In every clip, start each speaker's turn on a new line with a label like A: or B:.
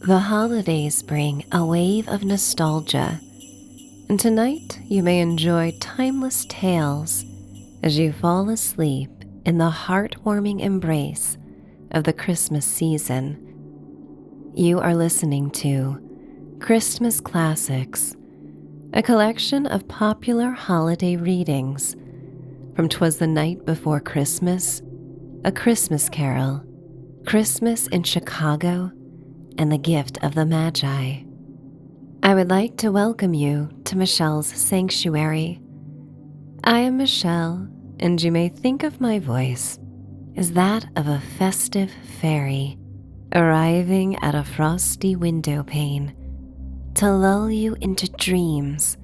A: The holidays bring a wave of nostalgia, and tonight you may enjoy timeless tales as you fall asleep in the heartwarming embrace of the Christmas season. You are listening to Christmas Classics, a collection of popular holiday readings from Twas the Night Before Christmas, A Christmas Carol, Christmas in Chicago, and The Gift of the Magi. I would like to welcome you to Michelle's Sanctuary. I am Michelle, and you may think of my voice as that of a festive fairy arriving at a frosty window pane to lull you into dreams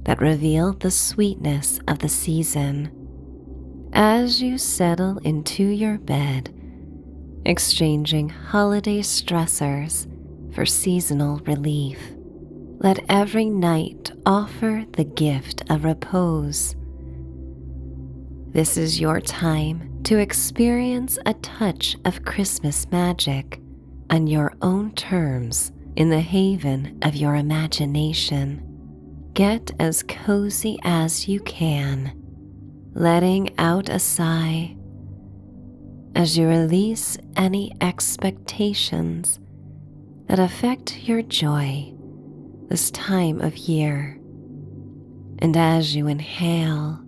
A: that reveal the sweetness of the season. As you settle into your bed, exchanging holiday stressors for seasonal relief, let every night offer the gift of repose. This is your time to experience a touch of Christmas magic on your own terms in the haven of your imagination. Get as cozy as you can, letting out a sigh as you release any expectations that affect your joy this time of year. And as you inhale,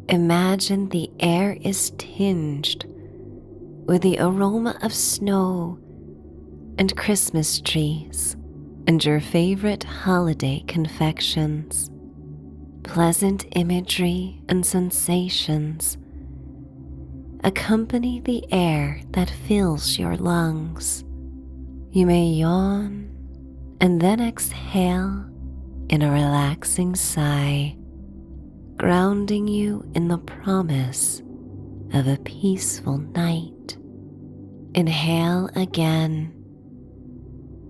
A: imagine the air is tinged with the aroma of snow and Christmas trees and your favorite holiday confections. Pleasant imagery and sensations accompany the air that fills your lungs. You may yawn and then exhale in a relaxing sigh, grounding you in the promise of a peaceful night. Inhale again,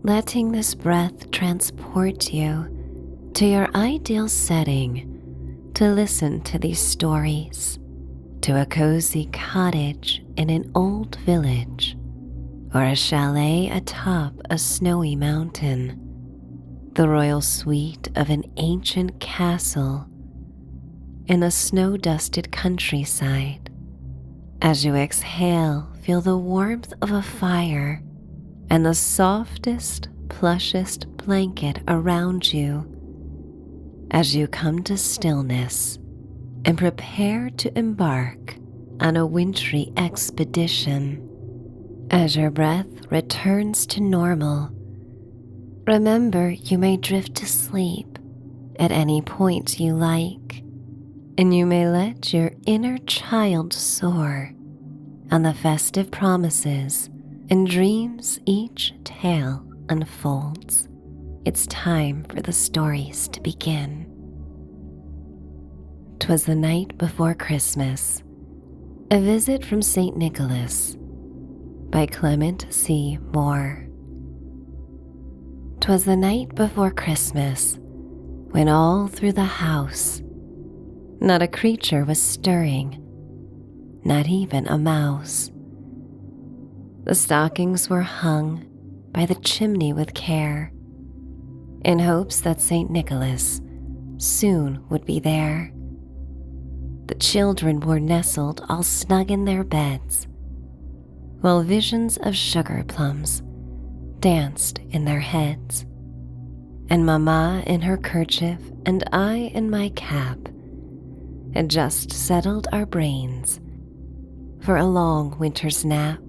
A: letting this breath transport you to your ideal setting to listen to these stories, to a cozy cottage in an old village, or a chalet atop a snowy mountain, the royal suite of an ancient castle in a snow-dusted countryside. As you exhale, feel the warmth of a fire and the softest, plushest blanket around you as you come to stillness and prepare to embark on a wintry expedition. As your breath returns to normal, remember you may drift to sleep at any point you like, and you may let your inner child soar on the festive promises and dreams each tale unfolds. It's time for the stories to begin. 'Twas the Night Before Christmas, A Visit from St. Nicholas by Clement C. Moore. 'Twas the night before Christmas, when all through the house not a creature was stirring, not even a mouse. The stockings were hung by the chimney with care, in hopes that St. Nicholas soon would be there. The children were nestled all snug in their beds, while visions of sugar plums danced in their heads, and Mamma in her kerchief and I in my cap had just settled our brains for a long winter's nap,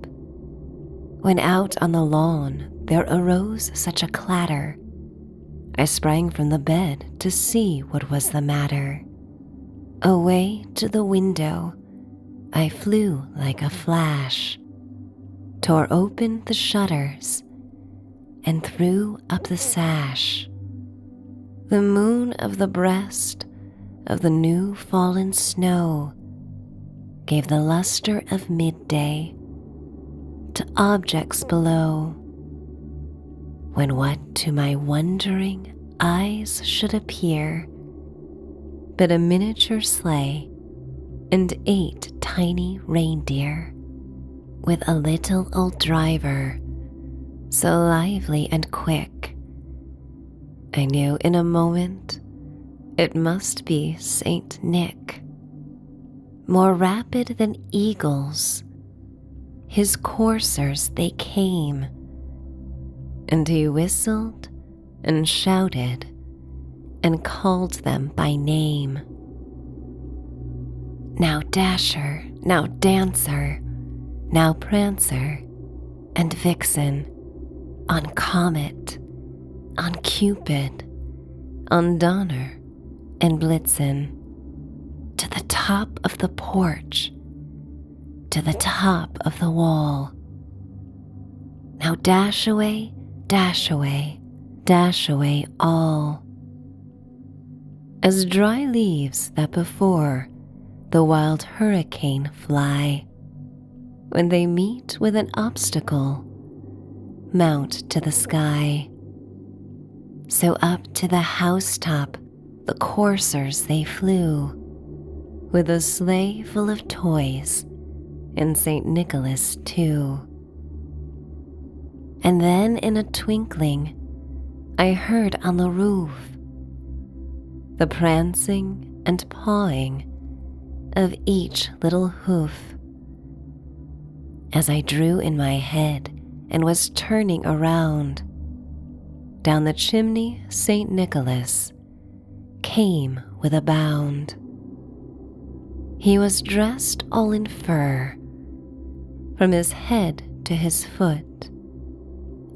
A: when out on the lawn there arose such a clatter. I sprang from the bed to see what was the matter. Away to the window I flew like a flash, tore open the shutters, and threw up the sash. The moon of the breast of the new fallen snow gave the luster of midday to objects below, when what to my wondering eyes should appear but a miniature sleigh and 8 tiny reindeer, with a little old driver so lively and quick. I knew in a moment it must be Saint Nick. More rapid than eagles, his coursers they came, and he whistled and shouted and called them by name. Now Dasher, now Dancer, now Prancer and Vixen, on Comet, on Cupid, on Donner and Blitzen, to the top of the porch, to the top of the wall. Now dash away, dash away, dash away all. As dry leaves that before the wild hurricane fly, when they meet with an obstacle, mount to the sky. So up to the housetop the coursers they flew, with a sleigh full of toys, and St. Nicholas too. And then in a twinkling I heard on the roof the prancing and pawing of each little hoof. As I drew in my head and was turning around, down the chimney St. Nicholas came with a bound. He was dressed all in fur, from his head to his foot,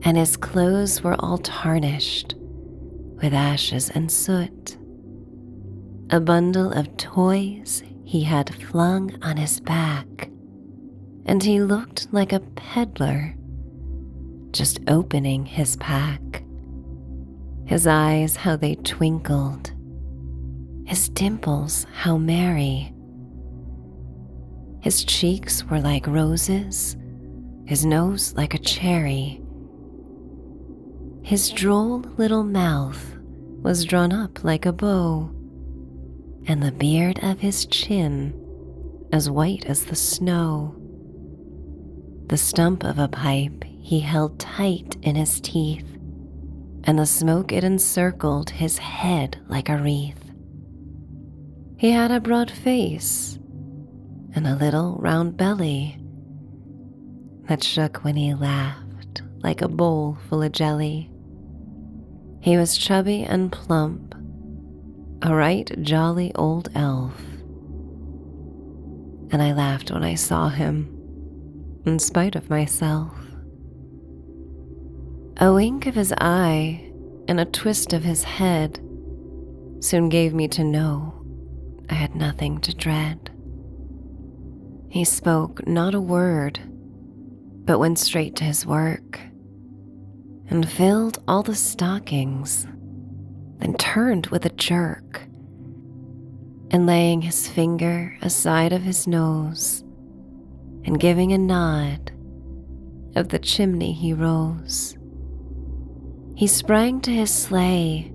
A: and his clothes were all tarnished with ashes and soot. A bundle of toys he had flung on his back, and he looked like a peddler just opening his pack. His eyes, how they twinkled, his dimples, how merry. His cheeks were like roses, his nose like a cherry. His droll little mouth was drawn up like a bow, and the beard of his chin as white as the snow. The stump of a pipe he held tight in his teeth, and the smoke it encircled his head like a wreath. He had a broad face and a little round belly that shook when he laughed like a bowl full of jelly. He was chubby and plump, a right jolly old elf, and I laughed when I saw him, in spite of myself. A wink of his eye and a twist of his head soon gave me to know I had nothing to dread. He spoke not a word, but went straight to his work, and filled all the stockings, then turned with a jerk, and laying his finger aside of his nose, and giving a nod, of the chimney he rose. He sprang to his sleigh,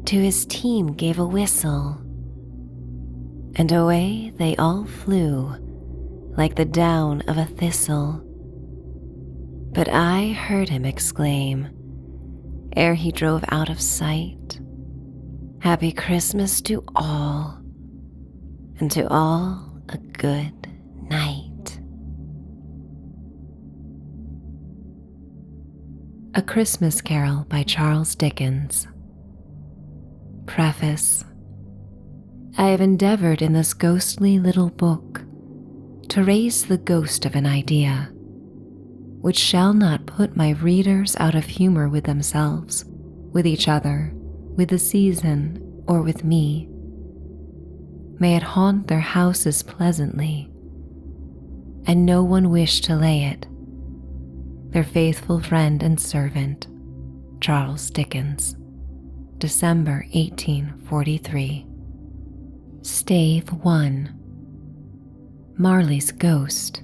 A: to his team gave a whistle, and away they all flew like the down of a thistle. But I heard him exclaim, ere he drove out of sight, "Happy Christmas to all, and to all a good night." A Christmas Carol by Charles Dickens. Preface. I have endeavored in this ghostly little book to raise the ghost of an idea, which shall not put my readers out of humor with themselves, with each other, with the season, or with me. May it haunt their houses pleasantly, and no one wish to lay it. Their faithful friend and servant, Charles Dickens. December 1843. Stave 1. Marley's Ghost.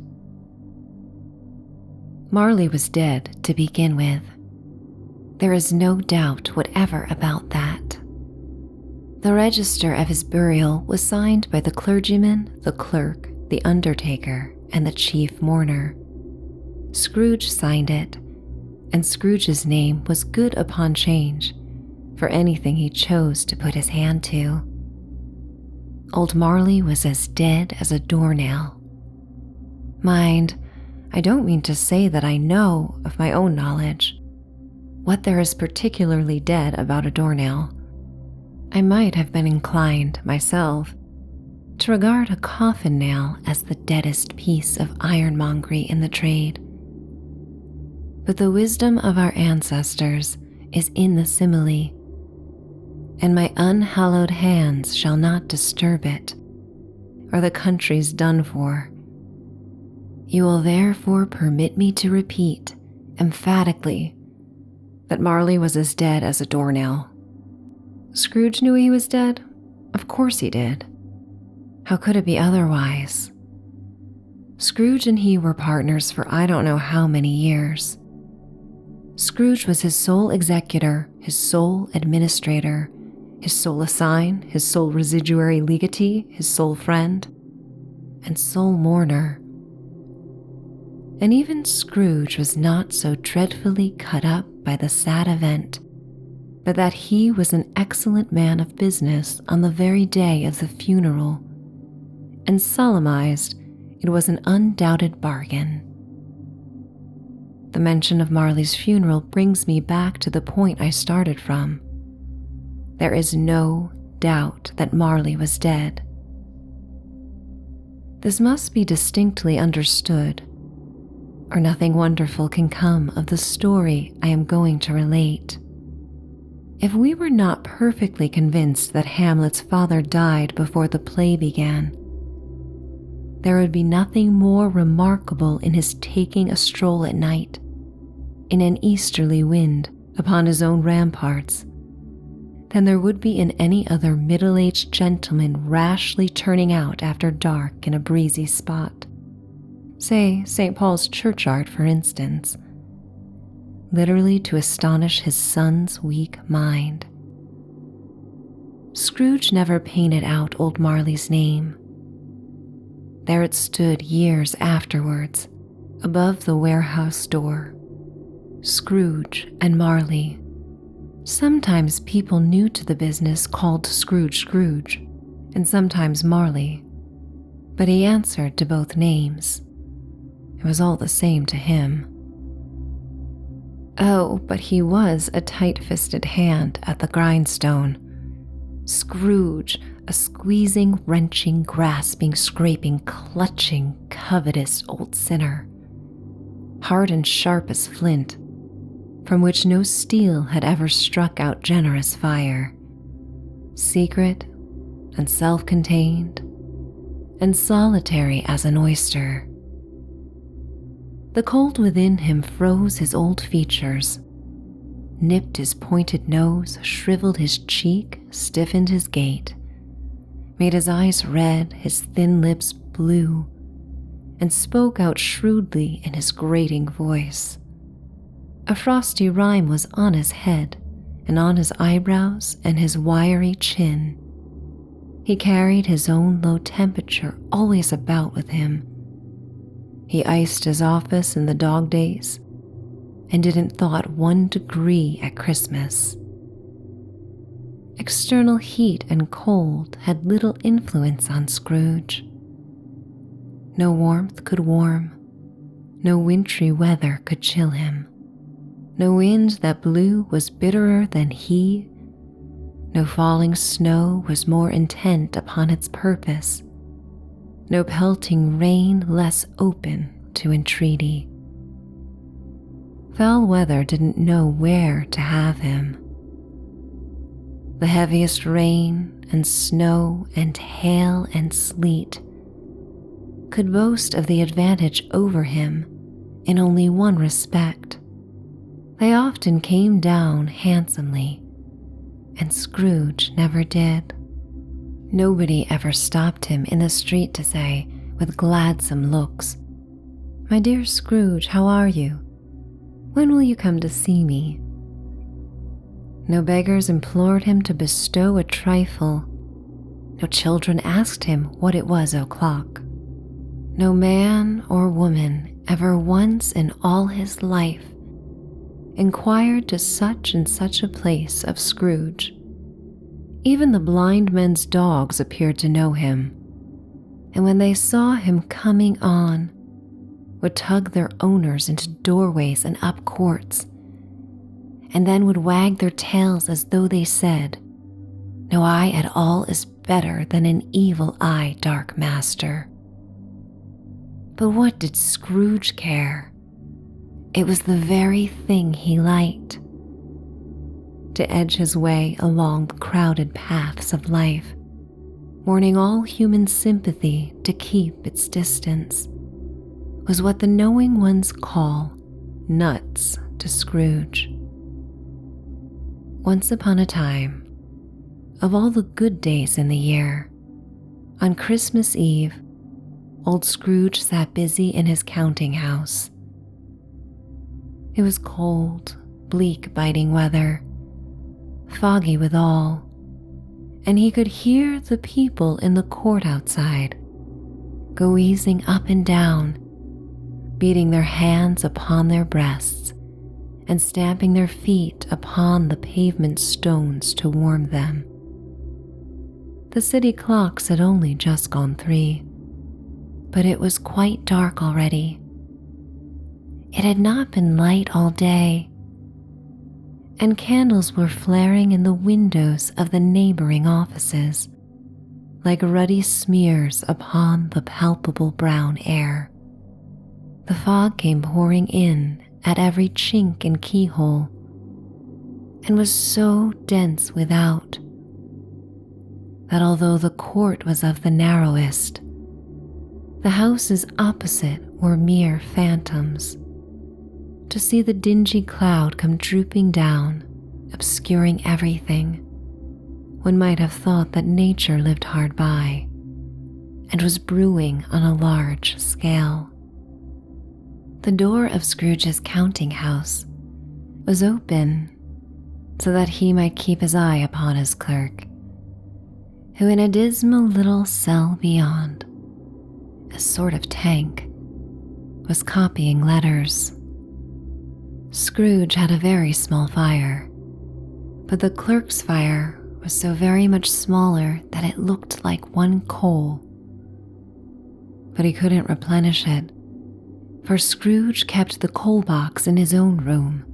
A: Marley was dead to begin with. There is no doubt whatever about that. The register of his burial was signed by the clergyman, the clerk, the undertaker, and the chief mourner. Scrooge signed it, and Scrooge's name was good upon change for anything he chose to put his hand to. Old Marley was as dead as a doornail. Mind, I don't mean to say that I know, of my own knowledge, what there is particularly dead about a doornail. I might have been inclined, myself, to regard a coffin nail as the deadest piece of ironmongery in the trade. But the wisdom of our ancestors is in the simile, and my unhallowed hands shall not disturb it, or the country's done for. You will therefore permit me to repeat, emphatically, that Marley was as dead as a doornail. Scrooge knew he was dead? Of course he did. How could it be otherwise? Scrooge and he were partners for I don't know how many years. Scrooge was his sole executor, his sole administrator, his sole assign, his sole residuary legatee, his sole friend, and sole mourner. And even Scrooge was not so dreadfully cut up by the sad event, but that he was an excellent man of business on the very day of the funeral, and solemnized it was an undoubted bargain. The mention of Marley's funeral brings me back to the point I started from. There is no doubt that Marley was dead. This must be distinctly understood, or nothing wonderful can come of the story I am going to relate. If we were not perfectly convinced that Hamlet's father died before the play began, there would be nothing more remarkable in his taking a stroll at night, in an easterly wind, upon his own ramparts, than there would be in any other middle-aged gentleman rashly turning out after dark in a breezy spot. Say St. Paul's churchyard, for instance, literally to astonish his son's weak mind. Scrooge never painted out old Marley's name. There it stood years afterwards, above the warehouse door. Scrooge and Marley. Sometimes people new to the business called Scrooge Scrooge, and sometimes Marley, but he answered to both names. It was all the same to him. Oh, but he was a tight-fisted hand at the grindstone. Scrooge, a squeezing, wrenching, grasping, scraping, clutching, covetous old sinner, hard and sharp as flint, from which no steel had ever struck out generous fire, secret and self-contained, and solitary as an oyster. The cold within him froze his old features, nipped his pointed nose, shriveled his cheek, stiffened his gait, made his eyes red, his thin lips blue, and spoke out shrewdly in his grating voice. A frosty rime was on his head, and on his eyebrows and his wiry chin. He carried his own low temperature always about with him. He iced his office in the dog days, and didn't thaw it 1 degree at Christmas. External heat and cold had little influence on Scrooge. No warmth could warm, no wintry weather could chill him. No wind that blew was bitterer than he, no falling snow was more intent upon its purpose, no pelting rain less open to entreaty. Foul weather didn't know where to have him. The heaviest rain and snow and hail and sleet could boast of the advantage over him in only one respect. They often came down handsomely, and Scrooge never did. Nobody ever stopped him in the street to say, with gladsome looks, "My dear Scrooge, how are you? When will you come to see me?" No beggars implored him to bestow a trifle. No children asked him what it was o'clock. No man or woman ever once in all his life inquired to such and such a place of Scrooge. Even the blind men's dogs appeared to know him, and when they saw him coming on, would tug their owners into doorways and up courts, and then would wag their tails as though they said, "No eye at all is better than an evil eye, dark master." But what did Scrooge care? It was the very thing he liked. To edge his way along the crowded paths of life, warning all human sympathy to keep its distance, was what the knowing ones call nuts to Scrooge. Once upon a time, of all the good days in the year, on Christmas Eve, old Scrooge sat busy in his counting house. It was cold, bleak, biting weather, foggy withal, and he could hear the people in the court outside go easing up and down, beating their hands upon their breasts and stamping their feet upon the pavement stones to warm them. The city clocks had only just gone 3, but it was quite dark already. It had not been light all day, and candles were flaring in the windows of the neighboring offices, like ruddy smears upon the palpable brown air. The fog came pouring in at every chink and keyhole, and was so dense without that although the court was of the narrowest, the houses opposite were mere phantoms. To see the dingy cloud come drooping down, obscuring everything, one might have thought that nature lived hard by and was brewing on a large scale. The door of Scrooge's counting house was open so that he might keep his eye upon his clerk, who in a dismal little cell beyond, a sort of tank, was copying letters. Scrooge had a very small fire, but the clerk's fire was so very much smaller that it looked like one coal. But he couldn't replenish it, for Scrooge kept the coal box in his own room,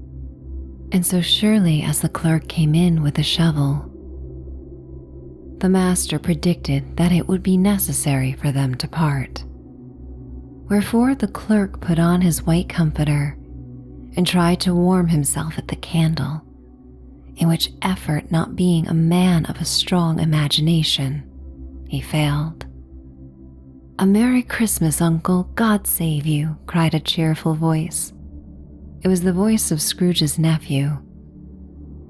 A: and so surely as the clerk came in with a shovel, the master predicted that it would be necessary for them to part. Wherefore the clerk put on his white comforter and tried to warm himself at the candle, in which effort, not being a man of a strong imagination, he failed. "A Merry Christmas, Uncle, God save you," cried a cheerful voice. It was the voice of Scrooge's nephew,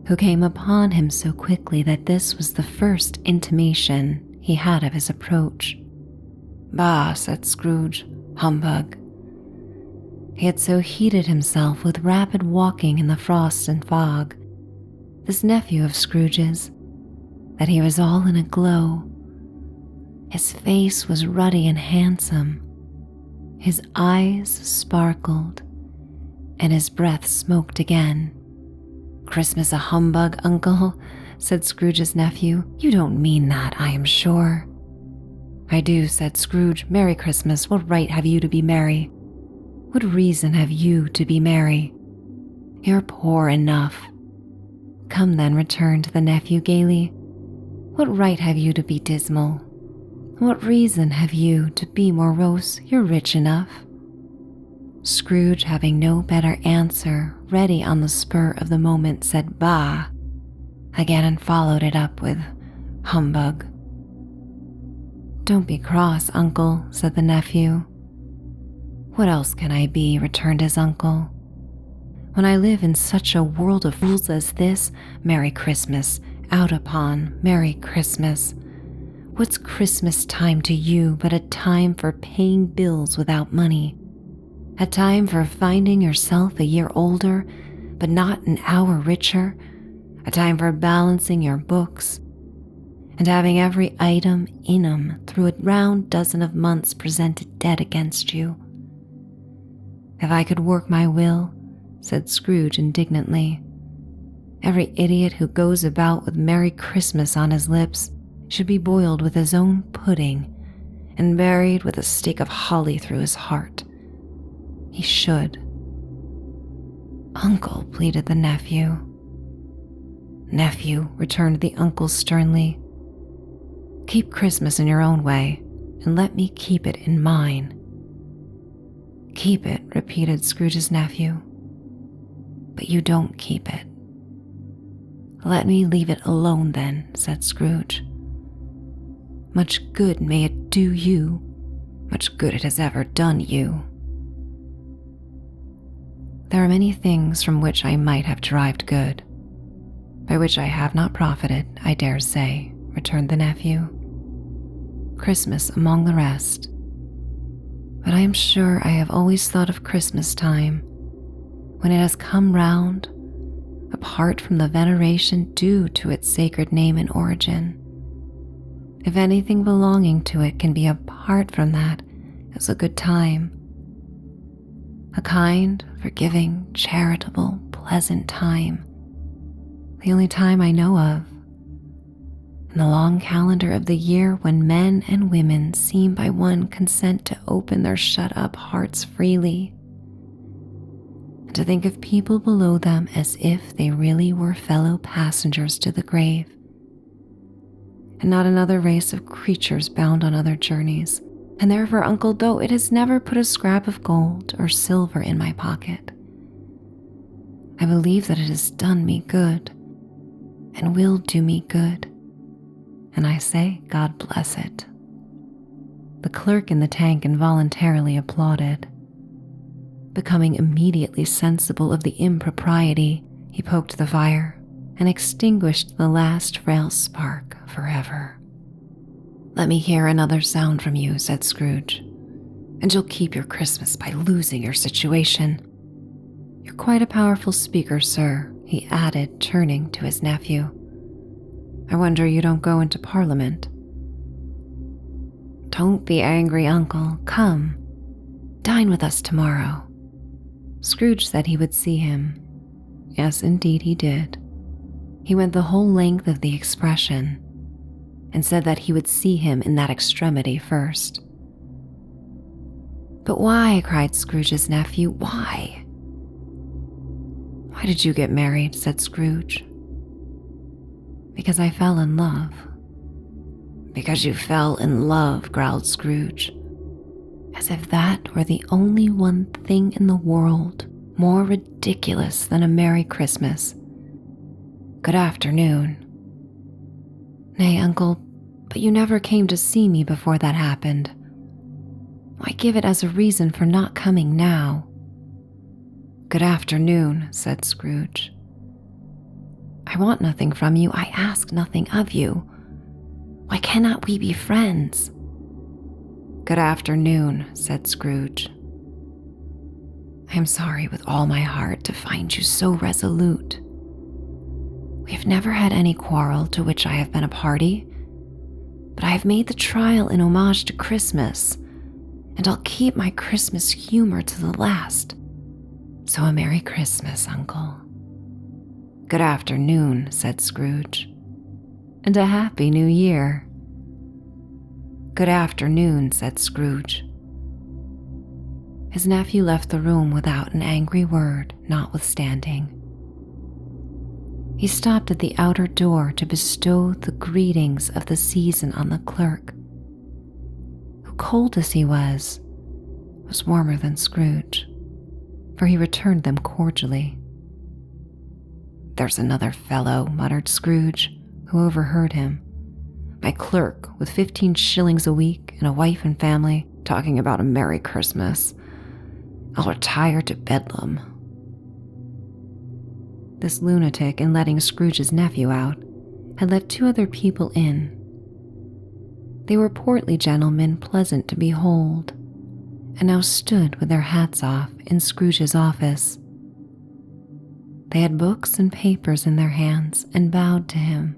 A: who came upon him so quickly that this was the first intimation he had of his approach. "Bah," said Scrooge, "humbug." He had so heated himself with rapid walking in the frost and fog, this nephew of Scrooge's, that he was all in a glow. His face was ruddy and handsome, his eyes sparkled, and his breath smoked again. "Christmas a humbug, Uncle," said Scrooge's nephew. "You don't mean that, I am sure." "I do," said Scrooge. "Merry Christmas. What right have you to be merry? What reason have you to be merry? You're poor enough." "Come then," returned the nephew gaily. "What right have you to be dismal? What reason have you to be morose? You're rich enough." Scrooge, having no better answer ready on the spur of the moment, said "Bah" again and followed it up with "humbug." "Don't be cross, Uncle," said the nephew. "What else can I be?" returned his uncle. "When I live in such a world of fools as this, Merry Christmas, out upon Merry Christmas. What's Christmas time to you but a time for paying bills without money? A time for finding yourself a year older, but not an hour richer? A time for balancing your books, and having every item in 'em through a round dozen of months presented dead against you? If I could work my will, said Scrooge indignantly. "Every idiot who goes about with Merry Christmas on his lips should be boiled with his own pudding and buried with a stake of holly through his heart. He should." "Uncle," pleaded the nephew. "Nephew," returned the uncle sternly, "keep Christmas in your own way, and let me keep it in mine." "Keep it," repeated Scrooge's nephew, "but you don't keep it." "Let me leave it alone then," said Scrooge. "Much good may it do you, much good it has ever done you." "There are many things from which I might have derived good, by which I have not profited, I dare say," returned the nephew. "Christmas among the rest. But I am sure I have always thought of Christmas time, when it has come round, apart from the veneration due to its sacred name and origin. If anything belonging to it can be apart from that, it's a good time. A kind, forgiving, charitable, pleasant time. The only time I know of. In the long calendar of the year when men and women seem by one consent to open their shut-up hearts freely, and to think of people below them as if they really were fellow passengers to the grave, and not another race of creatures bound on other journeys. And therefore, Uncle, though it has never put a scrap of gold or silver in my pocket, I believe that it has done me good, and will do me good, and I say, God bless it." The clerk in the tank involuntarily applauded. Becoming immediately sensible of the impropriety, he poked the fire and extinguished the last frail spark forever. "Let me hear another sound from you," said Scrooge, "and you'll keep your Christmas by losing your situation. You're quite a powerful speaker, sir," he added, turning to his nephew. "I wonder you don't go into Parliament." "Don't be angry, Uncle. Come, dine with us tomorrow." Scrooge said he would see him. Yes, indeed he did. He went the whole length of the expression, and said that he would see him in that extremity first. "But why?" cried Scrooge's nephew. "Why?" "Why did you get married?" said Scrooge. "Because I fell in love." "Because you fell in love," growled Scrooge, as if that were the only one thing in the world more ridiculous than a Merry Christmas. "Good afternoon." "Nay, Uncle, but you never came to see me before that happened. Why give it as a reason for not coming now?" "Good afternoon," said Scrooge. "I want nothing from you. I ask nothing of you. Why cannot we be friends?" "Good afternoon," said Scrooge. "I am sorry with all my heart to find you so resolute. We have never had any quarrel to which I have been a party, but I have made the trial in homage to Christmas, and I'll keep my Christmas humor to the last. So a Merry Christmas, Uncle." "Good afternoon," said Scrooge. "And a Happy New Year." "Good afternoon," said Scrooge. His nephew left the room without an angry word, notwithstanding. He stopped at the outer door to bestow the greetings of the season on the clerk, who, cold as he was warmer than Scrooge, for he returned them cordially. "There's another fellow," muttered Scrooge, who overheard him. "My clerk, with 15 shillings a week and a wife and family, talking about a Merry Christmas. I'll retire to Bedlam." This lunatic, in letting Scrooge's nephew out, had let 2 other people in. They were portly gentlemen, pleasant to behold, and now stood with their hats off in Scrooge's office. They had books and papers in their hands and bowed to him.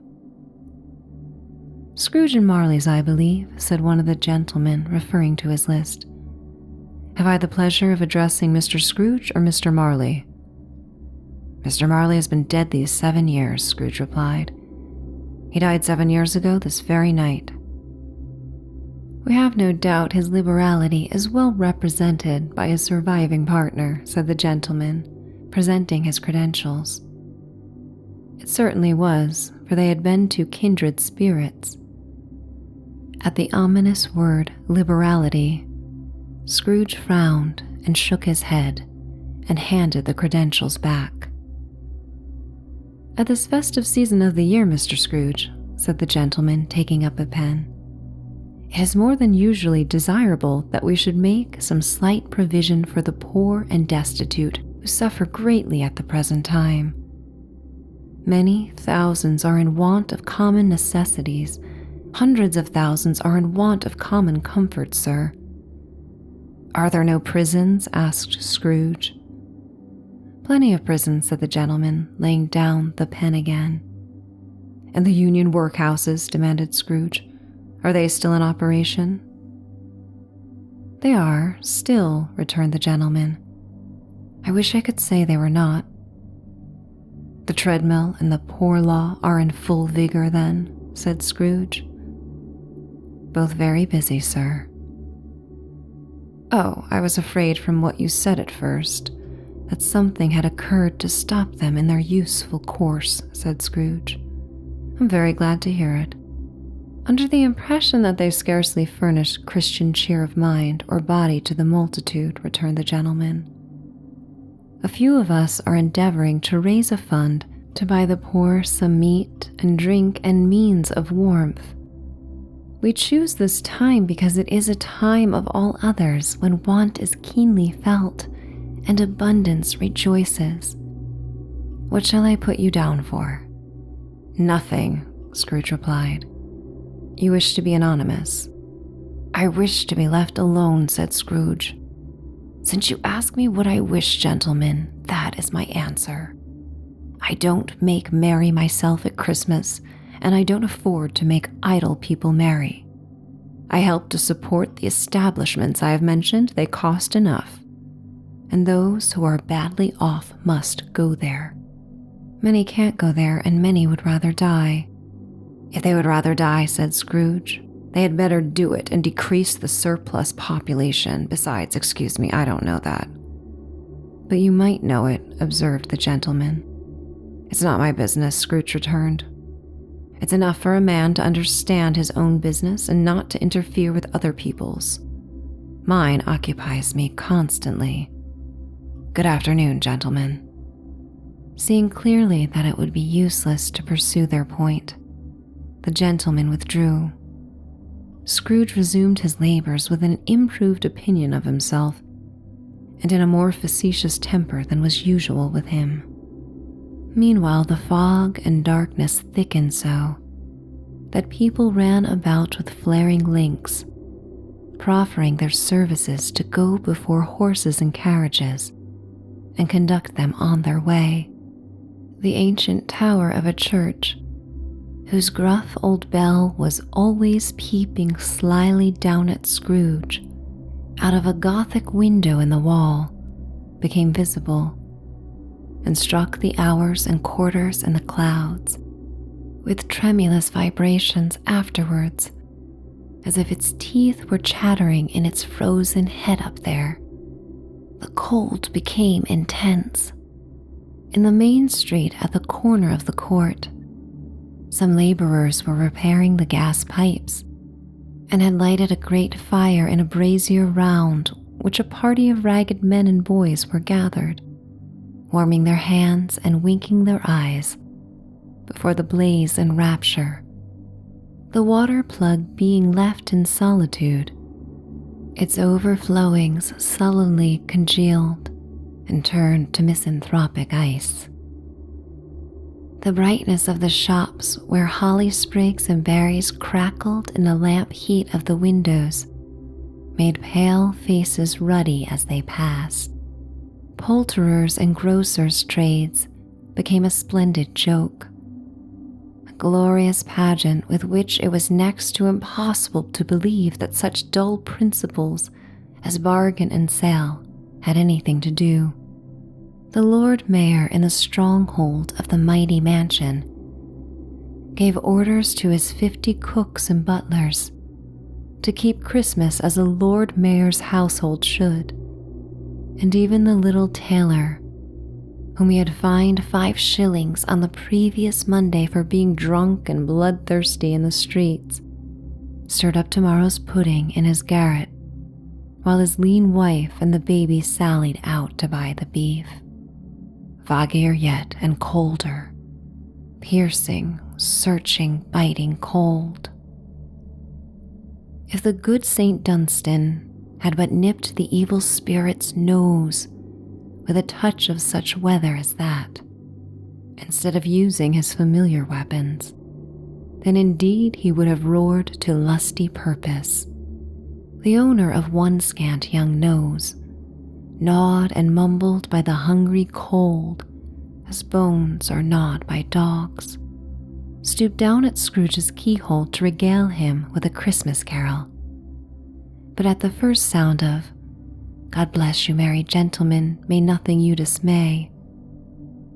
A: "Scrooge and Marley's, I believe," said one of the gentlemen, referring to his list. "Have I the pleasure of addressing Mr. Scrooge or Mr. Marley?" Mr. Marley has been dead these 7 years, Scrooge replied. He died 7 years ago this very night. We have no doubt his liberality is well represented by his surviving partner, said the gentleman, presenting his credentials. It certainly was, for they had been two kindred spirits. At the ominous word liberality, Scrooge frowned and shook his head and handed the credentials back. At this festive season of the year, Mr. Scrooge, said the gentleman, taking up a pen, it is more than usually desirable that we should make some slight provision for the poor and destitute who suffer greatly at the present time. Many thousands are in want of common necessities. Hundreds of thousands are in want of common comfort, sir. Are there no prisons? Asked Scrooge. Plenty of prisons, said the gentleman, laying down the pen again. And the union workhouses? Demanded Scrooge. Are they still in operation? They are, still, returned the gentleman. I wish I could say they were not. The treadmill and the poor law are in full vigor, then, said Scrooge. Both very busy, sir. Oh, I was afraid from what you said at first that something had occurred to stop them in their useful course, said Scrooge. I'm very glad to hear it. Under the impression that they scarcely furnish Christian cheer of mind or body to the multitude, returned the gentleman. A few of us are endeavoring to raise a fund to buy the poor some meat and drink and means of warmth. We choose this time because it is a time of all others when want is keenly felt and abundance rejoices. What shall I put you down for? Nothing, Scrooge replied. You wish to be anonymous. I wish to be left alone, said Scrooge. Since you ask me what I wish, gentlemen, that is my answer. I don't make merry myself at Christmas, and I don't afford to make idle people merry. I help to support the establishments I have mentioned. They cost enough, and those who are badly off must go there. Many can't go there, and many would rather die. If they would rather die, said Scrooge, they had better do it and decrease the surplus population. Besides, excuse me, I don't know that. But you might know it, observed the gentleman. It's not my business, Scrooge returned. It's enough for a man to understand his own business and not to interfere with other people's. Mine occupies me constantly. Good afternoon, gentlemen. Seeing clearly that it would be useless to pursue their point, the gentleman withdrew. Scrooge resumed his labors with an improved opinion of himself and in a more facetious temper than was usual with him. Meanwhile, the fog and darkness thickened so that people ran about with flaring links, proffering their services to go before horses and carriages and conduct them on their way. The ancient tower of a church, whose gruff old bell was always peeping slyly down at Scrooge out of a Gothic window in the wall, became visible and struck the hours and quarters in the clouds with tremulous vibrations afterwards, as if its teeth were chattering in its frozen head up there. The cold became intense. In the main street at the corner of the court, some laborers were repairing the gas pipes and had lighted a great fire in a brazier round which a party of ragged men and boys were gathered, warming their hands and winking their eyes before the blaze and rapture, the water plug being left in solitude, its overflowings sullenly congealed and turned to misanthropic ice. The brightness of the shops where holly sprigs and berries crackled in the lamp heat of the windows made pale faces ruddy as they passed. Poulterers' and grocers' trades became a splendid joke, a glorious pageant with which it was next to impossible to believe that such dull principles as bargain and sale had anything to do. The Lord Mayor in the stronghold of the mighty mansion gave orders to his 50 cooks and butlers to keep Christmas as a Lord Mayor's household should, and even the little tailor, whom he had fined 5 shillings on the previous Monday for being drunk and bloodthirsty in the streets, stirred up tomorrow's pudding in his garret, while his lean wife and the baby sallied out to buy the beef. Foggier yet and colder, piercing, searching, biting cold. If the good St. Dunstan had but nipped the evil spirit's nose with a touch of such weather as that, instead of using his familiar weapons, then indeed he would have roared to lusty purpose. The owner of one scant young nose, gnawed and mumbled by the hungry cold as bones are gnawed by dogs, stooped down at Scrooge's keyhole to regale him with a Christmas carol. But at the first sound of "God bless you, merry gentlemen, may nothing you dismay,"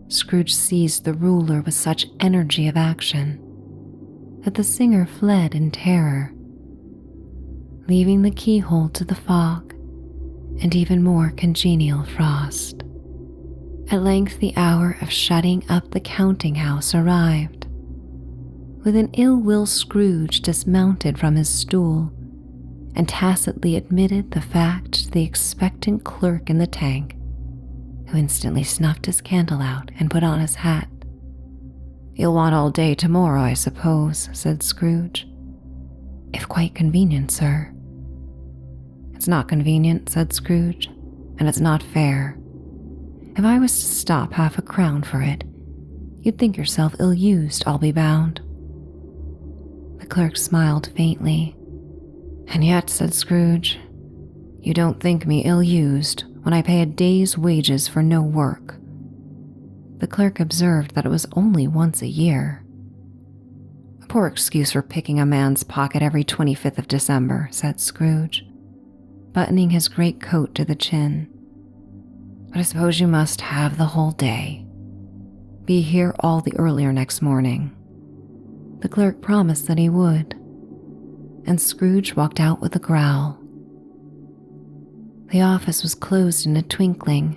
A: Scrooge seized the ruler with such energy of action that the singer fled in terror, leaving the keyhole to the fog and even more congenial frost. At length the hour of shutting up the counting-house arrived. With an ill-will Scrooge dismounted from his stool and tacitly admitted the fact to the expectant clerk in the tank, who instantly snuffed his candle out and put on his hat. "You'll want all day tomorrow, I suppose," said Scrooge. "If quite convenient, sir." "It's not convenient," said Scrooge, "and it's not fair. If I was to stop 1/2 for it, you'd think yourself ill-used, I'll be bound." The clerk smiled faintly. "And yet," said Scrooge, "you don't think me ill-used when I pay a day's wages for no work." The clerk observed that it was only once a year. "A poor excuse for picking a man's pocket every 25th of December," said Scrooge, buttoning his great coat to the chin. "But I suppose you must have the whole day. Be here all the earlier next morning." The clerk promised that he would, and Scrooge walked out with a growl. The office was closed in a twinkling,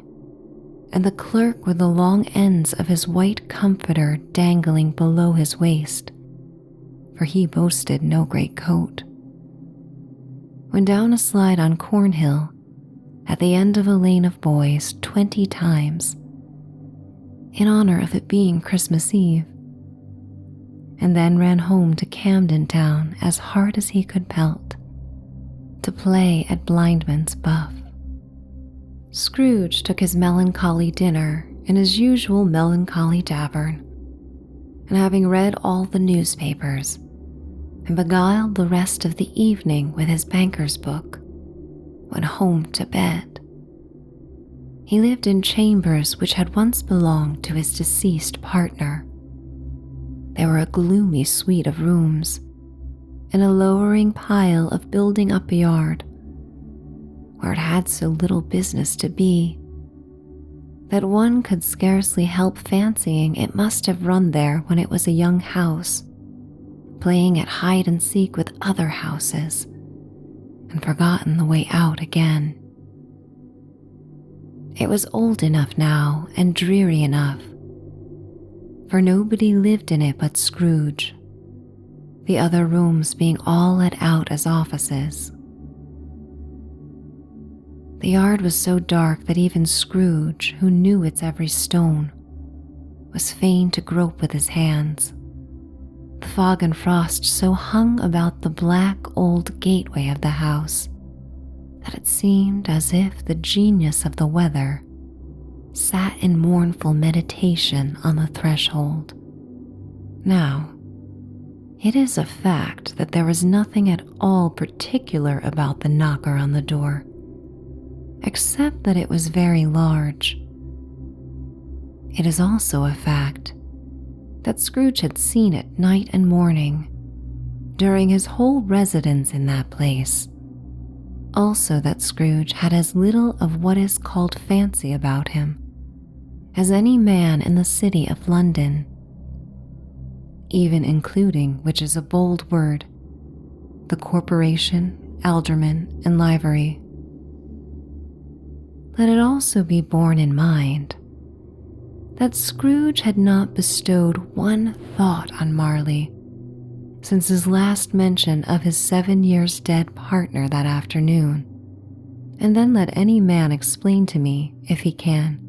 A: and the clerk with the long ends of his white comforter dangling below his waist, for he boasted no great coat, went down a slide on Cornhill at the end of a lane of boys 20 times, in honor of it being Christmas Eve, and then ran home to Camden Town as hard as he could pelt, to play at blindman's buff. Scrooge took his melancholy dinner in his usual melancholy tavern, and having read all the newspapers, and beguiled the rest of the evening with his banker's book, went home to bed. He lived in chambers which had once belonged to his deceased partner. They were a gloomy suite of rooms, in a lowering pile of building up a yard, where it had so little business to be, that one could scarcely help fancying it must have run there when it was a young house, playing at hide-and-seek with other houses, and forgotten the way out again. It was old enough now and dreary enough, for nobody lived in it but Scrooge, the other rooms being all let out as offices. The yard was so dark that even Scrooge, who knew its every stone, was fain to grope with his hands. The fog and frost so hung about the black old gateway of the house that it seemed as if the genius of the weather sat in mournful meditation on the threshold. Now, it is a fact that there was nothing at all particular about the knocker on the door, except that it was very large. It is also a fact that Scrooge had seen it night and morning during his whole residence in that place. Also that Scrooge had as little of what is called fancy about him as any man in the city of London, even including, which is a bold word, the corporation, alderman, and livery. Let it also be borne in mind that Scrooge had not bestowed one thought on Marley since his last mention of his 7 years dead partner that afternoon, and then let any man explain to me, if he can,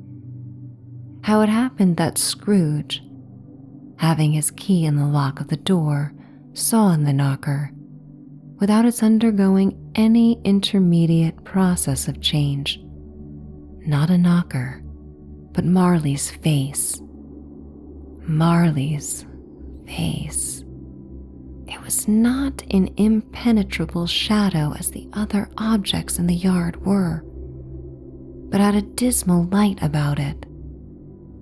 A: how it happened that Scrooge, having his key in the lock of the door, saw in the knocker, without its undergoing any intermediate process of change, not a knocker, but Marley's face. Marley's face. It was not an impenetrable shadow as the other objects in the yard were, but had a dismal light about it,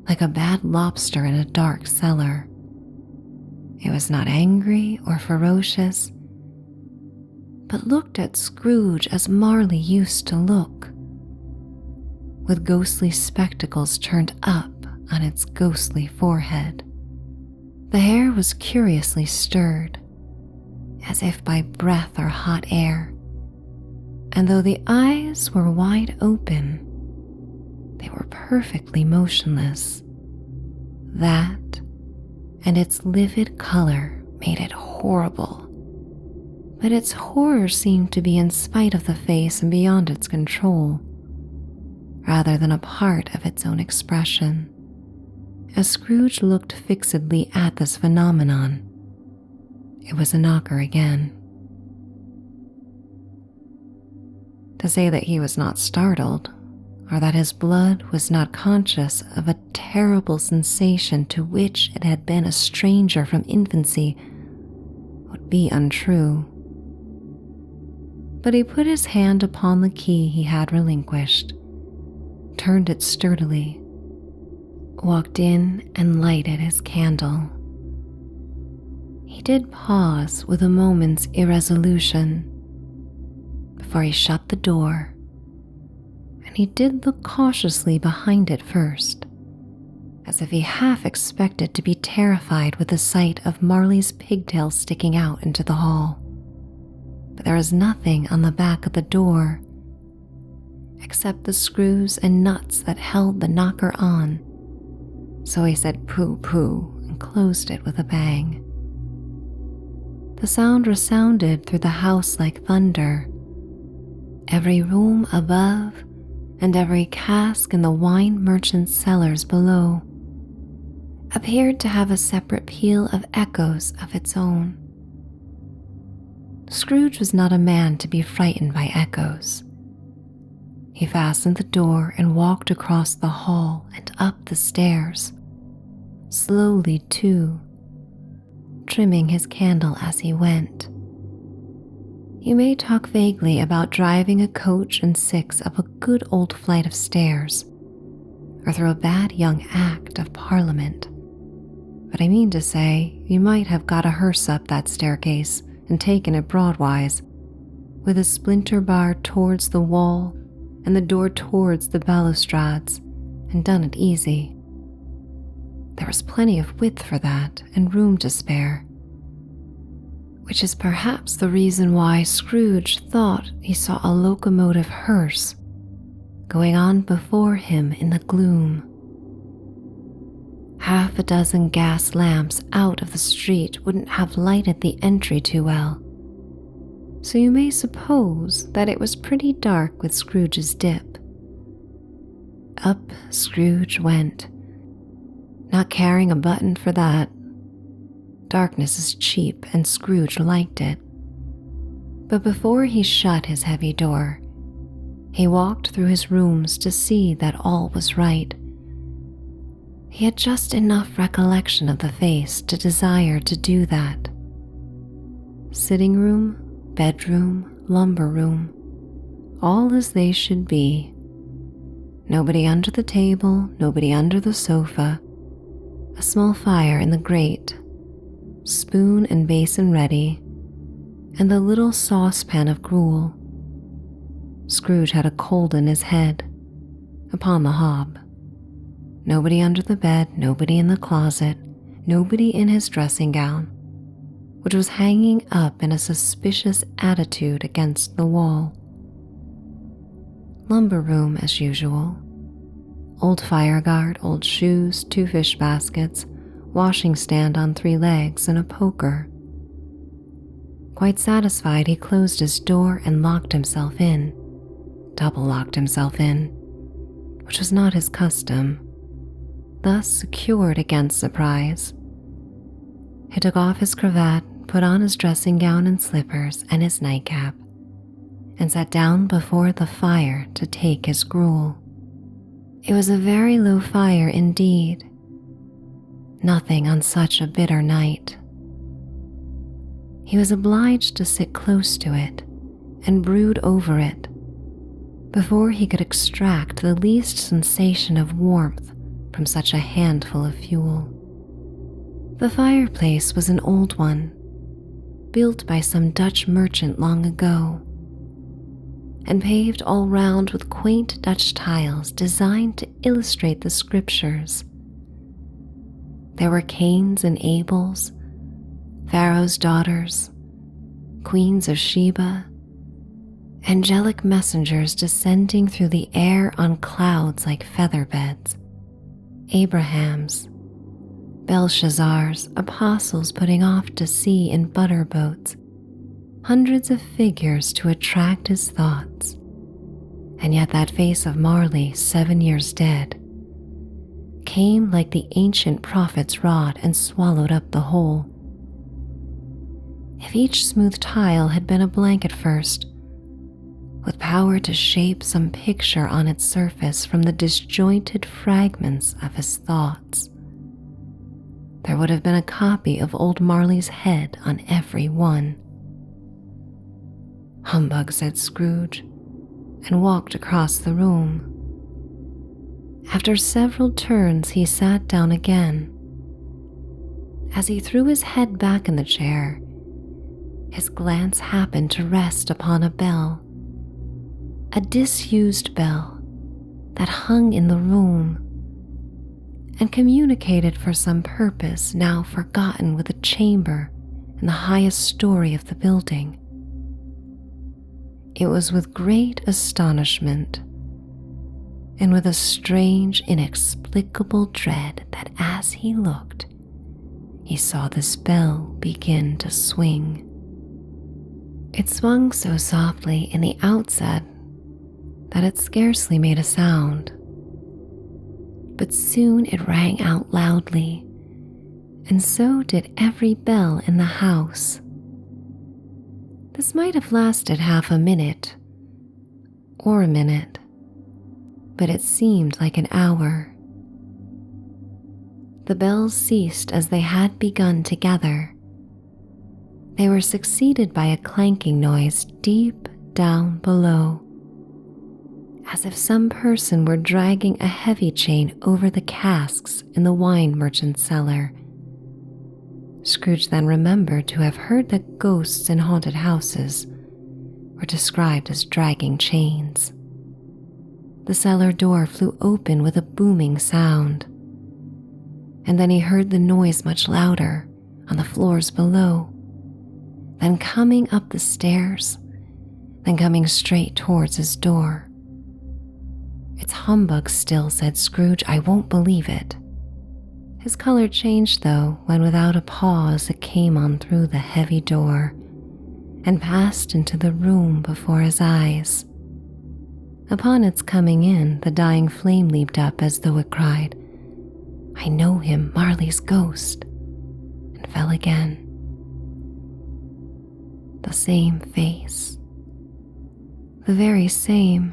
A: like a bad lobster in a dark cellar. It was not angry or ferocious, but looked at Scrooge as Marley used to look, with ghostly spectacles turned up on its ghostly forehead. The hair was curiously stirred, as if by breath or hot air, and though the eyes were wide open, they were perfectly motionless. That and its livid color made it horrible, but its horror seemed to be in spite of the face and beyond its control, rather than a part of its own expression. As Scrooge looked fixedly at this phenomenon, it was a knocker again. To say that he was not startled, or that his blood was not conscious of a terrible sensation to which it had been a stranger from infancy, would be untrue. But he put his hand upon the key he had relinquished, turned it sturdily, walked in and lighted his candle. He did pause with a moment's irresolution before he shut the door, and he did look cautiously behind it first, as if he half expected to be terrified with the sight of Marley's pigtails sticking out into the hall. But there was nothing on the back of the door except the screws and nuts that held the knocker on, so he said pooh-pooh and closed it with a bang. The sound resounded through the house like thunder. Every room above and every cask in the wine merchant's cellars below appeared to have a separate peal of echoes of its own. Scrooge was not a man to be frightened by echoes. He fastened the door and walked across the hall and up the stairs, slowly too, trimming his candle as he went. You may talk vaguely about driving a coach and six up a good old flight of stairs, or through a bad young Act of Parliament, but I mean to say you might have got a hearse up that staircase and taken it broadwise, with a splinter bar towards the wall and the door towards the balustrades, and done it easy. There was plenty of width for that and room to spare, which is perhaps the reason why Scrooge thought he saw a locomotive hearse going on before him in the gloom. Half a dozen gas lamps out of the street wouldn't have lighted the entry too well, so you may suppose that it was pretty dark with Scrooge's dip. Up Scrooge went, not caring a button for that. Darkness is cheap, and Scrooge liked it. But before he shut his heavy door, he walked through his rooms to see that all was right. He had just enough recollection of the face to desire to do that. Sitting room, bedroom, lumber room, all as they should be. Nobody under the table, nobody under the sofa, a small fire in the grate, spoon and basin ready, and the little saucepan of gruel. Scrooge had a cold in his head, upon the hob. Nobody under the bed, nobody in the closet, nobody in his dressing gown, which was hanging up in a suspicious attitude against the wall. Lumber room as usual. Old fire guard, old shoes, 2 fish baskets, washing stand on 3 legs, and a poker. Quite satisfied, he closed his door and locked himself in, double locked himself in, which was not his custom, thus secured against surprise. He took off his cravat, put on his dressing gown and slippers and his nightcap, and sat down before the fire to take his gruel. It was a very low fire indeed, nothing on such a bitter night. He was obliged to sit close to it and brood over it before he could extract the least sensation of warmth from such a handful of fuel. The fireplace was an old one, built by some Dutch merchant long ago, and paved all round with quaint Dutch tiles designed to illustrate the scriptures. There were Cains and Abels, Pharaoh's daughters, queens of Sheba, angelic messengers descending through the air on clouds like feather beds, Abrahams, Belshazzars, apostles putting off to sea in butter boats, hundreds of figures to attract his thoughts, and yet that face of Marley, 7 years dead, came like the ancient prophet's rod and swallowed up the whole. If each smooth tile had been a blank at first, with power to shape some picture on its surface from the disjointed fragments of his thoughts, there would have been a copy of old Marley's head on every one. "Humbug," said Scrooge, and walked across the room. After several turns, he sat down again. As he threw his head back in the chair, his glance happened to rest upon a bell, a disused bell that hung in the room and communicated for some purpose now forgotten with a chamber in the highest story of the building. It was with great astonishment and with a strange, inexplicable dread that as he looked, he saw this bell begin to swing. It swung so softly in the outset that it scarcely made a sound, but soon it rang out loudly, and so did every bell in the house. This might have lasted half a minute, or a minute, but it seemed like an hour. The bells ceased as they had begun together. They were succeeded by a clanking noise deep down below, as if some person were dragging a heavy chain over the casks in the wine merchant's cellar. Scrooge then remembered to have heard that ghosts in haunted houses were described as dragging chains. The cellar door flew open with a booming sound, and then he heard the noise much louder on the floors below, then coming up the stairs, then coming straight towards his door. "It's humbug still," said Scrooge. "I won't believe it." His color changed, though, when without a pause it came on through the heavy door and passed into the room before his eyes. Upon its coming in, the dying flame leaped up as though it cried, "I know him, Marley's ghost," and fell again. The same face, the very same.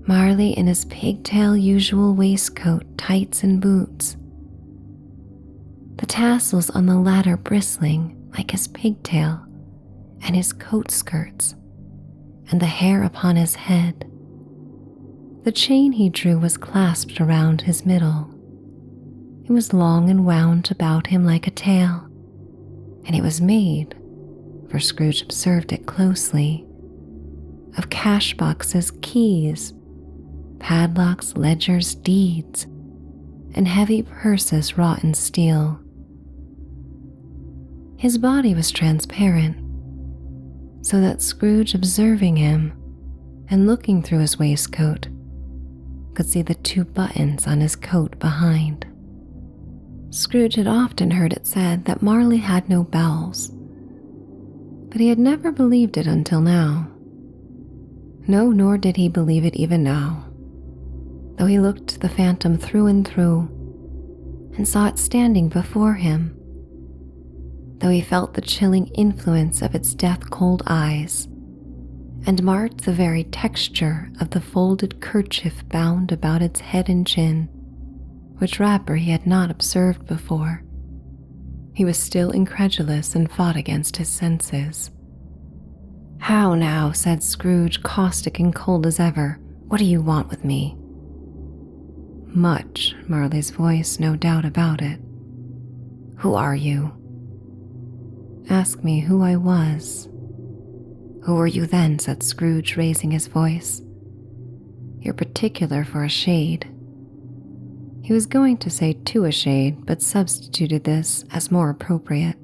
A: Marley in his pigtail usual waistcoat, tights, and boots, the tassels on the latter bristling like his pigtail and his coat skirts, and the hair upon his head. The chain he drew was clasped around his middle. It was long and wound about him like a tail, and it was made, for Scrooge observed it closely, of cash boxes' keys padlocks, ledgers, deeds, and heavy purses wrought in steel. His body was transparent, so that Scrooge, observing him and looking through his waistcoat, could see the 2 buttons on his coat behind. Scrooge had often heard it said that Marley had no bowels, but he had never believed it until now. No, nor did he believe it even now, though he looked the phantom through and through and saw it standing before him, though he felt the chilling influence of its death-cold eyes and marked the very texture of the folded kerchief bound about its head and chin, which wrapper he had not observed before. He was still incredulous and fought against his senses. "How now?" said Scrooge, caustic and cold as ever. "What do you want with me?" "Much," Marley's voice, no doubt about it. "Who are you?" "Ask me who I was." "Who were you then?" said Scrooge, raising his voice. "You're particular for a shade." He was going to say to a shade, but substituted this as more appropriate.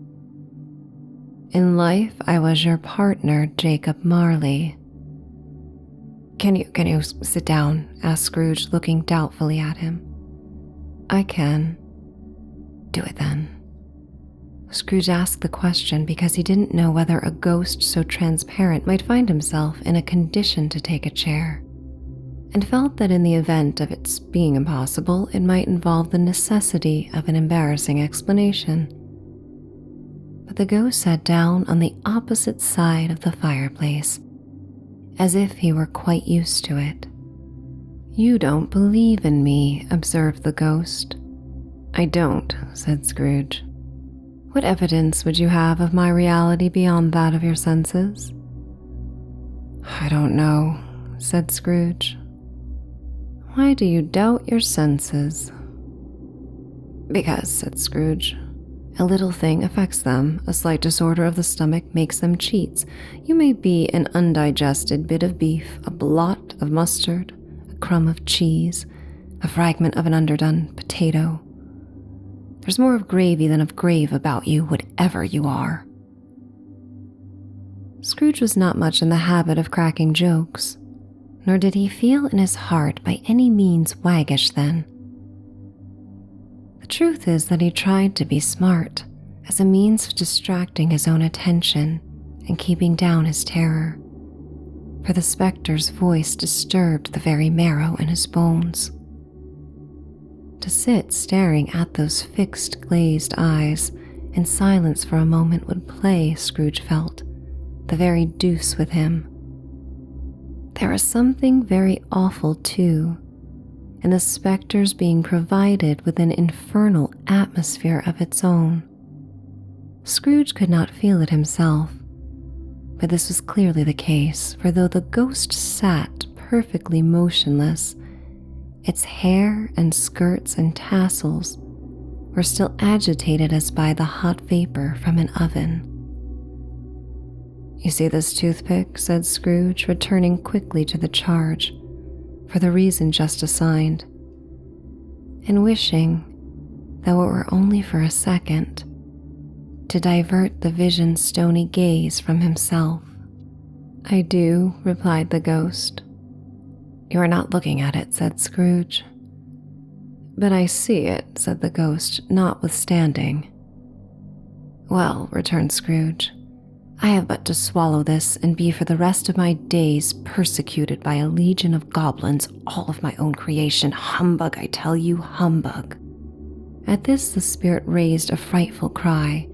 A: "In life, I was your partner, Jacob Marley." Can you sit down?" asked Scrooge, looking doubtfully at him. "I can." "Do it then." Scrooge asked the question because he didn't know whether a ghost so transparent might find himself in a condition to take a chair, and felt that in the event of its being impossible, it might involve the necessity of an embarrassing explanation. But the ghost sat down on the opposite side of the fireplace, as if he were quite used to it. "You don't believe in me," observed the ghost. "I don't," said Scrooge. "What evidence would you have of my reality beyond that of your senses?" "I don't know," said Scrooge. "Why do you doubt your senses?" "Because," said Scrooge, "a little thing affects them. A slight disorder of the stomach makes them cheats. You may be an undigested bit of beef, a blot of mustard, a crumb of cheese, a fragment of an underdone potato. There's more of gravy than of grave about you, whatever you are." Scrooge was not much in the habit of cracking jokes, nor did he feel in his heart by any means waggish then. The truth is that he tried to be smart as a means of distracting his own attention and keeping down his terror, for the spectre's voice disturbed the very marrow in his bones. To sit staring at those fixed, glazed eyes in silence for a moment would play, Scrooge felt, the very deuce with him. There was something very awful, too, in the spectre's being provided with an infernal atmosphere of its own. Scrooge could not feel it himself, but this was clearly the case, for though the ghost sat perfectly motionless, its hair and skirts and tassels were still agitated as by the hot vapor from an oven. "You see this toothpick?" said Scrooge, returning quickly to the charge, for the reason just assigned, and wishing, though it were only for a second, to divert the vision's stony gaze from himself. "I do," replied the ghost. "You are not looking at it," said Scrooge. "But I see it," said the ghost, notwithstanding. "Well," returned Scrooge, "I have but to swallow this and be for the rest of my days persecuted by a legion of goblins, all of my own creation. Humbug, I tell you, humbug." At this the spirit raised a frightful cry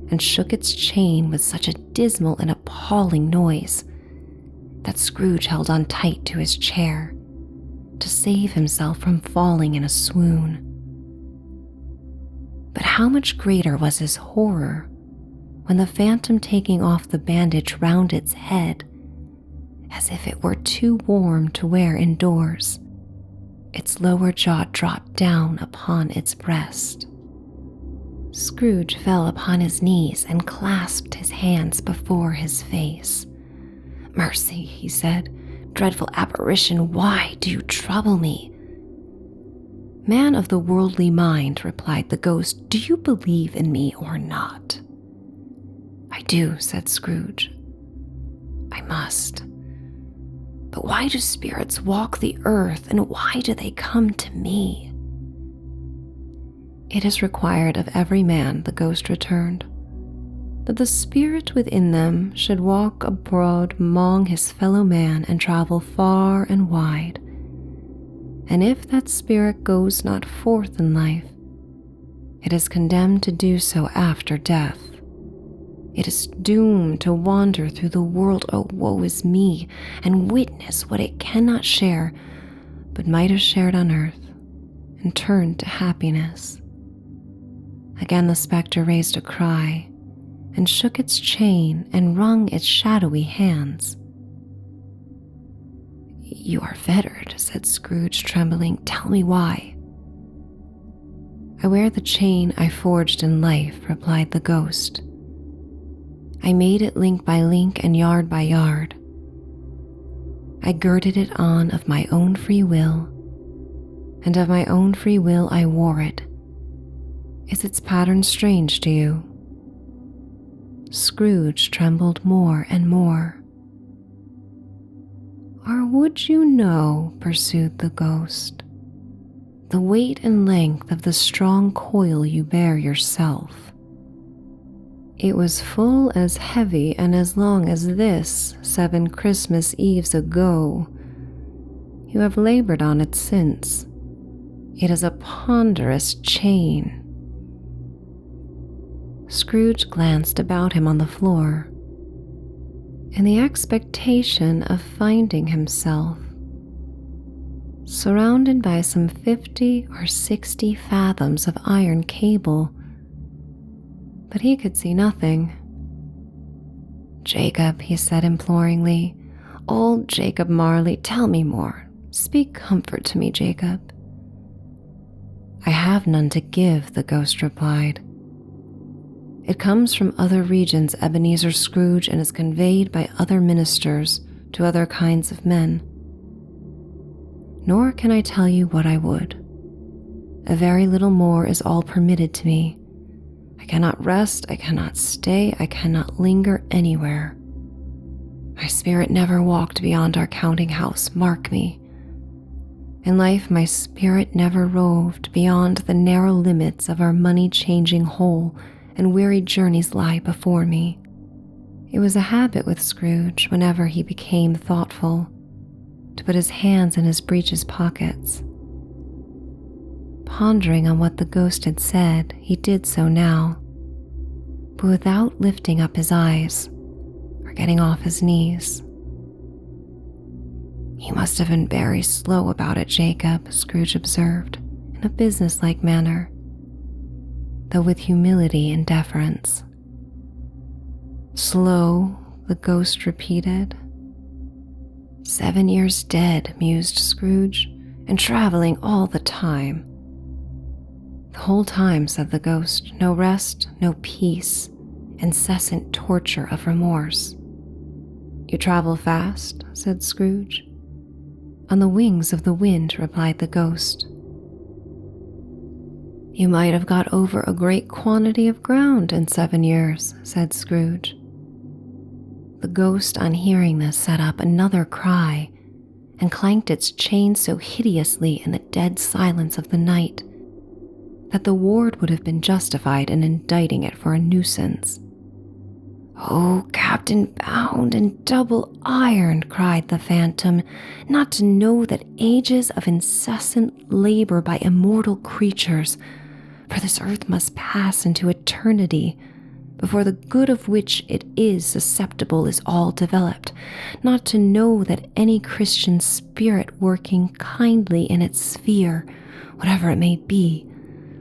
A: and shook its chain with such a dismal and appalling noise that Scrooge held on tight to his chair to save himself from falling in a swoon. But how much greater was his horror when the phantom, taking off the bandage round its head, as if it were too warm to wear indoors, its lower jaw dropped down upon its breast. Scrooge fell upon his knees and clasped his hands before his face. "Mercy," he said, dreadful apparition, why do you trouble me?" "Man of the worldly mind," replied the ghost, "do you believe in me or not?" "I do," said Scrooge. "I must. But why do spirits walk the earth, and why do they come to me?" "It is required of every man," the ghost returned, "that the spirit within them should walk abroad among his fellow man and travel far and wide. And if that spirit goes not forth in life, it is condemned to do so after death. It is doomed to wander through the world, oh woe is me, and witness what it cannot share, but might have shared on earth, and turned to happiness." Again the spectre raised a cry, and shook its chain and wrung its shadowy hands. "You are fettered," said Scrooge, trembling. "Tell me why." "I wear the chain I forged in life," replied the ghost. "I made it link by link and yard by yard. I girded it on of my own free will, and of my own free will I wore it. Is its pattern strange to you?" Scrooge trembled more and more. "Or would you know," pursued the ghost, "the weight and length of the strong coil you bear yourself? It was full as heavy and as long as this 7 Christmas Eves ago. You have labored on it since. It is a ponderous chain." Scrooge glanced about him on the floor, in the expectation of finding himself surrounded by some 50 or 60 fathoms of iron cable, but he could see nothing. "Jacob," he said imploringly, "old Jacob Marley, tell me more. Speak comfort to me, Jacob." "I have none to give," the ghost replied. "It comes from other regions, Ebenezer Scrooge, and is conveyed by other ministers to other kinds of men. Nor can I tell you what I would. A very little more is all permitted to me. I cannot rest, I cannot stay, I cannot linger anywhere. My spirit never walked beyond our counting house, mark me. In life, my spirit never roved beyond the narrow limits of our money-changing hole, and weary journeys lie before me." It was a habit with Scrooge, whenever he became thoughtful, to put his hands in his breeches pockets. Pondering on what the ghost had said, he did so now, but without lifting up his eyes or getting off his knees. "You must have been very slow about it, Jacob," Scrooge observed in a businesslike manner, though with humility and deference. "Slow," the ghost repeated. "7 years dead," mused Scrooge, "and traveling all the time." "The whole time," said the ghost, "no rest, no peace, incessant torture of remorse." "You travel fast," said Scrooge. "On the wings of the wind," replied the ghost. "You might have got over a great quantity of ground in 7 years," said Scrooge. The ghost, on hearing this, set up another cry and clanked its chain so hideously in the dead silence of the night that the ward would have been justified in indicting it for a nuisance. "Oh, Captain bound and double ironed," cried the phantom, "not to know that ages of incessant labor by immortal creatures, for this earth must pass into eternity before the good of which it is susceptible is all developed, not to know that any Christian spirit working kindly in its sphere, whatever it may be,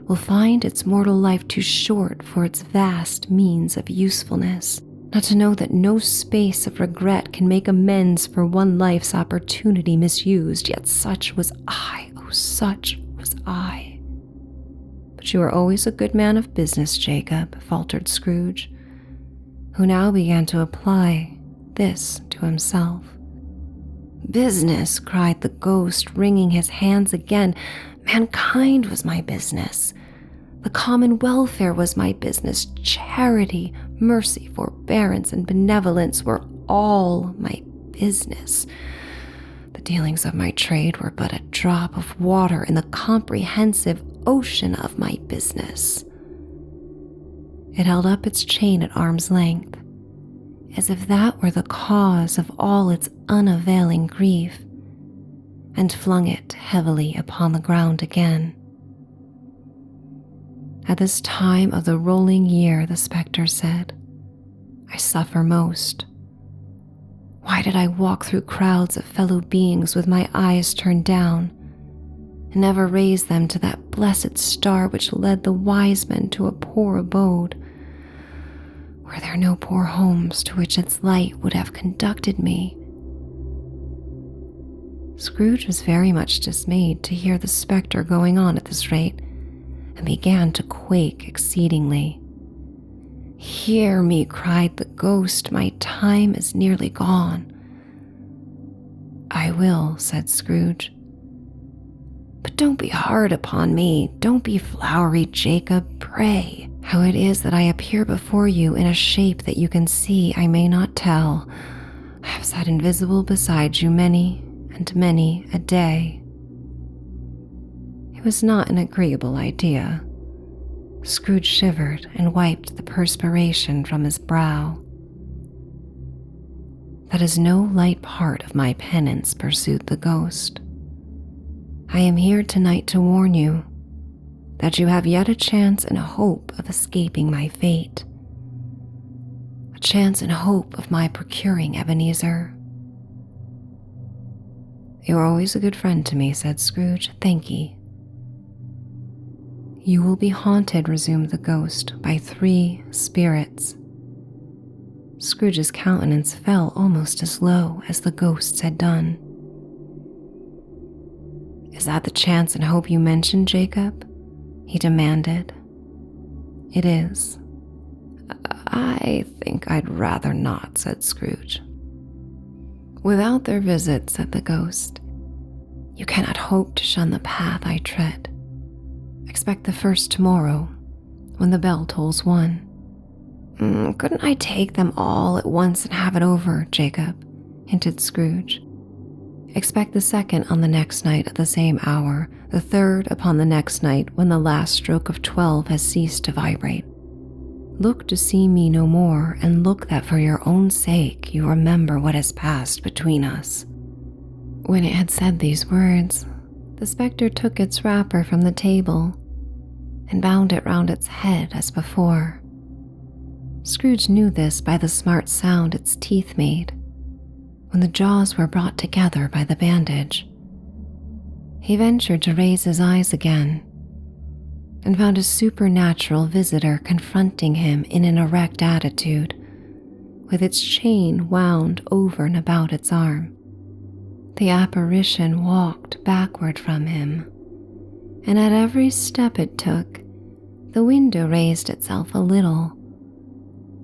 A: will find its mortal life too short for its vast means of usefulness, not to know that no space of regret can make amends for one life's opportunity misused, yet such was I, oh such was I." "But you are always a good man of business, Jacob," faltered Scrooge, who now began to apply this to himself. Business, cried the ghost, wringing his hands again. Mankind was my business. The common welfare was my business. Charity, mercy, forbearance, and benevolence were all my business. The dealings of my trade were but a drop of water in the comprehensive ocean of my business. It held up its chain at arm's length, as if that were the cause of all its unavailing grief, and flung it heavily upon the ground again. At this time of the rolling year, the spectre said, I suffer most. Why did I walk through crowds of fellow beings with my eyes turned down, and never raise them to that blessed star which led the wise men to a poor abode? Were there no poor homes to which its light would have conducted me? Scrooge was very much dismayed to hear the spectre going on at this rate, and began to quake exceedingly. Hear me, cried the ghost, my time is nearly gone. I will, said Scrooge. But don't be hard upon me, don't be flowery, Jacob, pray. How it is that I appear before you in a shape that you can see I may not tell. I have sat invisible beside you many and many a day. It was not an agreeable idea. Scrooge shivered and wiped the perspiration from his brow. That is no light part of my penance, pursued the ghost. I am here tonight to warn you that you have yet a chance and a hope of escaping my fate. A chance and hope of my procuring Ebenezer. You are always a good friend to me, said Scrooge. Thank ye. You will be haunted, resumed the ghost, by 3 spirits. Scrooge's countenance fell almost as low as the ghost's had done. Is that the chance and hope you mentioned, Jacob? He demanded. It is. I think I'd rather not, said Scrooge. Without their visit, said the ghost, you cannot hope to shun the path I tread. Expect the first tomorrow, when the bell tolls 1. Couldn't I take them all at once and have it over, Jacob? Hinted Scrooge. Expect the second on the next night at the same hour, the third upon the next night when the last stroke of 12 has ceased to vibrate. Look to see me no more, and look that for your own sake you remember what has passed between us. When it had said these words, the spectre took its wrapper from the table and bound it round its head as before. Scrooge knew this by the smart sound its teeth made when the jaws were brought together by the bandage. He ventured to raise his eyes again and found a supernatural visitor confronting him in an erect attitude, with its chain wound over and about its arm. The apparition walked backward from him, and at every step it took, the window raised itself a little,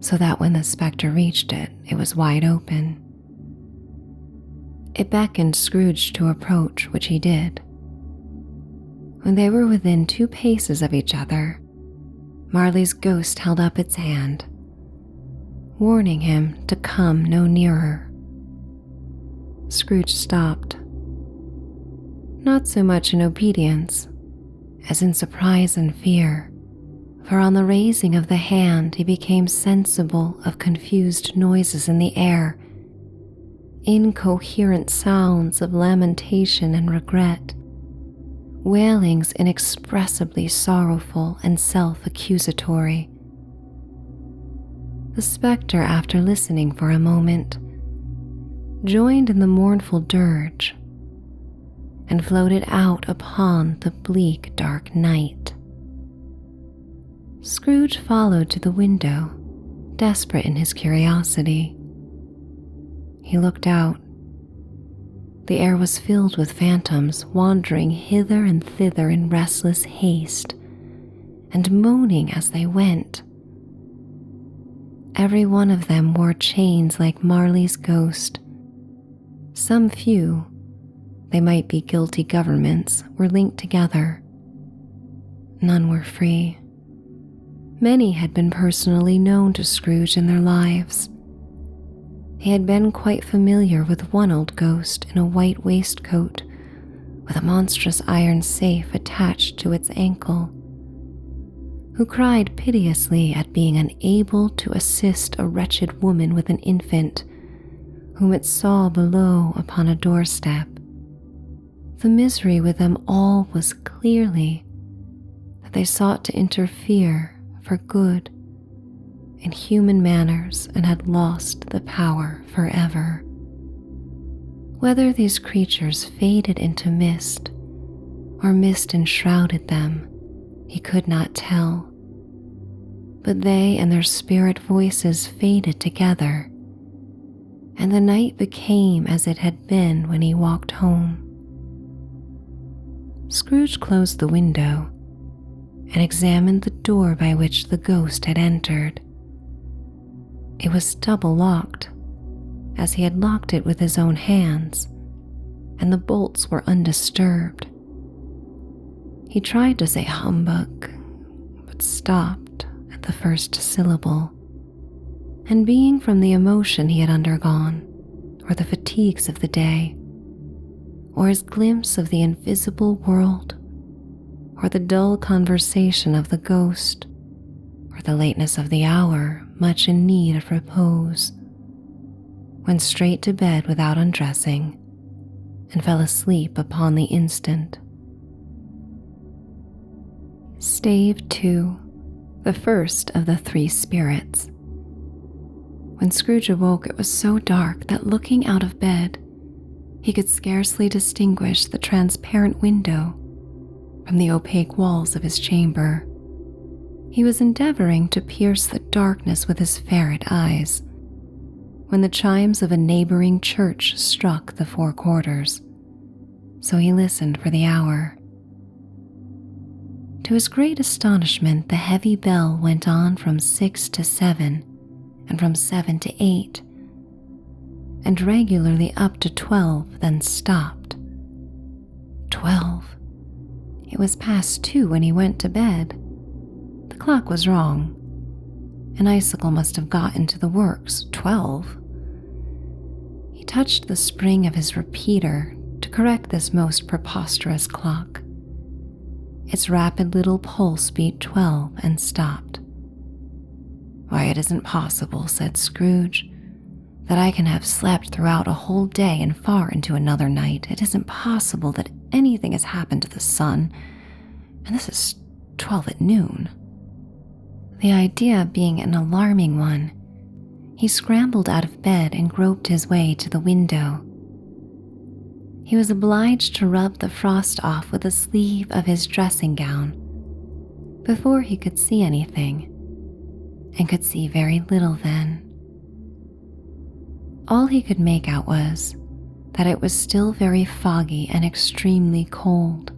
A: so that when the spectre reached it, it was wide open. It beckoned Scrooge to approach, which he did. When they were within 2 paces of each other, Marley's ghost held up its hand, warning him to come no nearer. Scrooge stopped, not so much in obedience as in surprise and fear, for on the raising of the hand he became sensible of confused noises in the air, incoherent sounds of lamentation and regret, wailings inexpressibly sorrowful and self-accusatory. The spectre, after listening for a moment, joined in the mournful dirge and floated out upon the bleak dark night. Scrooge followed to the window, desperate in his curiosity. He looked out. The air was filled with phantoms wandering hither and thither in restless haste and moaning as they went. Every one of them wore chains like Marley's ghost, Some few, they might be guilty governments, were linked together. None were free. Many had been personally known to Scrooge in their lives. He had been quite familiar with one old ghost in a white waistcoat with a monstrous iron safe attached to its ankle, who cried piteously at being unable to assist a wretched woman with an infant whom it saw below upon a doorstep. The misery with them all was clearly that they sought to interfere for good in human manners and had lost the power forever. Whether these creatures faded into mist or mist enshrouded them, he could not tell. But they and their spirit voices faded together, and the night became as it had been when he walked home. Scrooge closed the window and examined the door by which the ghost had entered. It was double locked, as he had locked it with his own hands, and the bolts were undisturbed. He tried to say humbug, but stopped at the first syllable, and being from the emotion he had undergone, or the fatigues of the day, or his glimpse of the invisible world, or the dull conversation of the ghost, or the lateness of the hour, much in need of repose, went straight to bed without undressing, and fell asleep upon the instant. Stave 2, the first of the three spirits. When Scrooge awoke, it was so dark that looking out of bed, he could scarcely distinguish the transparent window from the opaque walls of his chamber. He was endeavoring to pierce the darkness with his ferret eyes when the chimes of a neighboring church struck the 4 quarters, so he listened for the hour. To his great astonishment, the heavy bell went on from 6 to 7, and from 7 to 8, and regularly up to 12, then stopped. 12. It was past 2 when he went to bed. The clock was wrong. An icicle must have got into the works. 12. He touched the spring of his repeater to correct this most preposterous clock. Its rapid little pulse beat 12 and stopped. "Why, it isn't possible," said Scrooge, "that I can have slept throughout a whole day and far into another night. It isn't possible that anything has happened to the sun, and this is 12 at noon." The idea being an alarming one, he scrambled out of bed and groped his way to the window. He was obliged to rub the frost off with the sleeve of his dressing gown before he could see anything, and could see very little then. All he could make out was that it was still very foggy and extremely cold,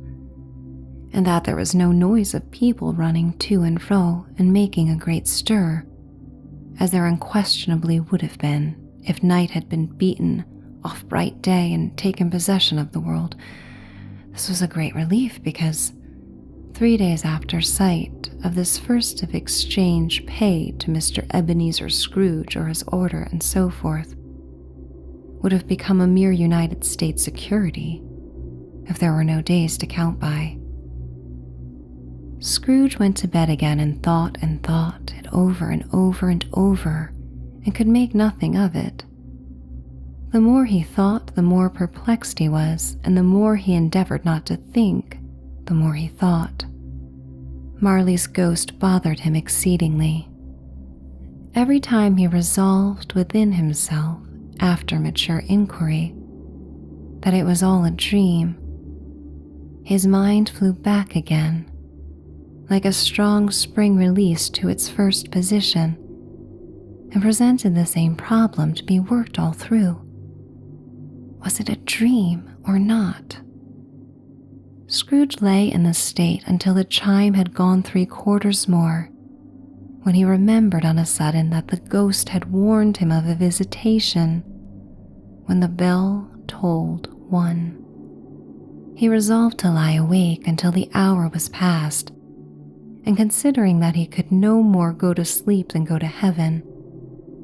A: and that there was no noise of people running to and fro and making a great stir, as there unquestionably would have been if night had been beaten off bright day and taken possession of the world. This was a great relief, because 3 days after sight of this first of exchange paid to Mr. Ebenezer Scrooge, or his order, and so forth, would have become a mere United States security if there were no days to count by. Scrooge went to bed again and thought it over and over and over, and could make nothing of it. The more he thought, the more perplexed he was, and the more he endeavored not to think, the more he thought. Marley's ghost bothered him exceedingly. Every time he resolved within himself, after mature inquiry, that it was all a dream, his mind flew back again, like a strong spring released to its first position, and presented the same problem to be worked all through. Was it a dream or not? Scrooge lay in this state until the chime had gone 3 quarters more, when he remembered on a sudden that the ghost had warned him of a visitation, when the bell tolled 1. He resolved to lie awake until the hour was past, and considering that he could no more go to sleep than go to heaven,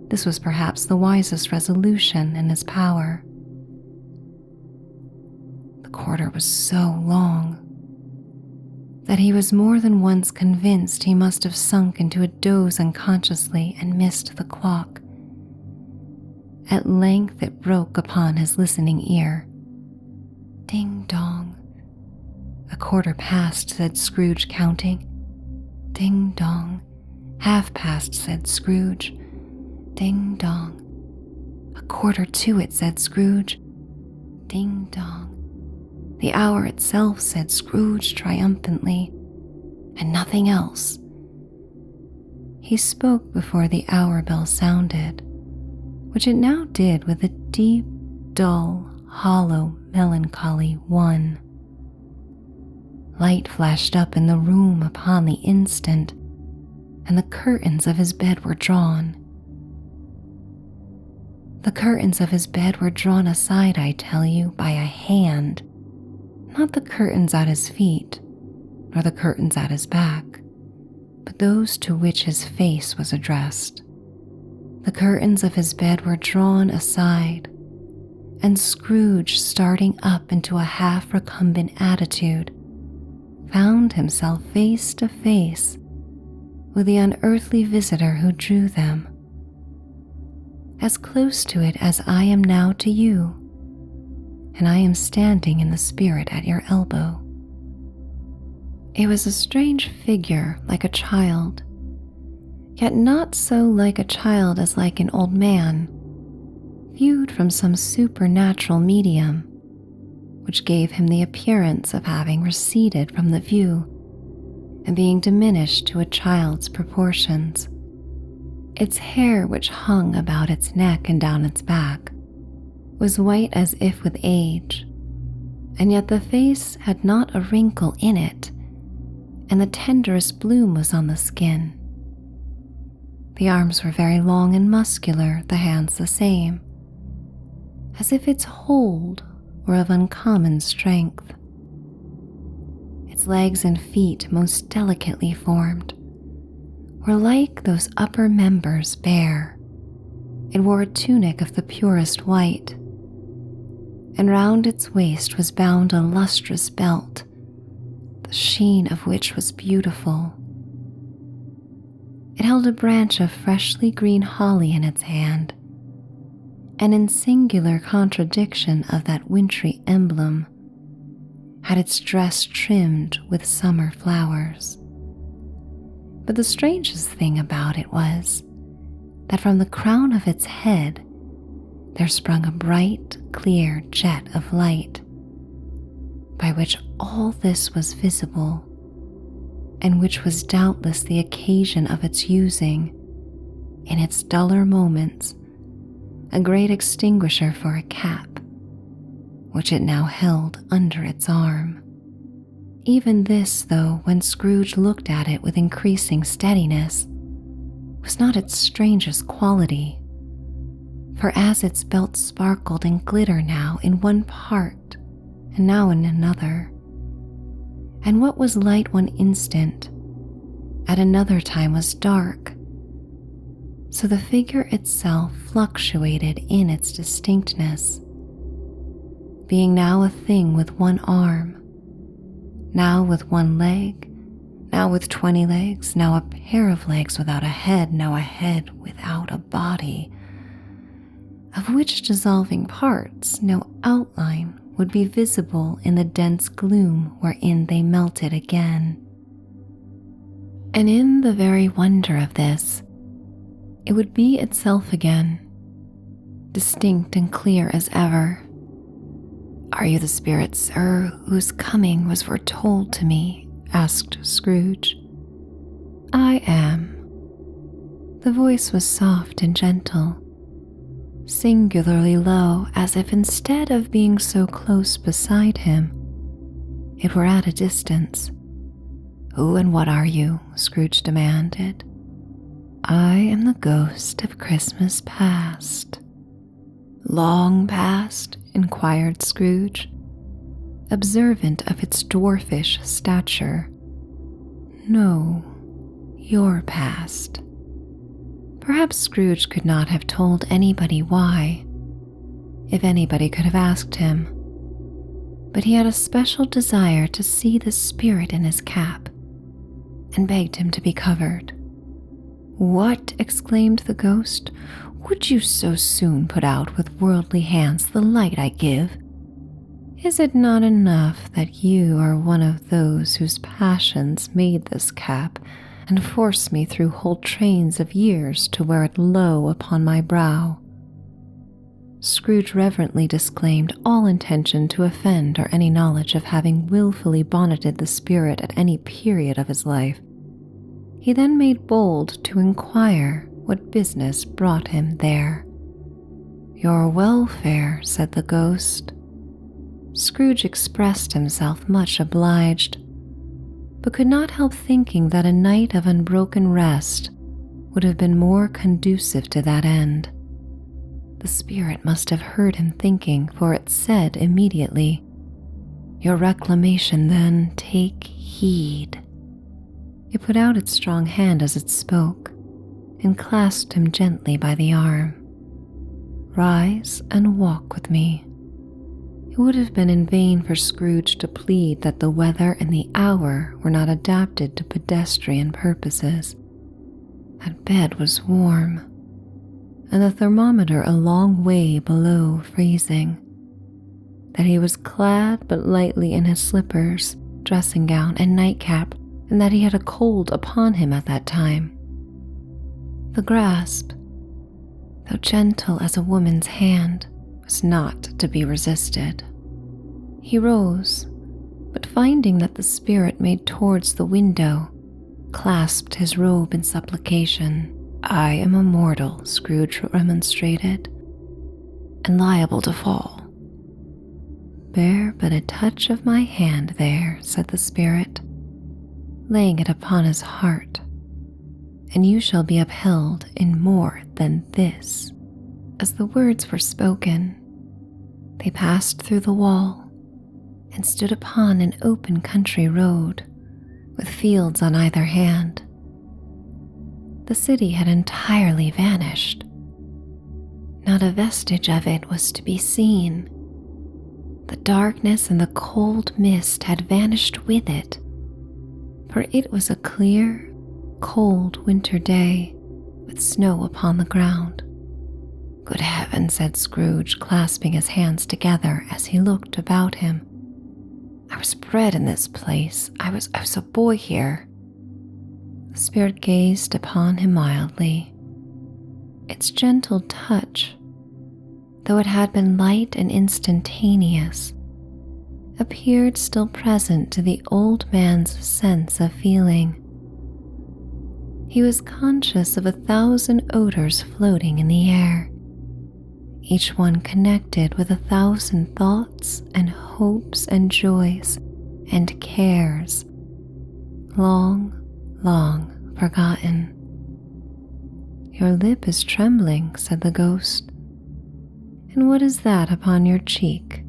A: this was perhaps the wisest resolution in his power. The quarter was so long that he was more than once convinced he must have sunk into a doze unconsciously and missed the clock. At length it broke upon his listening ear. Ding dong. A quarter past, said Scrooge, counting. Ding dong. 1/2 past, said Scrooge. Ding dong. 1/4 to it, said Scrooge. Ding dong. The hour itself, said Scrooge triumphantly, and nothing else. He spoke before the hour bell sounded, which it now did with a deep, dull, hollow, melancholy 1. Light flashed up in the room upon the instant, and the curtains of his bed were drawn. The curtains of his bed were drawn aside, I tell you, by a hand, not the curtains at his feet, nor the curtains at his back, but those to which his face was addressed. The curtains of his bed were drawn aside, and Scrooge, starting up into a half-recumbent attitude, found himself face to face with the unearthly visitor who drew them, as close to it as I am now to you, and I am standing in the spirit at your elbow. It was a strange figure, like a child, yet not so like a child as like an old man, viewed from some supernatural medium, which gave him the appearance of having receded from the view and being diminished to a child's proportions. Its hair, which hung about its neck and down its back, was white as if with age, and yet the face had not a wrinkle in it, and the tenderest bloom was on the skin. The arms were very long and muscular, the hands the same, as if its hold were of uncommon strength. Its legs and feet, most delicately formed, were like those upper members bare. It wore a tunic of the purest white, and round its waist was bound a lustrous belt, the sheen of which was beautiful. It held a branch of freshly green holly in its hand, and in singular contradiction of that wintry emblem, had its dress trimmed with summer flowers. But the strangest thing about it was that from the crown of its head there sprung a bright, clear jet of light, by which all this was visible, and which was doubtless the occasion of its using, in its duller moments, a great extinguisher for a cap, which it now held under its arm. Even this, though, when Scrooge looked at it with increasing steadiness, was not its strangest quality, for as its belt sparkled and glittered now in one part and now in another, and what was light one instant, at another time was dark, so the figure itself fluctuated in its distinctness, being now a thing with one arm, now with one leg, now with 20 legs, now a pair of legs without a head, now a head without a body, of which dissolving parts no outline would be visible in the dense gloom wherein they melted again. And in the very wonder of this, it would be itself again, distinct and clear as ever. "Are you the spirit, sir, whose coming was foretold to me?" asked Scrooge. "I am." The voice was soft and gentle, singularly low, as if instead of being so close beside him, it were at a distance. "Who and what are you?" Scrooge demanded. "I am the ghost of Christmas past." "Long past?" inquired Scrooge, observant of its dwarfish stature. "No, your past." Perhaps Scrooge could not have told anybody why, if anybody could have asked him, but he had a special desire to see the spirit in his cap, and begged him to be covered. "What!" exclaimed the ghost, "would you so soon put out with worldly hands the light I give? Is it not enough that you are one of those whose passions made this cap and forced me through whole trains of years to wear it low upon my brow?" Scrooge reverently disclaimed all intention to offend or any knowledge of having willfully bonneted the spirit at any period of his life. He then made bold to inquire what business brought him there. "Your welfare," said the ghost. Scrooge expressed himself much obliged, but could not help thinking that a night of unbroken rest would have been more conducive to that end. The spirit must have heard him thinking, for it said immediately, "Your reclamation, then, take heed." It put out its strong hand as it spoke, and clasped him gently by the arm. "Rise and walk with me." It would have been in vain for Scrooge to plead that the weather and the hour were not adapted to pedestrian purposes. That bed was warm, and the thermometer a long way below freezing. That he was clad but lightly in his slippers, dressing gown, and nightcap, and that he had a cold upon him at that time. The grasp, though gentle as a woman's hand, was not to be resisted. He rose, but finding that the spirit made towards the window, clasped his robe in supplication. "I am a mortal," Scrooge remonstrated, "and liable to fall." "Bear but a touch of my hand there," said the spirit, laying it upon his heart, "and you shall be upheld in more than this." As the words were spoken, they passed through the wall and stood upon an open country road with fields on either hand. The city had entirely vanished. Not a vestige of it was to be seen. The darkness and the cold mist had vanished with it, for it was a clear, cold winter day with snow upon the ground. "Good heaven," said Scrooge, clasping his hands together as he looked about him. "I was bred in this place. I was a boy here." The spirit gazed upon him mildly. Its gentle touch, though it had been light and instantaneous, appeared still present to the old man's sense of feeling. He was conscious of 1,000 odors floating in the air, each one connected with 1,000 thoughts and hopes and joys and cares, long, long forgotten. "Your lip is trembling," said the ghost. "And what is that upon your cheek?"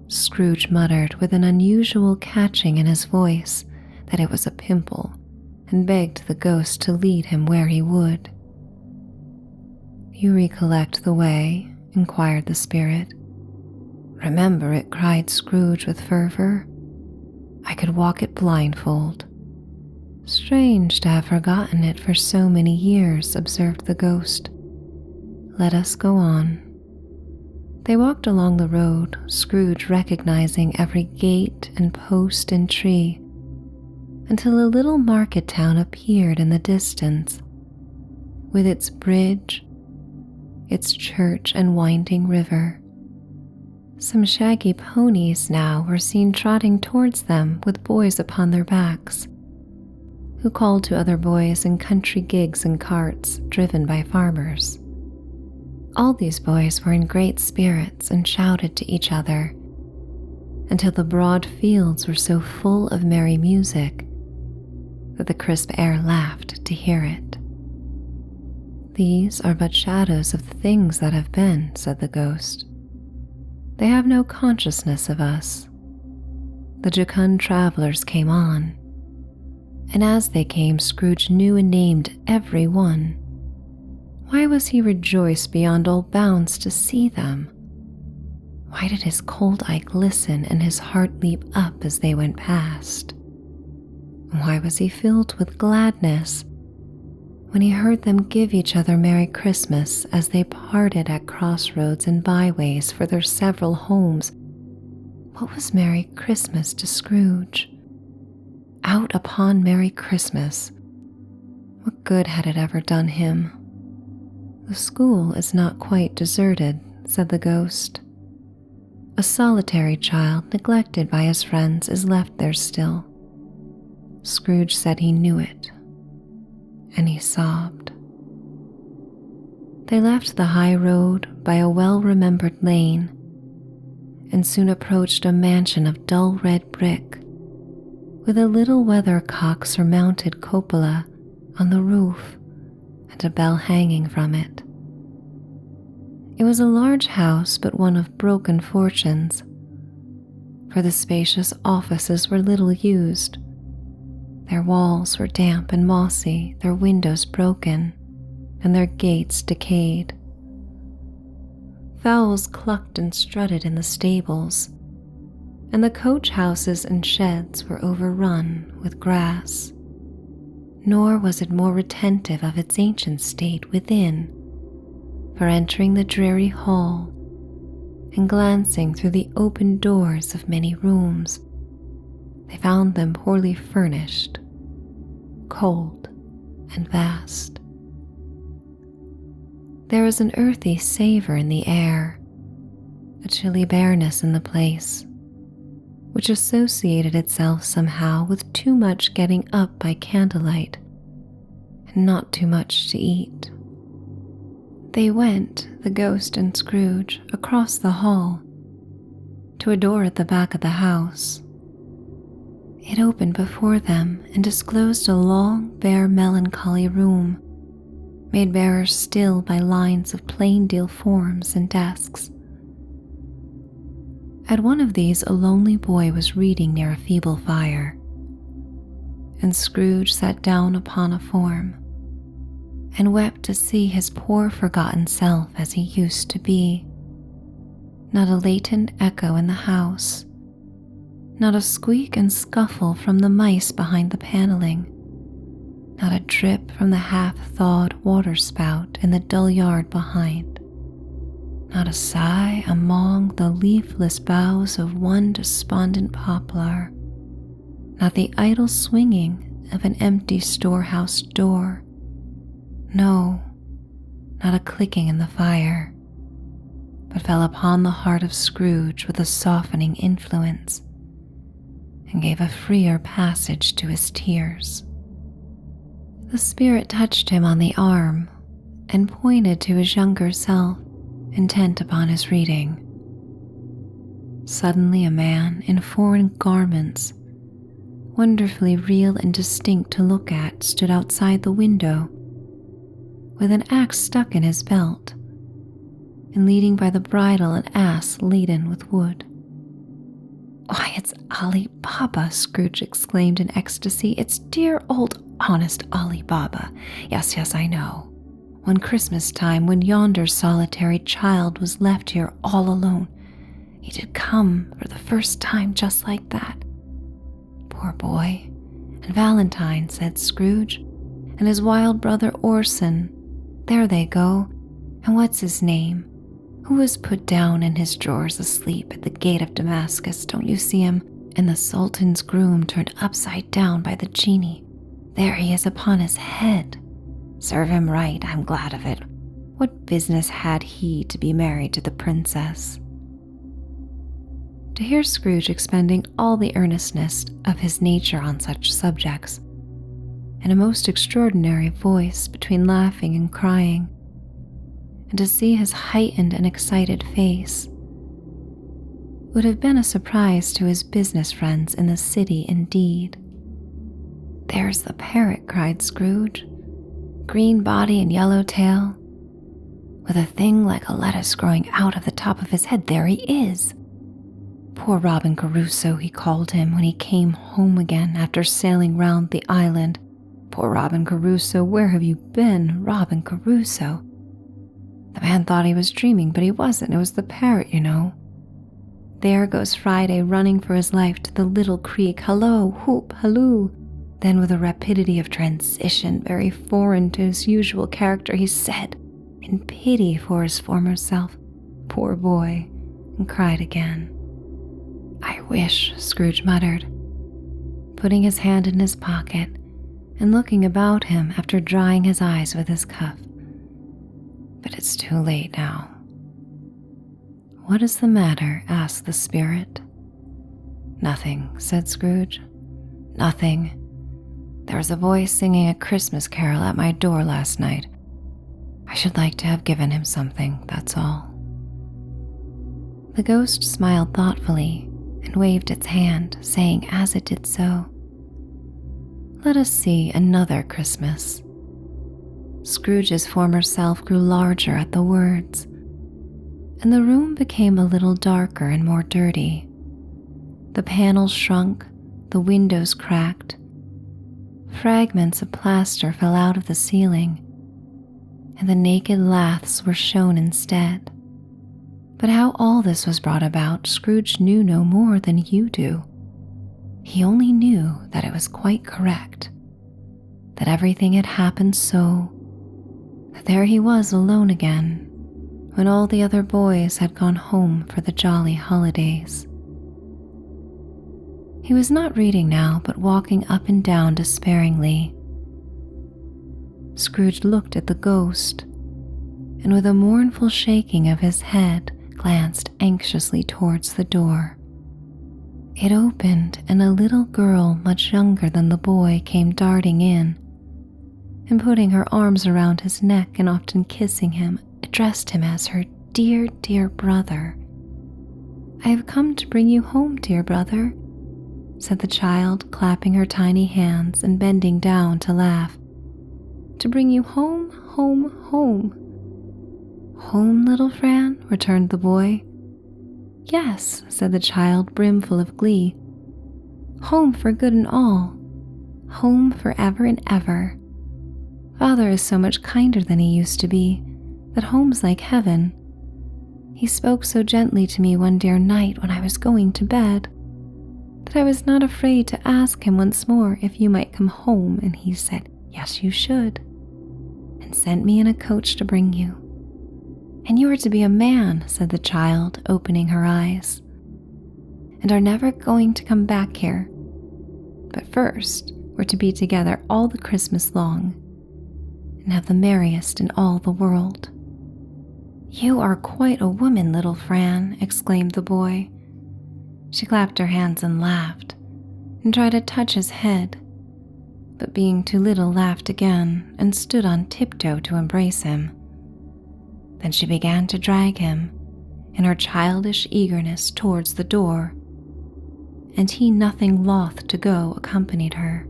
A: Scrooge muttered with an unusual catching in his voice that it was a pimple, and begged the ghost to lead him where he would. "You recollect the way?" inquired the spirit. "Remember it," cried Scrooge with fervor. "I could walk it blindfold." "Strange to have forgotten it for so many years," observed the ghost. "Let us go on." They walked along the road, Scrooge recognizing every gate and post and tree, until a little market town appeared in the distance, with its bridge, its church, and winding river. Some shaggy ponies now were seen trotting towards them with boys upon their backs, who called to other boys in country gigs and carts driven by farmers. All these boys were in great spirits and shouted to each other, until the broad fields were so full of merry music that the crisp air laughed to hear it. "These are but shadows of the things that have been," said the ghost. "They have no consciousness of us." The jocund travelers came on, and as they came, Scrooge knew and named every one. Why was he rejoiced beyond all bounds to see them? Why did his cold eye glisten and his heart leap up as they went past? Why was he filled with gladness when he heard them give each other Merry Christmas as they parted at crossroads and byways for their several homes? What was Merry Christmas to Scrooge? Out upon Merry Christmas. What good had it ever done him? "The school is not quite deserted," said the ghost. "A solitary child neglected by his friends is left there still." Scrooge said he knew it, and he sobbed. They left the high road by a well-remembered lane and soon approached a mansion of dull red brick with a little weathercock-surmounted cupola on the roof and a bell hanging from it. It was a large house, but one of broken fortunes, for the spacious offices were little used. Their walls were damp and mossy, their windows broken, and their gates decayed. Fowls clucked and strutted in the stables, and the coach houses and sheds were overrun with grass. Nor was it more retentive of its ancient state within, for entering the dreary hall and glancing through the open doors of many rooms, they found them poorly furnished, cold, and vast. There was an earthy savor in the air, a chilly bareness in the place, which associated itself somehow with too much getting up by candlelight and not too much to eat. They went, the ghost and Scrooge, across the hall to a door at the back of the house. It opened before them and disclosed a long, bare, melancholy room, made barer still by lines of plain deal forms and desks. At one of these a lonely boy was reading near a feeble fire, and Scrooge sat down upon a form and wept to see his poor forgotten self as he used to be. Not a latent echo in the house, not a squeak and scuffle from the mice behind the paneling, not a drip from the half-thawed waterspout in the dull yard behind, not a sigh among the leafless boughs of one despondent poplar, not the idle swinging of an empty storehouse door. No, not a clicking in the fire, but fell upon the heart of Scrooge with a softening influence and gave a freer passage to his tears. The spirit touched him on the arm and pointed to his younger self, intent upon his reading. Suddenly a man in foreign garments, wonderfully real and distinct to look at, stood outside the window with an axe stuck in his belt and leading by the bridle an ass laden with wood. "Why, it's Ali Baba!" Scrooge exclaimed in ecstasy. "It's dear old honest Ali Baba. Yes, I know. One Christmas time, when yonder solitary child was left here all alone, he did come for the first time just like that. Poor boy. And Valentine," said Scrooge, "and his wild brother Orson. There they go. And what's his name? Who was put down in his drawers asleep at the gate of Damascus? Don't you see him? And the Sultan's groom turned upside down by the genie. There he is upon his head. Serve him right, I'm glad of it. What business had he to be married to the princess?" To hear Scrooge expending all the earnestness of his nature on such subjects, in a most extraordinary voice between laughing and crying, and to see his heightened and excited face, would have been a surprise to his business friends in the city indeed. "There's the parrot," cried Scrooge. green body and yellow tail, with a thing like a lettuce growing out of the top of his head. There he is. Poor Robin Crusoe, he called him when he came home again after sailing round the island. Poor Robin Crusoe, where have you been, Robin Crusoe? The man thought he was dreaming, but he wasn't. It was the parrot, you know. There goes Friday running for his life to the little creek. Hello, whoop, halloo. Then with a rapidity of transition very foreign to his usual character, he said, in pity for his former self, poor boy, and cried again. I wish, Scrooge muttered, putting his hand in his pocket and looking about him after drying his eyes with his cuff. But it's too late now. What is the matter? Asked the spirit. Nothing, said Scrooge. Nothing. There was a boy singing a Christmas carol at my door last night. I should like to have given him something, that's all. The ghost smiled thoughtfully and waved its hand, saying as it did so, Let us see another Christmas. Scrooge's former self grew larger at the words, and the room became a little darker and more dirty. The panels shrunk, the windows cracked. Fragments of plaster fell out of the ceiling, and the naked laths were shown instead. But how all this was brought about, Scrooge knew no more than you do. He only knew that it was quite correct, that everything had happened so, that there he was alone again, when all the other boys had gone home for the jolly holidays. He was not reading now, but walking up and down despairingly. Scrooge looked at the ghost, and with a mournful shaking of his head, glanced anxiously towards the door. It opened, and a little girl much younger than the boy came darting in, and putting her arms around his neck and often kissing him, addressed him as her dear, dear brother. I have come to bring you home, dear brother, said the child, clapping her tiny hands and bending down to laugh. To bring you home, home, home. Home, little Fran? Returned the boy. Yes, said the child, brimful of glee. Home for good and all. Home forever and ever. Father is so much kinder than he used to be, that home's like heaven. He spoke so gently to me one dear night when I was going to bed, that I was not afraid to ask him once more if you might come home, and he said, yes, you should, and sent me in a coach to bring you. And you are to be a man, said the child, opening her eyes, and are never going to come back here. But first, we're to be together all the Christmas long, and have the merriest in all the world. You are quite a woman, little Fran, exclaimed the boy. She clapped her hands and laughed, and tried to touch his head, but being too little laughed again and stood on tiptoe to embrace him. Then she began to drag him, in her childish eagerness, towards the door, and he, nothing loth to go, accompanied her.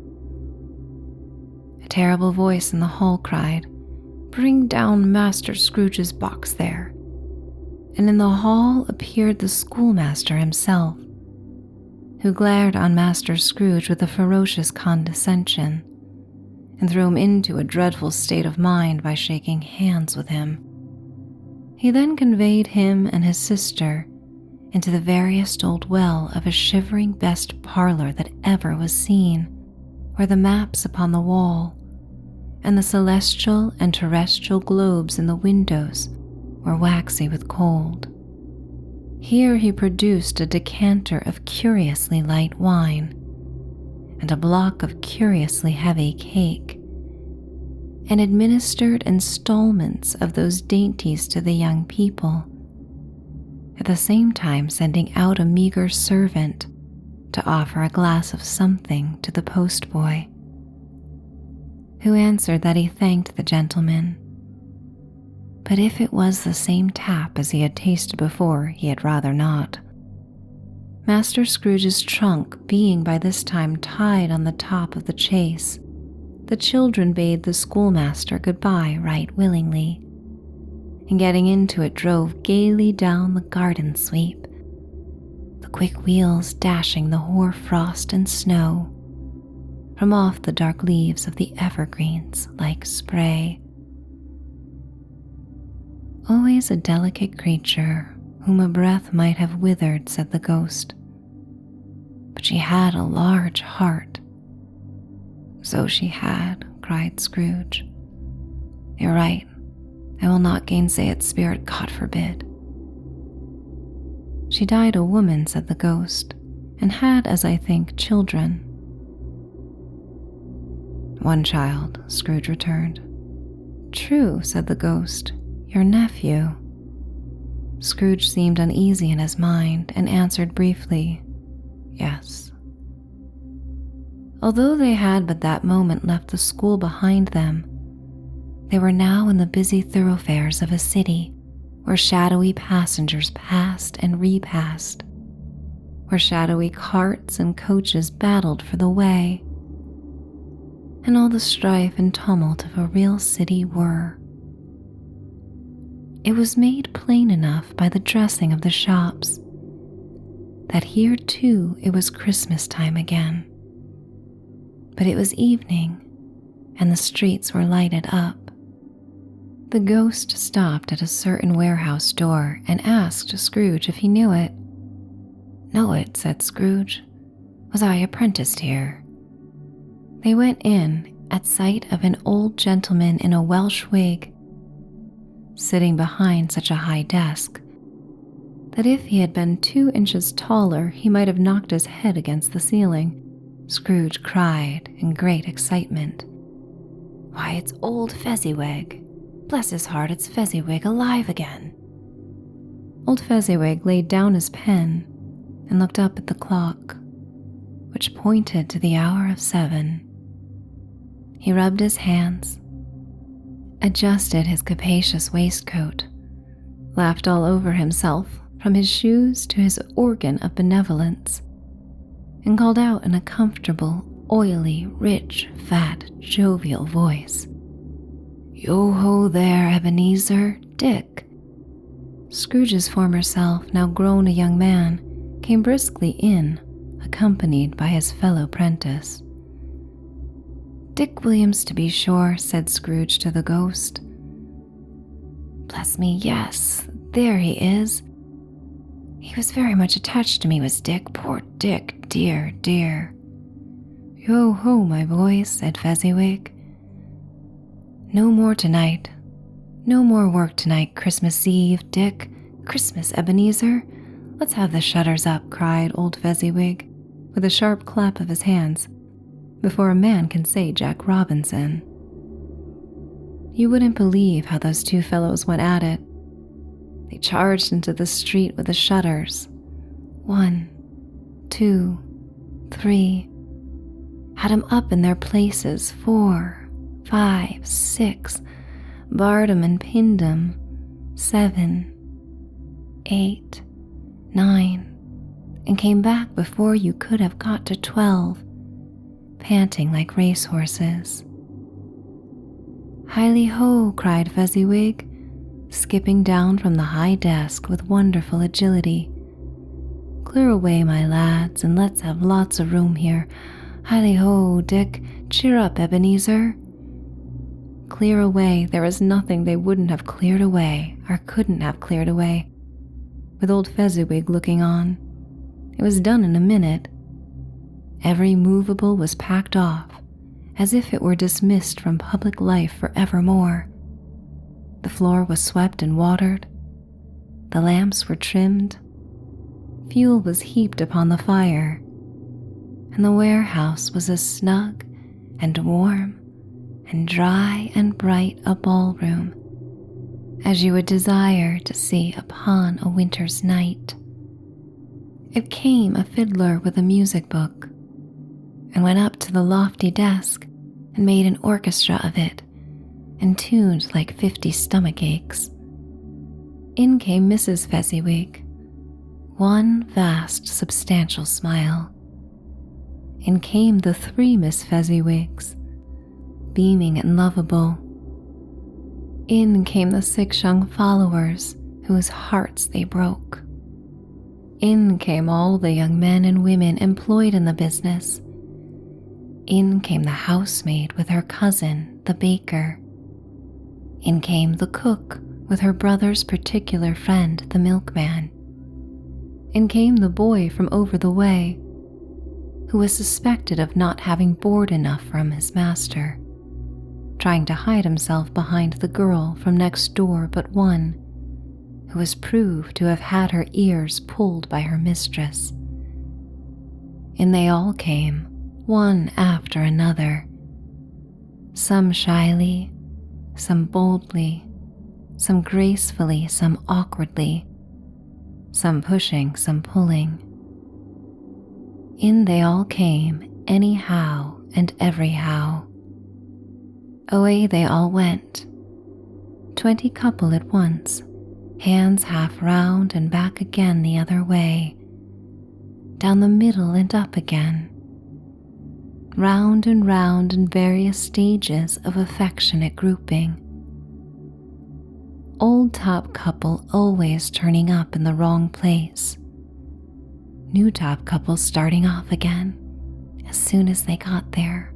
A: A terrible voice in the hall cried, Bring down Master Scrooge's box there. And in the hall appeared the schoolmaster himself, who glared on Master Scrooge with a ferocious condescension, and threw him into a dreadful state of mind by shaking hands with him. He then conveyed him and his sister into the veriest old well of a shivering best parlor that ever was seen, where the maps upon the wall and the celestial and terrestrial globes in the windows were waxy with cold. Here he produced a decanter of curiously light wine and a block of curiously heavy cake, and administered installments of those dainties to the young people, at the same time sending out a meager servant to offer a glass of something to the postboy, who answered that he thanked the gentleman, but if it was the same tap as he had tasted before, he had rather not. Master Scrooge's trunk being by this time tied on the top of the chaise, the children bade the schoolmaster goodbye right willingly, and getting into it drove gaily down the garden sweep, the quick wheels dashing the hoar frost and snow from off the dark leaves of the evergreens like spray. Always a delicate creature whom a breath might have withered, said the ghost, but she had a large heart. So she had, cried Scrooge. You're right. I will not gainsay its spirit, God forbid. She died a woman, said the ghost, and had, as I think, children. One child, Scrooge returned. True, said the ghost, your nephew. Scrooge seemed uneasy in his mind and answered briefly, yes. Although they had but that moment left the school behind them, they were now in the busy thoroughfares of a city where shadowy passengers passed and repassed, where shadowy carts and coaches battled for the way, and all the strife and tumult of a real city were. It was made plain enough by the dressing of the shops that here too it was Christmas time again. But it was evening, and the streets were lighted up. The ghost stopped at a certain warehouse door and asked Scrooge if he knew it. Know it, said Scrooge. Was I apprenticed here? They went in at sight of an old gentleman in a Welsh wig, sitting behind such a high desk that if he had been 2 inches taller, he might have knocked his head against the ceiling. Scrooge cried in great excitement. Why, it's old Fezziwig. Bless his heart, it's Fezziwig alive again. Old Fezziwig laid down his pen and looked up at the clock, which pointed to the hour of 7. He rubbed his hands, adjusted his capacious waistcoat, laughed all over himself from his shoes to his organ of benevolence, and called out in a comfortable, oily, rich, fat, jovial voice, Yo-ho there, Ebenezer, Dick. Scrooge's former self, now grown a young man, came briskly in, accompanied by his fellow prentice. Dick Williams, to be sure, said Scrooge to the ghost. Bless me, yes, there he is. He was very much attached to me, was Dick, poor Dick, dear, dear. Yo-ho, my boys, said Fezziwig. No more tonight. No more work tonight, Christmas Eve, Dick. Christmas, Ebenezer. Let's have the shutters up, cried old Fezziwig, with a sharp clap of his hands, before a man can say Jack Robinson. You wouldn't believe how those two fellows went at it. They charged into the street with the shutters. 1, 2, 3. Had 'em up in their places. 4, 5, 6. Barred 'em and pinned 'em. 7, 8, 9. And came back before you could have got to 12, panting like racehorses. Hiley-ho, cried Fezziwig, skipping down from the high desk with wonderful agility. Clear away, my lads, and let's have lots of room here. Hiley-ho, Dick, cheer up, Ebenezer. Clear away, there is nothing they wouldn't have cleared away, or couldn't have cleared away, with old Fezziwig looking on. It was done in a minute. Every movable was packed off, as if it were dismissed from public life for evermore. The floor was swept and watered. The lamps were trimmed. Fuel was heaped upon the fire, and the warehouse was as snug and warm and dry and bright a ballroom as you would desire to see upon a winter's night. It came a fiddler with a music book, and went up to the lofty desk and made an orchestra of it, and tuned like 50 stomach aches. In came Mrs. Fezziwig, one vast substantial smile. In came the 3 Miss Fezziwigs, beaming and lovable. In came the 6 young followers whose hearts they broke. In came all the young men and women employed in the business. In came the housemaid with her cousin, the baker. In came the cook with her brother's particular friend, the milkman. In came the boy from over the way, who was suspected of not having board enough from his master, trying to hide himself behind the girl from next door but one, who was proved to have had her ears pulled by her mistress. In they all came, one after another, some shyly, some boldly, some gracefully, some awkwardly, some pushing, some pulling. In they all came, anyhow and everyhow. Away they all went, 20 couple at once, hands half round and back again the other way, down the middle and up again, round and round in various stages of affectionate grouping. Old top couple always turning up in the wrong place, new top couple starting off again as soon as they got there.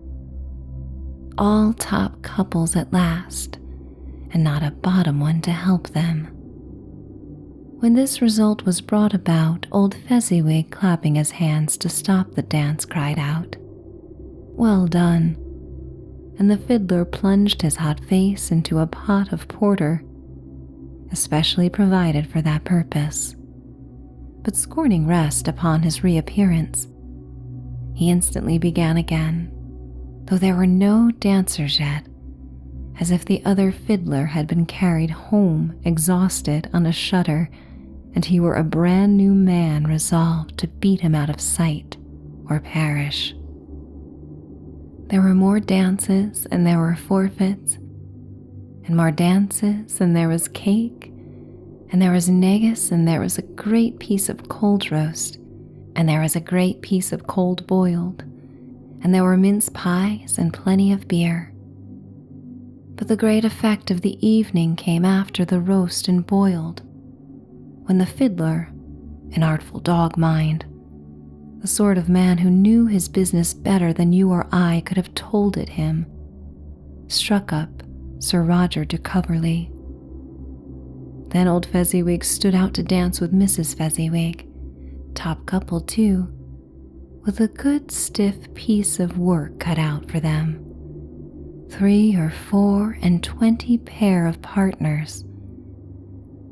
A: All top couples at last, and not a bottom one to help them. When this result was brought about, old Fezziwig, clapping his hands to stop the dance, cried out, "Well done," and the fiddler plunged his hot face into a pot of porter, especially provided for that purpose. But scorning rest upon his reappearance, he instantly began again, though there were no dancers yet, as if the other fiddler had been carried home exhausted on a shutter, and he were a brand new man resolved to beat him out of sight or perish. There were more dances and there were forfeits, and more dances and there was cake, and there was negus, and there was a great piece of cold roast, and there was a great piece of cold boiled, and there were mince pies and plenty of beer. But the great effect of the evening came after the roast and boiled, when the fiddler, an artful dog mind, the sort of man who knew his business better than you or I could have told it him, struck up Sir Roger de Coverley. Then old Fezziwig stood out to dance with Mrs. Fezziwig, top couple too, with a good stiff piece of work cut out for them. 3 or 4 and 20 pair of partners,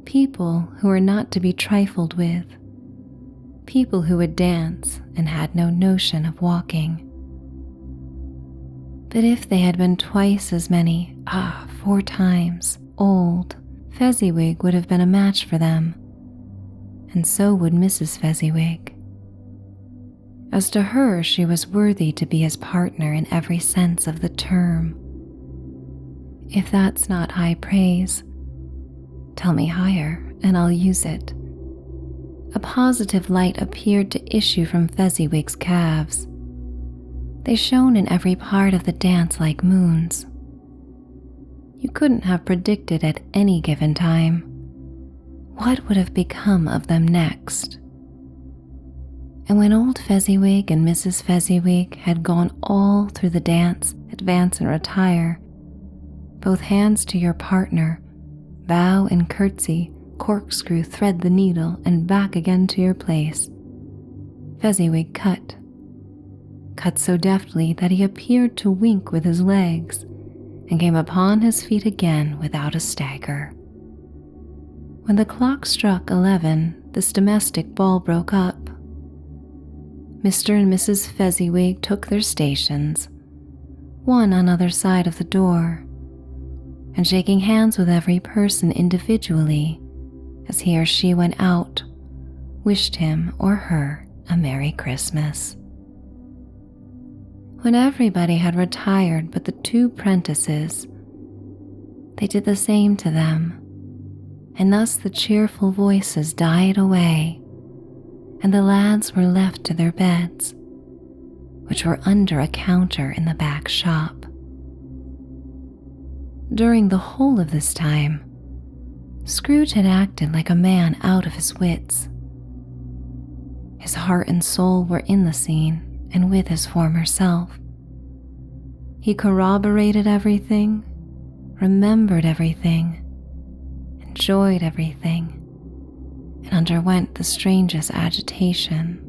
A: people who were not to be trifled with, people who would dance and had no notion of walking. But if they had been twice as many, 4 times, old, Fezziwig would have been a match for them, and so would Mrs. Fezziwig. As to her, she was worthy to be his partner in every sense of the term. If that's not high praise, tell me higher, and I'll use it. A positive light appeared to issue from Fezziwig's calves. They shone in every part of the dance like moons. You couldn't have predicted at any given time what would have become of them next. And when old Fezziwig and Mrs. Fezziwig had gone all through the dance, advance and retire, both hands to your partner, bow and curtsy, corkscrew, thread the needle, and back again to your place, Fezziwig cut so deftly that he appeared to wink with his legs, and came upon his feet again without a stagger. When the clock struck 11, this domestic ball broke up. Mr. and Mrs. Fezziwig took their stations, one on either side of the door, and shaking hands with every person individually as he or she went out, wished him or her a Merry Christmas. When everybody had retired but the 2 prentices, they did the same to them, and thus the cheerful voices died away, and the lads were left to their beds, which were under a counter in the back shop. During the whole of this time, Scrooge had acted like a man out of his wits. His heart and soul were in the scene and with his former self. He corroborated everything, remembered everything, enjoyed everything, and underwent the strangest agitation.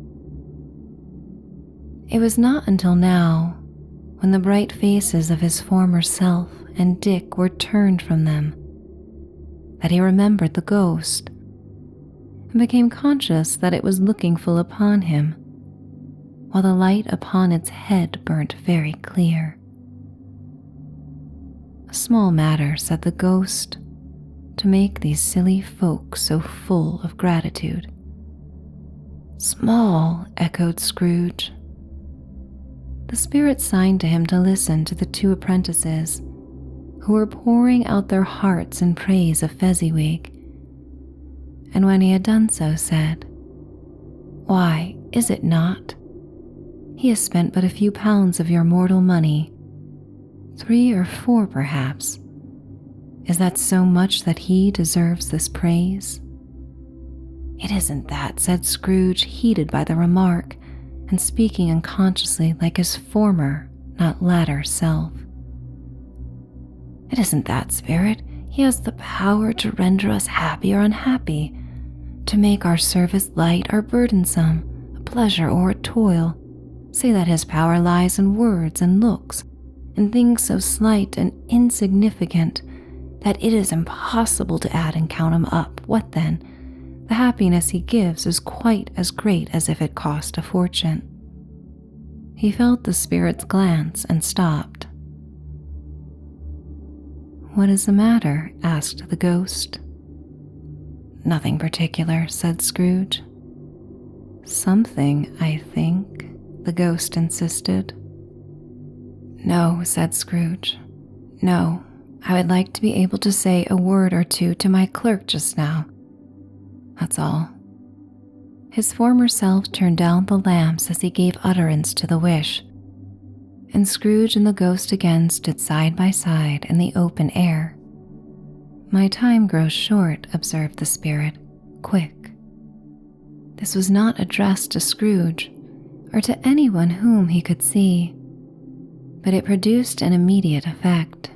A: It was not until now, when the bright faces of his former self and Dick were turned from them, that he remembered the ghost and became conscious that it was looking full upon him, while the light upon its head burnt very clear. "A small matter," said the ghost, "to make these silly folk so full of gratitude." "Small," echoed Scrooge. The spirit signed to him to listen to the two apprentices, who were pouring out their hearts in praise of Fezziwig, and when he had done so said, "Why, is it not? He has spent but a few pounds of your mortal money, 3 or 4 perhaps. Is that so much that he deserves this praise?" "It isn't that," said Scrooge, heated by the remark, and speaking unconsciously like his former, not latter self. "It isn't that, spirit. He has the power to render us happy or unhappy, to make our service light or burdensome, a pleasure or a toil. Say that his power lies in words and looks, and things so slight and insignificant that it is impossible to add and count him up. What then? The happiness he gives is quite as great as if it cost a fortune." He felt the spirit's glance and stopped. "What is the matter?" asked the ghost. "Nothing particular," said Scrooge. "Something, I think," the ghost insisted. "No," said Scrooge. "No, I would like to be able to say a word or two to my clerk just now. That's all." His former self turned down the lamps as he gave utterance to the wish, and Scrooge and the ghost again stood side by side in the open air. "My time grows short," observed the spirit. "Quick." This was not addressed to Scrooge, or to anyone whom he could see, but it produced an immediate effect.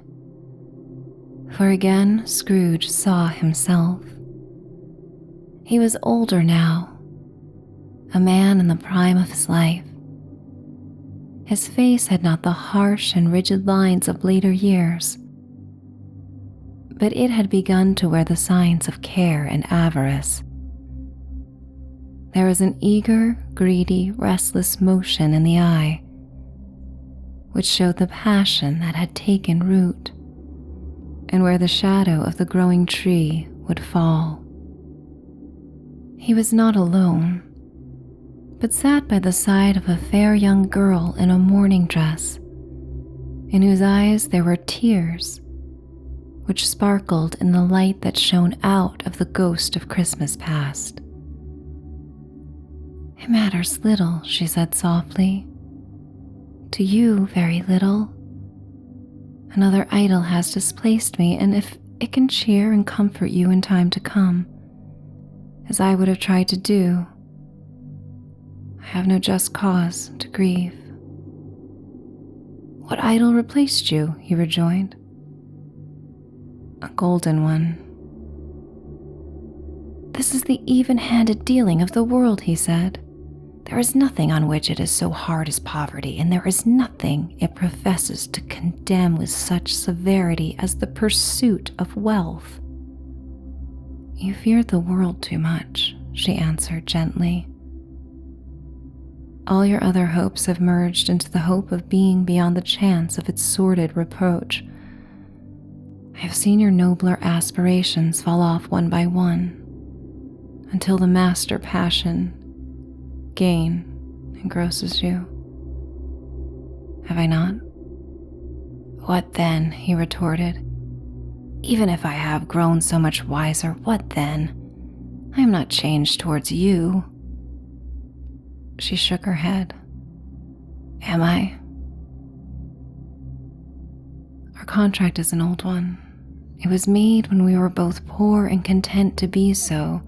A: For again Scrooge saw himself. He was older now, a man in the prime of his life. His face had not the harsh and rigid lines of later years, but it had begun to wear the signs of care and avarice. There was an eager, greedy, restless motion in the eye, which showed the passion that had taken root, and where the shadow of the growing tree would fall. He was not alone, but sat by the side of a fair young girl in a mourning dress, in whose eyes there were tears, which sparkled in the light that shone out of the ghost of Christmas past. "It matters little," she said softly. "To you, very little. Another idol has displaced me, and if it can cheer and comfort you in time to come, as I would have tried to do, I have no just cause to grieve." "What idol replaced you?" he rejoined. "A golden one." "This is the even-handed dealing of the world," he said. "There is nothing on which it is so hard as poverty, and there is nothing it professes to condemn with such severity as the pursuit of wealth." "You fear the world too much," she answered gently. "All your other hopes have merged into the hope of being beyond the chance of its sordid reproach. I have seen your nobler aspirations fall off one by one, until the master passion, gain, engrosses you. Have I not?" "What then?" he retorted. "Even if I have grown so much wiser, what then? I am not changed towards you." She shook her head. "Am I? Our contract is an old one. It was made when we were both poor and content to be so,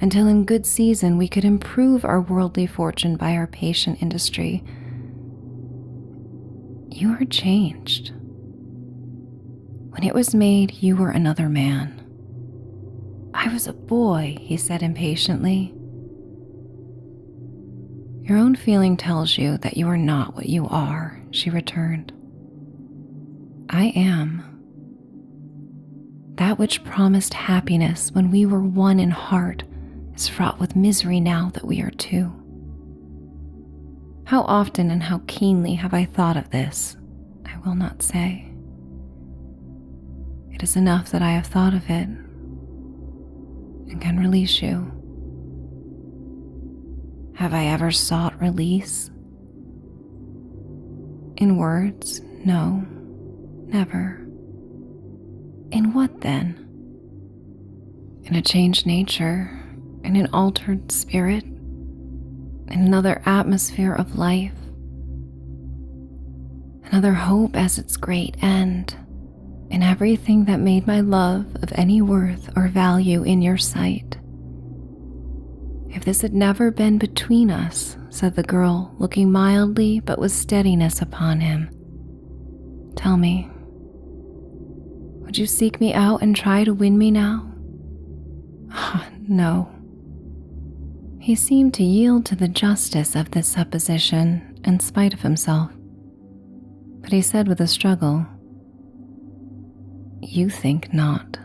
A: until in good season we could improve our worldly fortune by our patient industry. You are changed. When it was made, you were another man. I was a boy, he said impatiently. Your own feeling tells you that you are not what you are, she returned. I am. That which promised happiness when we were one in heart is fraught with misery now that we are two. How often and how keenly have I thought of this, I will not say. It is enough that I have thought of it and can release you. Have I ever sought release? In words, no, never. In what then? In a changed nature, in an altered spirit, in another atmosphere of life, another hope as its great end, in everything that made my love of any worth or value in your sight. If this had never been between us, said the girl, looking mildly but with steadiness upon him, tell me, would you seek me out and try to win me now? Ah, no. He seemed to yield to the justice of this supposition in spite of himself, but he said with a struggle, you think not.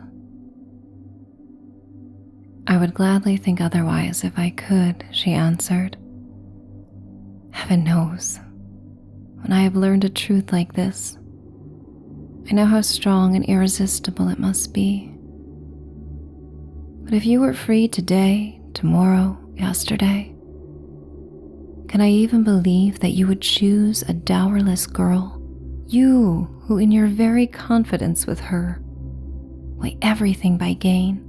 A: I would gladly think otherwise if I could, she answered. Heaven knows, when I have learned a truth like this, I know how strong and irresistible it must be. But if you were free today, tomorrow, yesterday, can I even believe that you would choose a dowerless girl, you who in your very confidence with her weigh everything by gain,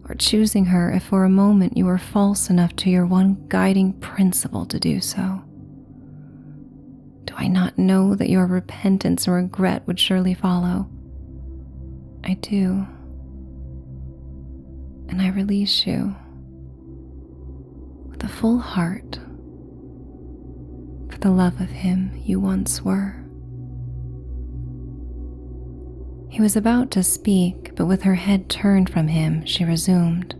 A: or choosing her if for a moment you were false enough to your one guiding principle to do so? Do I not know that your repentance and regret would surely follow? I do. And I release you with a full heart for the love of him you once were. He was about to speak, but with her head turned from him, she resumed.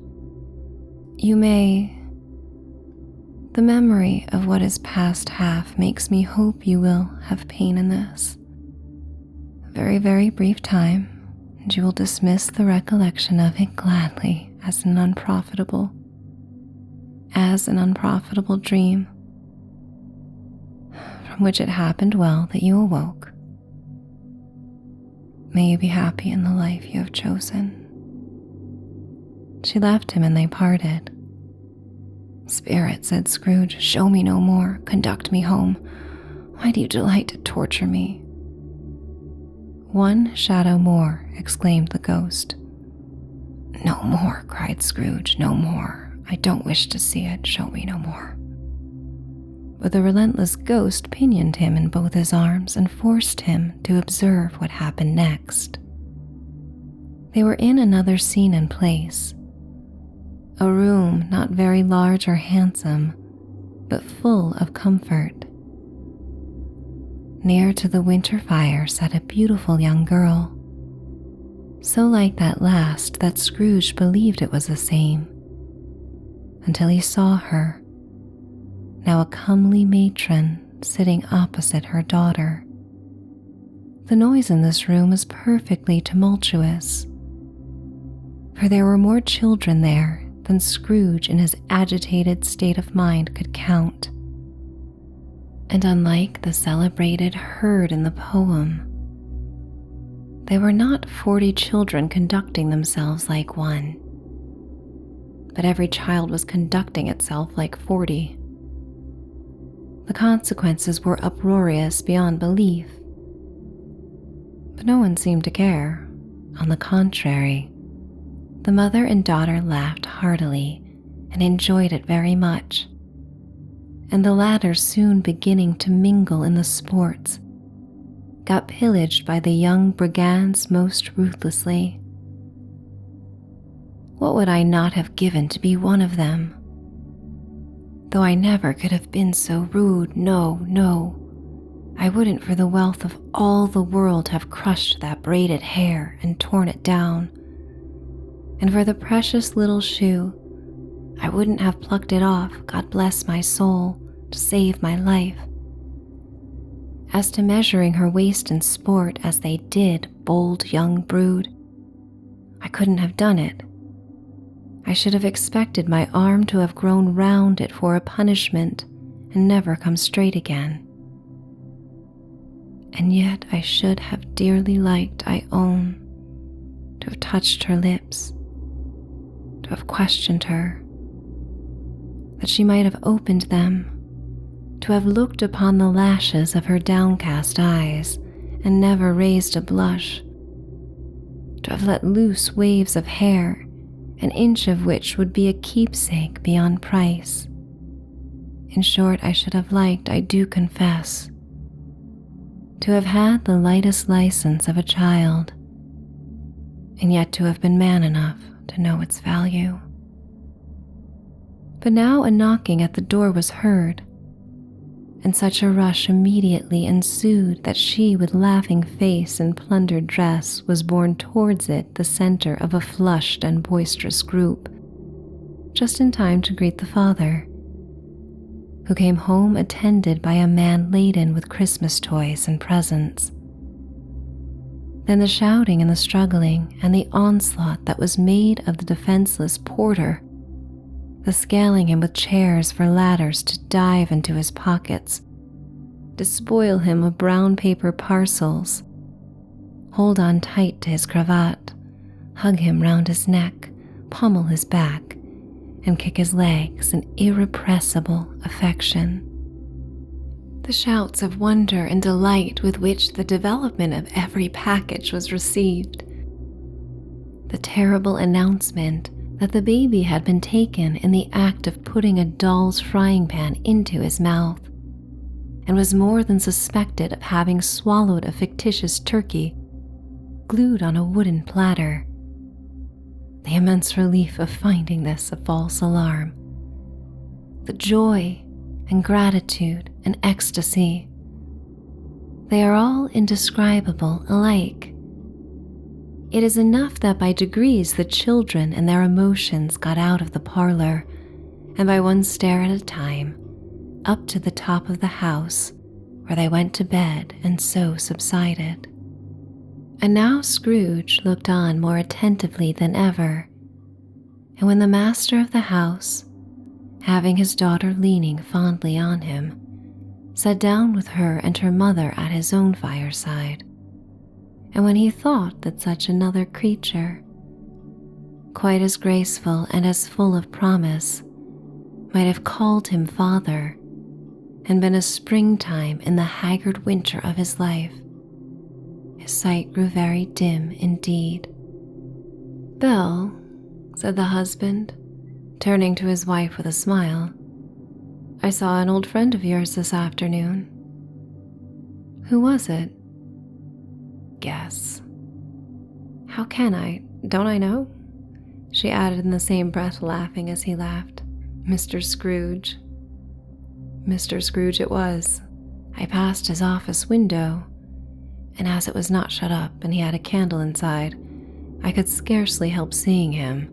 A: The memory of what is past half makes me hope you will have pain in this. A very, very brief time, and you will dismiss the recollection of it gladly as an unprofitable dream, from which it happened well that you awoke. May you be happy in the life you have chosen. She left him and they parted. Spirit, said Scrooge, show me no more, conduct me home. Why do you delight to torture me? One shadow more, exclaimed the ghost. No more, cried Scrooge, no more. I don't wish to see it, show me no more. But the relentless ghost pinioned him in both his arms and forced him to observe what happened next. They were in another scene and place. A room not very large or handsome, but full of comfort. Near to the winter fire sat a beautiful young girl, so like that last that Scrooge believed it was the same, until he saw her, now a comely matron sitting opposite her daughter. The noise in this room was perfectly tumultuous, for there were more children there than Scrooge in his agitated state of mind could count. And unlike the celebrated herd in the poem, they were not 40 children conducting themselves like one, but every child was conducting itself like 40. The consequences were uproarious beyond belief, but no one seemed to care. On the contrary, the mother and daughter laughed heartily and enjoyed it very much, and the latter soon beginning to mingle in the sports, got pillaged by the young brigands most ruthlessly. What would I not have given to be one of them? Though I never could have been so rude, no, I wouldn't for the wealth of all the world have crushed that braided hair and torn it down. And for the precious little shoe, I wouldn't have plucked it off, God bless my soul, to save my life. As to measuring her waist in sport as they did, bold young brood, I couldn't have done it. I should have expected my arm to have grown round it for a punishment and never come straight again. And yet I should have dearly liked, I own, to have touched her lips, to have questioned her, that she might have opened them, to have looked upon the lashes of her downcast eyes and never raised a blush, to have let loose waves of hair, an inch of which would be a keepsake beyond price. In short, I should have liked, I do confess, to have had the lightest license of a child, and yet to have been man enough to know its value. But now a knocking at the door was heard, and such a rush immediately ensued that she with laughing face and plundered dress was borne towards it, the center of a flushed and boisterous group, just in time to greet the father, who came home attended by a man laden with Christmas toys and presents. Then the shouting and the struggling and the onslaught that was made of the defenseless porter, the scaling him with chairs for ladders to dive into his pockets, despoil him of brown paper parcels, hold on tight to his cravat, hug him round his neck, pummel his back, and kick his legs in irrepressible affection. The shouts of wonder and delight with which the development of every package was received, the terrible announcement that the baby had been taken in the act of putting a doll's frying pan into his mouth, and was more than suspected of having swallowed a fictitious turkey glued on a wooden platter, the immense relief of finding this a false alarm, the joy and gratitude and ecstasy, they are all indescribable alike. It is enough that by degrees the children and their emotions got out of the parlor, and by one stair at a time, up to the top of the house, where they went to bed and so subsided. And now Scrooge looked on more attentively than ever, and when the master of the house, having his daughter leaning fondly on him, sat down with her and her mother at his own fireside, and when he thought that such another creature, quite as graceful and as full of promise, might have called him father, and been a springtime in the haggard winter of his life, his sight grew very dim indeed. "Belle," said the husband, turning to his wife with a smile, "I saw an old friend of yours this afternoon." "Who was it?" "Guess." "How can I? Don't I know?" she added in the same breath, laughing as he laughed. "Mr. Scrooge." Mr. Scrooge it was. I passed his office window, and as it was not shut up and he had a candle inside, I could scarcely help seeing him.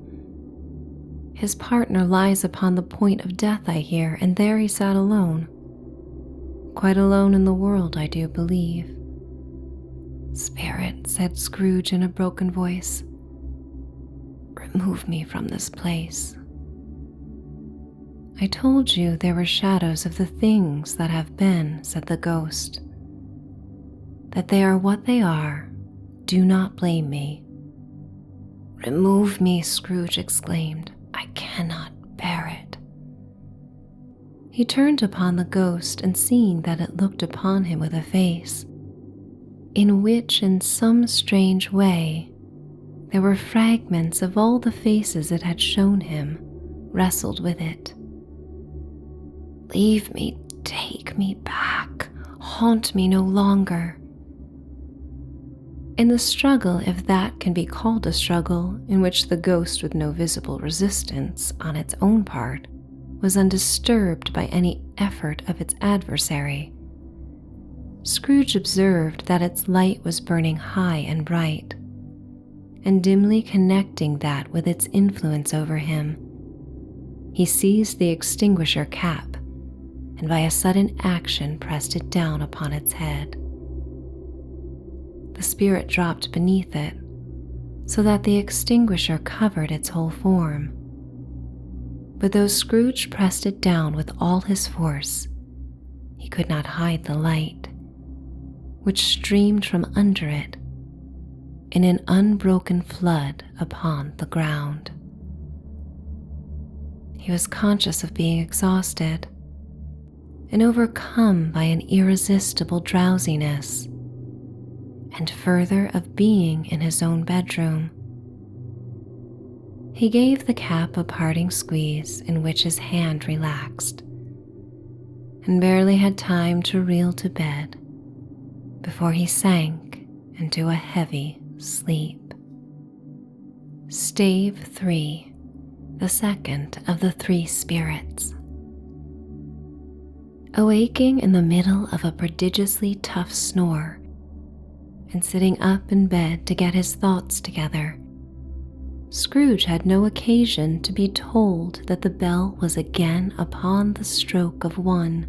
A: His partner lies upon the point of death, I hear, and there he sat alone. Quite alone in the world, I do believe. "Spirit," said Scrooge in a broken voice, "remove me from this place." "I told you there were shadows of the things that have been," said the ghost. "That they are what they are. Do not blame me." "Remove me," Scrooge exclaimed. "I cannot bear it." He turned upon the ghost, and seeing that it looked upon him with a face, in which in some strange way there were fragments of all the faces it had shown him, wrestled with it. "Leave me, take me back, haunt me no longer. In the struggle, if that can be called a struggle, in which the ghost with no visible resistance on its own part was undisturbed by any effort of its adversary, Scrooge observed that its light was burning high and bright, and dimly connecting that with its influence over him, he seized the extinguisher cap and by a sudden action pressed it down upon its head. The spirit dropped beneath it, so that the extinguisher covered its whole form. But though Scrooge pressed it down with all his force, he could not hide the light, which streamed from under it in an unbroken flood upon the ground. He was conscious of being exhausted and overcome by an irresistible drowsiness, and further of being in his own bedroom. He gave the cap a parting squeeze in which his hand relaxed, and barely had time to reel to bed before he sank into a heavy sleep. Stave 3, the second of the three spirits. Awaking in the middle of a prodigiously tough snore, and sitting up in bed to get his thoughts together, Scrooge had no occasion to be told that the bell was again upon the stroke of 1.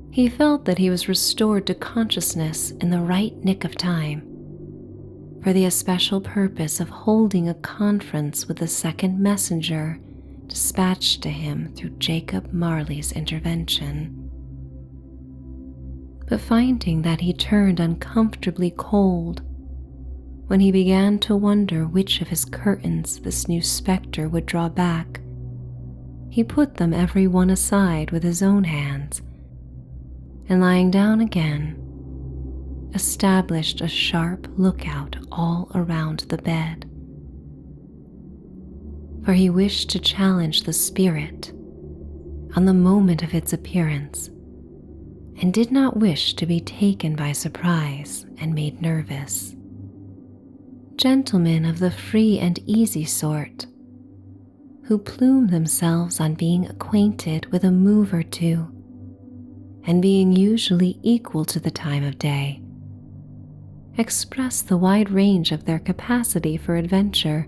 A: He felt that he was restored to consciousness in the right nick of time, for the especial purpose of holding a conference with the second messenger dispatched to him through Jacob Marley's intervention. But finding that he turned uncomfortably cold when he began to wonder which of his curtains this new spectre would draw back, he put them every one aside with his own hands, and lying down again, established a sharp lookout all around the bed. For he wished to challenge the spirit on the moment of its appearance, and did not wish to be taken by surprise and made nervous. Gentlemen of the free and easy sort, who plume themselves on being acquainted with a move or two, and being usually equal to the time of day, express the wide range of their capacity for adventure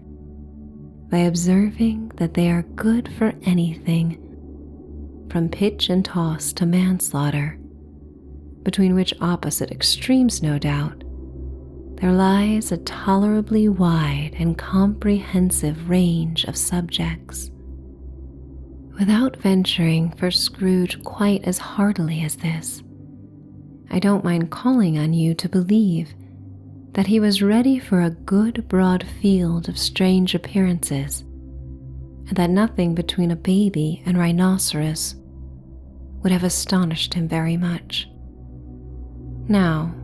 A: by observing that they are good for anything, from pitch and toss to manslaughter, between which opposite extremes, no doubt, there lies a tolerably wide and comprehensive range of subjects. Without venturing for Scrooge quite as heartily as this, I don't mind calling on you to believe that he was ready for a good broad field of strange appearances, and that nothing between a baby and rhinoceros would have astonished him very much. Now,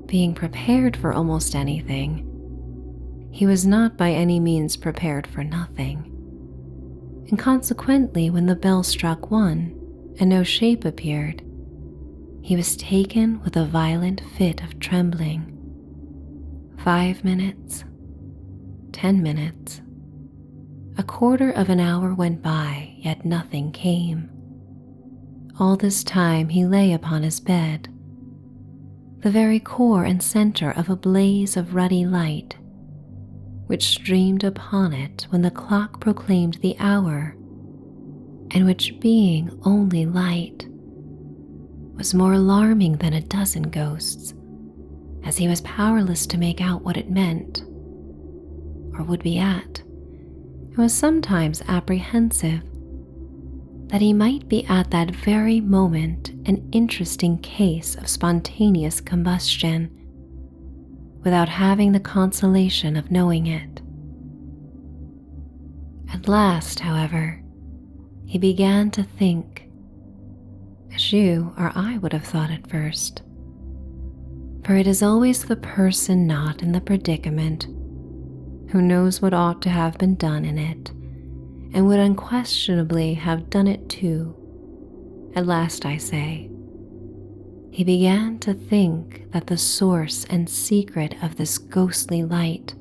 A: being prepared for almost anything, he was not by any means prepared for nothing, and consequently when the bell struck 1 and no shape appeared, he was taken with a violent fit of trembling. 5 minutes, 10 minutes, a quarter of an hour went by, yet nothing came. All this time he lay upon his bed, the very core and center of a blaze of ruddy light, which streamed upon it when the clock proclaimed the hour, and which, being only light, was more alarming than a dozen ghosts, as he was powerless to make out what it meant, or would be at, and was sometimes apprehensive that he might be at that very moment an interesting case of spontaneous combustion, without having the consolation of knowing it. At last, however, he began to think, as you or I would have thought at first, for it is always the person not in the predicament who knows what ought to have been done in it, and would unquestionably have done it too. At last, I say, He began to think that the source and secret of this ghostly light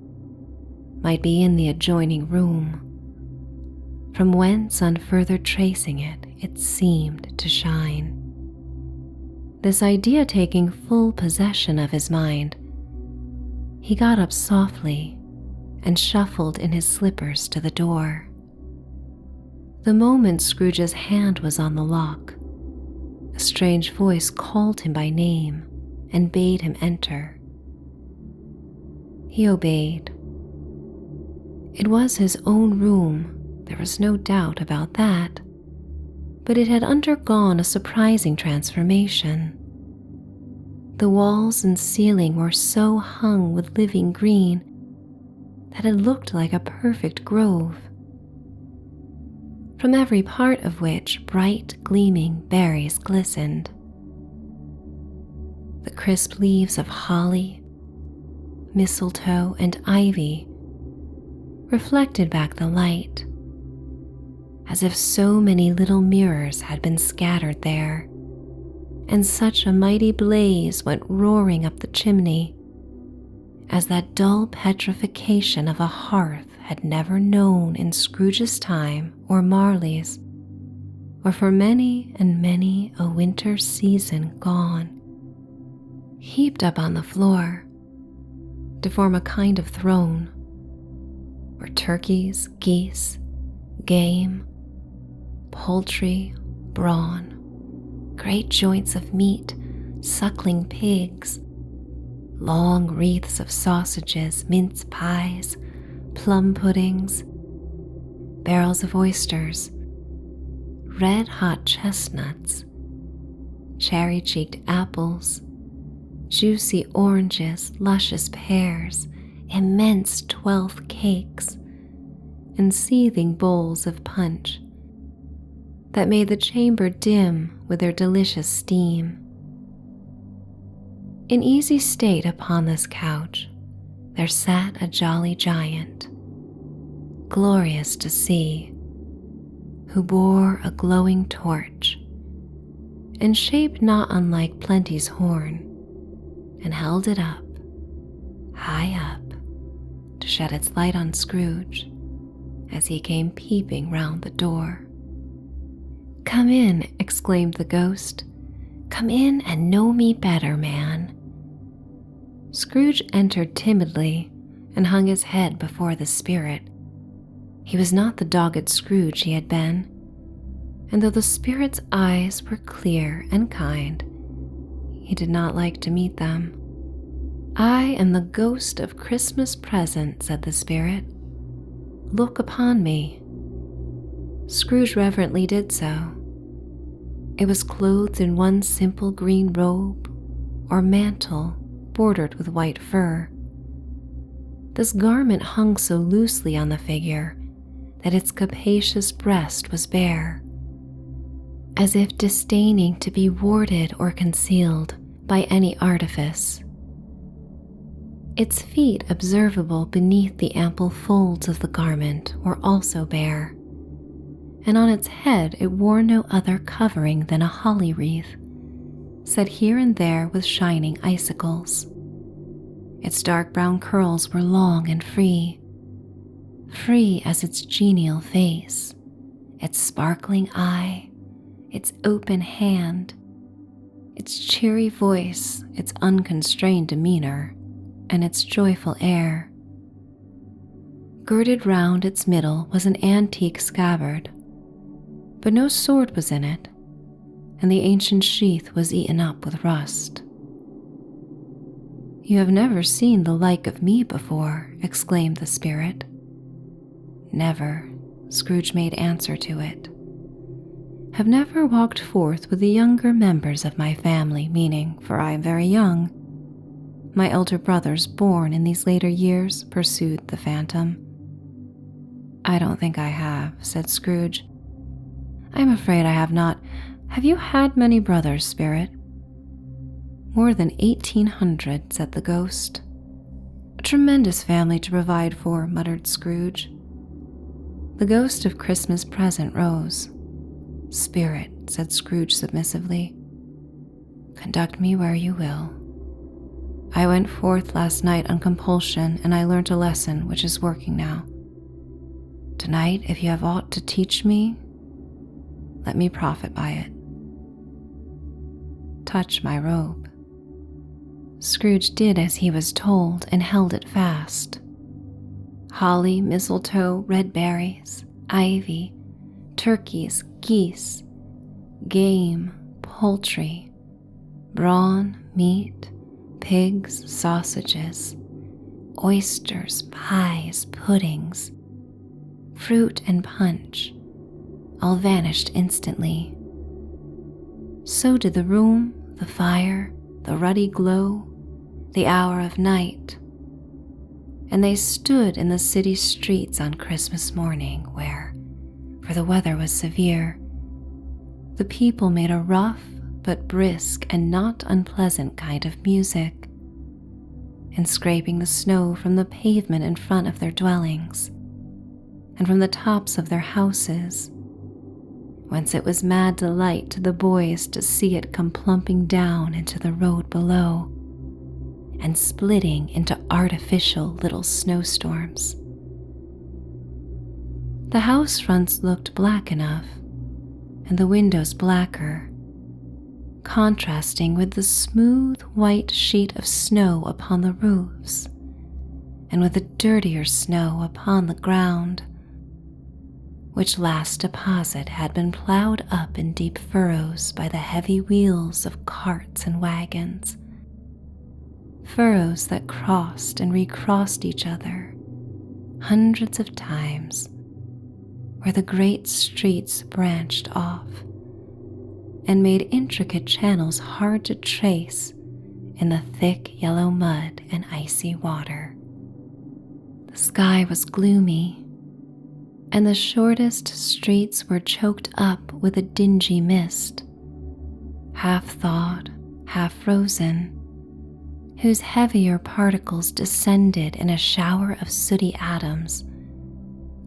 A: might be in the adjoining room, from whence on further tracing it seemed to shine. This idea taking full possession of his mind, he got up softly and shuffled in his slippers to the door. The moment Scrooge's hand was on the lock, a strange voice called him by name and bade him enter. He obeyed. It was his own room, there was no doubt about that, but it had undergone a surprising transformation. The walls and ceiling were so hung with living green that it looked like a perfect grove, from every part of which bright gleaming berries glistened. The crisp leaves of holly, mistletoe, and ivy reflected back the light, as if so many little mirrors had been scattered there, and such a mighty blaze went roaring up the chimney as that dull petrification of a hearth had never known in Scrooge's time or Marley's, or for many and many a winter season gone. Heaped up on the floor to form a kind of throne were turkeys, geese, game, poultry, brawn, great joints of meat, suckling pigs, long wreaths of sausages, mince pies, plum puddings, barrels of oysters, red-hot chestnuts, cherry-cheeked apples, juicy oranges, luscious pears, immense 12th cakes, and seething bowls of punch that made the chamber dim with their delicious steam. In easy state upon this couch there sat a jolly giant, glorious to see, who bore a glowing torch, and shaped not unlike Plenty's horn, and held it up, high up, to shed its light on Scrooge as he came peeping round the door. "Come in," exclaimed the ghost. "Come in and know me better, man." Scrooge entered timidly and hung his head before the spirit. He was not the dogged Scrooge he had been, and though the spirit's eyes were clear and kind, he did not like to meet them. "I am the ghost of Christmas present," said the spirit. "Look upon me." Scrooge reverently did so. It was clothed in one simple green robe or mantle bordered with white fur. This garment hung so loosely on the figure that its capacious breast was bare, as if disdaining to be warded or concealed by any artifice. Its feet, observable beneath the ample folds of the garment, were also bare, and on its head it wore no other covering than a holly wreath, set here and there with shining icicles. Its dark brown curls were long and free as its genial face, its sparkling eye, its open hand, its cheery voice, its unconstrained demeanor, and its joyful air. Girded round its middle was an antique scabbard, but no sword was in it, and the ancient sheath was eaten up with rust. "You have never seen the like of me before," exclaimed the spirit. "Never," Scrooge made answer to it. "Have never walked forth with the younger members of my family, meaning, for I am very young, my elder brothers born in these later years," pursued the phantom. "I don't think I have," said Scrooge. "I'm afraid I have not. Have you had many brothers, spirit?" "More than 1,800, said the ghost. "A tremendous family to provide for," muttered Scrooge. The ghost of Christmas present rose. "Spirit," said Scrooge submissively, conduct me where you will. I went forth last night on compulsion, and I learnt a lesson which is working now. Tonight, if you have aught to teach me, let me profit by it. Touch my robe." Scrooge did as he was told and held it fast. Holly, mistletoe, red berries, ivy, turkeys, geese, game, poultry, brawn, meat, pigs, sausages, oysters, pies, puddings, fruit and punch, all vanished instantly. So did the room, the fire, the ruddy glow, the hour of night. And they stood in the city streets on Christmas morning where, for the weather was severe, the people made a rough but brisk and not unpleasant kind of music, and scraping the snow from the pavement in front of their dwellings, and from the tops of their houses, whence it was mad delight to the boys to see it come plumping down into the road below, and splitting into artificial little snowstorms. The house fronts looked black enough, and the windows blacker, contrasting with the smooth white sheet of snow upon the roofs, and with the dirtier snow upon the ground, which last deposit had been plowed up in deep furrows by the heavy wheels of carts and wagons, furrows that crossed and recrossed each other hundreds of times, where the great streets branched off and made intricate channels hard to trace in the thick yellow mud and icy water. The sky was gloomy, and the shortest streets were choked up with a dingy mist, half thawed, half frozen, whose heavier particles descended in a shower of sooty atoms,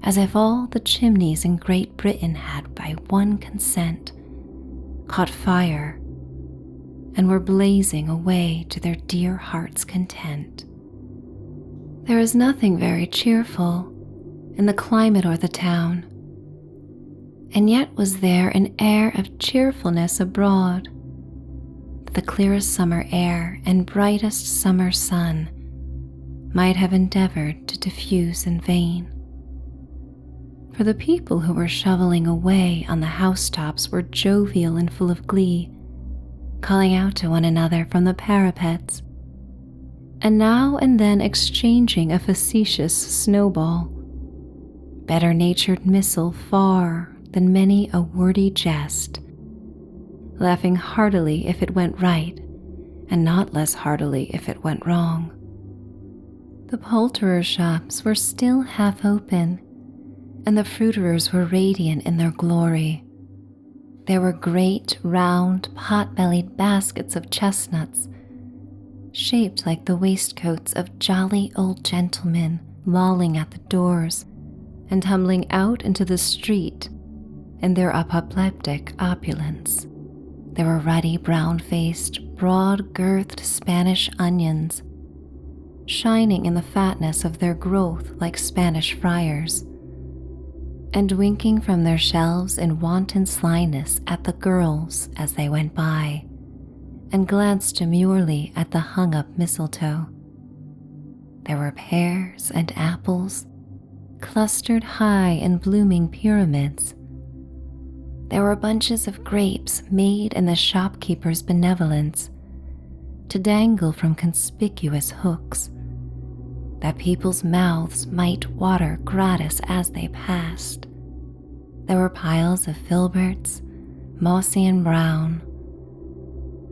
A: as if all the chimneys in Great Britain had by one consent caught fire and were blazing away to their dear heart's content. There is nothing very cheerful in the climate or the town, and yet was there an air of cheerfulness abroad that the clearest summer air and brightest summer sun might have endeavored to diffuse in vain. For the people who were shoveling away on the housetops were jovial and full of glee, calling out to one another from the parapets, and now and then exchanging a facetious snowball, better-natured missile far than many a wordy jest, laughing heartily if it went right, and not less heartily if it went wrong. The poulterers' shops were still half open, and the fruiterers were radiant in their glory. There were great, round, pot-bellied baskets of chestnuts, shaped like the waistcoats of jolly old gentlemen lolling at the doors and tumbling out into the street in their apoplectic opulence. There were ruddy, brown-faced, broad-girthed Spanish onions, shining in the fatness of their growth like Spanish friars, and winking from their shelves in wanton slyness at the girls as they went by, and glanced demurely at the hung-up mistletoe. There were pears and apples, clustered high in blooming pyramids. There were bunches of grapes made in the shopkeeper's benevolence to dangle from conspicuous hooks, that people's mouths might water gratis as they passed. There were piles of filberts, mossy and brown,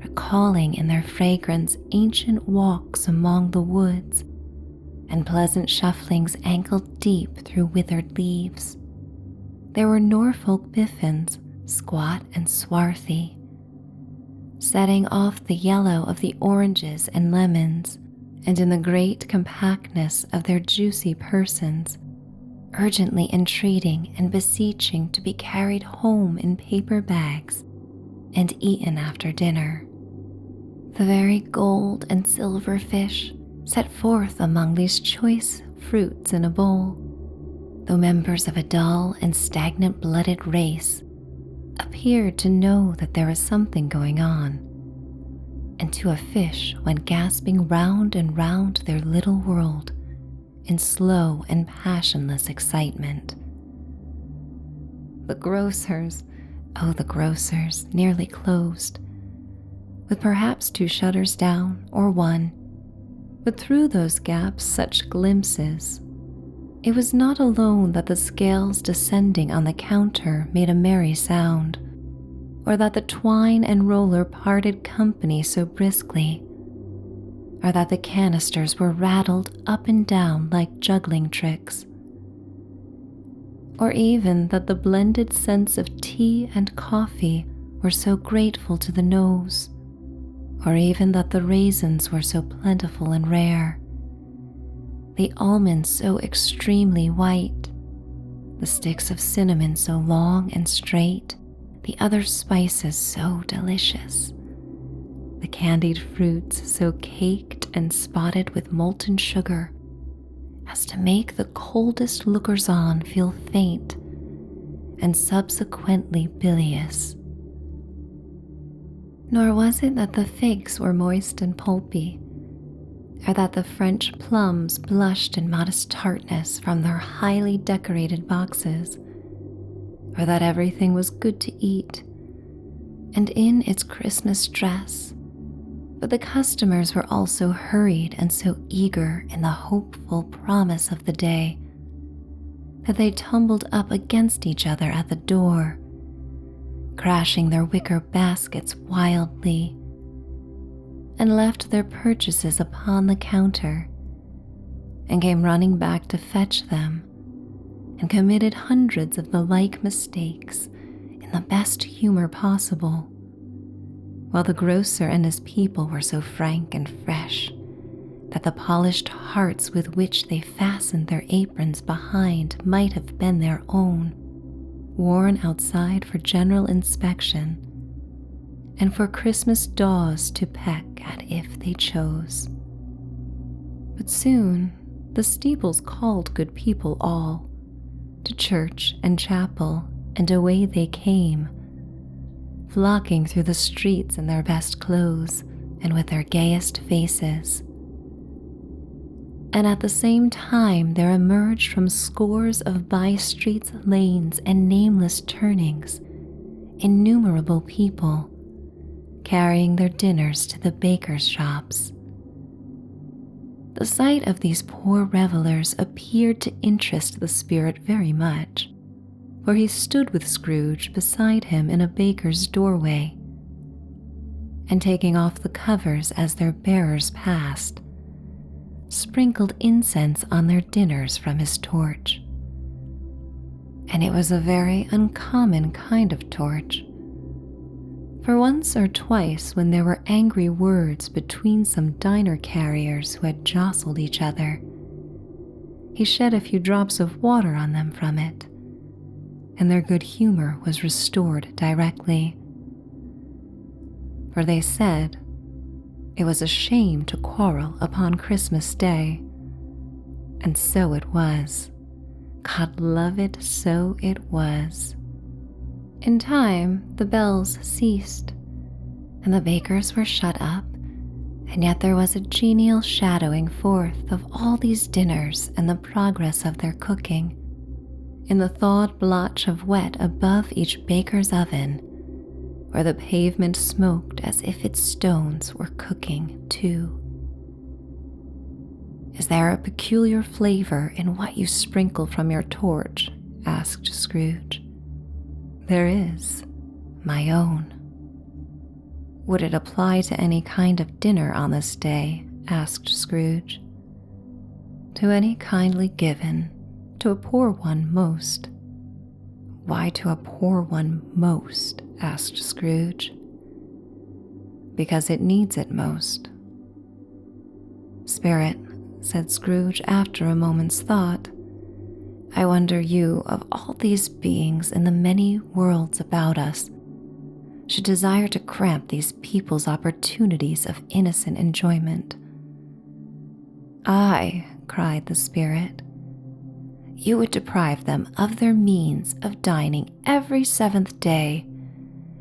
A: recalling in their fragrance ancient walks among the woods and pleasant shufflings ankle-deep through withered leaves. There were Norfolk biffins, squat and swarthy, setting off the yellow of the oranges and lemons, and in the great compactness of their juicy persons, urgently entreating and beseeching to be carried home in paper bags and eaten after dinner. The very gold and silver fish set forth among these choice fruits in a bowl, though members of a dull and stagnant-blooded race, appeared to know that there was something going on, and to a fish went gasping round and round their little world in slow and passionless excitement. The grocers, oh the grocers, nearly closed, with perhaps 2 shutters down or 1, but through those gaps such glimpses. It was not alone that the scales descending on the counter made a merry sound, or that the twine and roller parted company so briskly, or that the canisters were rattled up and down like juggling tricks, or even that the blended scents of tea and coffee were so grateful to the nose, or even that the raisins were so plentiful and rare, the almonds so extremely white, the sticks of cinnamon so long and straight, the other spices so delicious, the candied fruits so caked and spotted with molten sugar as to make the coldest lookers-on feel faint and subsequently bilious. Nor was it that the figs were moist and pulpy, or that the French plums blushed in modest tartness from their highly decorated boxes, or that everything was good to eat and in its Christmas dress, but the customers were all so hurried and so eager in the hopeful promise of the day that they tumbled up against each other at the door, crashing their wicker baskets wildly, and left their purchases upon the counter, and came running back to fetch them, and committed hundreds of the like mistakes in the best humor possible, while the grocer and his people were so frank and fresh that the polished hearts with which they fastened their aprons behind might have been their own, worn outside for general inspection, and for Christmas daws to peck at if they chose. But soon the steeples called good people all, to church and chapel, and away they came, flocking through the streets in their best clothes and with their gayest faces. And at the same time there emerged from scores of by-streets, lanes, and nameless turnings innumerable people, carrying their dinners to the bakers' shops. The sight of these poor revelers appeared to interest the spirit very much, for he stood with Scrooge beside him in a baker's doorway, and taking off the covers as their bearers passed, sprinkled incense on their dinners from his torch. And it was a very uncommon kind of torch, for once or twice when there were angry words between some diner carriers who had jostled each other, he shed a few drops of water on them from it, and their good humor was restored directly. For they said it was a shame to quarrel upon Christmas Day, and so it was. God love it, so it was. In time, the bells ceased, and the bakers were shut up, and yet there was a genial shadowing forth of all these dinners and the progress of their cooking, in the thawed blotch of wet above each baker's oven, where the pavement smoked as if its stones were cooking too. "Is there a peculiar flavor in what you sprinkle from your torch?" asked Scrooge. "There is, my own." "Would it apply to any kind of dinner on this day?" asked Scrooge. "To any kindly given, to a poor one most." "Why to a poor one most?" asked Scrooge. "Because it needs it most." "Spirit," said Scrooge after a moment's thought, "I wonder you, of all these beings in the many worlds about us, should desire to cramp these people's opportunities of innocent enjoyment. "Aye," cried the spirit, "you would deprive them of their means of dining every 7th day,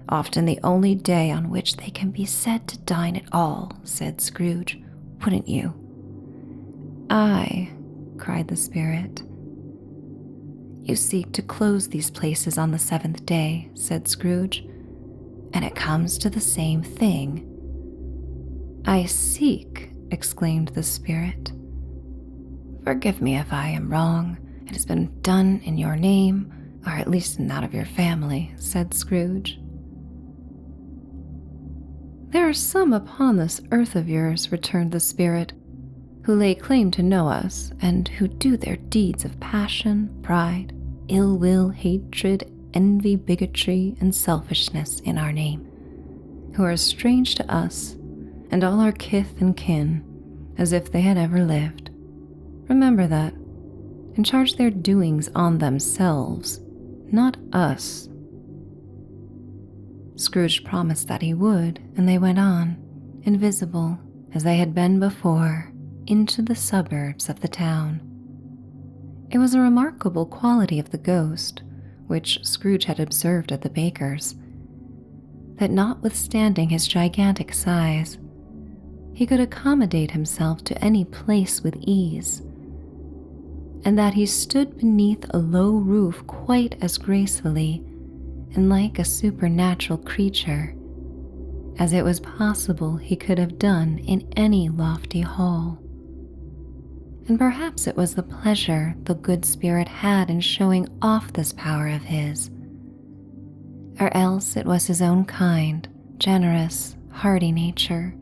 A: often the only day on which they can be said to dine at all," said Scrooge, "wouldn't you?" "Aye," cried the spirit. "You seek to close these places on the 7th day," said Scrooge, "and it comes to the same thing." "I seek," exclaimed the spirit. "Forgive me if I am wrong. It has been done in your name, or at least in that of your family," said Scrooge. "There are some upon this earth of yours," returned the spirit, "who lay claim to know us, and who do their deeds of passion, pride, ill will, hatred, envy, bigotry, and selfishness in our name, who are as strange to us and all our kith and kin as if they had ever lived. Remember that, and charge their doings on themselves, not us." Scrooge promised that he would, and they went on, invisible as they had been before, into the suburbs of the town. It was a remarkable quality of the ghost, which Scrooge had observed at the baker's, that notwithstanding his gigantic size, he could accommodate himself to any place with ease, and that he stood beneath a low roof quite as gracefully and like a supernatural creature as it was possible he could have done in any lofty hall. And perhaps it was the pleasure the good spirit had in showing off this power of his, or else it was his own kind, generous, hearty nature,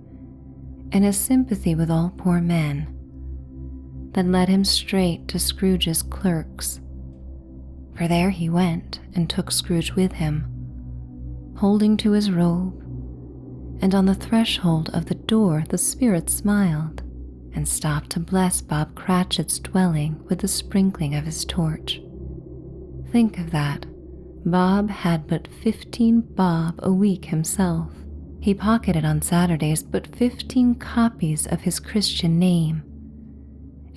A: and his sympathy with all poor men, that led him straight to Scrooge's clerk's. For there he went and took Scrooge with him, holding to his robe, and on the threshold of the door the spirit smiled and stopped to bless Bob Cratchit's dwelling with the sprinkling of his torch. Think of that. Bob had but 15 bob a week himself. He pocketed on Saturdays but 15 copies of his Christian name,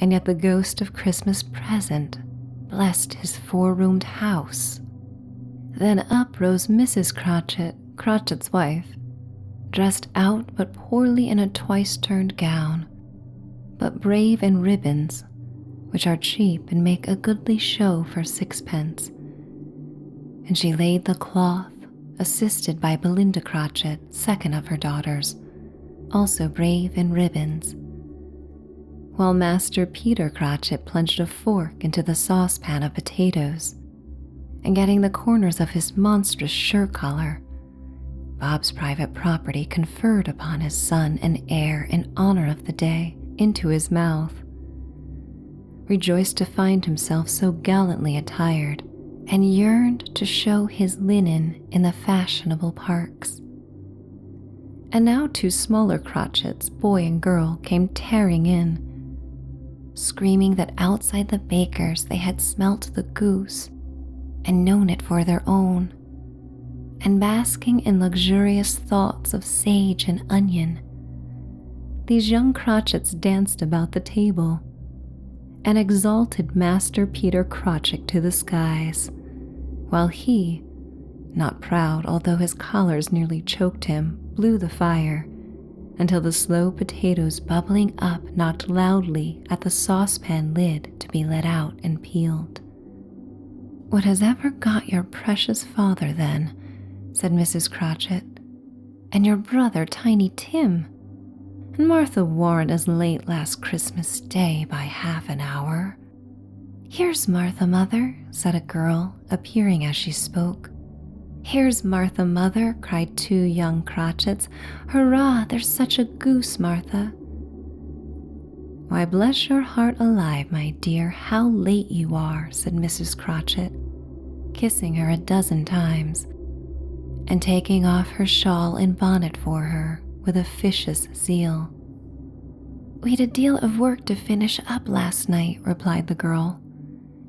A: and yet the ghost of Christmas present blessed his 4-roomed house. Then up rose Mrs. Cratchit, Cratchit's wife, dressed out but poorly in a twice-turned gown, but brave in ribbons, which are cheap and make a goodly show for 6d. And she laid the cloth, assisted by Belinda Cratchit, second of her daughters, also brave in ribbons, while Master Peter Cratchit plunged a fork into the saucepan of potatoes, and getting the corners of his monstrous shirt collar, Bob's private property conferred upon his son and heir in honor of the day, into his mouth, rejoiced to find himself so gallantly attired, and yearned to show his linen in the fashionable parks. And now 2 smaller Cratchits, boy and girl, came tearing in, screaming that outside the baker's they had smelt the goose and known it for their own, and basking in luxurious thoughts of sage and onion, these young Cratchits danced about the table and exalted Master Peter Cratchit to the skies, while he, not proud although his collars nearly choked him, blew the fire until the slow potatoes bubbling up knocked loudly at the saucepan lid to be let out and peeled. "What has ever got your precious father, then?" said Mrs. Cratchit. "And your brother, Tiny Tim? And Martha warn't as late last Christmas Day by half an hour." "Here's Martha, mother," said a girl, appearing as she spoke. "Here's Martha, mother," cried 2 young Cratchits. "Hurrah, there's such a goose, Martha." "Why, bless your heart alive, my dear, how late you are," said Mrs. Cratchit, kissing her a dozen times, and taking off her shawl and bonnet for her with officious zeal. "We'd a deal of work to finish up last night," replied the girl,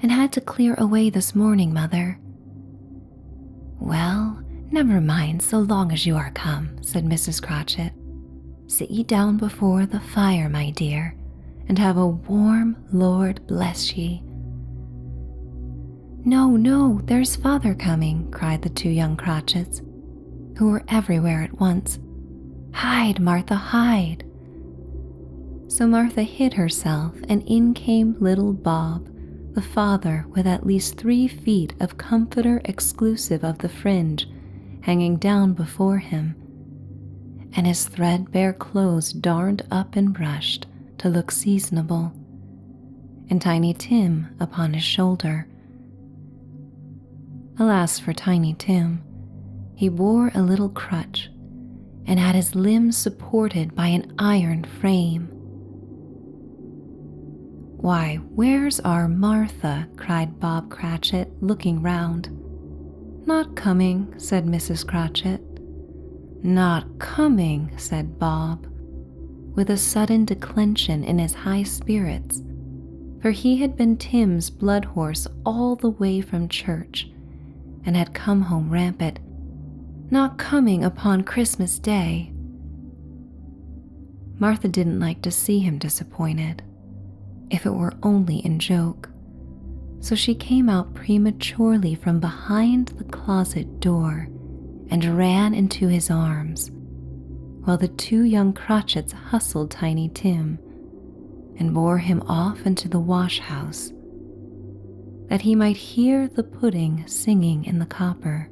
A: "and had to clear away this morning, mother." "Well, "Never mind so long as you are come," said Mrs. Cratchit. "Sit ye down before the fire, my dear, and have a warm Lord bless ye." "No, no, there's father coming," cried the two young Cratchits, who were everywhere at once. "Hide, Martha, hide." So Martha hid herself, and in came little Bob, the father, with at least 3 feet of comforter exclusive of the fringe hanging down before him, and his threadbare clothes darned up and brushed to look seasonable, and Tiny Tim upon his shoulder. Alas for Tiny Tim, he bore a little crutch, and had his limbs supported by an iron frame. "Why, where's our Martha?" cried Bob Cratchit, looking round. "Not coming," said Mrs. Cratchit. "Not coming," said Bob, with a sudden declension in his high spirits, for he had been Tim's blood horse all the way from church, and had come home rampant. "Not coming upon Christmas Day." Martha didn't like to see him disappointed, if it were only in joke, so she came out prematurely from behind the closet door and ran into his arms, while the two young Cratchits hustled Tiny Tim and bore him off into the wash-house, that he might hear the pudding singing in the copper.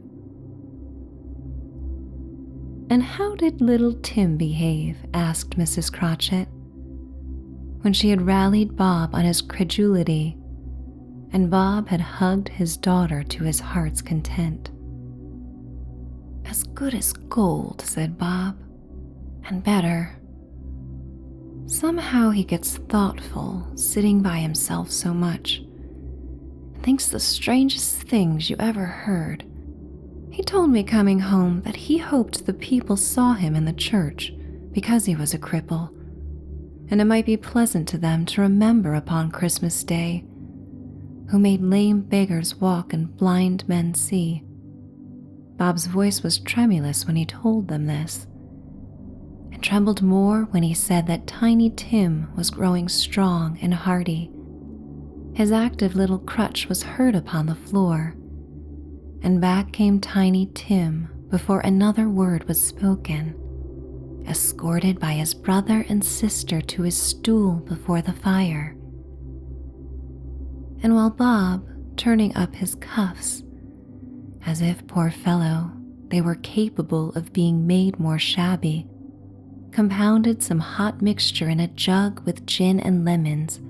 A: "And how did little Tim behave?" asked Mrs. Cratchit, when she had rallied Bob on his credulity, and Bob had hugged his daughter to his heart's content. "As good as gold," said Bob, "and better. Somehow he gets thoughtful, sitting by himself so much, and thinks the strangest things you ever heard. He told me coming home that he hoped the people saw him in the church because he was a cripple, and it might be pleasant to them to remember upon Christmas Day, who made lame beggars walk and blind men see." Bob's voice was tremulous when he told them this, and trembled more when he said that Tiny Tim was growing strong and hearty. His active little crutch was heard upon the floor, and back came Tiny Tim before another word was spoken, escorted by his brother and sister to his stool before the fire. And while Bob, turning up his cuffs, as if, poor fellow, they were capable of being made more shabby, compounded some hot mixture in a jug with gin and lemons,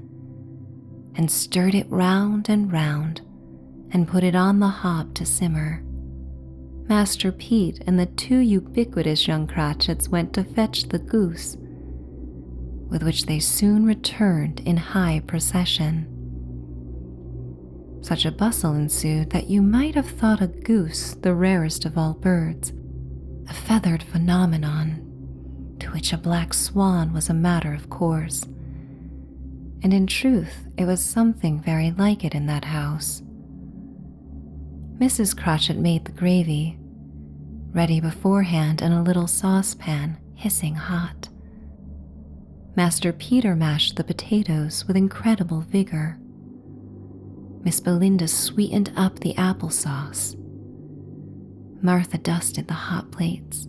A: and stirred it round and round, and put it on the hob to simmer, Master Pete and the two ubiquitous young Cratchits went to fetch the goose, with which they soon returned in high procession. Such a bustle ensued that you might have thought a goose the rarest of all birds, a feathered phenomenon, to which a black swan was a matter of course. And in truth, it was something very like it in that house. Mrs. Cratchit made the gravy, ready beforehand in a little saucepan, hissing hot. Master Peter mashed the potatoes with incredible vigor. Miss Belinda sweetened up the applesauce. Martha dusted the hot plates.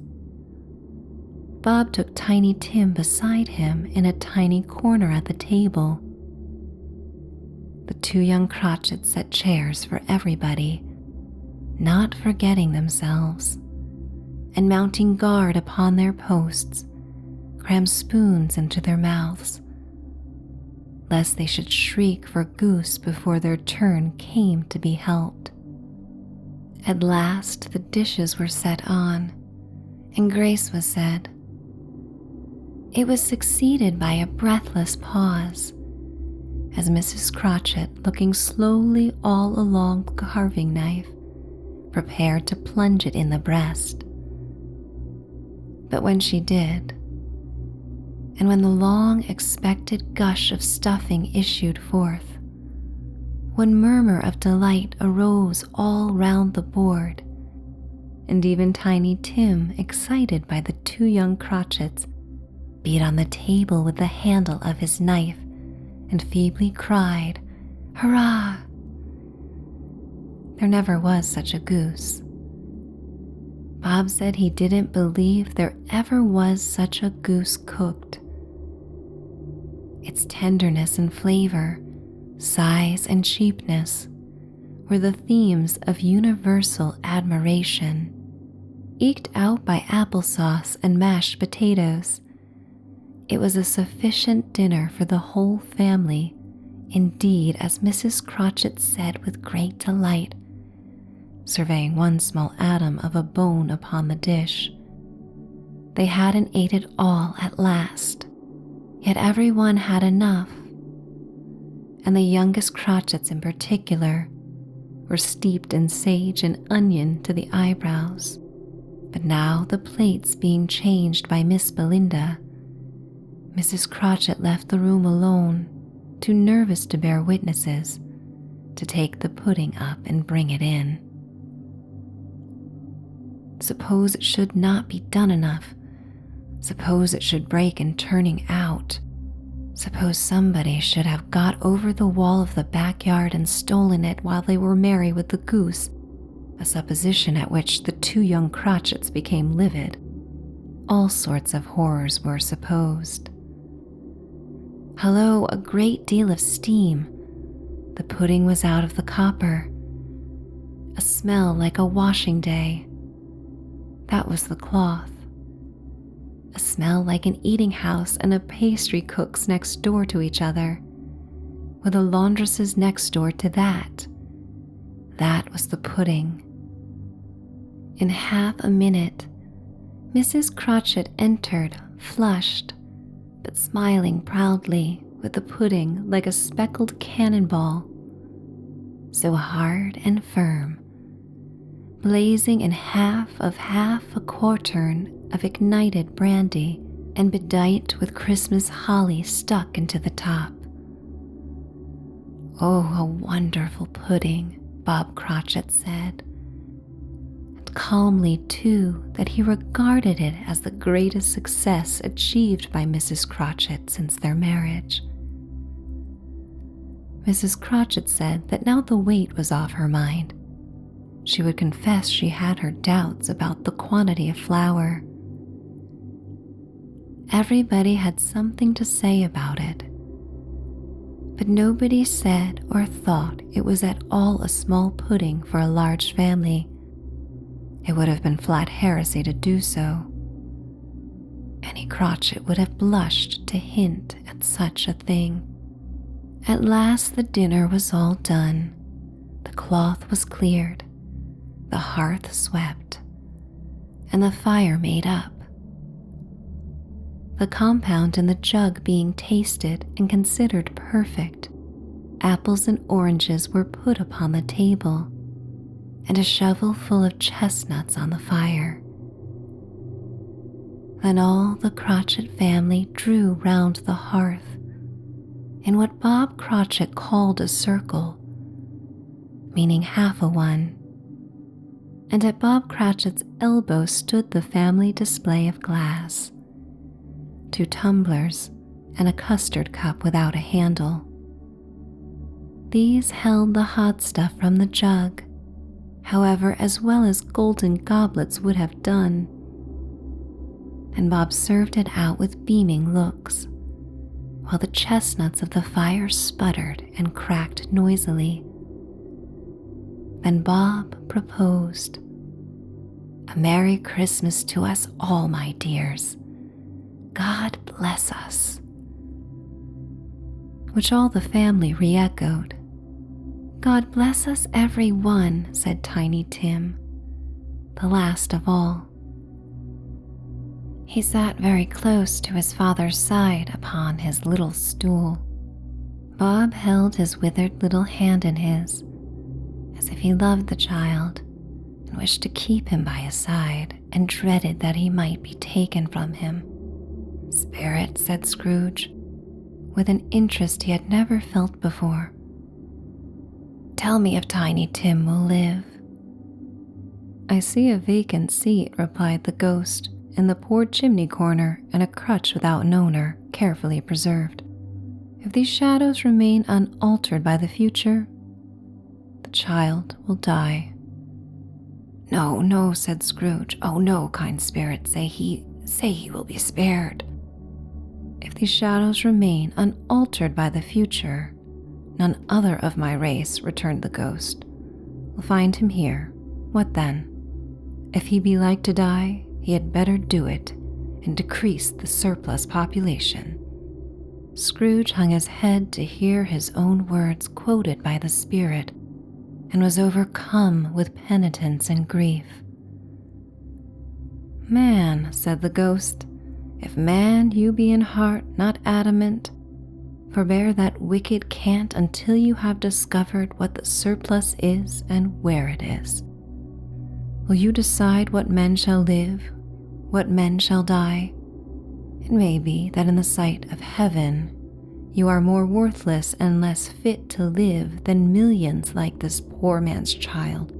A: Bob took Tiny Tim beside him in a tiny corner at the table. The two young Cratchits set chairs for everybody, not forgetting themselves, and mounting guard upon their posts, crammed spoons into their mouths, lest they should shriek for goose before their turn came to be helped. At last the dishes were set on, and grace was said. It was succeeded by a breathless pause, as Mrs. Cratchit, looking slowly all along the carving knife, prepared to plunge it in the breast. But when she did, and when the long-expected gush of stuffing issued forth, one murmur of delight arose all round the board, and even Tiny Tim, excited by the two young crotchets, beat on the table with the handle of his knife and feebly cried, "Hurrah!" There never was such a goose. Bob said he didn't believe there ever was such a goose cooked. Its tenderness and flavor, size and cheapness were the themes of universal admiration, eked out by applesauce and mashed potatoes. It was a sufficient dinner for the whole family, indeed, as Mrs. Cratchit said with great delight, surveying one small atom of a bone upon the dish. They hadn't ate it all at last, yet everyone had enough, and the youngest Cratchits in particular were steeped in sage and onion to the eyebrows. But now, the plates being changed by Miss Belinda, Mrs. Cratchit left the room alone, too nervous to bear witnesses, to take the pudding up and bring it in. Suppose it should not be done enough. Suppose it should break in turning out. Suppose somebody should have got over the wall of the backyard and stolen it while they were merry with the goose, a supposition at which the two young Cratchits became livid. All sorts of horrors were supposed. Hello, a great deal of steam. The pudding was out of the copper. A smell like a washing day. That was the cloth. A smell like an eating house and a pastry cook's next door to each other, with a laundress's next door to that. That was the pudding. In half a minute, Mrs. Cratchit entered, flushed, but smiling proudly, with the pudding like a speckled cannonball, so hard and firm, blazing in half a quartern of ignited brandy and bedight with Christmas holly stuck into the top. Oh, a wonderful pudding, Bob Cratchit said, and calmly too, that he regarded it as the greatest success achieved by Mrs. Cratchit since their marriage. Mrs. Cratchit said that now the weight was off her mind, she would confess she had her doubts about the quantity of flour. Everybody had something to say about it, but nobody said or thought it was at all a small pudding for a large family. It would have been flat heresy to do so. Any Cratchit would have blushed to hint at such a thing. At last the dinner was all done. The cloth was cleared, the hearth swept, and the fire made up. The compound in the jug being tasted and considered perfect, apples and oranges were put upon the table, and a shovel full of chestnuts on the fire. Then all the Cratchit family drew round the hearth in what Bob Cratchit called a circle, meaning half a one, and at Bob Cratchit's elbow stood the family display of glass, 2 tumblers and a custard cup without a handle. These held the hot stuff from the jug, however, as well as golden goblets would have done, and Bob served it out with beaming looks, while the chestnuts of the fire sputtered and cracked noisily. Then Bob proposed, "A Merry Christmas to us all, my dears. God bless us," which all the family re-echoed. "God bless us every one," said Tiny Tim, the last of all. He sat very close to his father's side upon his little stool. Bob held his withered little hand in his, as if he loved the child and wished to keep him by his side and dreaded that he might be taken from him. "Spirit," said Scrooge, with an interest he had never felt before, "tell me if Tiny Tim will live." "I see a vacant seat," replied the ghost, "in the poor chimney corner, and a crutch without an owner, carefully preserved. If these shadows remain unaltered by the future, the child will die." "No, no," said Scrooge. "Oh no, kind spirit, say he will be spared." "If these shadows remain unaltered by the future, none other of my race," returned the ghost, "will find him here. What then? If he be like to die, he had better do it and decrease the surplus population." Scrooge hung his head to hear his own words quoted by the spirit, and was overcome with penitence and grief. "Man," said the ghost, "if man you be in heart, not adamant, forbear that wicked cant until you have discovered what the surplus is and where it is. Will you decide what men shall live, what men shall die? It may be that in the sight of heaven you are more worthless and less fit to live than millions like this poor man's child.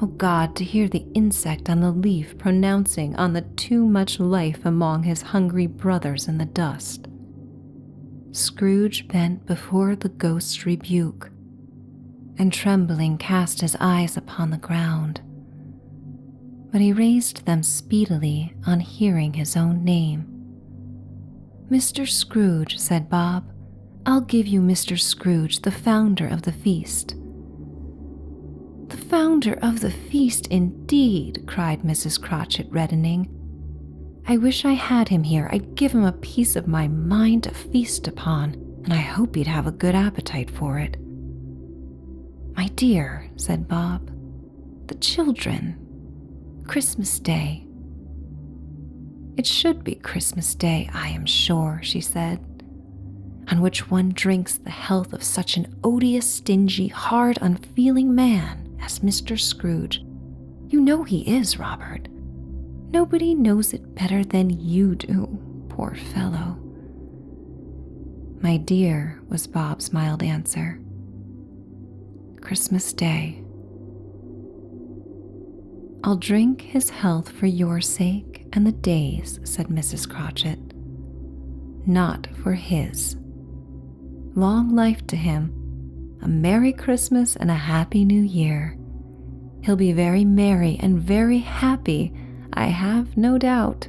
A: O God, to hear the insect on the leaf pronouncing on the too much life among his hungry brothers in the dust." Scrooge bent before the ghost's rebuke, and trembling cast his eyes upon the ground. But he raised them speedily on hearing his own name. "Mr. Scrooge," said Bob, "I'll give you Mr. Scrooge, the founder of the feast." "The founder of the feast, indeed!" cried Mrs. Cratchit, reddening. "I wish I had him here. I'd give him a piece of my mind to feast upon, and I hope he'd have a good appetite for it." "My dear," said Bob, "the children. Christmas Day." "It should be Christmas Day, I am sure," she said, "on which one drinks the health of such an odious, stingy, hard, unfeeling man as Mr. Scrooge. You know he is, Robert. Nobody knows it better than you do, poor fellow." "My dear," was Bob's mild answer, "Christmas Day. I'll drink his health for your sake and the day's," said Mrs. Cratchit. "Not for his. Long life to him, a Merry Christmas and a Happy New Year. He'll be very merry and very happy, I have no doubt."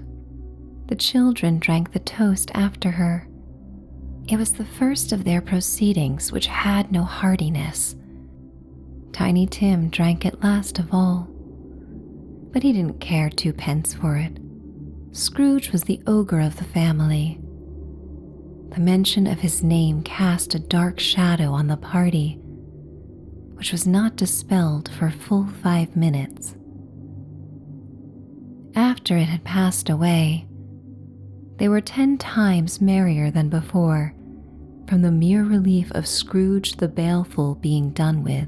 A: The children drank the toast after her. It was the first of their proceedings which had no heartiness. Tiny Tim drank it last of all, but he didn't care twopence for it. Scrooge was the ogre of the family. The mention of his name cast a dark shadow on the party, which was not dispelled for full 5 minutes. After it had passed away, they were 10 times merrier than before, from the mere relief of Scrooge the Baleful being done with.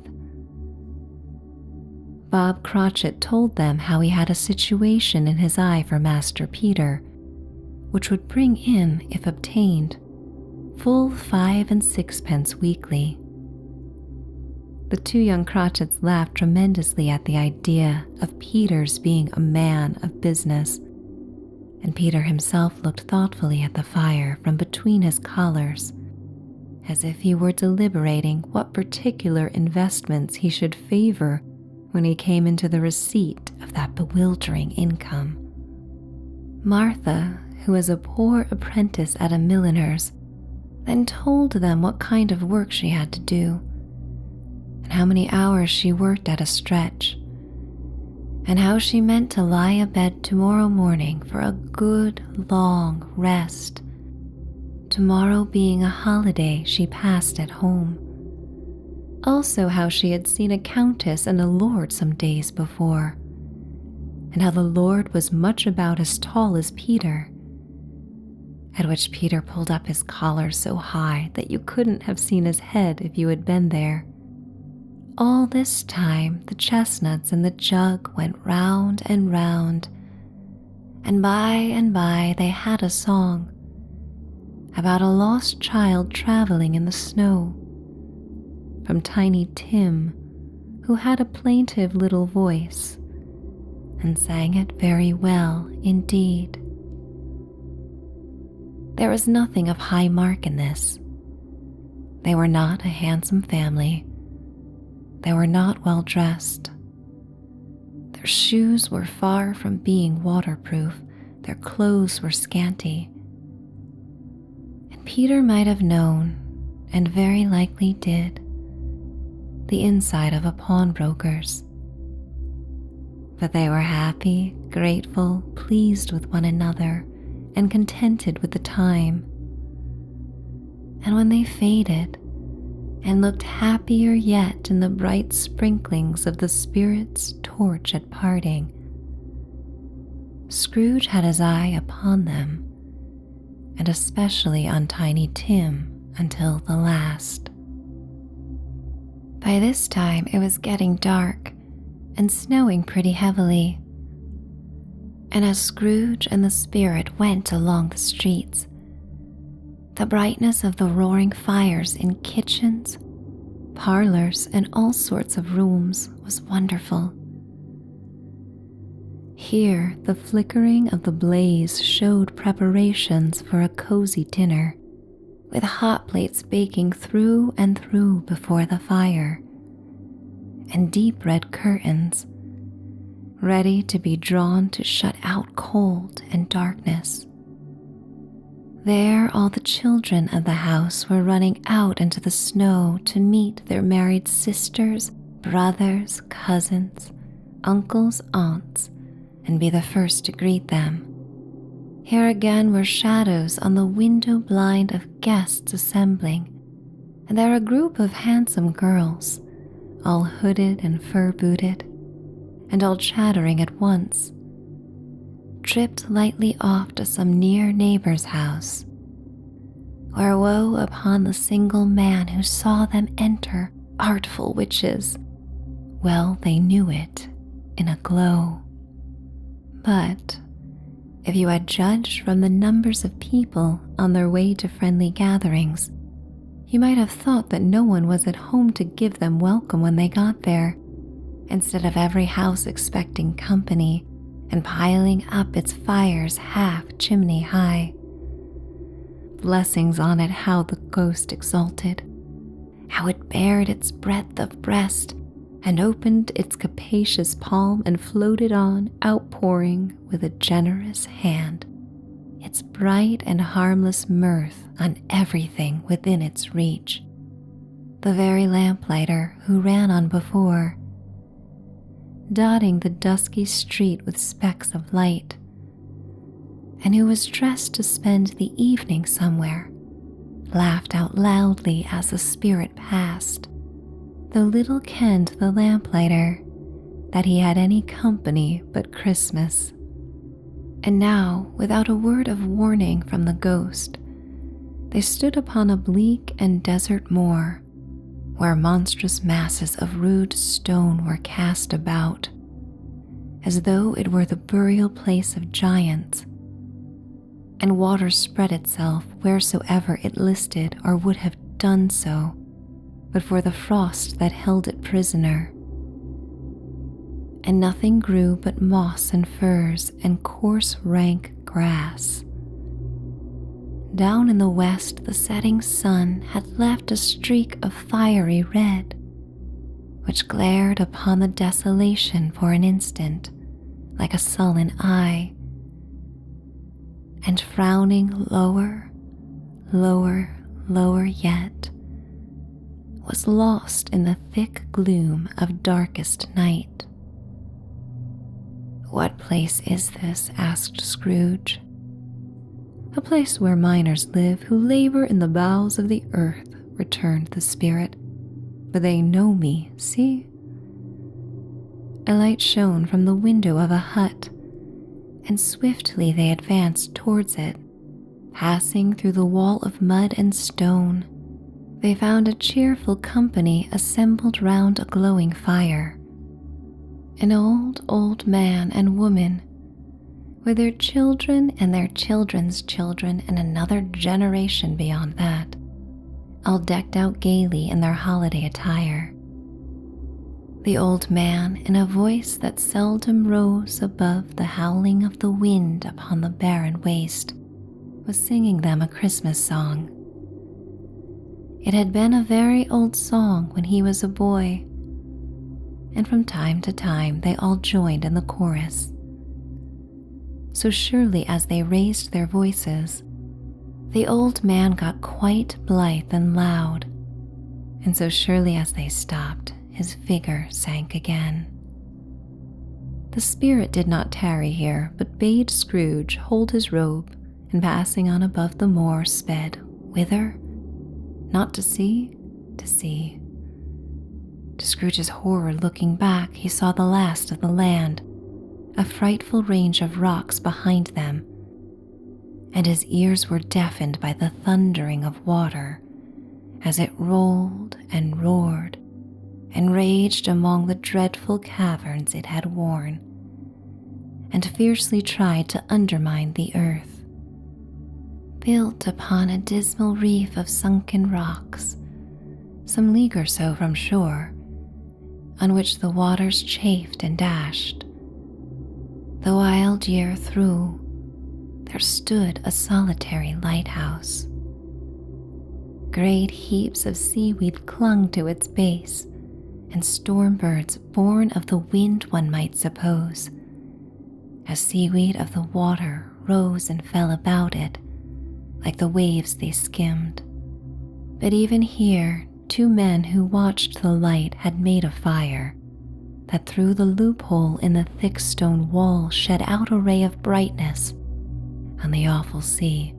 A: Bob Cratchit told them how he had a situation in his eye for Master Peter, which would bring in, if obtained, full 5 and 6pence weekly. The 2 young Cratchits laughed tremendously at the idea of Peter's being a man of business, and Peter himself looked thoughtfully at the fire from between his collars, as if he were deliberating what particular investments he should favor when he came into the receipt of that bewildering income. Martha, who was a poor apprentice at a milliner's, then told them what kind of work she had to do, and how many hours she worked at a stretch, and how she meant to lie abed tomorrow morning for a good long rest, tomorrow being a holiday she passed at home. Also how she had seen a countess and a lord some days before, and how the lord was much about as tall as Peter, at which Peter pulled up his collar so high that you couldn't have seen his head if you had been there. All this time the chestnuts in the jug went round, and by they had a song about a lost child traveling in the snow, from Tiny Tim, who had a plaintive little voice, and sang it very well indeed. There was nothing of high mark in this. They were not a handsome family. They were not well dressed. Their shoes were far from being waterproof. Their clothes were scanty. And Peter might have known, and very likely did, the inside of a pawnbroker's. But they were happy, grateful, pleased with one another, and contented with the time. And when they faded, and looked happier yet in the bright sprinklings of the Spirit's torch at parting, Scrooge had his eye upon them, and especially on Tiny Tim until the last. By this time it was getting dark and snowing pretty heavily, and as Scrooge and the Spirit went along the streets, the brightness of the roaring fires in kitchens, parlors, and all sorts of rooms was wonderful. Here the flickering of the blaze showed preparations for a cozy dinner, with hot plates baking through and through before the fire, and deep red curtains, ready to be drawn to shut out cold and darkness. There all the children of the house were running out into the snow to meet their married sisters, brothers, cousins, uncles, aunts, and be the first to greet them. Here again were shadows on the window blind of guests assembling, and there a group of handsome girls, all hooded and fur-booted, and all chattering at once, tripped lightly off to some near neighbor's house, where woe upon the single man who saw them enter, artful witches. Well they knew it in a glow. But if you had judged from the numbers of people on their way to friendly gatherings, you might have thought that no one was at home to give them welcome when they got there, instead of every house expecting company and piling up its fires half chimney high. Blessings on it, how the ghost exulted, how it bared its breadth of breast and opened its capacious palm and floated on, outpouring with a generous hand its bright and harmless mirth on everything within its reach. The very lamplighter who ran on before, dotting the dusky street with specks of light, and who was dressed to spend the evening somewhere, laughed out loudly as the Spirit passed, though little kenned the lamplighter that he had any company but Christmas. And now, without a word of warning from the ghost, they stood upon a bleak and desert moor, where monstrous masses of rude stone were cast about, as though it were the burial place of giants, and water spread itself wheresoever it listed or would have done so, but for the frost that held it prisoner. And nothing grew but moss and furze and coarse rank grass. Down in the west the setting sun had left a streak of fiery red, which glared upon the desolation for an instant like a sullen eye, and frowning lower, lower, lower yet, was lost in the thick gloom of darkest night. "What place is this?" asked Scrooge. "A place where miners live who labor in the bowels of the earth," returned the Spirit. "But they know me, see?" A light shone from the window of a hut, and swiftly they advanced towards it. Passing through the wall of mud and stone, they found a cheerful company assembled round a glowing fire. An old man and woman, with their children and their children's children and another generation beyond that, all decked out gaily in their holiday attire. The old man, in a voice that seldom rose above the howling of the wind upon the barren waste, was singing them a Christmas song. It had been a very old song when he was a boy, and from time to time they all joined in the chorus. So surely as they raised their voices, the old man got quite blithe and loud, and so surely as they stopped, his vigor sank again. The spirit did not tarry here, but bade Scrooge hold his robe, and passing on above the moor, sped whither? Not to sea, to sea. To Scrooge's horror, looking back, he saw the last of the land, a frightful range of rocks behind them, and his ears were deafened by the thundering of water as it rolled and roared and raged among the dreadful caverns it had worn, and fiercely tried to undermine the earth. Built upon a dismal reef of sunken rocks, some league or so from shore, on which the waters chafed and dashed, the wild year through, there stood a solitary lighthouse. Great heaps of seaweed clung to its base, and storm birds born of the wind, one might suppose, as seaweed of the water rose and fell about it, like the waves they skimmed. But even here, 2 men who watched the light had made a fire, that through the loophole in the thick stone wall shed out a ray of brightness on the awful sea.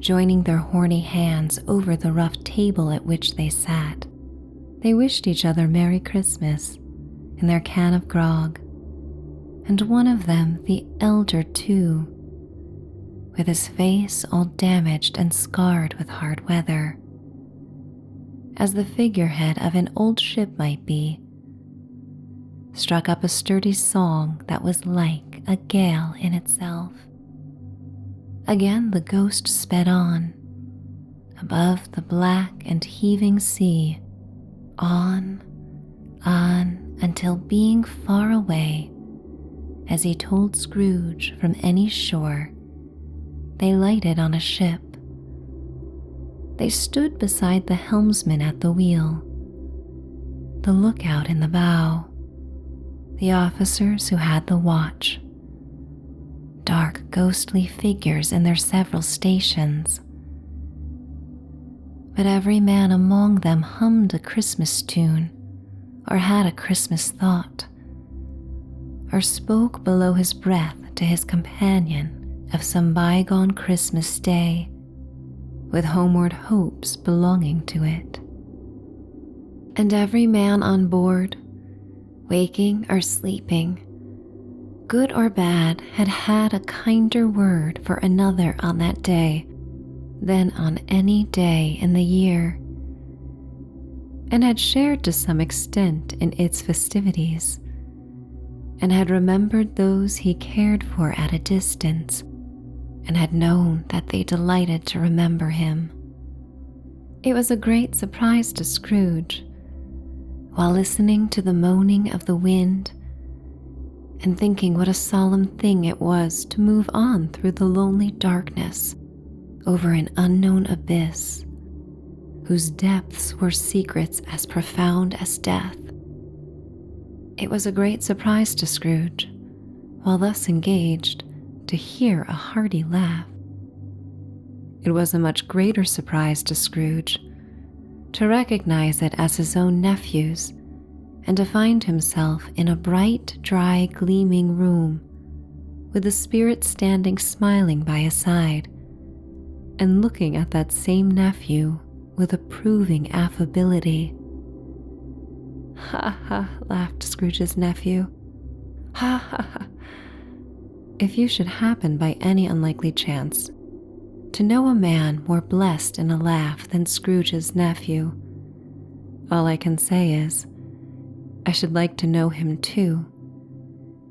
A: Joining their horny hands over the rough table at which they sat, they wished each other Merry Christmas in their can of grog, and one of them, the elder too, with his face all damaged and scarred with hard weather, as the figurehead of an old ship might be, struck up a sturdy song that was like a gale in itself. Again the ghost sped on, above the black and heaving sea, on, until being far away, as he told Scrooge from any shore, they lighted on a ship. They stood beside the helmsman at the wheel, the lookout in the bow, the officers who had the watch, dark ghostly figures in their several stations. But every man among them hummed a Christmas tune, or had a Christmas thought, or spoke below his breath to his companion of some bygone Christmas day, with homeward hopes belonging to it. And every man on board, waking or sleeping, good or bad, had had a kinder word for another on that day than on any day in the year, and had shared to some extent in its festivities, and had remembered those he cared for at a distance, and had known that they delighted to remember him. It was a great surprise to Scrooge, while listening to the moaning of the wind, and thinking what a solemn thing it was to move on through the lonely darkness over an unknown abyss, whose depths were secrets as profound as death. It was a great surprise to Scrooge, while thus engaged, to hear a hearty laugh. It was a much greater surprise to Scrooge to recognize it as his own nephew's, and to find himself in a bright, dry, gleaming room, with the spirit standing smiling by his side, and looking at that same nephew with approving affability. "Ha ha," laughed Scrooge's nephew. "Ha ha ha. If you should happen by any unlikely chance to know a man more blessed in a laugh than Scrooge's nephew, all I can say is, I should like to know him too.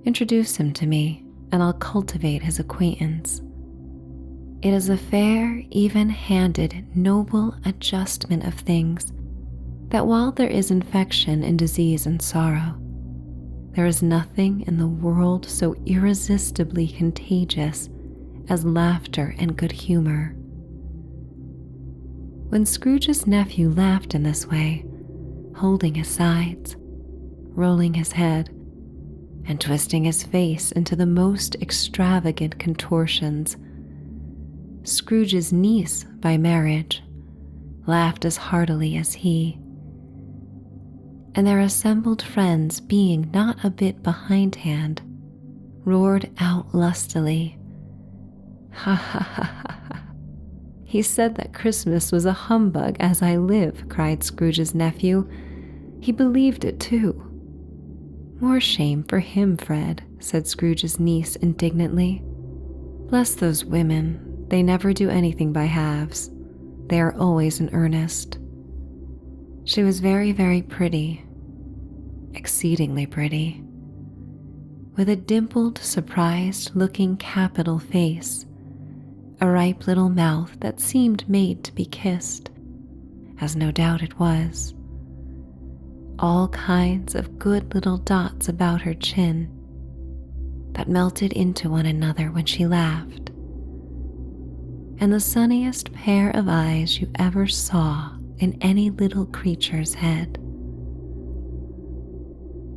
A: Introduce him to me, and I'll cultivate his acquaintance. It is a fair, even-handed, noble adjustment of things that while there is infection and disease and sorrow, there is nothing in the world so irresistibly contagious as laughter and good humor. When Scrooge's nephew laughed in this way, holding his sides, rolling his head, and twisting his face into the most extravagant contortions, Scrooge's niece by marriage laughed as heartily as he, and their assembled friends, being not a bit behindhand, roared out lustily, "Ha ha ha ha ha! He said that Christmas was a humbug, as I live," cried Scrooge's nephew. "He believed it too." "More shame for him, Fred," said Scrooge's niece indignantly. "Bless those women, they never do anything by halves. They are always in earnest." She was very, very pretty, exceedingly pretty, with a dimpled, surprised-looking capital face, a ripe little mouth that seemed made to be kissed, as no doubt it was, all kinds of good little dots about her chin that melted into one another when she laughed, and the sunniest pair of eyes you ever saw in any little creature's head.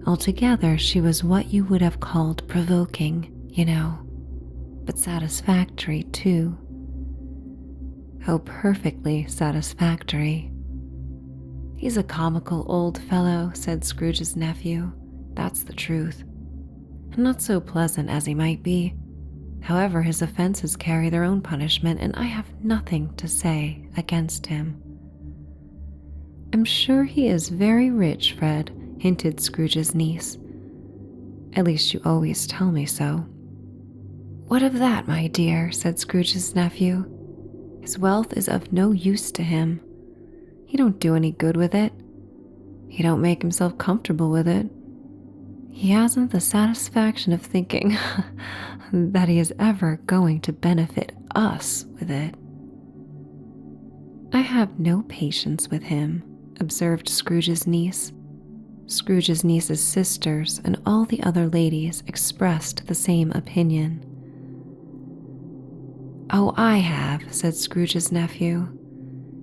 A: Altogether, she was what you would have called provoking, you know, but satisfactory too. Oh, perfectly satisfactory. "He's a comical old fellow," said Scrooge's nephew. "That's the truth. And not so pleasant as he might be. However, his offenses carry their own punishment, and I have nothing to say against him." "I'm sure he is very rich, Fred," hinted Scrooge's niece. "At least you always tell me so." "What of that, my dear?" said Scrooge's nephew. "His wealth is of no use to him. He don't do any good with it. He don't make himself comfortable with it. He hasn't the satisfaction of thinking that he is ever going to benefit us with it." "I have no patience with him," observed Scrooge's niece. Scrooge's niece's sisters and all the other ladies expressed the same opinion. "Oh, I have," said Scrooge's nephew.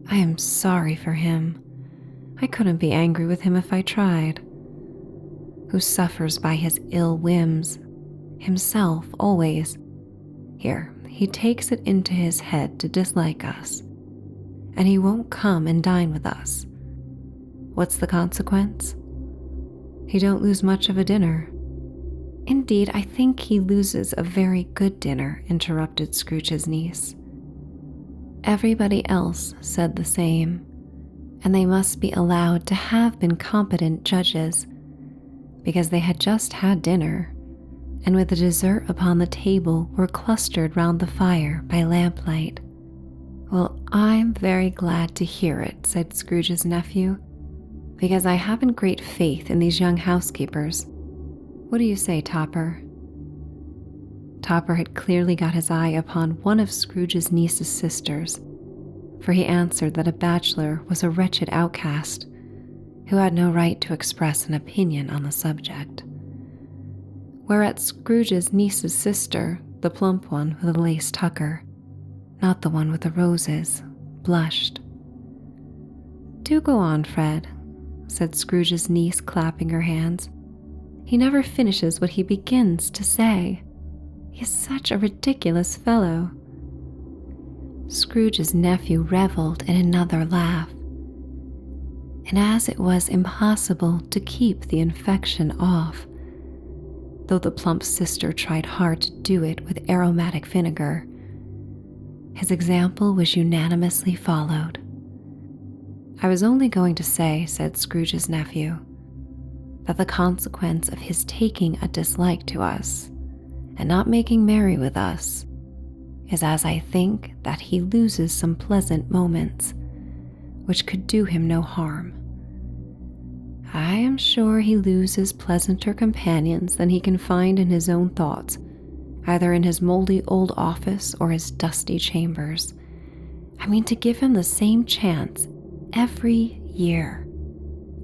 A: "I am sorry for him. I couldn't be angry with him if I tried. Who suffers by his ill whims, himself always. Here, he takes it into his head to dislike us, and he won't come and dine with us. What's the consequence? He don't lose much of a dinner." "Indeed, I think he loses a very good dinner," interrupted Scrooge's niece. Everybody else said the same, and they must be allowed to have been competent judges, because they had just had dinner, and with the dessert upon the table were clustered round the fire by lamplight. "Well, I'm very glad to hear it," said Scrooge's nephew, "because I haven't great faith in these young housekeepers. What do you say, Topper?" Topper had clearly got his eye upon one of Scrooge's niece's sisters, for he answered that a bachelor was a wretched outcast who had no right to express an opinion on the subject. Whereat Scrooge's niece's sister, the plump one with the lace tucker, not the one with the roses, blushed. "Do go on, Fred," said Scrooge's niece, clapping her hands. "He never finishes what he begins to say. He is such a ridiculous fellow." Scrooge's nephew reveled in another laugh, and as it was impossible to keep the infection off, though the plump sister tried hard to do it with aromatic vinegar, his example was unanimously followed. "I was only going to say," said Scrooge's nephew, "that the consequence of his taking a dislike to us and not making merry with us is, as I think, that he loses some pleasant moments which could do him no harm. I am sure he loses pleasanter companions than he can find in his own thoughts, either in his moldy old office or his dusty chambers. I mean, to give him the same chance every year,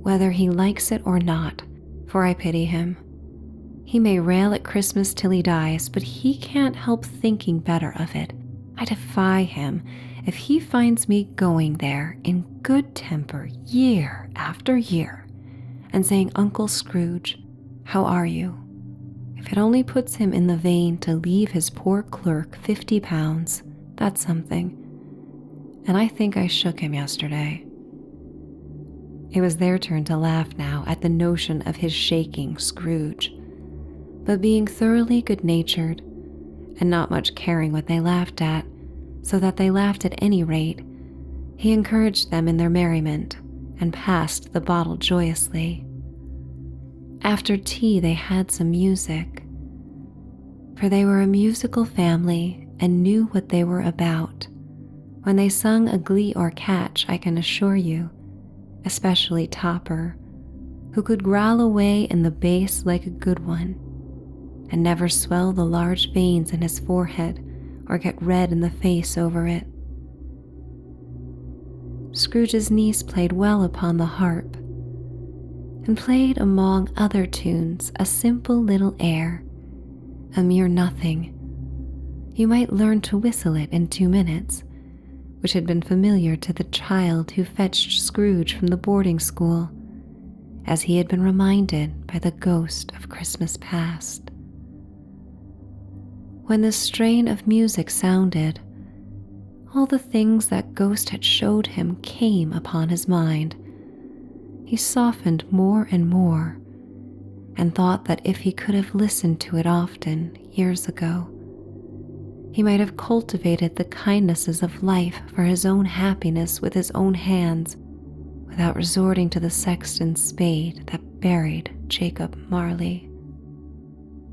A: whether he likes it or not, for I pity him. He may rail at Christmas till he dies, but he can't help thinking better of it. I defy him if he finds me going there in good temper year after year and saying, "Uncle Scrooge, how are you?" If it only puts him in the vein to leave his poor clerk £50, that's something. And I think I shook him yesterday. It was their turn to laugh now at the notion of his shaking Scrooge. But being thoroughly good-natured and not much caring what they laughed at, so that they laughed at any rate, he encouraged them in their merriment and passed the bottle joyously. After tea they had some music, for they were a musical family and knew what they were about. When they sung a glee or catch, I can assure you, especially Topper, who could growl away in the bass like a good one, and never swell the large veins in his forehead or get red in the face over it. Scrooge's niece played well upon the harp, and played among other tunes a simple little air, a mere nothing. You might learn to whistle it in 2 minutes, which had been familiar to the child who fetched Scrooge from the boarding school, as he had been reminded by the ghost of Christmas past. When the strain of music sounded, all the things that ghost had showed him came upon his mind. He softened more and more, and thought that if he could have listened to it often years ago, he might have cultivated the kindnesses of life for his own happiness with his own hands, without resorting to the sexton's spade that buried Jacob Marley.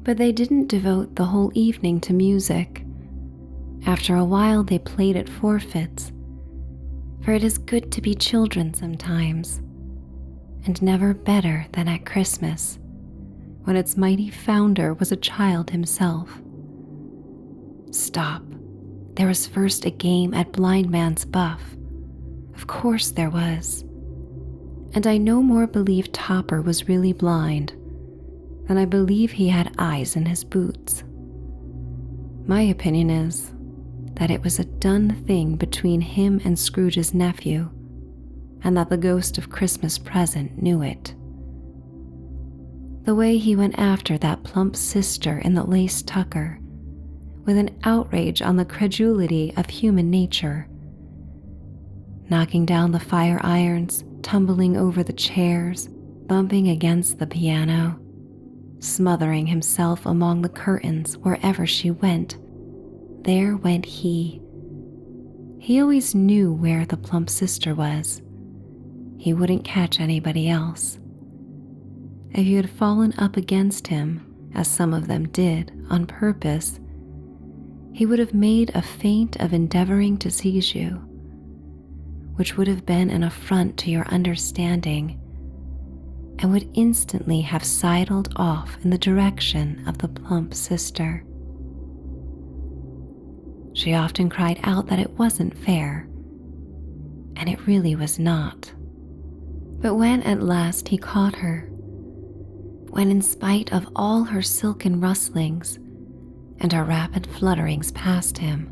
A: But they didn't devote the whole evening to music. After a while they played at forfeits, for it is good to be children sometimes, and never better than at Christmas, when its mighty founder was a child himself. Stop. There was first a game at blind man's buff. Of course there was. And I no more believe Topper was really blind than I believe he had eyes in his boots. My opinion is that it was a done thing between him and Scrooge's nephew, and that the ghost of Christmas present knew it. The way he went after that plump sister in the lace tucker, with an outrage on the credulity of human nature, knocking down the fire irons, tumbling over the chairs, bumping against the piano, smothering himself among the curtains wherever she went. There went he. He always knew where the plump sister was. He wouldn't catch anybody else. If you had fallen up against him, as some of them did, on purpose, he would have made a feint of endeavoring to seize you, which would have been an affront to your understanding, and would instantly have sidled off in the direction of the plump sister. She often cried out that it wasn't fair, and it really was not. But when at last he caught her, when in spite of all her silken rustlings and her rapid flutterings past him,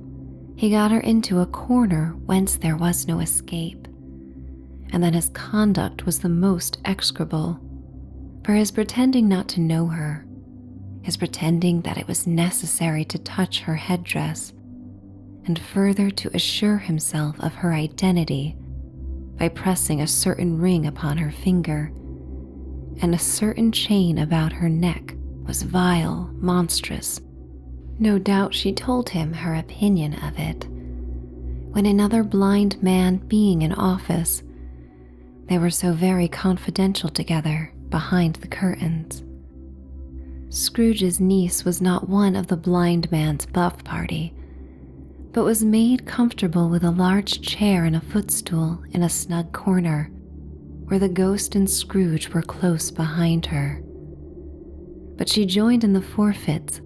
A: he got her into a corner whence there was no escape, and then his conduct was the most execrable, for his pretending not to know her, his pretending that it was necessary to touch her headdress, and further to assure himself of her identity by pressing a certain ring upon her finger, and a certain chain about her neck was vile, monstrous. No doubt she told him her opinion of it. When another blind man being in office, they were so very confidential together behind the curtains. Scrooge's niece was not one of the blind man's buff party, but was made comfortable with a large chair and a footstool in a snug corner, where the ghost and Scrooge were close behind her. But she joined in the forfeits,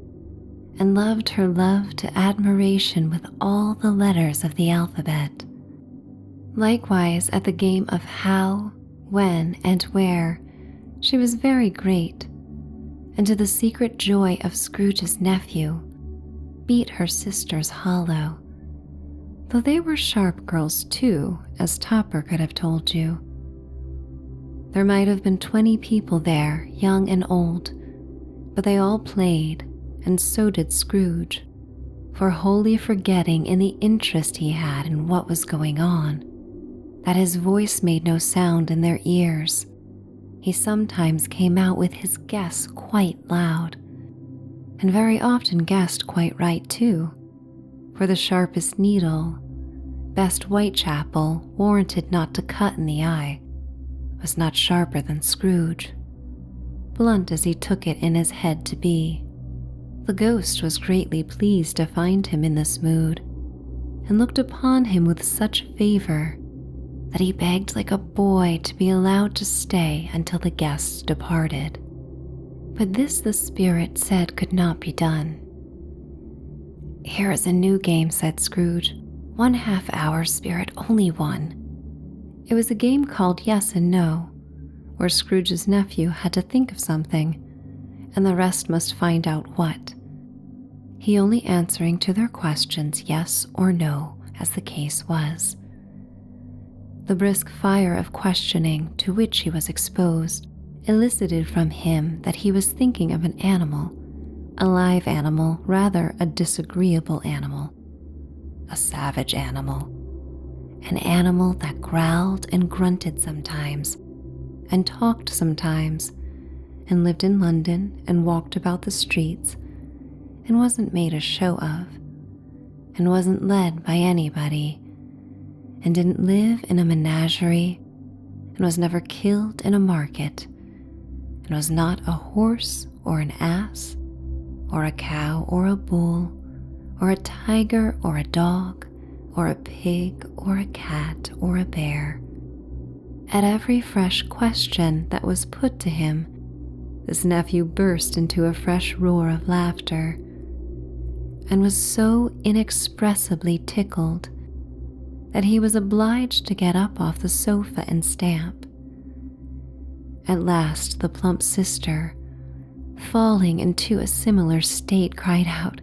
A: and loved her love to admiration with all the letters of the alphabet. Likewise at the game of how, when and where she was very great, and to the secret joy of Scrooge's nephew, beat her sisters hollow, though they were sharp girls too, as Topper could have told you. There might have been 20 people there, young and old, but they all played, and so did Scrooge, for wholly forgetting in the interest he had in what was going on, that his voice made no sound in their ears. He sometimes came out with his guess quite loud, and very often guessed quite right too, for the sharpest needle, best Whitechapel warranted not to cut in the eye, was not sharper than Scrooge, blunt as he took it in his head to be. The ghost was greatly pleased to find him in this mood, and looked upon him with such favor that he begged like a boy to be allowed to stay until the guests departed. But this the spirit said could not be done. "Here is a new game," said Scrooge. "1/2 hour, spirit, only one." It was a game called Yes and No, where Scrooge's nephew had to think of something, and the rest must find out what, he only answering to their questions yes or no, as the case was. The brisk fire of questioning to which he was exposed elicited from him that he was thinking of an animal, a live animal, rather a disagreeable animal, a savage animal, an animal that growled and grunted sometimes, and talked sometimes, and lived in London and walked about the streets, and wasn't made a show of, and wasn't led by anybody, and didn't live in a menagerie, and was never killed in a market, and was not a horse or an ass, or a cow or a bull, or a tiger or a dog, or a pig or a cat or a bear. At every fresh question that was put to him, this nephew burst into a fresh roar of laughter, and was so inexpressibly tickled that he was obliged to get up off the sofa and stamp. At last the plump sister, falling into a similar state, cried out,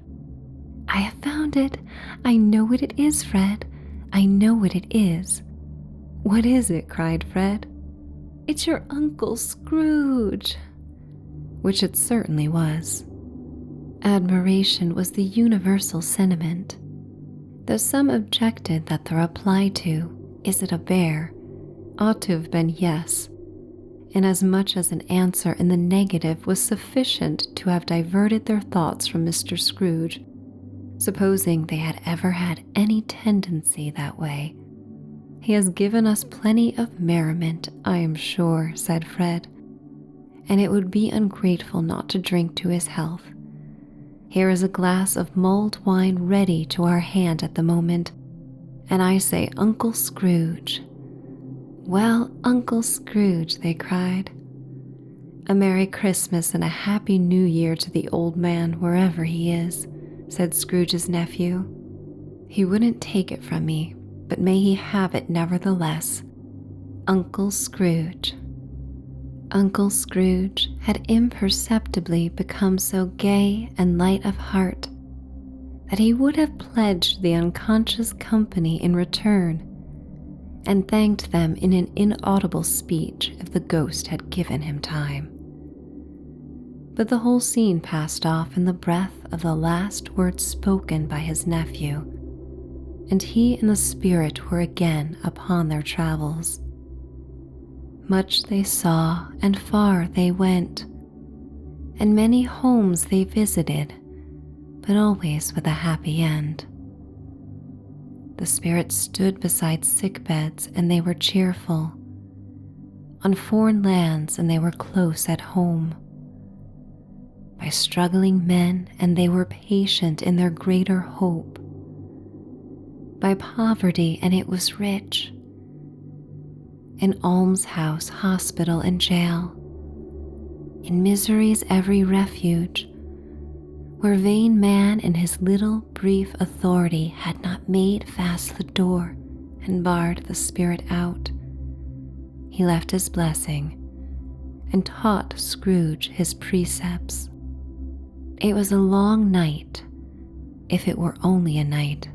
A: "I have found it! I know what it is, Fred! I know what it is!" "What is it?" cried Fred. "It's your Uncle Scrooge!" Which it certainly was. Admiration was the universal sentiment, though some objected that the reply to, "Is it a bear?" ought to have been yes, inasmuch as an answer in the negative was sufficient to have diverted their thoughts from Mr. Scrooge, supposing they had ever had any tendency that way. "He has given us plenty of merriment, I am sure," said Fred, "and it would be ungrateful not to drink to his health. Here is a glass of mulled wine ready to our hand at the moment, and I say Uncle Scrooge." "Well, Uncle Scrooge," they cried. "A Merry Christmas and a Happy New Year to the old man wherever he is," said Scrooge's nephew. "He wouldn't take it from me, but may he have it nevertheless. Uncle Scrooge." Uncle Scrooge had imperceptibly become so gay and light of heart that he would have pledged the unconscious company in return, and thanked them in an inaudible speech if the ghost had given him time. But the whole scene passed off in the breath of the last words spoken by his nephew, and he and the spirit were again upon their travels. Much they saw and far they went, and many homes they visited, but always with a happy end. The spirits stood beside sick beds and they were cheerful, on foreign lands and they were close at home, by struggling men and they were patient in their greater hope, by poverty and it was rich, in almshouse, hospital, and jail, in misery's every refuge, where vain man in his little brief authority had not made fast the door and barred the spirit out, he left his blessing and taught Scrooge his precepts. It was a long night, if it were only a night,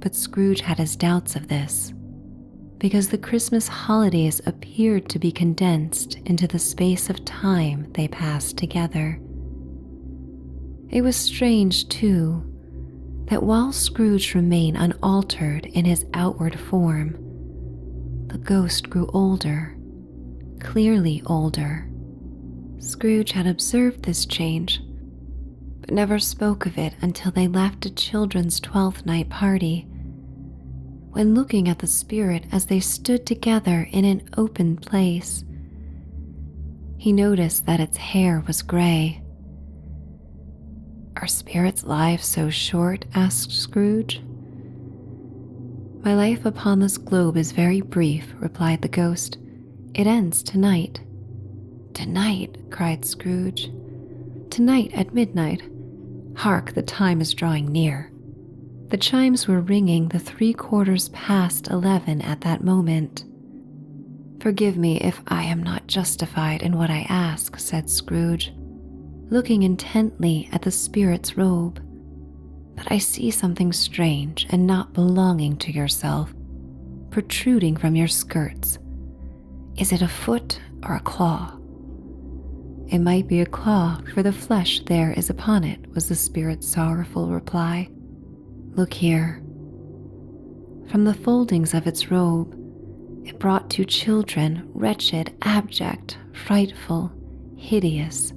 A: but Scrooge had his doubts of this, because the Christmas holidays appeared to be condensed into the space of time they passed together. It was strange, too, that while Scrooge remained unaltered in his outward form, the ghost grew older, clearly older. Scrooge had observed this change, but never spoke of it until they left a children's 12th night party. When looking at the spirit as they stood together in an open place, he noticed that its hair was gray. "Are spirits' lives so short?" asked Scrooge. "My life upon this globe is very brief," replied the ghost. "It ends tonight." "Tonight!" cried Scrooge. "Tonight at midnight. Hark, the time is drawing near." The chimes were ringing the 3/4 past 11 at that moment. "Forgive me if I am not justified in what I ask," said Scrooge, looking intently at the spirit's robe, "but I see something strange and not belonging to yourself protruding from your skirts. Is it a foot or a claw?" "It might be a claw, for the flesh there is upon it," was the spirit's sorrowful reply. "Look here." From the foldings of its robe, it brought 2 children, wretched, abject, frightful, hideous,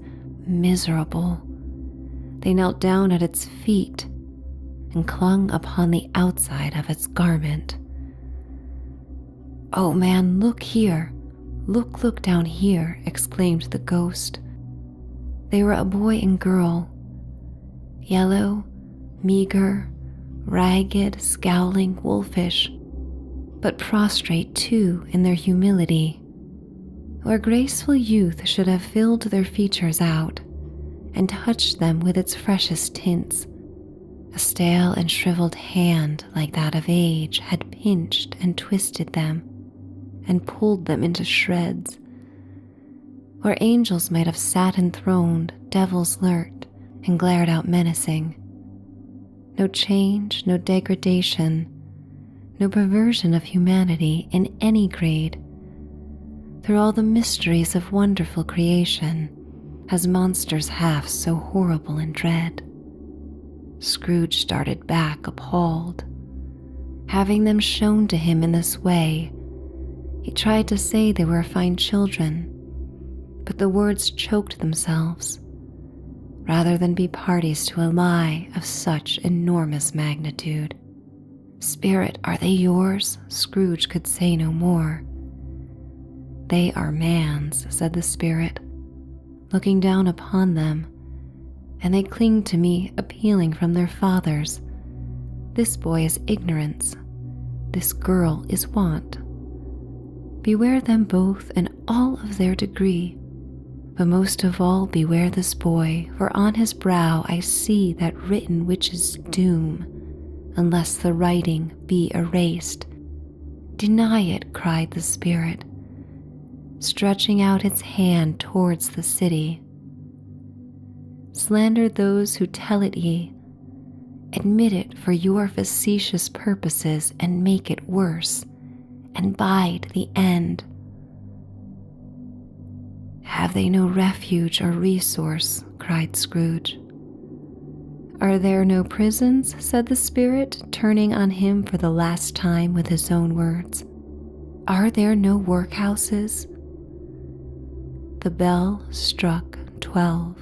A: miserable. They knelt down at its feet and clung upon the outside of its garment. "Oh, man, look here! Look down here!" exclaimed the ghost. They were a boy and girl, yellow, meager, ragged, scowling, wolfish, but prostrate too in their humility. Where graceful youth should have filled their features out and touched them with its freshest tints, a stale and shriveled hand like that of age had pinched and twisted them and pulled them into shreds. Where angels might have sat enthroned, devils lurked and glared out menacing. No change, no degradation, no perversion of humanity in any grade. Through all the mysteries of wonderful creation, has monsters half so horrible and dread. Scrooge started back appalled. Having them shown to him in this way, he tried to say they were fine children, but the words choked themselves. Rather than be parties to a lie of such enormous magnitude. "Spirit, are they yours?" Scrooge could say no more. "They are man's," said the spirit, looking down upon them, "and they cling to me, appealing from their fathers. This boy is ignorance, this girl is want. Beware them both and all of their degree. But most of all beware this boy, for on his brow I see that written which is doom, unless the writing be erased." "Deny it," cried the spirit, stretching out its hand towards the city. "Slander those who tell it ye. Admit it for your facetious purposes and make it worse, and bide the end. Have they no refuge or resource?" cried Scrooge. "Are there no prisons?" said the spirit, turning on him for the last time with his own words. "Are there no workhouses?" The bell struck 12.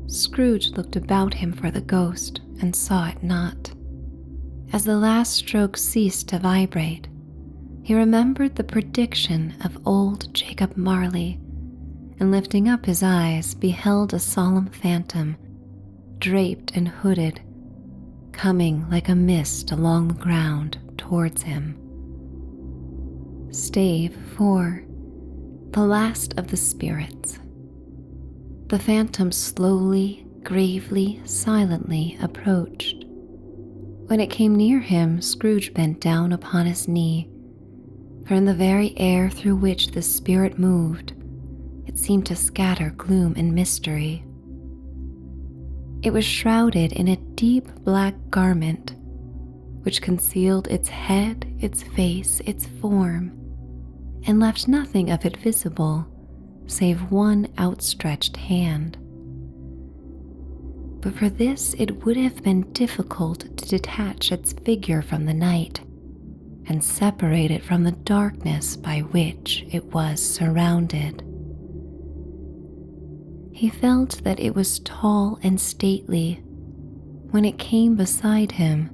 A: Scrooge looked about him for the ghost and saw it not. As the last stroke ceased to vibrate, he remembered the prediction of old Jacob Marley, and lifting up his eyes beheld a solemn phantom, draped and hooded, coming like a mist along the ground towards him. Stave 4. The last of the spirits. The phantom slowly, gravely, silently approached. When it came near him, Scrooge bent down upon his knee for in the very air through which the spirit moved, it seemed to scatter gloom and mystery. It was shrouded in a deep black garment, which concealed its head, its face, its form, and left nothing of it visible save one outstretched hand. But for this it would have been difficult to detach its figure from the night and separate it from the darkness by which it was surrounded. He felt that it was tall and stately when it came beside him,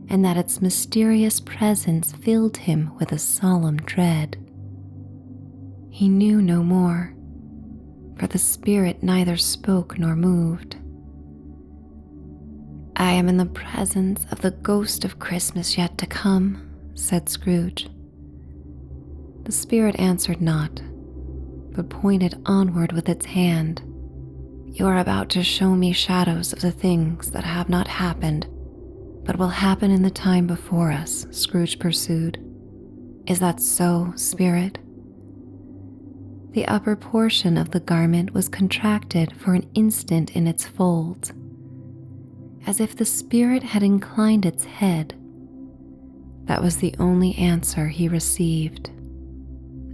A: and that its mysterious presence filled him with a solemn dread. He knew no more, for the spirit neither spoke nor moved. "I am in the presence of the ghost of Christmas yet to come," said Scrooge. The spirit answered not, but pointed onward with its hand. "You are about to show me shadows of the things that have not happened, but will happen in the time before us," Scrooge pursued. "Is that so, spirit?" The upper portion of the garment was contracted for an instant in its folds, as if the spirit had inclined its head. That was the only answer he received.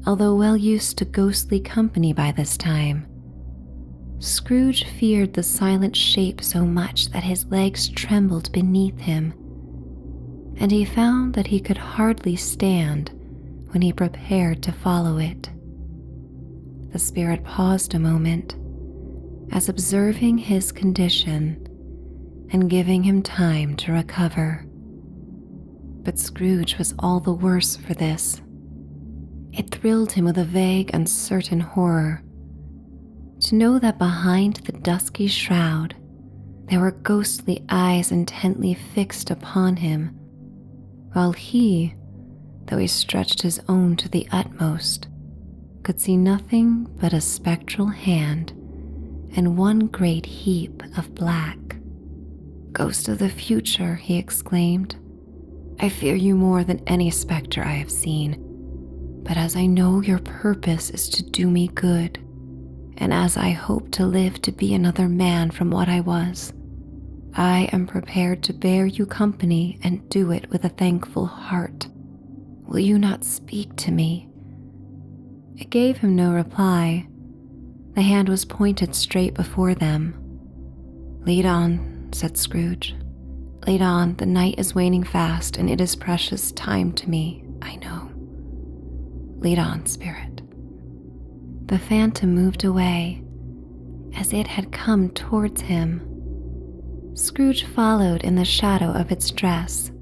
A: Although well used to ghostly company by this time, Scrooge feared the silent shape so much that his legs trembled beneath him, and he found that he could hardly stand when he prepared to follow it. The spirit paused a moment, as observing his condition and giving him time to recover. But Scrooge was all the worse for this. It thrilled him with a vague, uncertain horror to know that behind the dusky shroud there were ghostly eyes intently fixed upon him, while he, though he stretched his own to the utmost, could see nothing but a spectral hand and one great heap of black. "Ghost of the future," he exclaimed, "I fear you more than any spectre I have seen. But as I know your purpose is to do me good, and as I hope to live to be another man from what I was, I am prepared to bear you company and do it with a thankful heart. Will you not speak to me?" It gave him no reply. The hand was pointed straight before them. "Lead on," said Scrooge. "Lead on, the night is waning fast, and it is precious time to me, I know. Lead on, spirit." The phantom moved away, as it had come towards him. Scrooge followed in the shadow of its dress,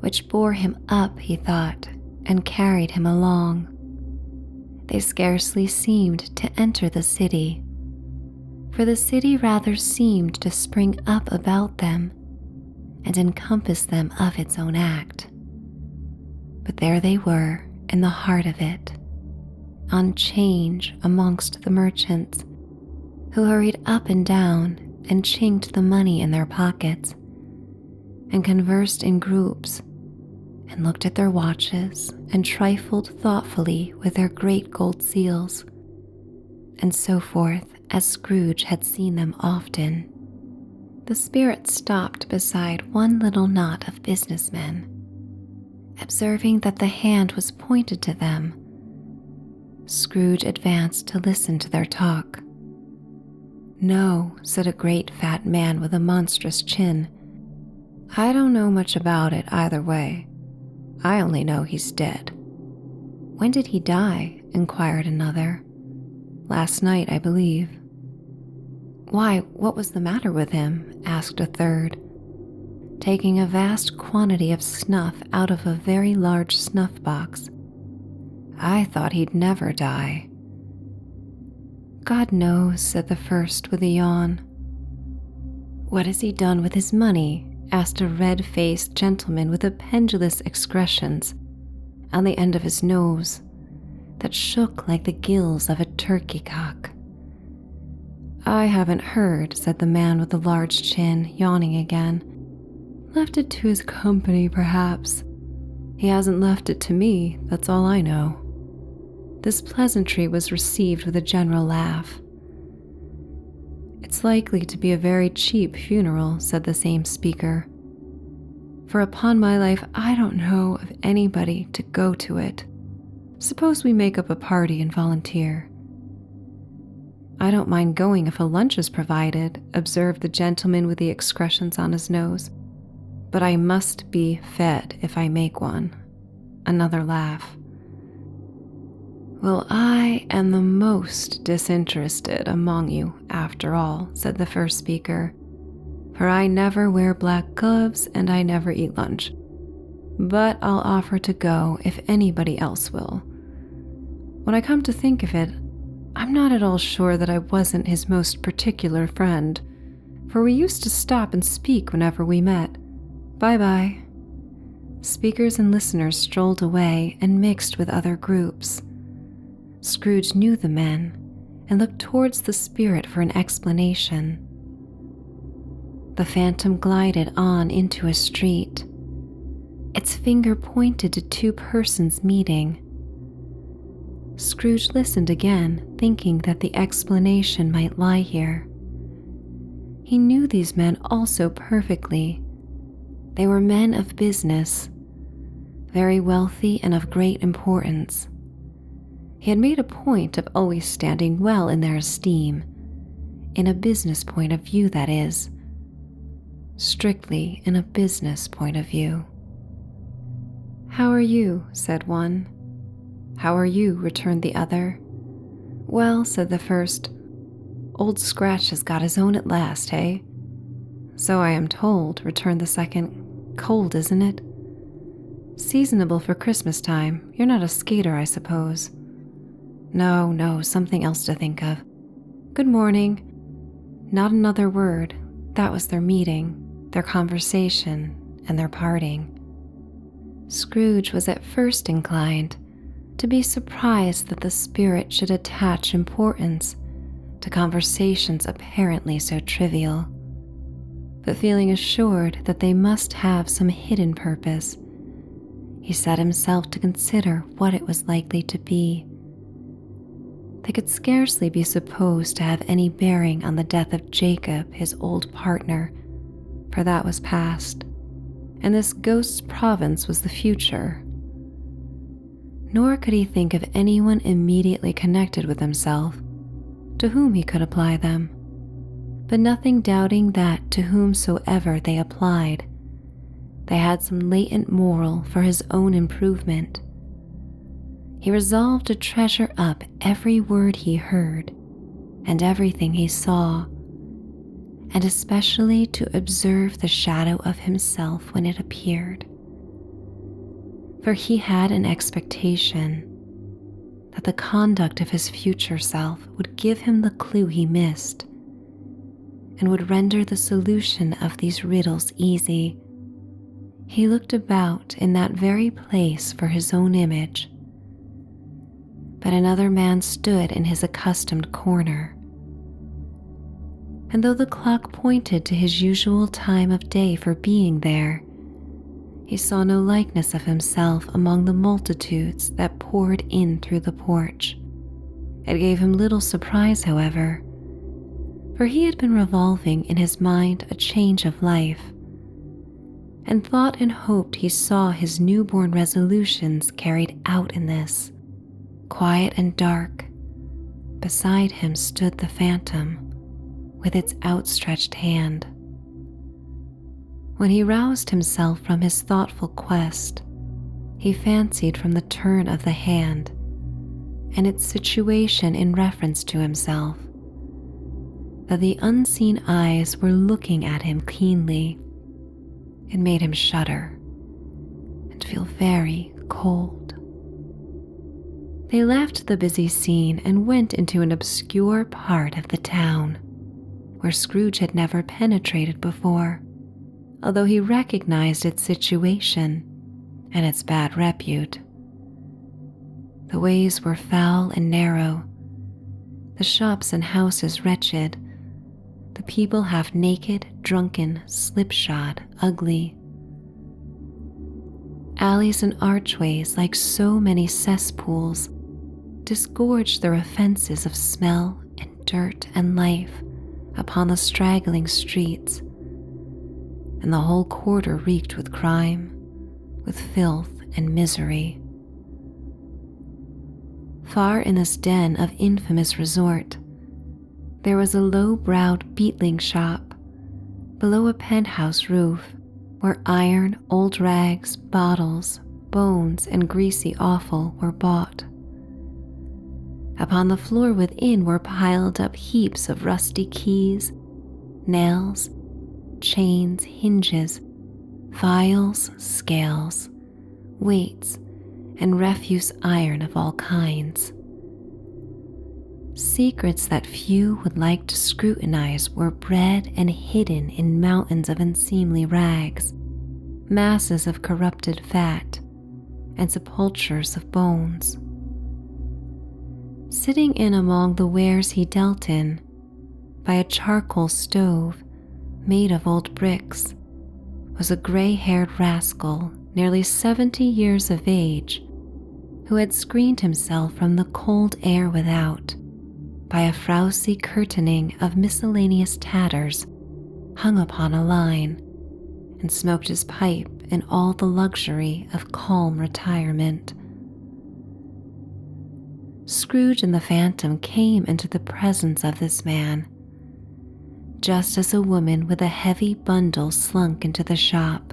A: which bore him up, he thought, and carried him along. They scarcely seemed to enter the city, for the city rather seemed to spring up about them and encompass them of its own act. But there they were in the heart of it, on 'change amongst the merchants, who hurried up and down and chinked the money in their pockets, and conversed in groups, and looked at their watches and trifled thoughtfully with their great gold seals, and so forth as Scrooge had seen them often. The spirit stopped beside one little knot of businessmen. Observing that the hand was pointed to them, Scrooge advanced to listen to their talk. "No," said a great fat man with a monstrous chin. "I don't know much about it either way. I only know he's dead." "When did he die?" inquired another. "Last night, I believe." "Why, what was the matter with him?" asked a third, taking a vast quantity of snuff out of a very large snuff box. "I thought he'd never die." "God knows," said the first with a yawn. "What has he done with his money?" asked a red-faced gentleman with a pendulous excrescence on the end of his nose that shook like the gills of a turkey cock. "I haven't heard," said the man with the large chin, yawning again. "Left it to his company, perhaps. He hasn't left it to me, that's all I know." This pleasantry was received with a general laugh. "It's likely to be a very cheap funeral," said the same speaker. "For upon my life, I don't know of anybody to go to it. Suppose we make up a party and volunteer." "I don't mind going if a lunch is provided," observed the gentleman with the excrescence on his nose. "But I must be fed if I make one." Another laugh. "Well, I am the most disinterested among you, after all," said the first speaker, "for I never wear black gloves and I never eat lunch. But I'll offer to go if anybody else will. When I come to think of it, I'm not at all sure that I wasn't his most particular friend, for we used to stop and speak whenever we met. Bye-bye." Speakers and listeners strolled away and mixed with other groups. Scrooge knew the men and looked towards the spirit for an explanation. The phantom glided on into a street. Its finger pointed to two persons meeting. Scrooge listened again, thinking that the explanation might lie here. He knew these men also perfectly. They were men of business, very wealthy and of great importance. He had made a point of always standing well in their esteem, in a business point of view, that is. Strictly in a business point of view. "How are you?" said one. "How are you?" returned the other. "Well," said the first, "Old Scratch has got his own at last, hey?" "So I am told," returned the second. "Cold, isn't it?" "Seasonable for Christmas time. You're not a skater, I suppose." No, something else to think of." "Good morning." Not another word. That was their meeting, their conversation, and their parting. Scrooge was at first inclined to be surprised that the spirit should attach importance to conversations apparently so trivial. But feeling assured that they must have some hidden purpose, he set himself to consider what it was likely to be. They could scarcely be supposed to have any bearing on the death of Jacob, his old partner, for that was past, and this ghost's province was the future. Nor could he think of anyone immediately connected with himself, to whom he could apply them, but nothing doubting that to whomsoever they applied, they had some latent moral for his own improvement. He resolved to treasure up every word he heard and everything he saw, and especially to observe the shadow of himself when it appeared. For he had an expectation that the conduct of his future self would give him the clue he missed, and would render the solution of these riddles easy. He looked about in that very place for his own image, but another man stood in his accustomed corner. And though the clock pointed to his usual time of day for being there, he saw no likeness of himself among the multitudes that poured in through the porch. It gave him little surprise, however, for he had been revolving in his mind a change of life, and thought and hoped he saw his newborn resolutions carried out in this. Quiet and dark, beside him stood the phantom with its outstretched hand. When he roused himself from his thoughtful quest, he fancied from the turn of the hand and its situation in reference to himself that the unseen eyes were looking at him keenly. It made him shudder and feel very cold. They left the busy scene and went into an obscure part of the town, where Scrooge had never penetrated before, although he recognized its situation and its bad repute. The ways were foul and narrow, the shops and houses wretched, the people half naked, drunken, slipshod, ugly. Alleys and archways, like so many cesspools, disgorged their offenses of smell and dirt and life upon the straggling streets, and the whole quarter reeked with crime, with filth and misery. Far in this den of infamous resort, there was a low-browed beetling shop below a penthouse roof where iron, old rags, bottles, bones, and greasy offal were bought. Upon the floor within were piled up heaps of rusty keys, nails, chains, hinges, files, scales, weights, and refuse iron of all kinds. Secrets that few would like to scrutinize were bred and hidden in mountains of unseemly rags, masses of corrupted fat, and sepulchres of bones. Sitting in among the wares he dealt in, by a charcoal stove made of old bricks, was a gray-haired rascal nearly 70 years of age, who had screened himself from the cold air without by a frowsy curtaining of miscellaneous tatters hung upon a line, and smoked his pipe in all the luxury of calm retirement. Scrooge and the Phantom came into the presence of this man, just as a woman with a heavy bundle slunk into the shop.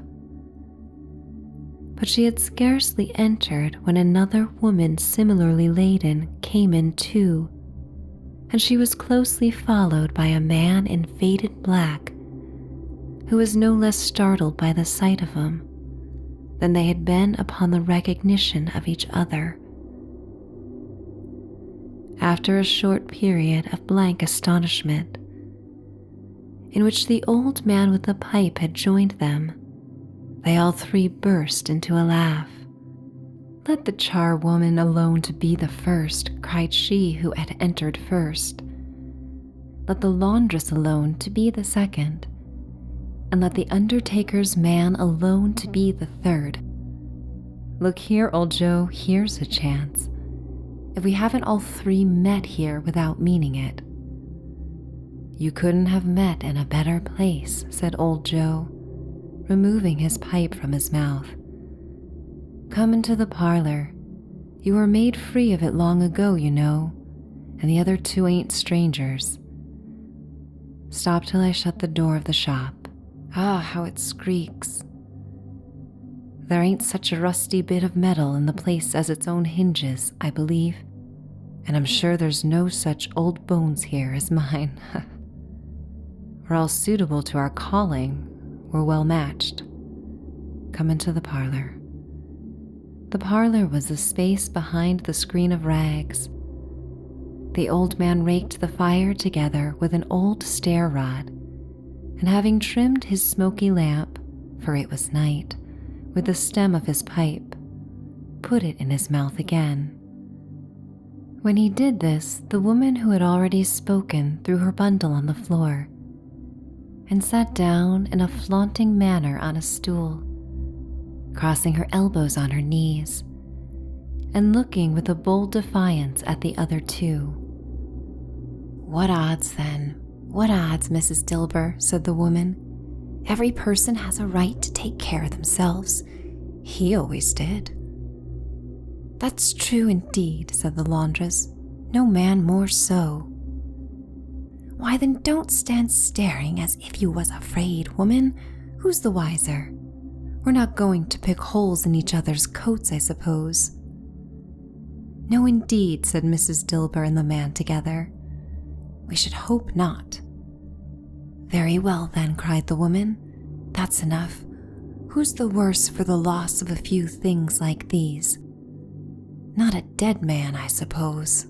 A: But she had scarcely entered when another woman similarly laden came in too, and she was closely followed by a man in faded black, who was no less startled by the sight of him than they had been upon the recognition of each other. After a short period of blank astonishment, in which the old man with the pipe had joined them, they all three burst into a laugh. "Let the charwoman alone to be the first," cried she who had entered first. "Let the laundress alone to be the second, and let the undertaker's man alone to be the third. Look here, old Joe, here's a chance, if we haven't all three met here without meaning it." "You couldn't have met in a better place," said old Joe, removing his pipe from his mouth. "Come into the parlor. You were made free of it long ago, you know, and the other two ain't strangers. Stop till I shut the door of the shop. Ah, how it squeaks. There ain't such a rusty bit of metal in the place as its own hinges, I believe, and I'm sure there's no such old bones here as mine. We're all suitable to our calling. We're well matched. Come into the parlor." The parlor was the space behind the screen of rags. The old man raked the fire together with an old stair rod, and having trimmed his smoky lamp, for it was night, with the stem of his pipe, put it in his mouth again. When he did this, the woman who had already spoken threw her bundle on the floor, and sat down in a flaunting manner on a stool, crossing her elbows on her knees, and looking with a bold defiance at the other two. "What odds, then? What odds, Mrs. Dilber?" said the woman. "Every person has a right to take care of themselves. He always did." "That's true indeed," said the laundress. "No man more so." "Why then don't stand staring as if you was afraid, woman. Who's the wiser? We're not going to pick holes in each other's coats, I suppose." "No indeed," said Mrs. Dilber and the man together. "We should hope not." "Very well then," cried the woman. "That's enough. Who's the worse for the loss of a few things like these? Not a dead man, I suppose."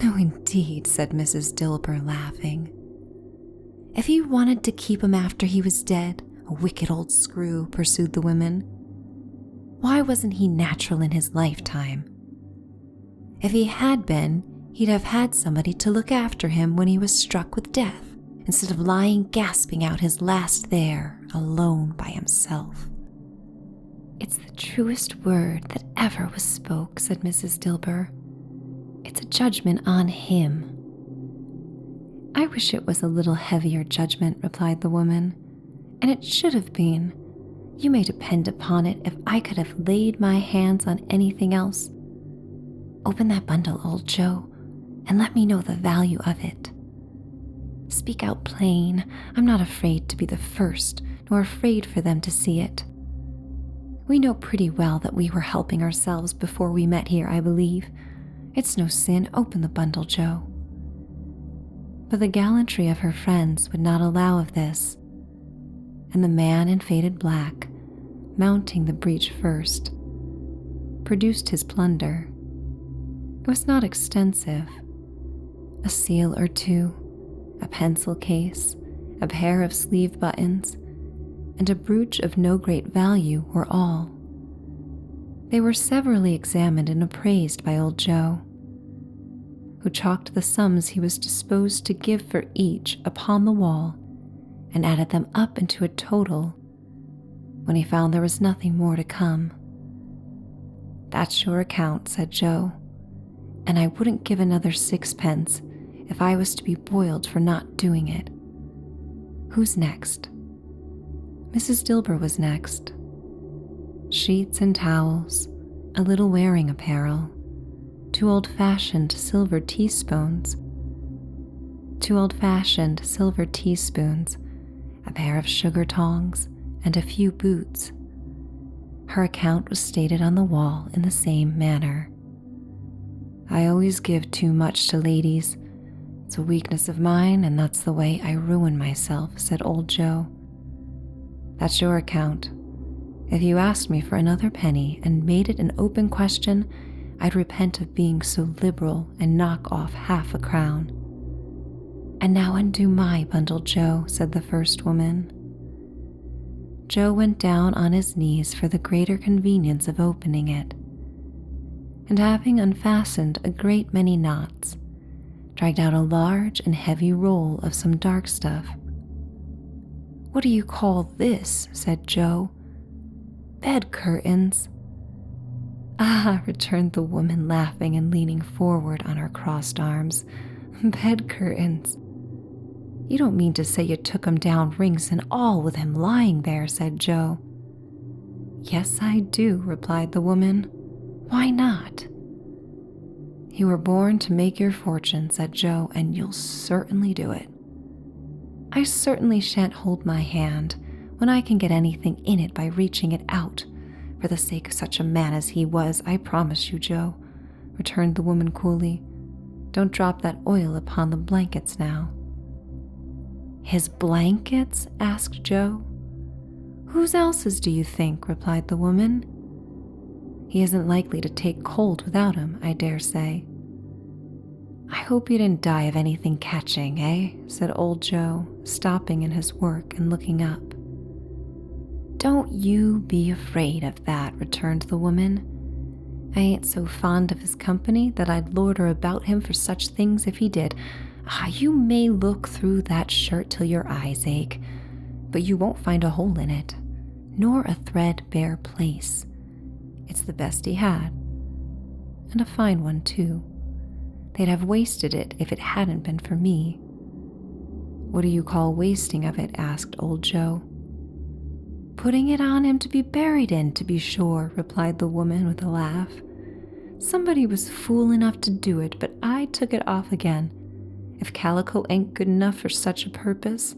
A: "No, indeed," said Mrs. Dilber, laughing. "If you wanted to keep him after he was dead, a wicked old screw," pursued the woman, "why wasn't he natural in his lifetime? If he had been, he'd have had somebody to look after him when he was struck with death, instead of lying gasping out his last there, alone by himself." "It's the truest word that ever was spoke," said Mrs. Dilber. "It's a judgment on him." "I wish it was a little heavier judgment," replied the woman, "and it should have been. You may depend upon it if I could have laid my hands on anything else. Open that bundle, old Joe, and let me know the value of it. Speak out plain. I'm not afraid to be the first, nor afraid for them to see it. We know pretty well that we were helping ourselves before we met here, I believe. It's no sin. Open the bundle, Joe." But the gallantry of her friends would not allow of this, and the man in faded black, mounting the breach first, produced his plunder. It was not extensive. A seal or two, a pencil case, a pair of sleeve buttons, and a brooch of no great value were all. They were severally examined and appraised by old Joe, who chalked the sums he was disposed to give for each upon the wall and added them up into a total when he found there was nothing more to come. "That's your account," said Joe, "and I wouldn't give another 6pence if I was to be boiled for not doing it. Who's next?" Mrs. Dilber was next. Sheets and towels, a little wearing apparel, 2 old-fashioned silver teaspoons, a pair of sugar tongs, and a few boots. Her account was stated on the wall in the same manner. "I always give too much to ladies. It's a weakness of mine, and that's the way I ruin myself," said old Joe. "That's your account. If you asked me for another penny and made it an open question, I'd repent of being so liberal and knock off half a crown." "And now undo my bundle, Joe," said the first woman. Joe went down on his knees for the greater convenience of opening it, and having unfastened a great many knots, dragged out a large and heavy roll of some dark stuff. "What do you call this?" said Joe. "Bed curtains." "Ah," returned the woman, laughing and leaning forward on her crossed arms. "Bed curtains. You don't mean to say you took 'em down, rings and all, with him lying there," said Joe. "Yes, I do," replied the woman. "Why not?" "You were born to make your fortune," said Joe, "and you'll certainly do it." "I certainly shan't hold my hand when I can get anything in it by reaching it out, for the sake of such a man as he was, I promise you, Joe," returned the woman coolly. "Don't drop that oil upon the blankets now." "His blankets?" asked Joe. "Whose else's do you think?" replied the woman. "He isn't likely to take cold without 'em, I dare say." "I hope you didn't die of anything catching, eh?" said old Joe, stopping in his work and looking up. "Don't you be afraid of that," returned the woman. "I ain't so fond of his company that I'd loiter about him for such things if he did. You may look through that shirt till your eyes ache, but you won't find a hole in it, nor a threadbare place. It's the best he had, and a fine one, too. They'd have wasted it if it hadn't been for me." "What do you call wasting of it?" asked old Joe. "Putting it on him to be buried in, to be sure," replied the woman with a laugh. "Somebody was fool enough to do it, but I took it off again. If calico ain't good enough for such a purpose,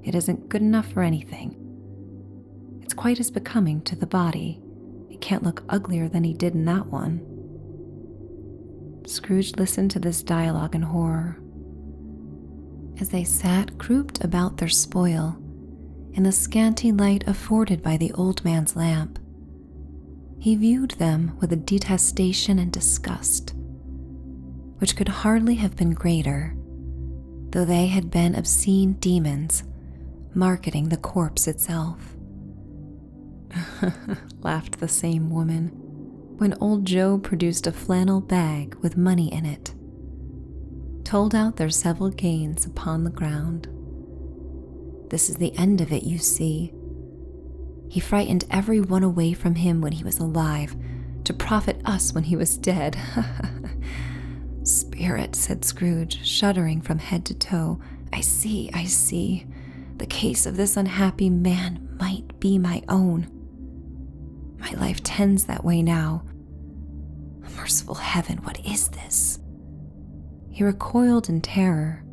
A: it isn't good enough for anything. It's quite as becoming to the body. It can't look uglier than he did in that one." Scrooge listened to this dialogue in horror. As they sat grouped about their spoil, in the scanty light afforded by the old man's lamp, he viewed them with a detestation and disgust, which could hardly have been greater, though they had been obscene demons marketing the corpse itself. Laughed the same woman, when old Joe produced a flannel bag with money in it, told out their several gains upon the ground. "This is the end of it, you see.
B: He frightened everyone away from him when he was alive, to profit us when he was dead." "Spirit," said Scrooge, shuddering from head to toe, I see. The case of this unhappy man might be my own. My life tends that way now. Merciful heaven, what is this?" He recoiled in terror,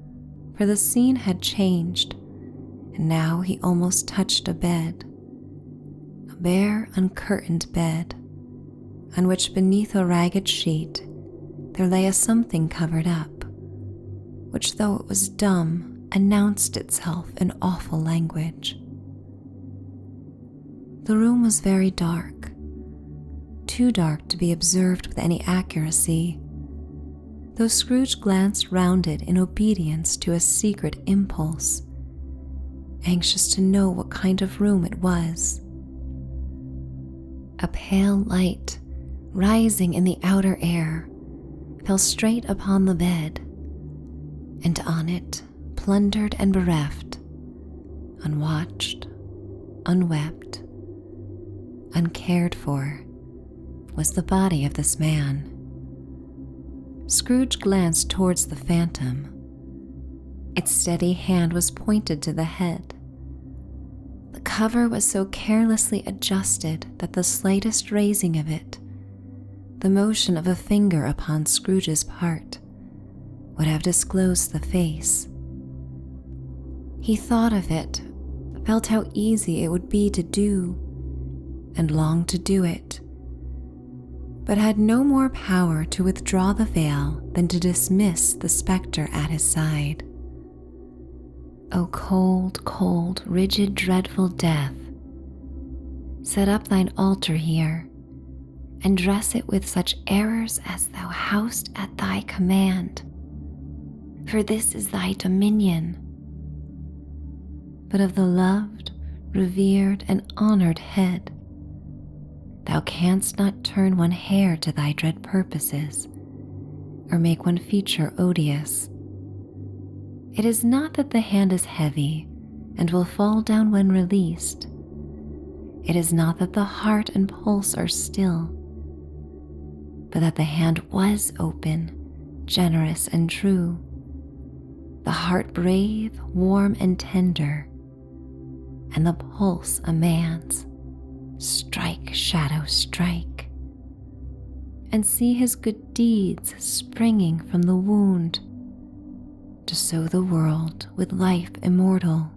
B: for the scene had changed, and now he almost touched a bed. A bare, uncurtained bed, on which beneath a ragged sheet there lay a something covered up, which, though it was dumb, announced itself in awful language. The room was very dark, too dark to be observed with any accuracy, though Scrooge glanced round it in obedience to a secret impulse, anxious to know what kind of room it was. A pale light, rising in the outer air, fell straight upon the bed, and on it, plundered and bereft, unwatched, unwept, uncared for, was the body of this man. Scrooge glanced towards the phantom. Its steady hand was pointed to the head. The cover was so carelessly adjusted that the slightest raising of it, the motion of a finger upon Scrooge's part, would have disclosed the face. He thought of it, felt how easy it would be to do, and longed to do it, but had no more power to withdraw the veil than to dismiss the spectre at his side. O cold, cold, rigid, dreadful death, set up thine altar here, and dress it with such errors as thou hast at thy command, for this is thy dominion. But of the loved, revered, and honored head, thou canst not turn one hair to thy dread purposes, or make one feature odious. It is not that the hand is heavy and will fall down when released. It is not that the heart and pulse are still, but that the hand was open, generous, and true, the heart brave, warm, and tender, and the pulse a man's. Strike, shadow, strike, and see his good deeds springing from the wound, to sow the world with life immortal.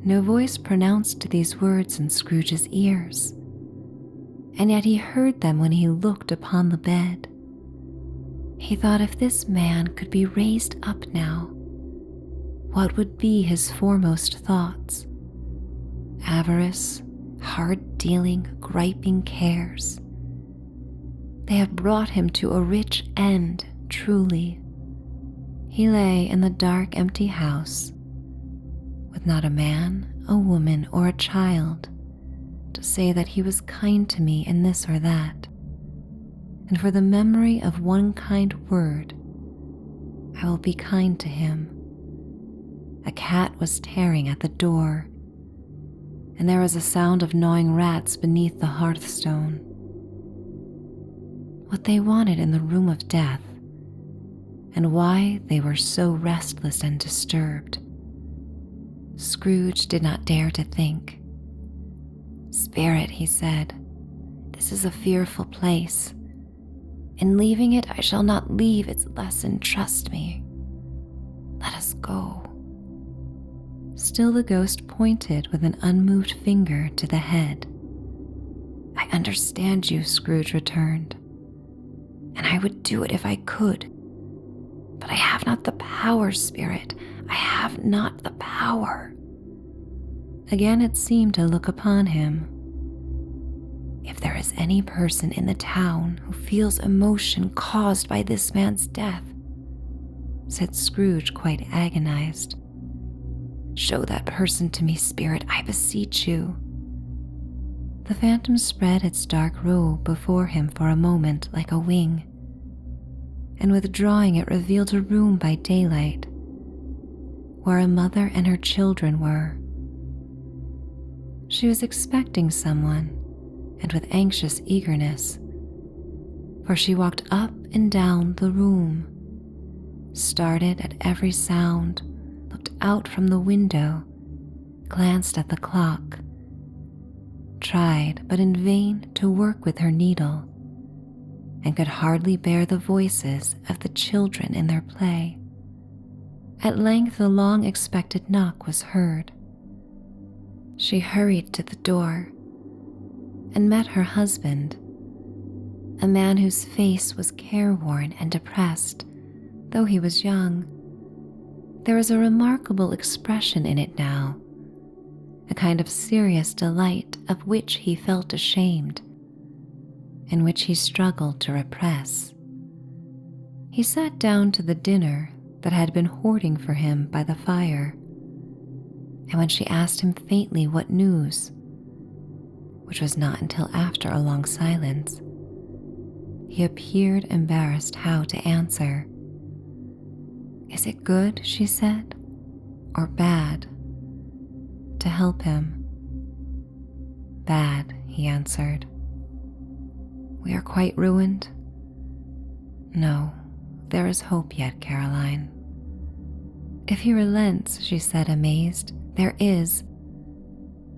B: No voice pronounced these words in Scrooge's ears, and yet he heard them when he looked upon the bed. He thought if this man could be raised up now, what would be his foremost thoughts? Avarice, hard-dealing, griping cares. They have brought him to a rich end, truly. He lay in the dark, empty house, with not a man, a woman, or a child to say that he was kind to me in this or that, and for the memory of one kind word, I will be kind to him. A cat was tearing at the door, and there was a sound of gnawing rats beneath the hearthstone. What they wanted in the room of death, and why they were so restless and disturbed, Scrooge did not dare to think. "Spirit," he said, "this is a fearful place. In leaving it, I shall not leave its lesson, trust me. Let us go." Still the ghost pointed with an unmoved finger to the head. "I understand you," Scrooge returned, "and I would do it if I could. But I have not the power, Spirit. I have not the power." Again it seemed to look upon him. "If there is any person in the town who feels emotion caused by this man's death," said Scrooge, quite agonized, "show that person to me, Spirit, I beseech you." The phantom spread its dark robe before him for a moment like a wing, and withdrawing it revealed a room by daylight, where a mother and her children were. She was expecting someone, and with anxious eagerness, for she walked up and down the room, started at every sound, looked out from the window, glanced at the clock, tried but in vain to work with her needle, and could hardly bear the voices of the children in their play. At length the long-expected knock was heard. She hurried to the door and met her husband, a man whose face was careworn and depressed, though he was young. There was a remarkable expression in it now, a kind of serious delight of which he felt ashamed, and which he struggled to repress. He sat down to the dinner that had been hoarding for him by the fire, and when she asked him faintly what news, which was not until after a long silence, he appeared embarrassed how to answer. "Is it good," she said, "or bad?" To help him. "Bad," he answered. "We are quite ruined?" "No, there is hope yet, Caroline." "If he relents," she said, amazed, "there is.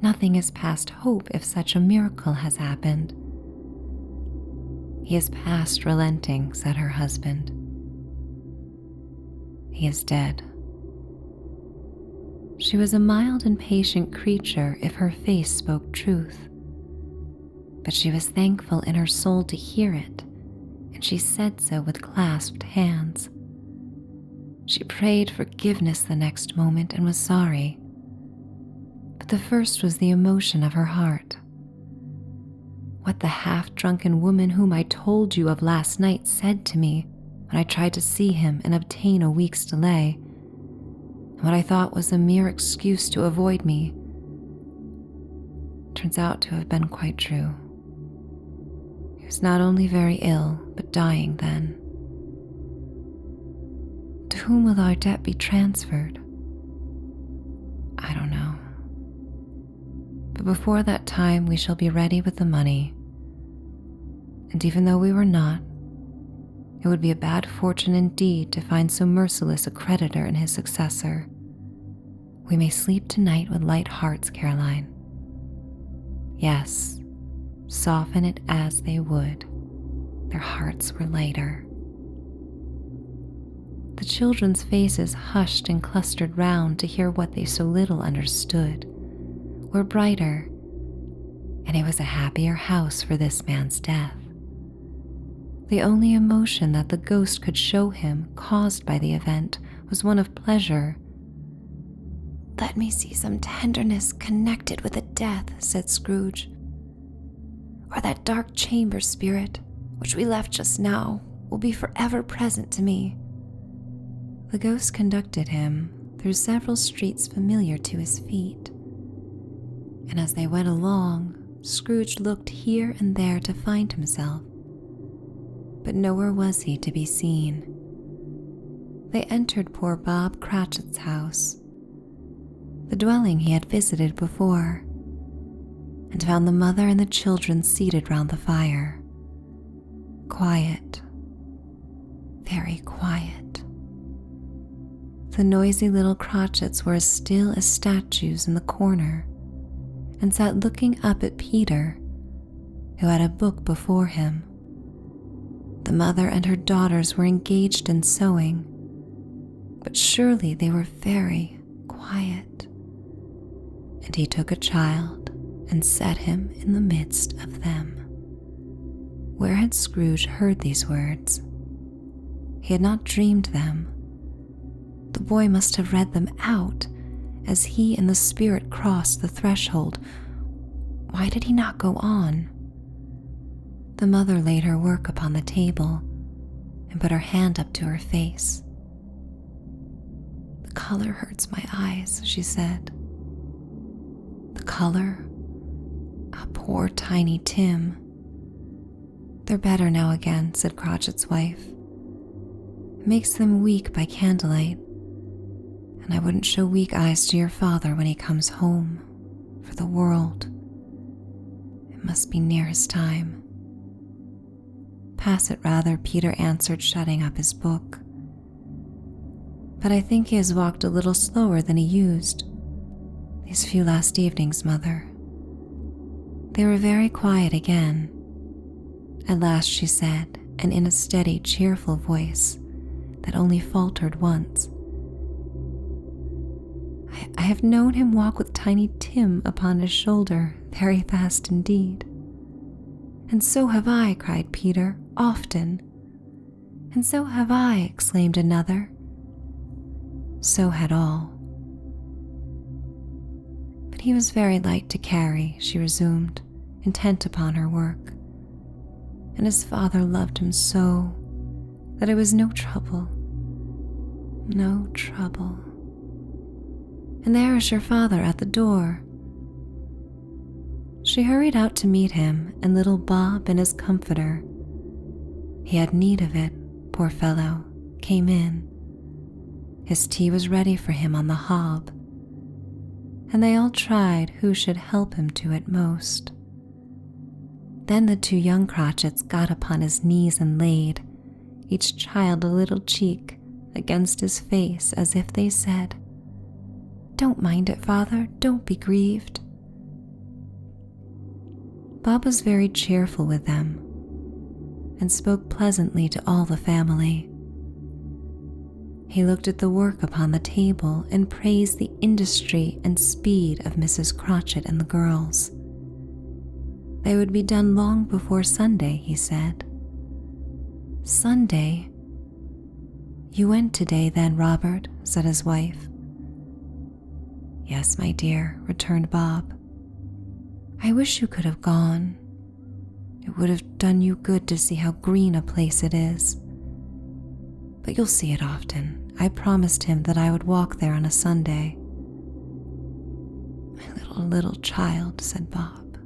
B: Nothing is past hope if such a miracle has happened." "He is past relenting," said her husband. "He is dead." She was a mild and patient creature if her face spoke truth, but she was thankful in her soul to hear it, and she said so with clasped hands. She prayed forgiveness the next moment and was sorry, but the first was the emotion of her heart. What the half-drunken woman whom I told you of last night said to me when I tried to see him and obtain a week's delay, and what I thought was a mere excuse to avoid me, turns out to have been quite true. He was not only very ill, but dying then. To whom will our debt be transferred? I don't know. But before that time we shall be ready with the money. And even though we were not, it would be a bad fortune indeed to find so merciless a creditor in his successor. We may sleep tonight with light hearts, Caroline. Yes, soften it as they would, their hearts were lighter. The children's faces, hushed and clustered round to hear what they so little understood, were brighter, and it was a happier house for this man's death. The only emotion that the ghost could show him caused by the event was one of pleasure. "Let me see some tenderness connected with a death," said Scrooge. "Or that dark chamber spirit, which we left just now, will be forever present to me." The ghost conducted him through several streets familiar to his feet, and as they went along, Scrooge looked here and there to find himself, but nowhere was he to be seen. They entered poor Bob Cratchit's house, the dwelling he had visited before, and found the mother and the children seated round the fire. Quiet, very quiet. The noisy little Cratchits were as still as statues in the corner, and sat looking up at Peter, who had a book before him. The mother and her daughters were engaged in sewing, but surely they were very quiet. And he took a child and set him in the midst of them. Where had Scrooge heard these words? He had not dreamed them. The boy must have read them out as he and the spirit crossed the threshold. Why did he not go on? The mother laid her work upon the table and put her hand up to her face. "The color hurts my eyes," she said. "The color? Ah, poor tiny Tim." "They're better now again," said Cratchit's wife. "It makes them weak by candlelight, and I wouldn't show weak eyes to your father when he comes home, for the world. It must be near his time. Pass it rather, Peter answered, shutting up his book. But I think he has walked a little slower than he used. These few last evenings, Mother. They were very quiet again. At last she said, and in a steady, cheerful voice that only faltered once, I have known him walk with Tiny Tim upon his shoulder very fast indeed. And so have I, cried Peter, often. And so have I, exclaimed another. So had all. But he was very light to carry, she resumed, intent upon her work. And his father loved him so that it was no trouble. No trouble. And there is your father at the door. She hurried out to meet him, and little Bob and his comforter, he had need of it, poor fellow, came in. His tea was ready for him on the hob, and they all tried who should help him to it most. Then the two young crotchets got upon his knees and laid, each child a little cheek, against his face, as if they said, "Don't mind it, Father, don't be grieved." Bob was very cheerful with them, and spoke pleasantly to all the family. He looked at the work upon the table and praised the industry and speed of Mrs. Cratchit and the girls. They would be done long before Sunday, he said. Sunday? You went today then, Robert, said his wife. Yes, my dear, returned Bob. I wish you could have gone. It would have done you good to see how green a place it is. But you'll see it often. I promised him that I would walk there on a Sunday. My little child, said Bob.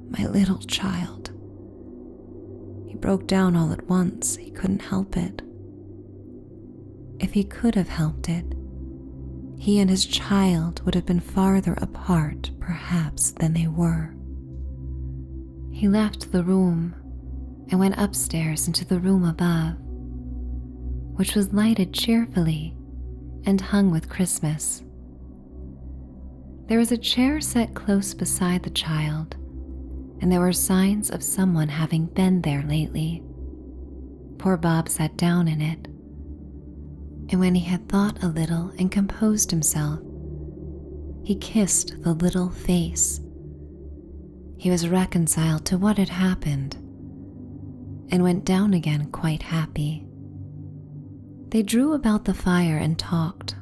B: My little child. He broke down all at once. He couldn't help it. If he could have helped it, he and his child would have been farther apart, perhaps, than they were. He left the room and went upstairs into the room above, which was lighted cheerfully and hung with Christmas. There was a chair set close beside the child, and there were signs of someone having been there lately. Poor Bob sat down in it, and when he had thought a little and composed himself, he kissed the little face. He was reconciled to what had happened, and went down again quite happy. They drew about the fire and talked,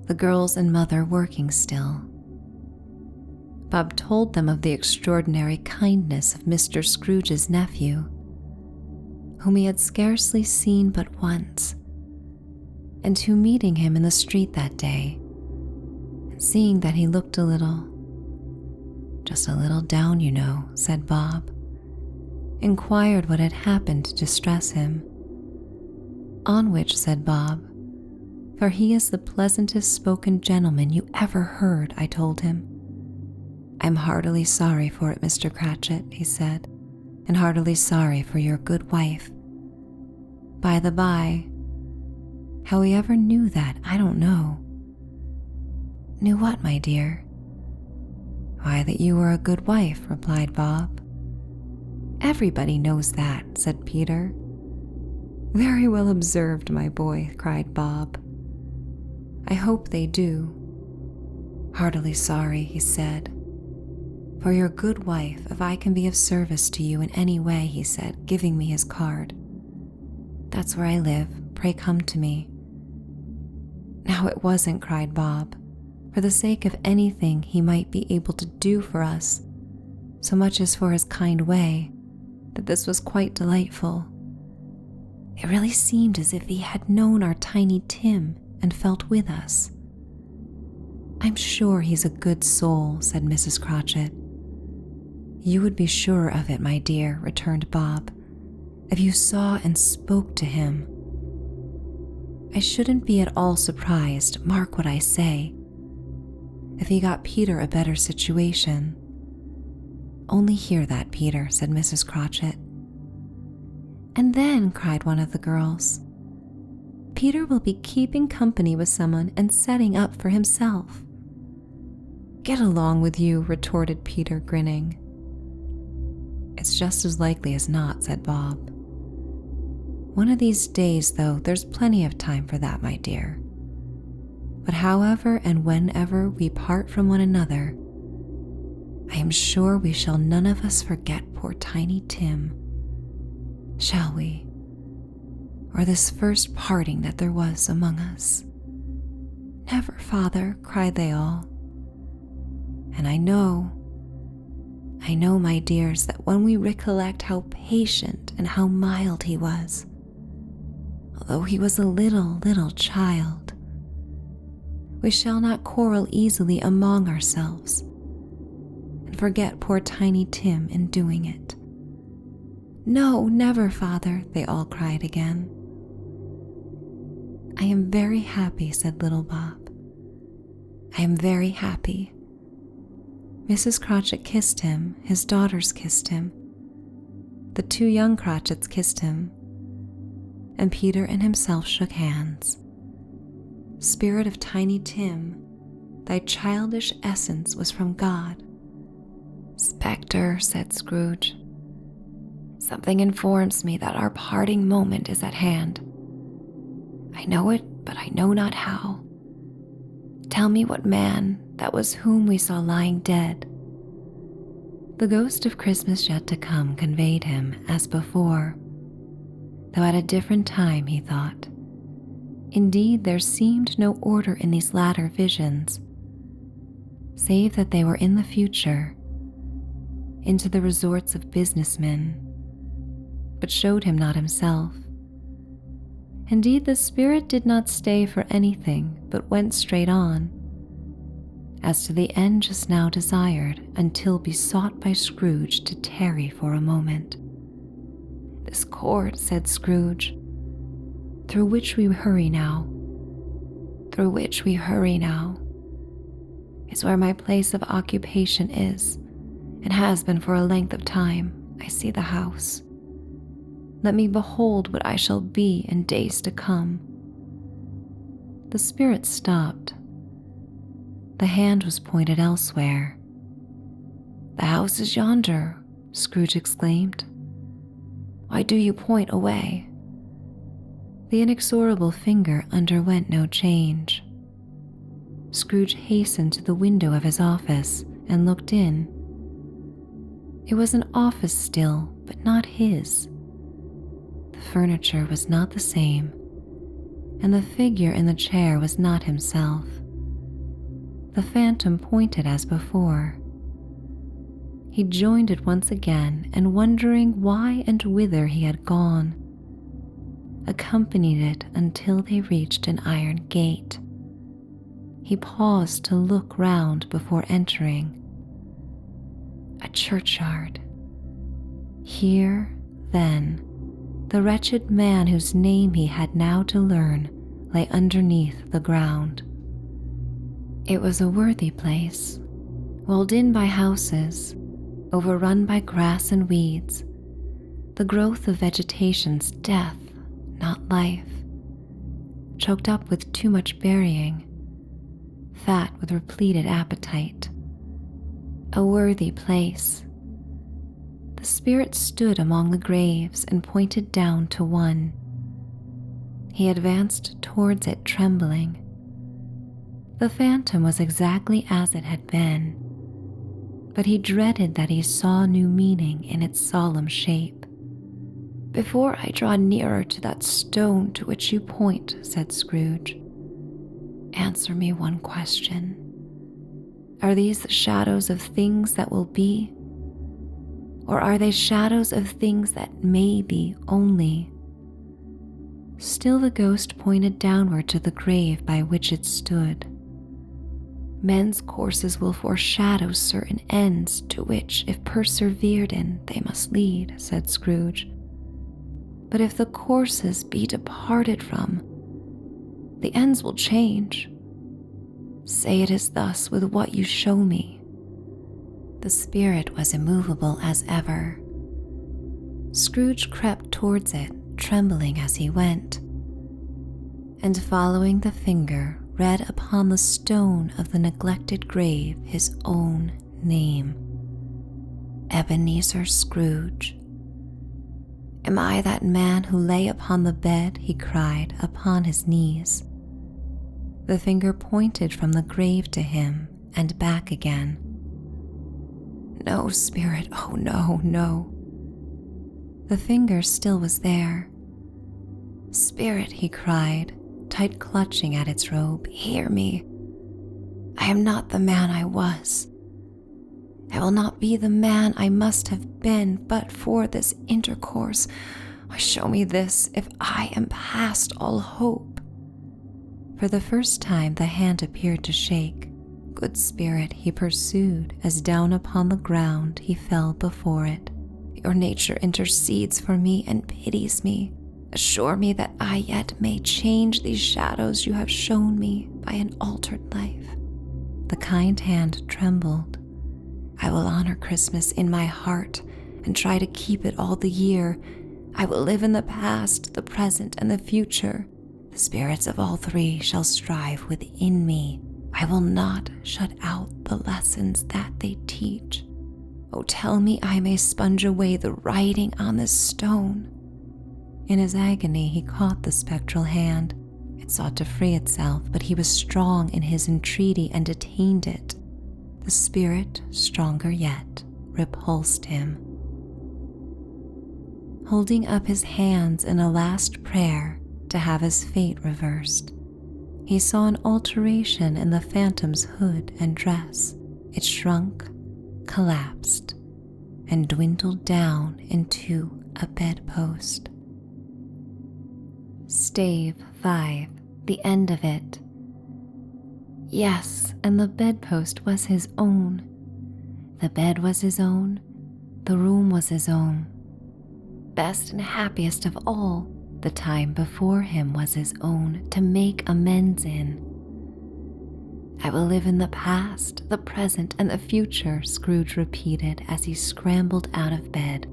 B: the girls and mother working still. Bob told them of the extraordinary kindness of Mr. Scrooge's nephew, whom he had scarcely seen but once, and who, meeting him in the street that day, and seeing that he looked a little, just a little down, you know, said Bob, inquired what had happened to distress him. On which, said Bob, for he is the pleasantest spoken gentleman you ever heard, I told him. I'm heartily sorry for it, Mr. Cratchit, he said, and heartily sorry for your good wife. By the by, how he ever knew that, I don't know. Knew what, my dear? Why, that you were a good wife, replied Bob. Everybody knows that, said Peter. Very well observed, my boy, cried Bob. I hope they do. Heartily sorry, he said. For your good wife, if I can be of service to you in any way, he said, giving me his card. That's where I live, pray come to me. Now it wasn't, cried Bob, for the sake of anything he might be able to do for us, so much as for his kind way, that this was quite delightful. It really seemed as if he had known our Tiny Tim and felt with us. I'm sure he's a good soul, said Mrs. Cratchit. You would be sure of it, my dear, returned Bob, if you saw and spoke to him. I shouldn't be at all surprised, mark what I say, if he got Peter a better situation. "Only hear that, Peter," said Mrs. Cratchit. "And then," cried one of the girls, "Peter will be keeping company with someone and setting up for himself." "Get along with you," retorted Peter, grinning. "It's just as likely as not," said Bob. "One of these days, though, there's plenty of time for that, my dear. But however and whenever we part from one another, I am sure we shall none of us forget poor Tiny Tim. Shall we? Or this first parting that there was among us?" "Never, father," cried they all. "And I know, my dears, that when we recollect how patient and how mild he was, although he was a little child, we shall not quarrel easily among ourselves and forget poor Tiny Tim in doing it." "No, never, father," they all cried again. "I am very happy," said little Bob. "I am very happy." Mrs. Cratchit kissed him, his daughters kissed him, the two young Cratchits kissed him, and Peter and himself shook hands. "Spirit of Tiny Tim, thy childish essence was from God." "Spectre," said Scrooge, "something informs me that our parting moment is at hand. I know it, but I know not how. Tell me what man that was whom we saw lying dead." The ghost of Christmas yet to come conveyed him, as before, though at a different time, he thought. Indeed, there seemed no order in these latter visions, save that they were in the future, into the resorts of businessmen, but showed him not himself. Indeed, the spirit did not stay for anything, but went straight on, as to the end just now desired, until besought by Scrooge to tarry for a moment. "This court," said Scrooge, "through which we hurry now, is where my place of occupation is, and has been for a length of time. I see the house. Let me behold what I shall be in days to come." The spirit stopped. The hand was pointed elsewhere. "The house is yonder," Scrooge exclaimed. "Why do you point away?" The inexorable finger underwent no change. Scrooge hastened to the window of his office and looked in. It was an office still, but not his. The furniture was not the same, and the figure in the chair was not himself. The phantom pointed as before. He joined it once again, and wondering why and whither he had gone, accompanied it until they reached an iron gate. He paused to look round before entering. A churchyard. Here, then, the wretched man whose name he had now to learn lay underneath the ground. It was a worthy place, walled in by houses, overrun by grass and weeds, the growth of vegetation's death, not life, choked up with too much burying, fat with repleted appetite. A worthy place. The spirit stood among the graves and pointed down to one. He advanced towards it trembling. The phantom was exactly as it had been, but he dreaded that he saw new meaning in its solemn shape. "Before I draw nearer to that stone to which you point," said Scrooge, "answer me one question. Are these the shadows of things that will be? Or are they shadows of things that may be only?" Still the ghost pointed downward to the grave by which it stood. "Men's courses will foreshadow certain ends to which, if persevered in, they must lead," said Scrooge. "But if the courses be departed from, the ends will change. Say it is thus with what you show me." The spirit was immovable as ever. Scrooge crept towards it, trembling as he went, and following the finger, read upon the stone of the neglected grave his own name: Ebenezer Scrooge. "Am I that man who lay upon the bed?" he cried, upon his knees. The finger pointed from the grave to him and back again. "No, spirit, oh no, no." The finger still was there. "Spirit," he cried, tight clutching at its robe, "hear me. I am not the man I was. I will not be the man I must have been but for this intercourse. Show me this, if I am past all hope." For the first time the hand appeared to shake. "Good spirit," he pursued, as down upon the ground he fell before it. "Your nature intercedes for me and pities me. Assure me that I yet may change these shadows you have shown me by an altered life." The kind hand trembled. "I will honor Christmas in my heart and try to keep it all the year. I will live in the past, the present, and the future. The spirits of all three shall strive within me. I will not shut out the lessons that they teach. Oh, tell me I may sponge away the writing on this stone." In his agony he caught the spectral hand. It sought to free itself, but he was strong in his entreaty and detained it. The spirit, stronger yet, repulsed him. Holding up his hands in a last prayer to have his fate reversed, he saw an alteration in the phantom's hood and dress. It shrunk, collapsed, and dwindled down into a bedpost. Stave 5, the end of it. Yes, and the bedpost was his own. The bed was his own. The room was his own. Best and happiest of all, the time before him was his own to make amends in. "I will live in the past, the present, and the future," Scrooge repeated as he scrambled out of bed.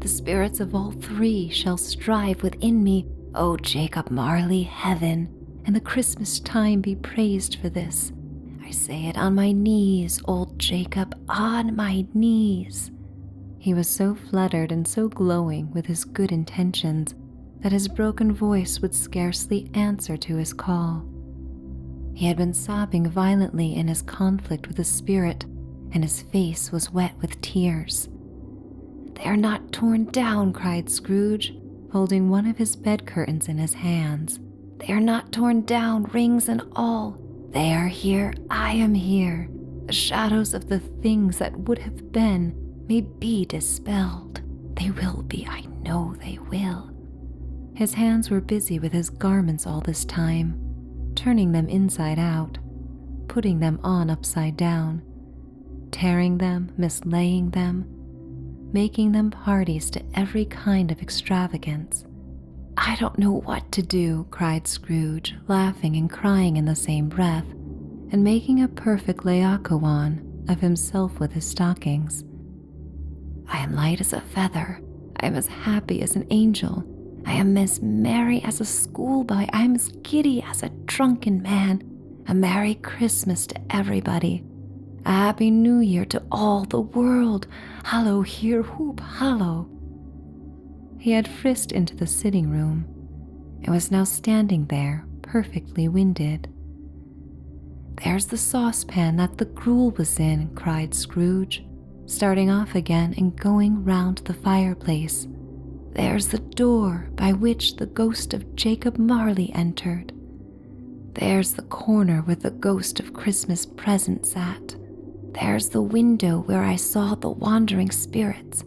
B: "The spirits of all three shall strive within me. O Jacob Marley, heaven, and the Christmas time be praised for this. I say it on my knees, old Jacob, on my knees." He was so fluttered and so glowing with his good intentions that his broken voice would scarcely answer to his call. He had been sobbing violently in his conflict with the spirit, and his face was wet with tears. "They are not torn down," cried Scrooge, holding one of his bed curtains in his hands. "They are not torn down, rings and all. They are here, I am here. The shadows of the things that would have been may be dispelled. They will be, I know they will." His hands were busy with his garments all this time, turning them inside out, putting them on upside down, tearing them, mislaying them, making them parties to every kind of extravagance. "I don't know what to do," cried Scrooge, laughing and crying in the same breath, and making a perfect Laocoon of himself with his stockings. "I am light as a feather. I am as happy as an angel. I am as merry as a schoolboy. I am as giddy as a drunken man. A Merry Christmas to everybody. A Happy New Year to all the world. Hallo here, whoop, hallo." He had frisked into the sitting room and was now standing there, perfectly winded. "There's the saucepan that the gruel was in," cried Scrooge, starting off again and going round the fireplace. "There's the door by which the ghost of Jacob Marley entered. There's the corner where the ghost of Christmas present sat. There's the window where I saw the wandering spirits.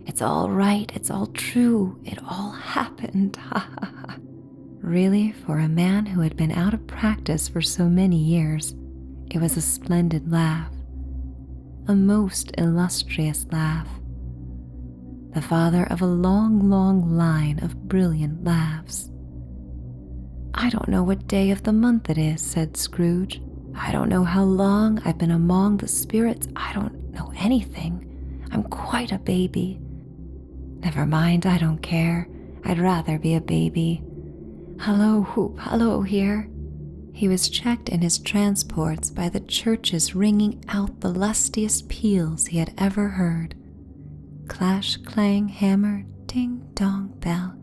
B: It's all right, it's all true, it all happened, ha ha ha." Really, for a man who had been out of practice for so many years, it was a splendid laugh. A most illustrious laugh. The father of a long, long line of brilliant laughs. I don't know what day of the month it is, said Scrooge. I don't know how long I've been among the spirits. I don't know anything. I'm quite a baby. Never mind, I don't care. I'd rather be a baby. Hello, whoop, hello here. He was checked in his transports by the churches ringing out the lustiest peals he had ever heard. Clash, clang, hammer, ding, dong, bell.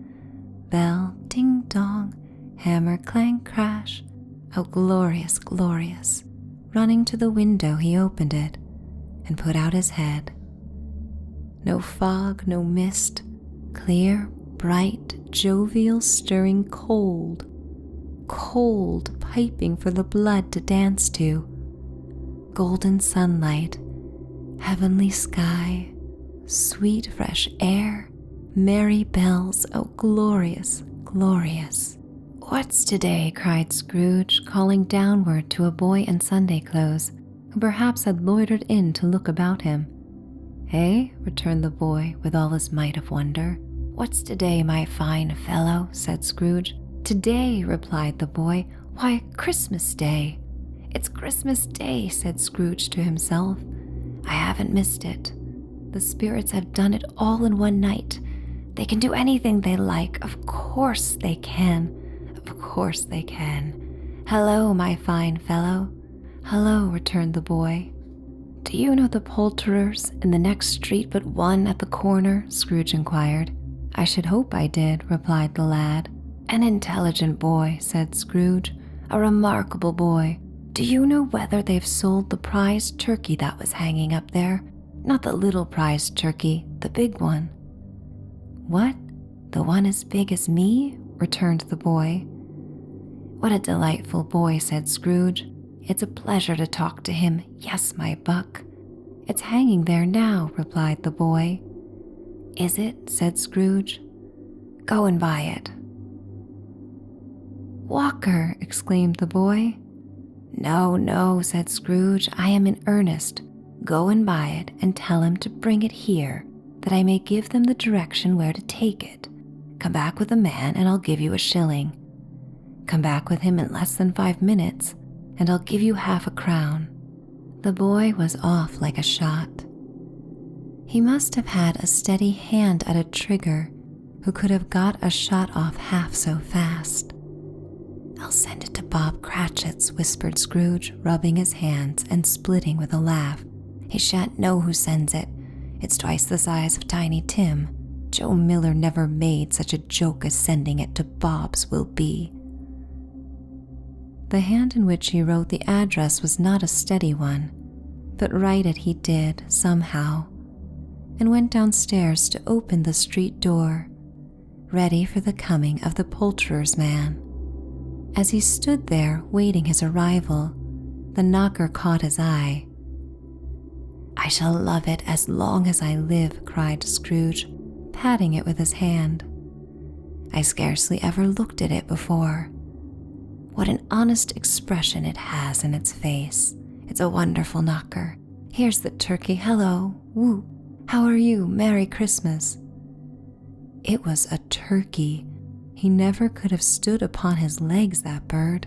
B: Bell, ding, dong, hammer, clang, crash. Oh, glorious, glorious. Running to the window, he opened it and put out his head. No fog, no mist, clear, bright, jovial, stirring, cold, piping for the blood to dance to. Golden sunlight, heavenly sky, sweet fresh air, merry bells, oh glorious, glorious. What's today? Cried Scrooge, calling downward to a boy in Sunday clothes, who perhaps had loitered in to look about him. Eh? Returned the boy with all his might of wonder. What's today, my fine fellow? Said Scrooge. Today, replied the boy. Why, Christmas Day. It's Christmas Day, said Scrooge to himself. I haven't missed it. The spirits have done it all in one night. They can do anything they like. Of course they can. Of course they can. Hello, my fine fellow. Hello, returned the boy. Do you know the poulterers in the next street but one at the corner? Scrooge inquired. I should hope I did, replied the lad. An intelligent boy, said Scrooge. A remarkable boy. Do you know whether they've sold the prize turkey that was hanging up there? Not the little prize turkey, the big one. What? The one as big as me? Returned the boy. What a delightful boy, said Scrooge. It's a pleasure to talk to him. Yes, my buck. It's hanging there now, replied the boy. Is it? Said Scrooge. Go and buy it. Walker, exclaimed the boy. No, no, said Scrooge. I am in earnest. Go and buy it and tell him to bring it here, that I may give them the direction where to take it. Come back with a man and I'll give you a shilling. Come back with him in less than 5 minutes, and I'll give you half a crown. The boy was off like a shot. He must have had a steady hand at a trigger who could have got a shot off half so fast. I'll send it to Bob Cratchit's, whispered Scrooge, rubbing his hands and splitting with a laugh. He shan't know who sends it. It's twice the size of Tiny Tim. Joe Miller never made such a joke as sending it to Bob's will be. The hand in which he wrote the address was not a steady one, but write it he did somehow, and went downstairs to open the street door, ready for the coming of the poulterer's man. As he stood there waiting his arrival, the knocker caught his eye. I shall love it as long as I live, cried Scrooge, patting it with his hand. I scarcely ever looked at it before. What an honest expression it has in its face. It's a wonderful knocker. Here's the turkey. Hello. Whoop. How are you? Merry Christmas. It was a turkey. He never could have stood upon his legs, that bird.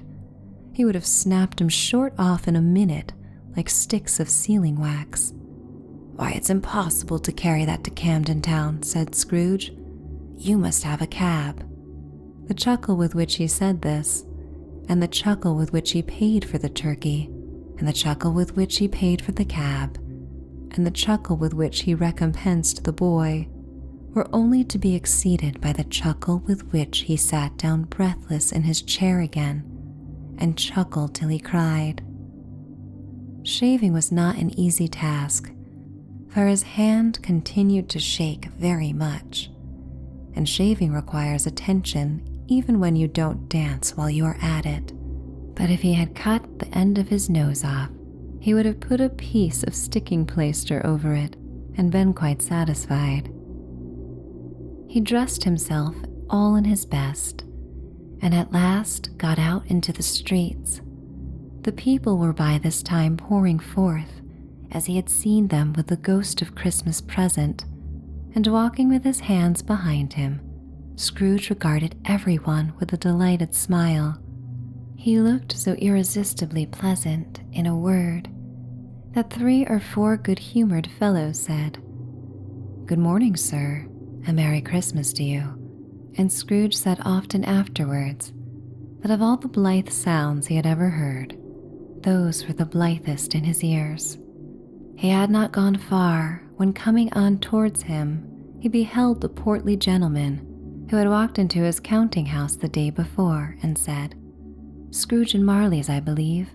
B: He would have snapped him short off in a minute, like sticks of sealing wax. Why, it's impossible to carry that to Camden Town, said Scrooge. You must have a cab. The chuckle with which he said this, and the chuckle with which he paid for the turkey, and the chuckle with which he paid for the cab, and the chuckle with which he recompensed the boy, were only to be exceeded by the chuckle with which he sat down breathless in his chair again, and chuckled till he cried. Shaving was not an easy task, for his hand continued to shake very much, and shaving requires attention even when you don't dance while you are at it. But if he had cut the end of his nose off, he would have put a piece of sticking plaster over it and been quite satisfied. He dressed himself all in his best, and at last got out into the streets. The people were by this time pouring forth, as he had seen them with the ghost of Christmas present, and walking with his hands behind him, Scrooge regarded everyone with a delighted smile. He looked so irresistibly pleasant, in a word, that 3 or 4 good-humored fellows said, "Good morning, sir. A Merry Christmas to you." And Scrooge said often afterwards that of all the blithe sounds he had ever heard, those were the blithest in his ears. He had not gone far when, coming on towards him, he beheld the portly gentleman who had walked into his counting-house the day before and said, "Scrooge and Marley's, I believe."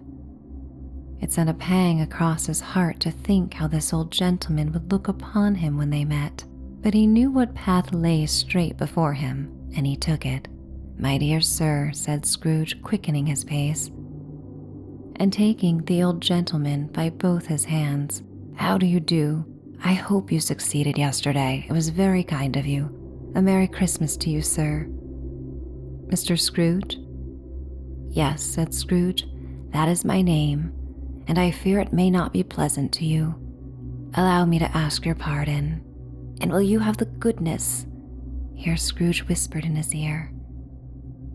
B: It sent a pang across his heart to think how this old gentleman would look upon him when they met, but he knew what path lay straight before him, and he took it. "My dear sir," said Scrooge, quickening his pace, and taking the old gentleman by both his hands. "How do you do? I hope you succeeded yesterday. It was very kind of you. A Merry Christmas to you, sir." "Mr. Scrooge?" "Yes," said Scrooge, "that is my name, and I fear it may not be pleasant to you. Allow me to ask your pardon, and will you have the goodness—" Here Scrooge whispered in his ear.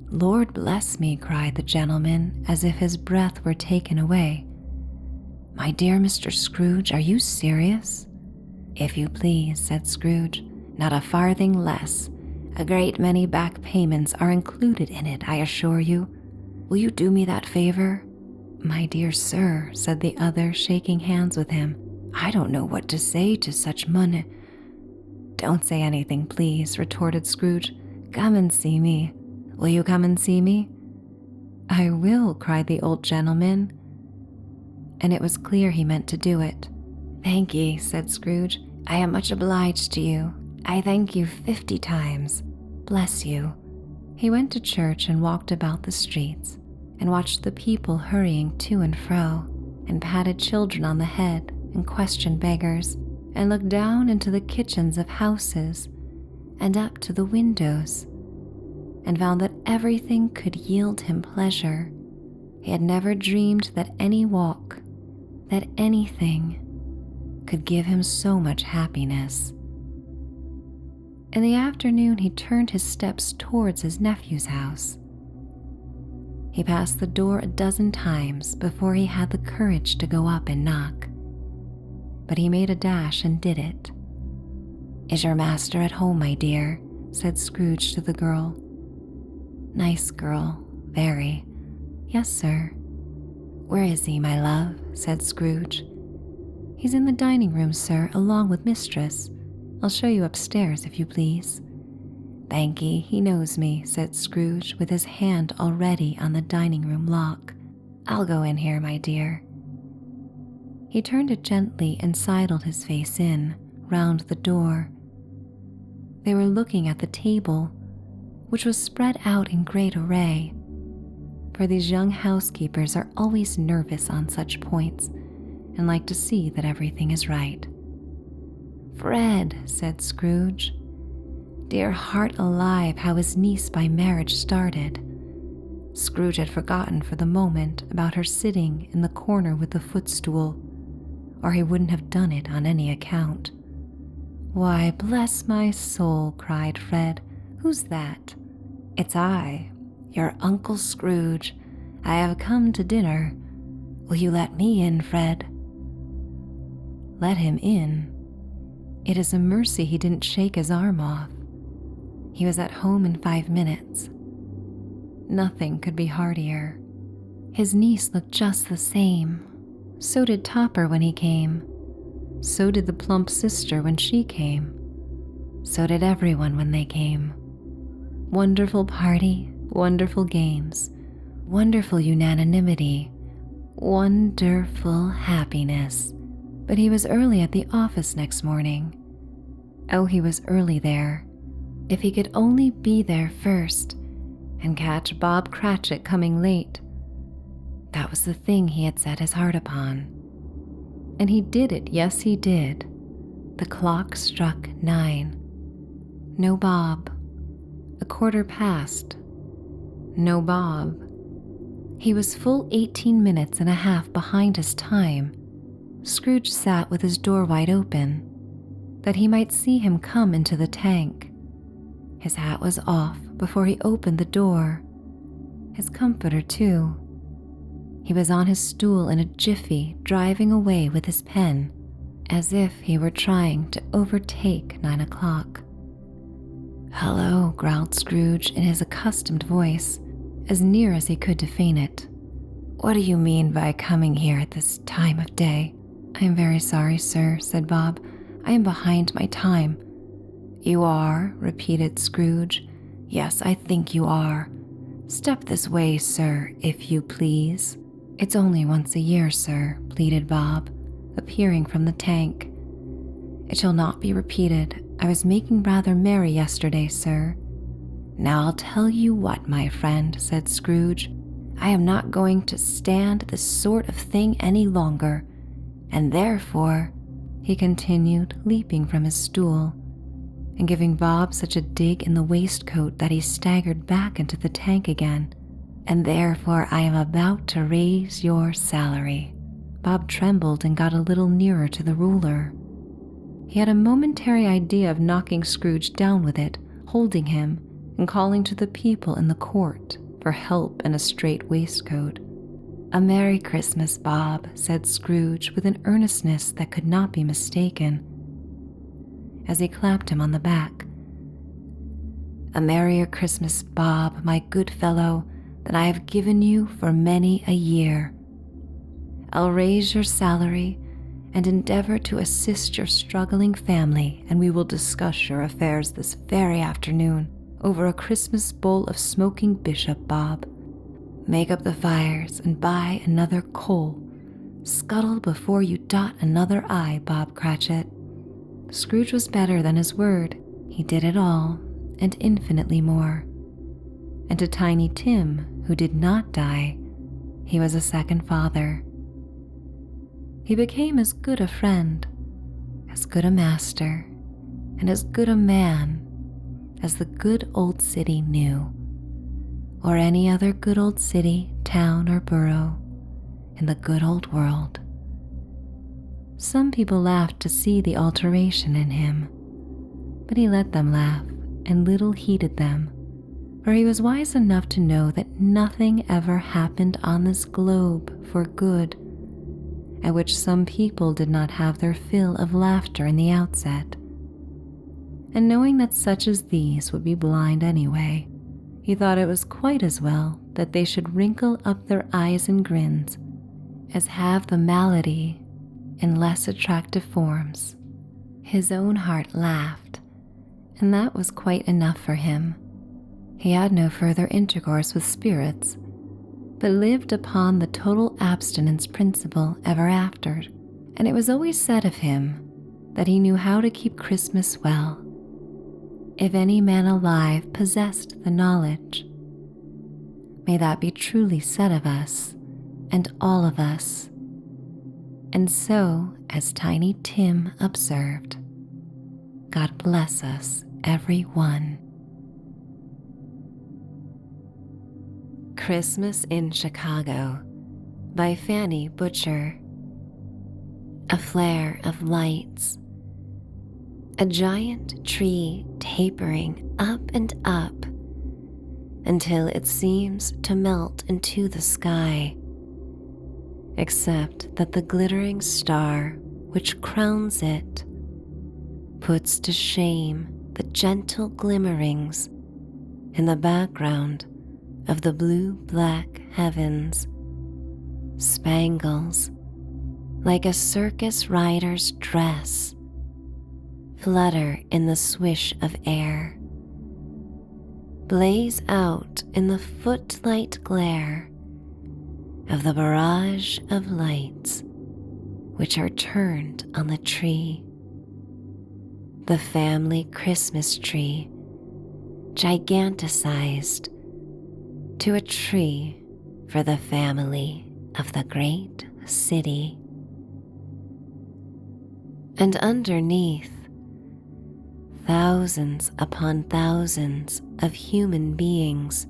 B: "Lord bless me," cried the gentleman, as if his breath were taken away. "My dear Mr. Scrooge, are you serious?" "If you please," said Scrooge, "not a farthing less. A great many back payments are included in it, I assure you. Will you do me that favor?" "My dear sir," said the other, shaking hands with him, "I don't know what to say to such money." "Don't say anything, please," retorted Scrooge. "Come and see me. Will you come and see me?" "I will," cried the old gentleman, and it was clear he meant to do it. "Thank ye," said Scrooge. "I am much obliged to you. I thank you 50 times. Bless you." He went to church and walked about the streets, and watched the people hurrying to and fro, and patted children on the head, and questioned beggars, and looked down into the kitchens of houses, and up to the windows, and found that everything could yield him pleasure. He had never dreamed that any walk, that anything, could give him so much happiness. In the afternoon he turned his steps towards his nephew's house. He passed the door a dozen times before he had the courage to go up and knock, but he made a dash and did it. "Is your master at home, my dear?" said Scrooge to the girl. "Nice girl, very." "Yes, sir." "Where is he, my love?" said Scrooge. "He's in the dining room, sir, along with mistress. I'll show you upstairs, if you please." "Thank'ee, he knows me," said Scrooge, with his hand already on the dining room lock. "I'll go in here, my dear." He turned it gently and sidled his face in, round the door. They were looking at the table, which was spread out in great array, for these young housekeepers are always nervous on such points, and like to see that everything is right. "Fred," said Scrooge. Dear heart alive, how his niece by marriage started. Scrooge had forgotten for the moment about her sitting in the corner with the footstool, or he wouldn't have done it on any account. "Why, bless my soul," cried Fred. "Who's that?" "It's I, your Uncle Scrooge. I have come to dinner. Will you let me in, Fred?" Let him in? It is a mercy he didn't shake his arm off. He was at home in 5 minutes. Nothing could be heartier. His niece looked just the same. So did Topper when he came. So did the plump sister when she came. So did everyone when they came. Wonderful party, wonderful games, wonderful unanimity, wonderful happiness. But he was early at the office next morning. Oh, he was early there. If he could only be there first and catch Bob Cratchit coming late. That was the thing he had set his heart upon. And he did it, yes he did. The clock struck 9. No Bob. 1/4 past. No Bob. He was full 18 minutes and a half behind his time. Scrooge sat with his door wide open, that he might see him come into the tank. His hat was off before he opened the door. His comforter, too. He was on his stool in a jiffy, driving away with his pen, as if he were trying to overtake 9 o'clock. "Hello," growled Scrooge in his accustomed voice, as near as he could to feign it. "What do you mean by coming here at this time of day?" "I am very sorry, sir," said Bob. "I am behind my time." "You are?" repeated Scrooge. "Yes, I think you are. Step this way, sir, if you please." "It's only once a year, sir," pleaded Bob, appearing from the tank. "It shall not be repeated. I was making rather merry yesterday, sir." "Now I'll tell you what, my friend," said Scrooge. "I am not going to stand this sort of thing any longer, and therefore," he continued, leaping from his stool, and giving Bob such a dig in the waistcoat that he staggered back into the tank again, "and therefore I am about to raise your salary." Bob trembled and got a little nearer to the ruler. He had a momentary idea of knocking Scrooge down with it, holding him, and calling to the people in the court for help and a straight waistcoat. "A Merry Christmas, Bob," said Scrooge with an earnestness that could not be mistaken, as he clapped him on the back. "A merrier Christmas, Bob, my good fellow, than I have given you for many a year. I'll raise your salary and endeavor to assist your struggling family, and we will discuss your affairs this very afternoon over a Christmas bowl of smoking bishop, Bob. Make up the fires and buy another coal. Scuttle before you dot another I, Bob Cratchit." Scrooge was better than his word. He did it all, and infinitely more. And to Tiny Tim, who did not die, he was a second father. He became as good a friend, as good a master, and as good a man as the good old city knew, or any other good old city, town, or borough in the good old world. Some people laughed to see the alteration in him, but he let them laugh and little heeded them, for he was wise enough to know that nothing ever happened on this globe for good, at which some people did not have their fill of laughter in the outset. And knowing that such as these would be blind anyway, he thought it was quite as well that they should wrinkle up their eyes and grins as have the malady in less attractive forms. His own heart laughed, and that was quite enough for him. He had no further intercourse with spirits, but lived upon the total abstinence principle ever after, and it was always said of him that he knew how to keep Christmas well, if any man alive possessed the knowledge. May that be truly said of us, and all of us. And so, as Tiny Tim observed, God bless us, every one. Christmas in Chicago by Fanny Butcher. A flare of lights. A giant tree tapering up and up until it seems to melt into the sky, except that the glittering star which crowns it puts to shame the gentle glimmerings in the background of the blue-black heavens. Spangles, like a circus rider's dress, flutter in the swish of air, blaze out in the footlight glare of the barrage of lights which are turned on the tree. The family Christmas tree, giganticized to a tree for the family of the great city. And underneath, thousands upon thousands of human beings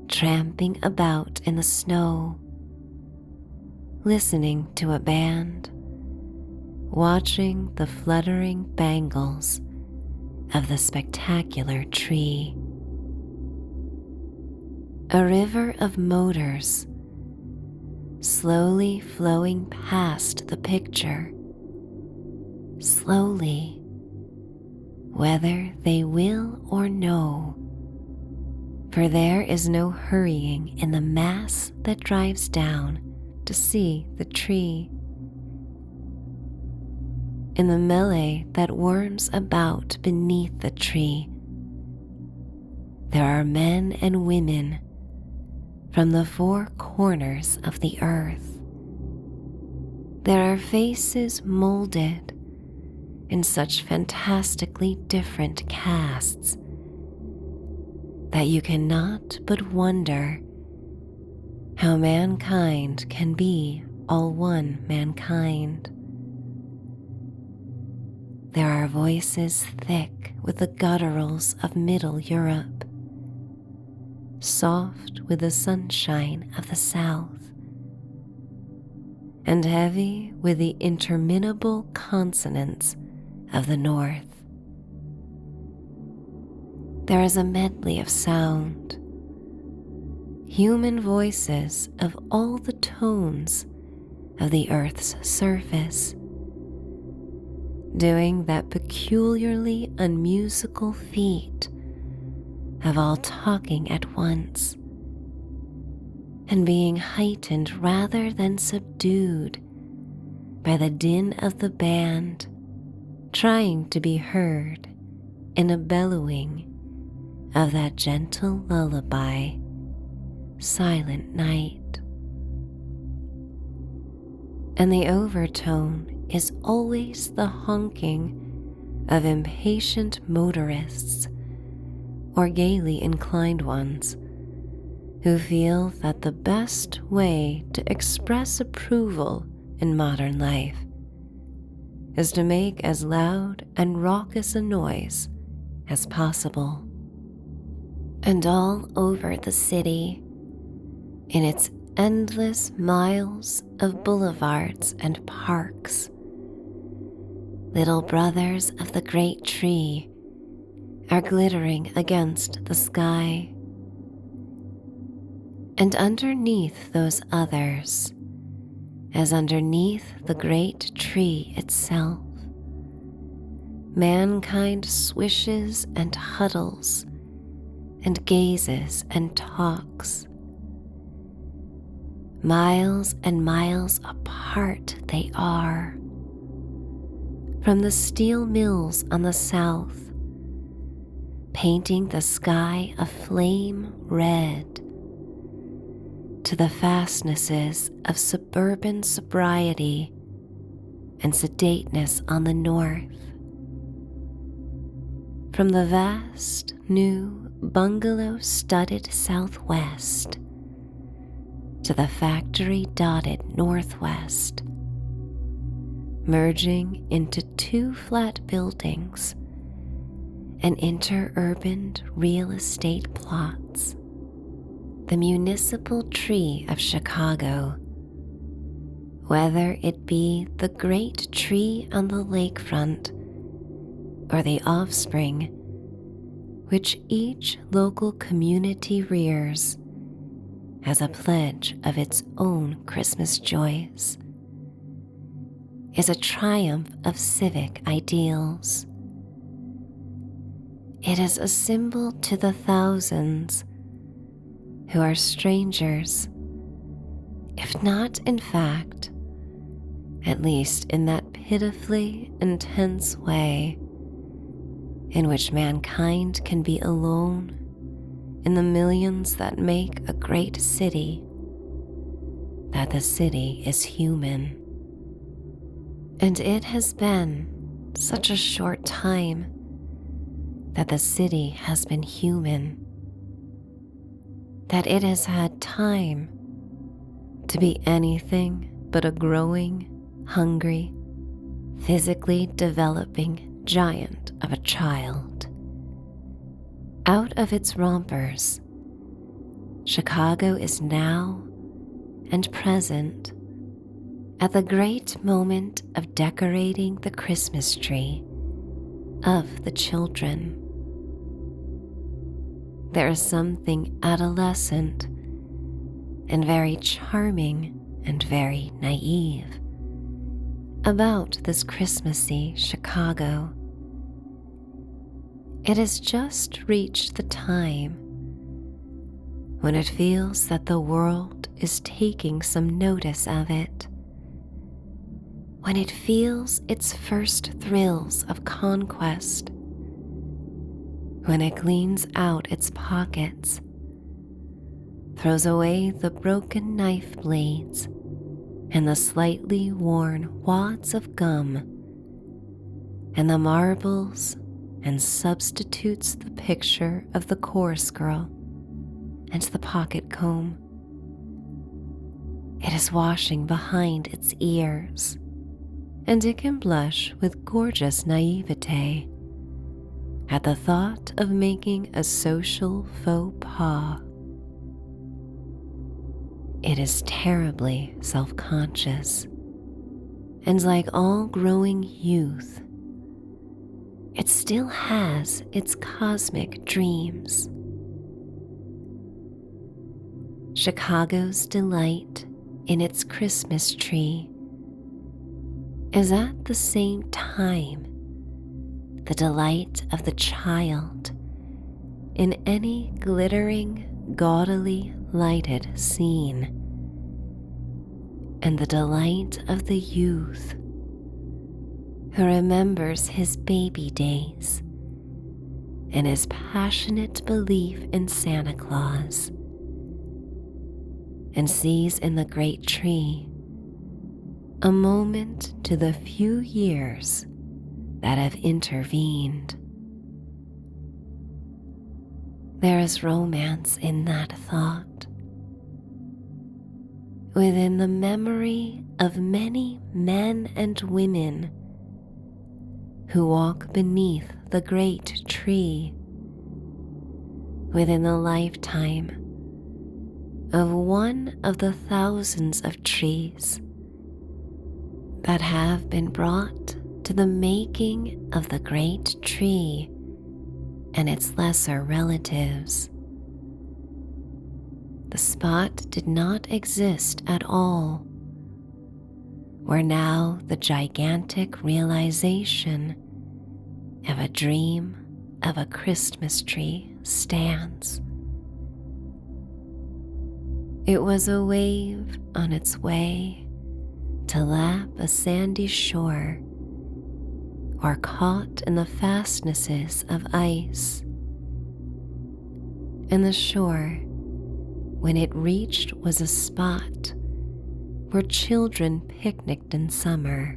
B: tramping about in the snow, listening to a band, watching the fluttering bangles
A: of the spectacular tree. A river of motors slowly flowing past the picture, slowly, whether they will or no, for there is no hurrying in the mass that drives down to see the tree. In the melee that worms about beneath the tree, there are men and women from the four corners of the earth. There are faces molded in such fantastically different casts that you cannot but wonder how mankind can be all one mankind. There are voices thick with the gutturals of Middle Europe, soft with the sunshine of the South, and heavy with the interminable consonants of the North. There is a medley of sound, human voices of all the tones of the earth's surface, doing that peculiarly unmusical feat of all talking at once, and being heightened rather than subdued by the din of the band trying to be heard in a bellowing of that gentle lullaby, Silent Night. And the overtone is always the honking of impatient motorists or gaily inclined ones who feel that the best way to express approval in modern life is to make as loud and raucous a noise as possible. And all over the city, in its endless miles of boulevards and parks, little brothers of the great tree are glittering against the sky. And underneath those others, as underneath the great tree itself, mankind swishes and huddles and gazes and talks. Miles and miles apart they are, from the steel mills on the south, painting the sky a flame red, to the fastnesses of suburban sobriety and sedateness on the north, from the vast new bungalow-studded southwest to the factory-dotted northwest, merging into two flat buildings and interurban real estate plots. The municipal tree of Chicago, whether it be the great tree on the lakefront or the offspring which each local community rears as a pledge of its own Christmas joys, is a triumph of civic ideals. It is a symbol to the thousands who are strangers, if not in fact, at least in that pitifully intense way in which mankind can be alone in the millions that make a great city, that the city is human. And it has been such a short time that the city has been human, that it has had time to be anything but a growing, hungry, physically developing giant of a child. Out of its rompers, Chicago is now and present at the great moment of decorating the Christmas tree of the children. There is something adolescent and very charming and very naive about this Christmassy Chicago. It has just reached the time when it feels that the world is taking some notice of it, when it feels its first thrills of conquest, when it cleans out its pockets, throws away the broken knife blades and the slightly worn wads of gum and the marbles, and substitutes the picture of the chorus girl and the pocket comb. It is washing behind its ears, and it can blush with gorgeous naivete at the thought of making a social faux pas. It is terribly self-conscious, and like all growing youth, it still has its cosmic dreams. Chicago's delight in its Christmas tree is at the same time the delight of the child in any glittering, gaudily lighted scene, and the delight of the youth who remembers his baby days and his passionate belief in Santa Claus, and sees in the great tree a moment to the few years that have intervened. There is romance in that thought, within the memory of many men and women who walk beneath the great tree, within the lifetime of one of the thousands of trees that have been brought to the making of the great tree and its lesser relatives. The spot did not exist at all, where now the gigantic realization of a dream of a Christmas tree stands. It was a wave on its way to lap a sandy shore, or caught in the fastnesses of ice. And the shore, when it reached, was a spot where children picnicked in summer,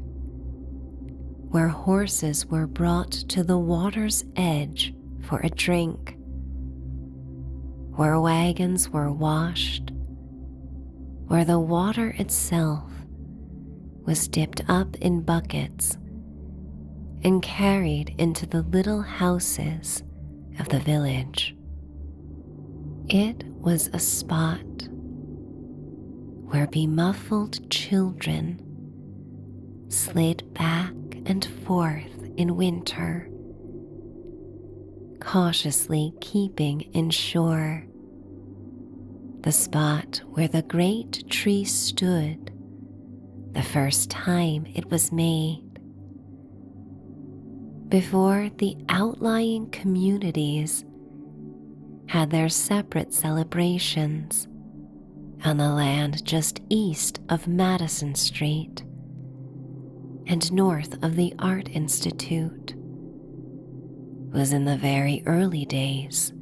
A: where horses were brought to the water's edge for a drink, where wagons were washed, where the water itself was dipped up in buckets and carried into the little houses of the village. It was a spot where bemuffled children slid back and forth in winter, cautiously keeping inshore, the spot where the great tree stood the first time it was made, before the outlying communities had their separate celebrations on the land just east of Madison Street and north of the Art Institute. Was in the very early days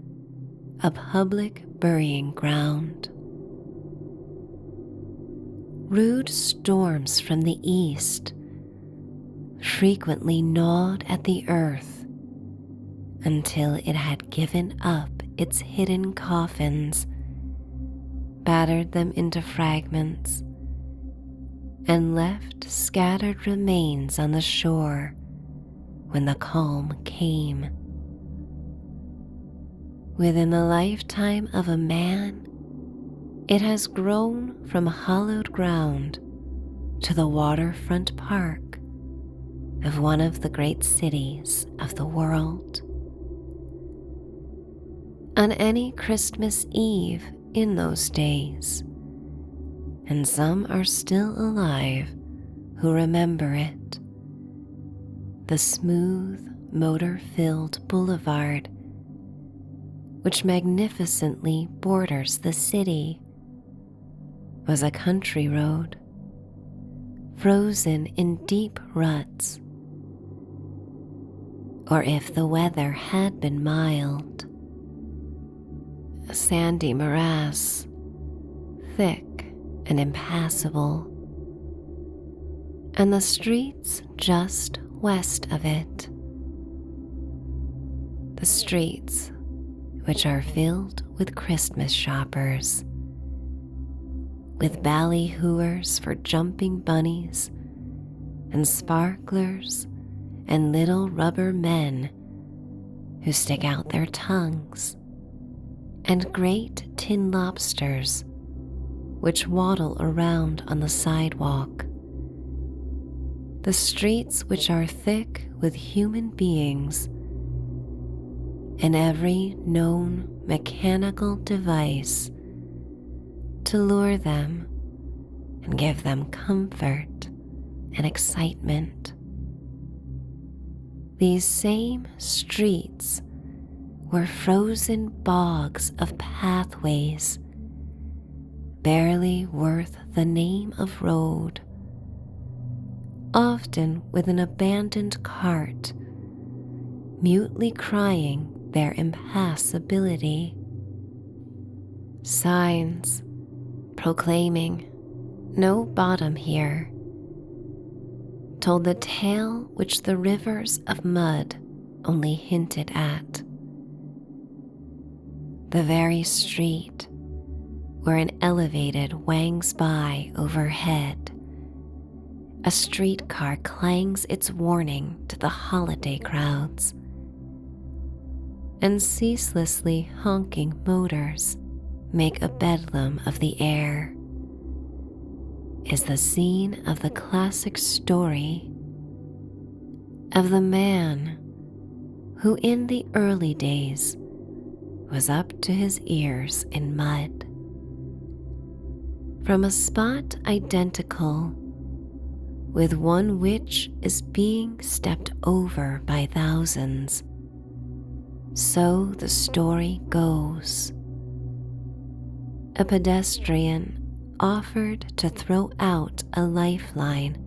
A: a public burying ground. Rude storms from the east frequently gnawed at the earth until it had given up its hidden coffins, battered them into fragments, and left scattered remains on the shore when the calm came. Within the lifetime of a man, it has grown from hollowed ground to the waterfront park of one of the great cities of the world. On any Christmas Eve in those days, and some are still alive who remember it, the smooth, motor-filled boulevard which magnificently borders the city was a country road, frozen in deep ruts. Or if the weather had been mild, a sandy morass, thick and impassable, and the streets just west of it, the streets which are filled with Christmas shoppers, with ballyhooers for jumping bunnies and sparklers and little rubber men who stick out their tongues, and great tin lobsters which waddle around on the sidewalk. The streets which are thick with human beings, and every known mechanical device to lure them and give them comfort and excitement. These same streets were frozen bogs of pathways, barely worth the name of road, often with an abandoned cart, mutely crying their impassability. Signs proclaiming no bottom here told the tale which the rivers of mud only hinted at. The very street where an elevated wangs by overhead, a streetcar clangs its warning to the holiday crowds, and ceaselessly honking motors make a bedlam of the air, is the scene of the classic story of the man who in the early days was up to his ears in mud. From a spot identical with one which is being stepped over by thousands, so the story goes. A pedestrian offered to throw out a lifeline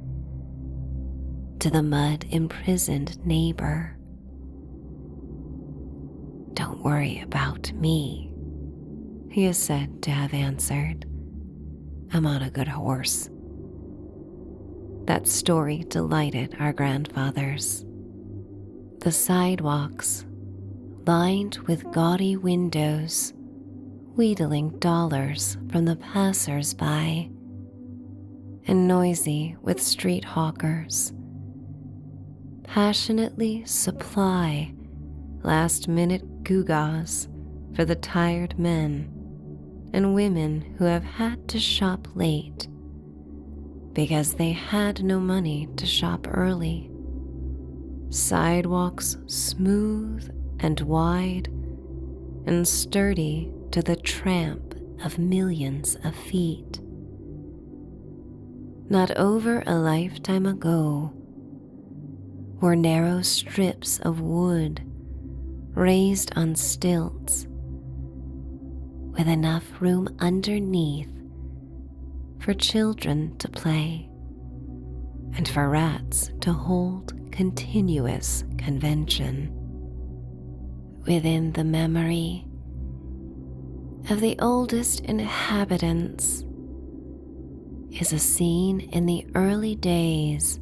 A: to the mud-imprisoned neighbor. "Don't worry about me," he is said to have answered. "I'm on a good horse." That story delighted our grandfathers. The sidewalks, lined with gaudy windows, wheedling dollars from the passers-by, and noisy with street hawkers, passionately supply last-minute gewgaws for the tired men and women who have had to shop late because they had no money to shop early. Sidewalks smooth and wide and sturdy to the tramp of millions of feet. Not over a lifetime ago were narrow strips of wood raised on stilts with enough room underneath for children to play and for rats to hold continuous convention. Within the memory of the oldest inhabitants is a scene in the early days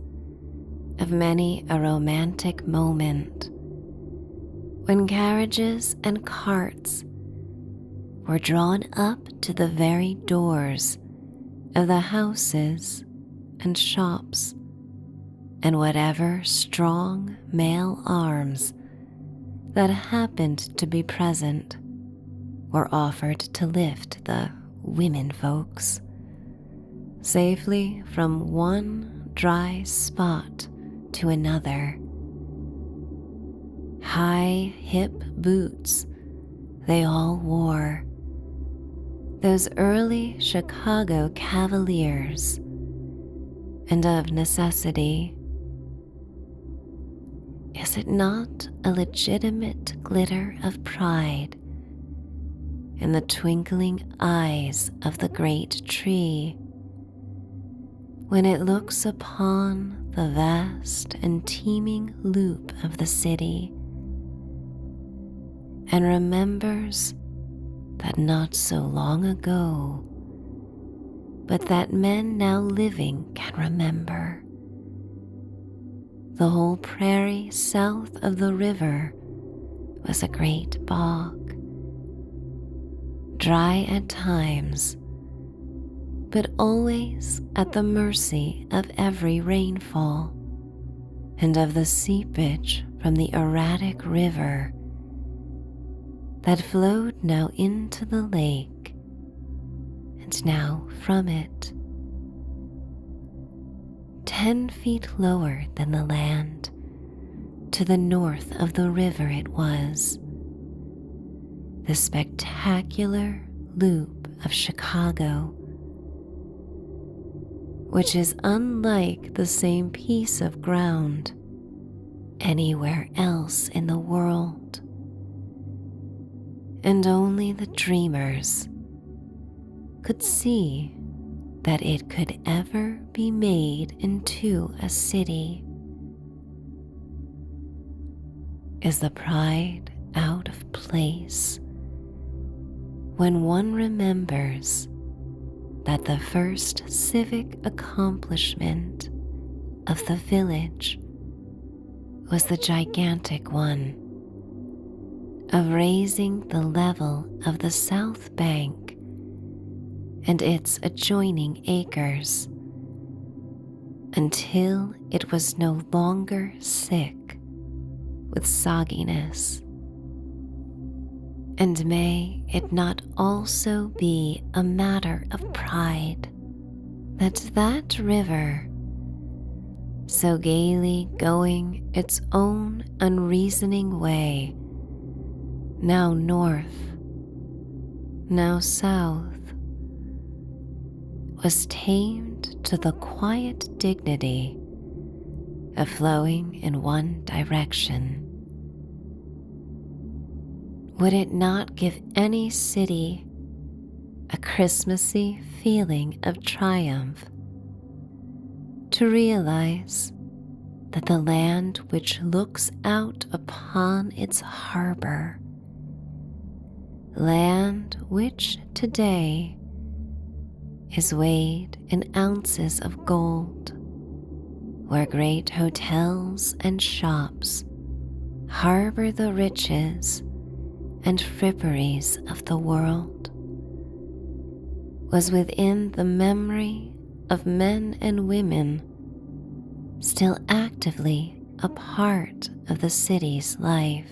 A: of many a romantic moment when carriages and carts were drawn up to the very doors of the houses and shops, and whatever strong male arms that happened to be present were offered to lift the women folks safely from one dry spot to another. High hip boots they all wore, those early Chicago cavaliers, and of necessity, is it not a legitimate glitter of pride in the twinkling eyes of the great tree when it looks upon the vast and teeming loop of the city and remembers that not so long ago, but that men now living can remember, the whole prairie south of the river was a great bog, dry at times, but always at the mercy of every rainfall and of the seepage from the erratic river that flowed now into the lake and now from it. 10 feet lower than the land, to the north of the river it was, the spectacular loop of Chicago, which is unlike the same piece of ground anywhere else in the world, and only the dreamers could see that it could ever be made into a city. Is the pride out of place when one remembers that the first civic accomplishment of the village was the gigantic one of raising the level of the south bank and its adjoining acres until it was no longer sick with sogginess? And may it not also be a matter of pride that that river, so gaily going its own unreasoning way, now north, now south, was tamed to the quiet dignity of flowing in one direction? Would it not give any city a Christmassy feeling of triumph to realize that the land which looks out upon its harbor, land which today is weighed in ounces of gold, where great hotels and shops harbor the riches and fripperies of the world, was within the memory of men and women still actively a part of the city's life,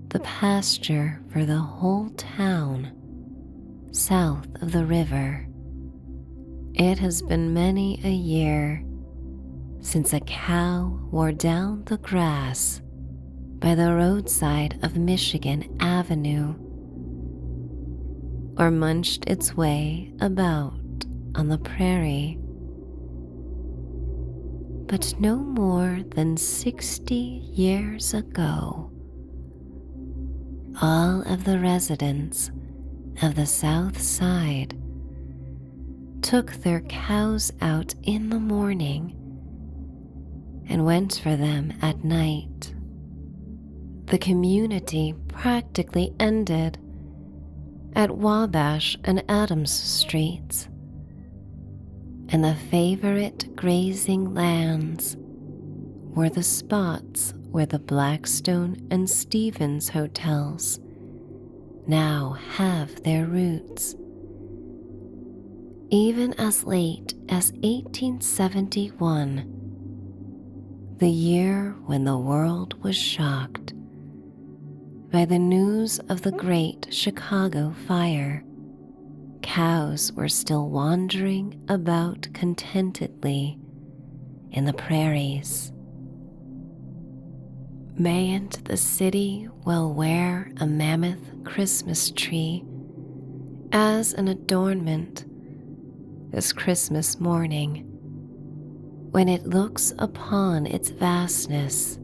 A: the pasture for the whole town south of the river. It has been many a year since a cow wore down the grass by the roadside of Michigan Avenue, or munched its way about on the prairie. But no more than 60 years ago, all of the residents of the South Side took their cows out in the morning and went for them at night. The community practically ended at Wabash and Adams Streets, and the favorite grazing lands were the spots where the Blackstone and Stevens hotels now have their roots. Even as late as 1871, the year when the world was shocked by the news of the Great Chicago Fire, cows were still wandering about contentedly in the prairies. Mayn't the city well wear a mammoth Christmas tree as an adornment this Christmas morning, when it looks upon its vastness,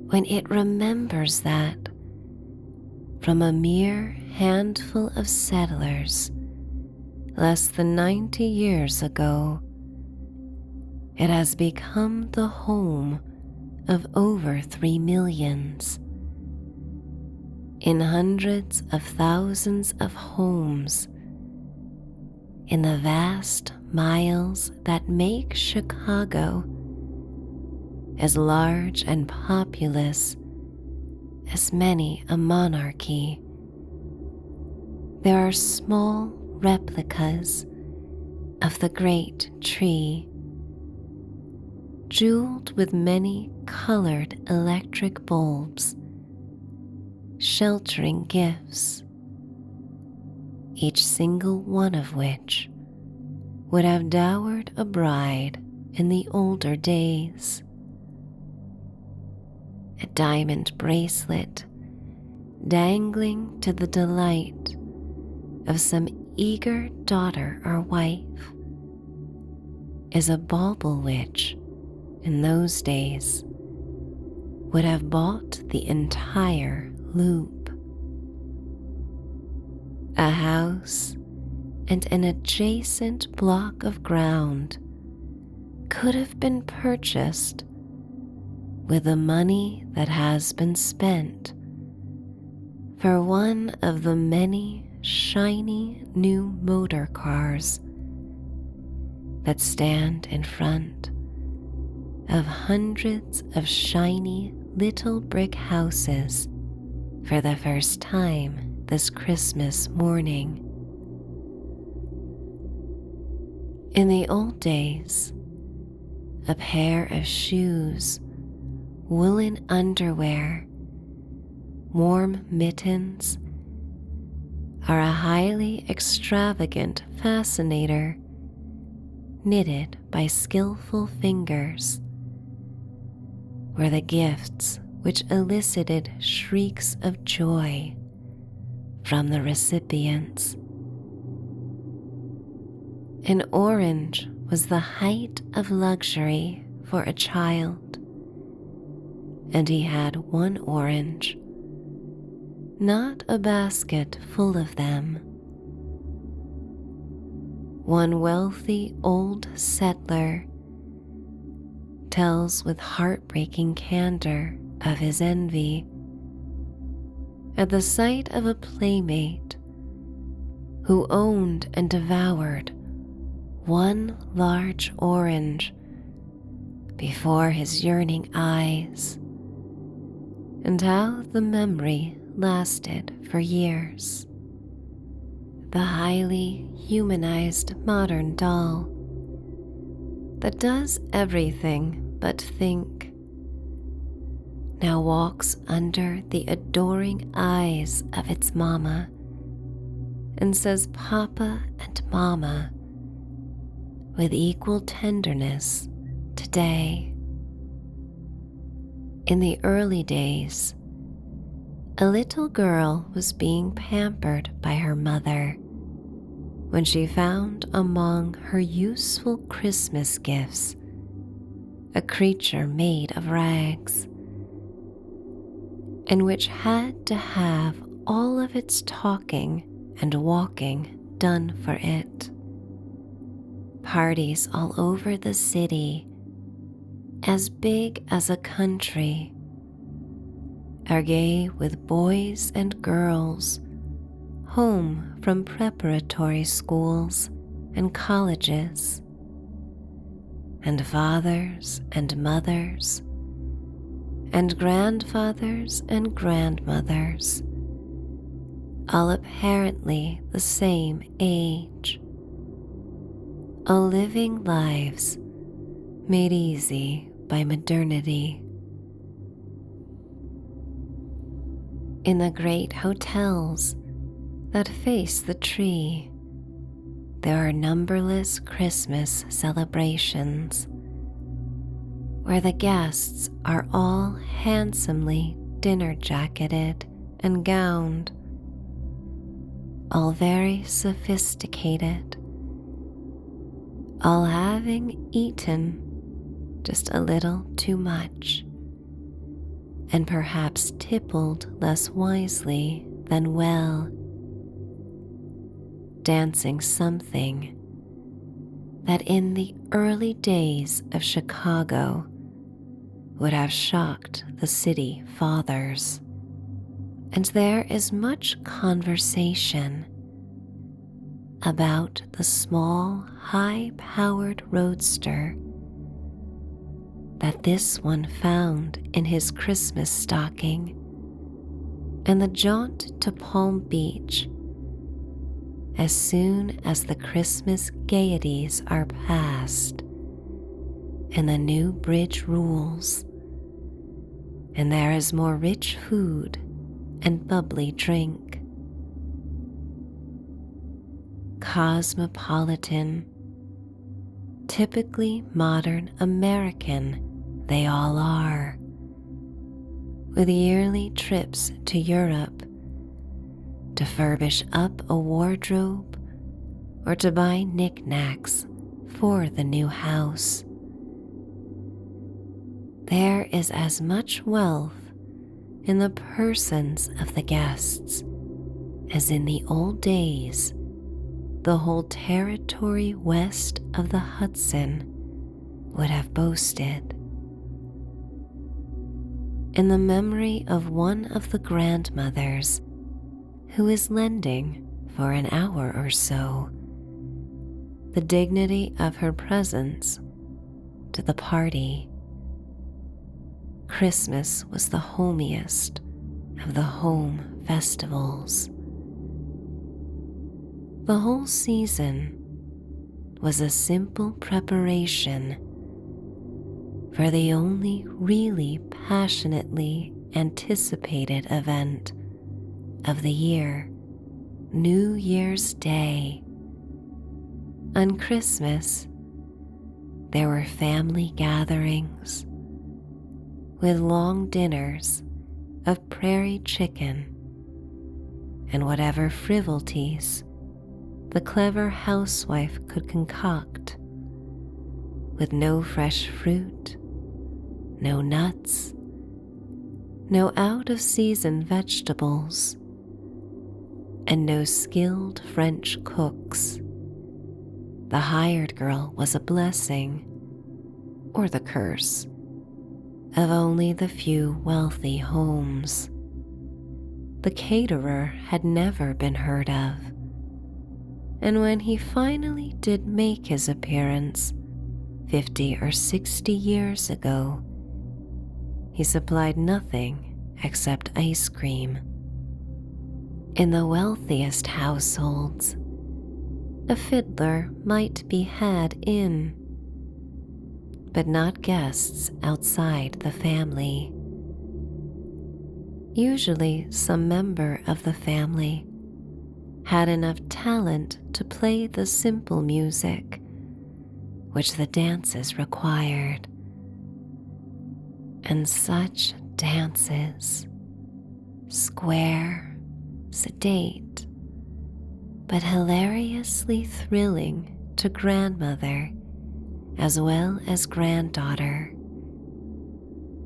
A: when it remembers that from a mere handful of settlers less than 90 years ago, it has become the home of over 3 millions. In hundreds of thousands of homes in the vast miles that make Chicago as large and populous as many a monarchy, there are small replicas of the great tree, jeweled with many colored electric bulbs, sheltering gifts, each single one of which would have dowered a bride in the older days. A diamond bracelet dangling to the delight of some eager daughter or wife is a bauble which, in those days, would have bought the entire loop. A house and an adjacent block of ground could have been purchased with the money that has been spent for one of the many shiny new motor cars that stand in front of hundreds of shiny little brick houses for the first time this Christmas morning. In the old days, a pair of shoes, woolen underwear, warm mittens are a highly extravagant fascinator knitted by skillful fingers, were the gifts which elicited shrieks of joy from the recipients. An orange was the height of luxury for a child, and he had one orange, not a basket full of them. One wealthy old settler tells with heartbreaking candor of his envy at the sight of a playmate who owned and devoured one large orange before his yearning eyes, and how the memory lasted for years. The highly humanized modern doll that does everything but think now walks under the adoring eyes of its mama and says Papa and Mama with equal tenderness today. In the early days, a little girl was being pampered by her mother when she found among her useful Christmas gifts a creature made of rags, and which had to have all of its talking and walking done for it. Parties all over the city, as big as a country, are gay with boys and girls home from preparatory schools and colleges, and fathers and mothers, and grandfathers and grandmothers, all apparently the same age, all living lives made easy by modernity. In the great hotels that face the tree, there are numberless Christmas celebrations where the guests are all handsomely dinner-jacketed and gowned, all very sophisticated, all having eaten just a little too much, and perhaps tippled less wisely than well, dancing something that in the early days of Chicago would have shocked the city fathers. And there is much conversation about the small, high-powered roadster that this one found in his Christmas stocking, and the jaunt to Palm Beach as soon as the Christmas gaieties are past and the new bridge rules, and there is more rich food and bubbly drink. Cosmopolitan, typically modern American they all are, with yearly trips to Europe to furbish up a wardrobe or to buy knickknacks for the new house. There is as much wealth in the persons of the guests as in the old days the whole territory west of the Hudson would have boasted. In the memory of one of the grandmothers who is lending for an hour or so the dignity of her presence to the party, Christmas was the homiest of the home festivals. The whole season was a simple preparation for the only really passionately anticipated event of the year, New Year's Day. On Christmas, there were family gatherings with long dinners of prairie chicken and whatever frivolities the clever housewife could concoct, with no fresh fruit, no nuts, no out-of-season vegetables, and no skilled French cooks. The hired girl was a blessing, or the curse, of only the few wealthy homes. The caterer had never been heard of, and when he finally did make his appearance 50 or 60 years ago, he supplied nothing except ice cream. In the wealthiest households, a fiddler might be had in, but not guests outside the family. Usually some member of the family had enough talent to play the simple music which the dances required. And such dances, square, sedate, but hilariously thrilling to grandmother as well as granddaughter.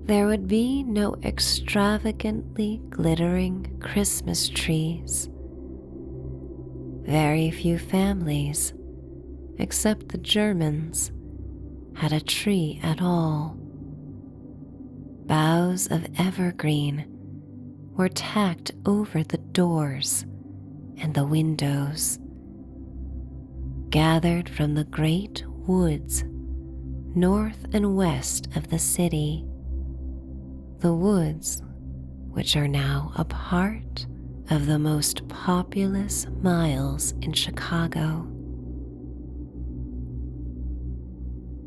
A: There would be no extravagantly glittering Christmas trees. Very few families, except the Germans, had a tree at all. Boughs of evergreen were tacked over the doors and the windows, gathered from the great woods north and west of the city, the woods which are now a part of the most populous miles in Chicago.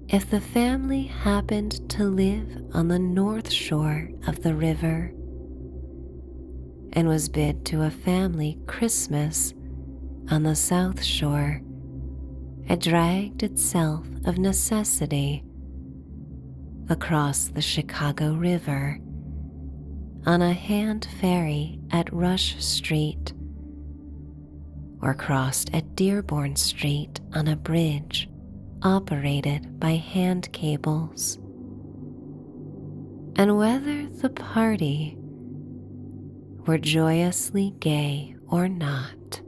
A: If the family happened to live on the north shore of the river and was bid to a family Christmas on the south shore had dragged itself of necessity across the Chicago River on a hand ferry at Rush Street, or crossed at Dearborn Street on a bridge operated by hand cables. And whether the party were joyously gay or not,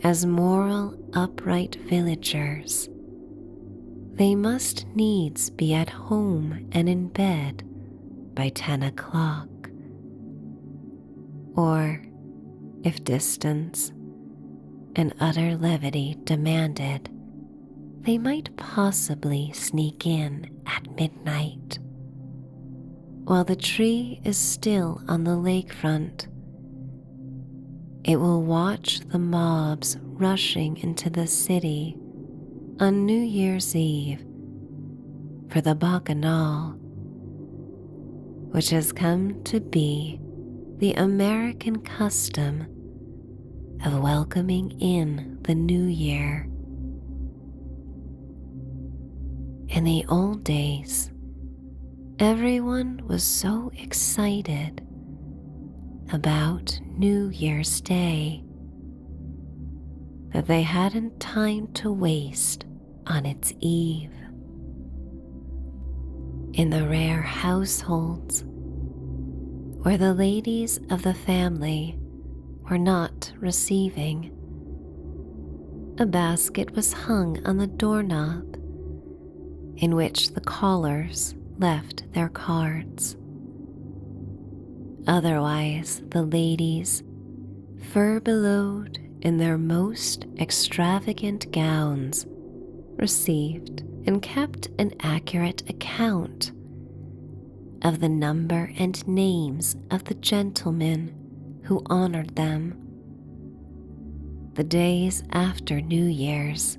A: as moral, upright villagers, they must needs be at home and in bed by 10 o'clock. Or, if distance and utter levity demanded, they might possibly sneak in at midnight. While the tree is still on the lakefront, it will watch the mobs rushing into the city on New Year's Eve for the Bacchanal, which has come to be the American custom of welcoming in the new year. In the old days, everyone was so excited about New Year's Day that they hadn't time to waste on its eve. In the rare households where the ladies of the family were not receiving, a basket was hung on the doorknob in which the callers left their cards. Otherwise, the ladies, fur-billowed in their most extravagant gowns, received and kept an accurate account of the number and names of the gentlemen who honored them. The days after New Year's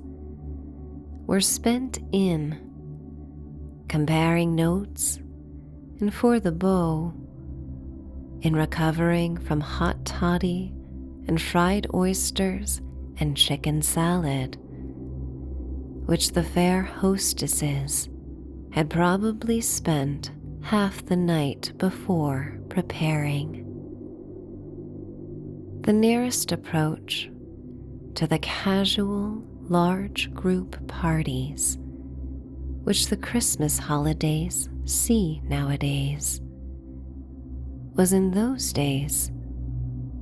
A: were spent in comparing notes, and for the beau, in recovering from hot toddy and fried oysters and chicken salad, which the fair hostesses had probably spent half the night before preparing. The nearest approach to the casual, large group parties which the Christmas holidays see nowadays was in those days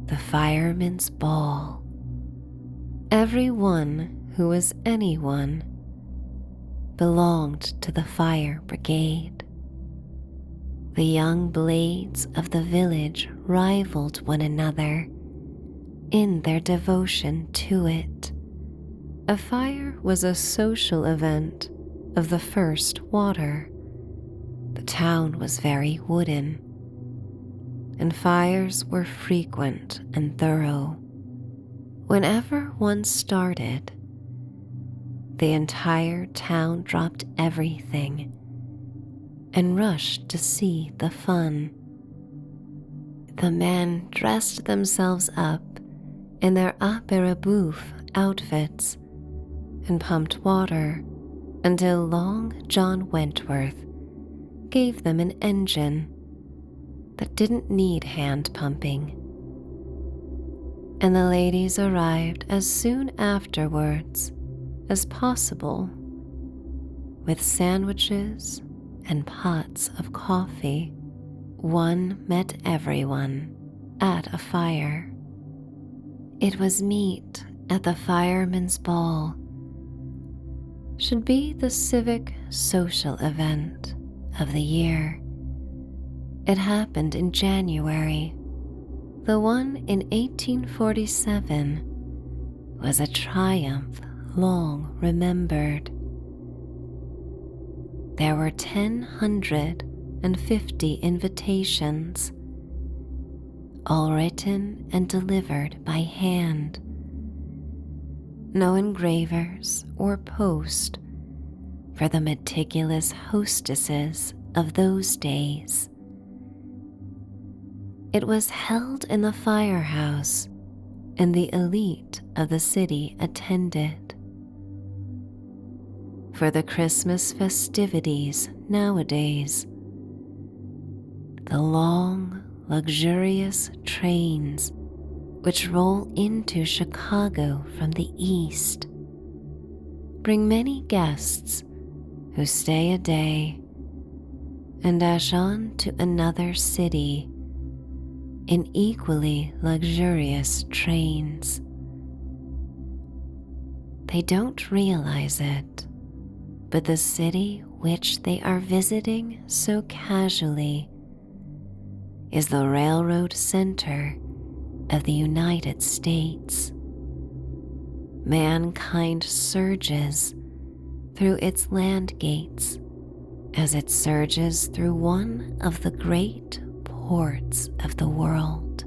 A: the fireman's ball. Everyone who was anyone belonged to the fire brigade. The young blades of the village rivaled one another in their devotion to it. A fire was a social event of the first water. The town was very wooden, and fires were frequent and thorough. Whenever one started, the entire town dropped everything and rushed to see the fun. The men dressed themselves up in their apéribouf outfits and pumped water until Long John Wentworth gave them an engine that didn't need hand pumping. And the ladies arrived as soon afterwards as possible with sandwiches and pots of coffee. One met everyone at a fire. It was meet at the fireman's ball should be the civic social event of the year. It happened in January. The one in 1847 was a triumph long remembered. There were 1,050 invitations, all written and delivered by hand. No engravers or post for the meticulous hostesses of those days. It was held in the firehouse, and the elite of the city attended. for the Christmas festivities nowadays. The long, luxurious trains which roll into Chicago from the east bring many guests who stay a day and dash on to another city in equally luxurious trains. They don't realize it, but the city which they are visiting so casually is the railroad center of the United States. Mankind surges through its land gates as it surges through one of the great ports of the world.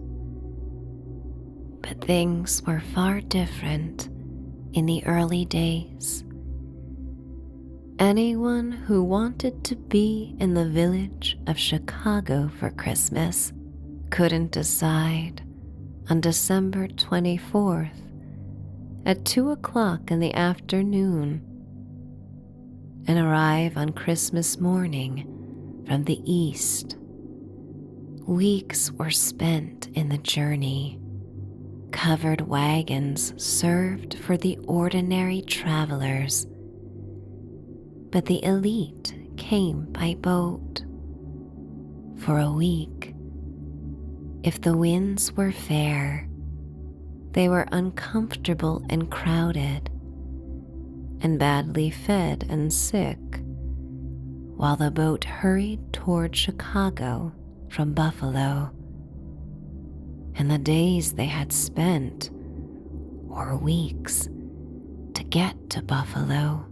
A: But things were far different in the early days. Anyone who wanted to be in the village of Chicago for Christmas couldn't decide on December 24th at 2 o'clock in the afternoon and arrive on Christmas morning from the east. Weeks were spent in the journey. Covered wagons served for the ordinary travelers, but the elite came by boat. For a week, if the winds were fair, they were uncomfortable and crowded, and badly fed and sick, while the boat hurried toward Chicago from Buffalo. And the days they had spent, or weeks, to get to Buffalo,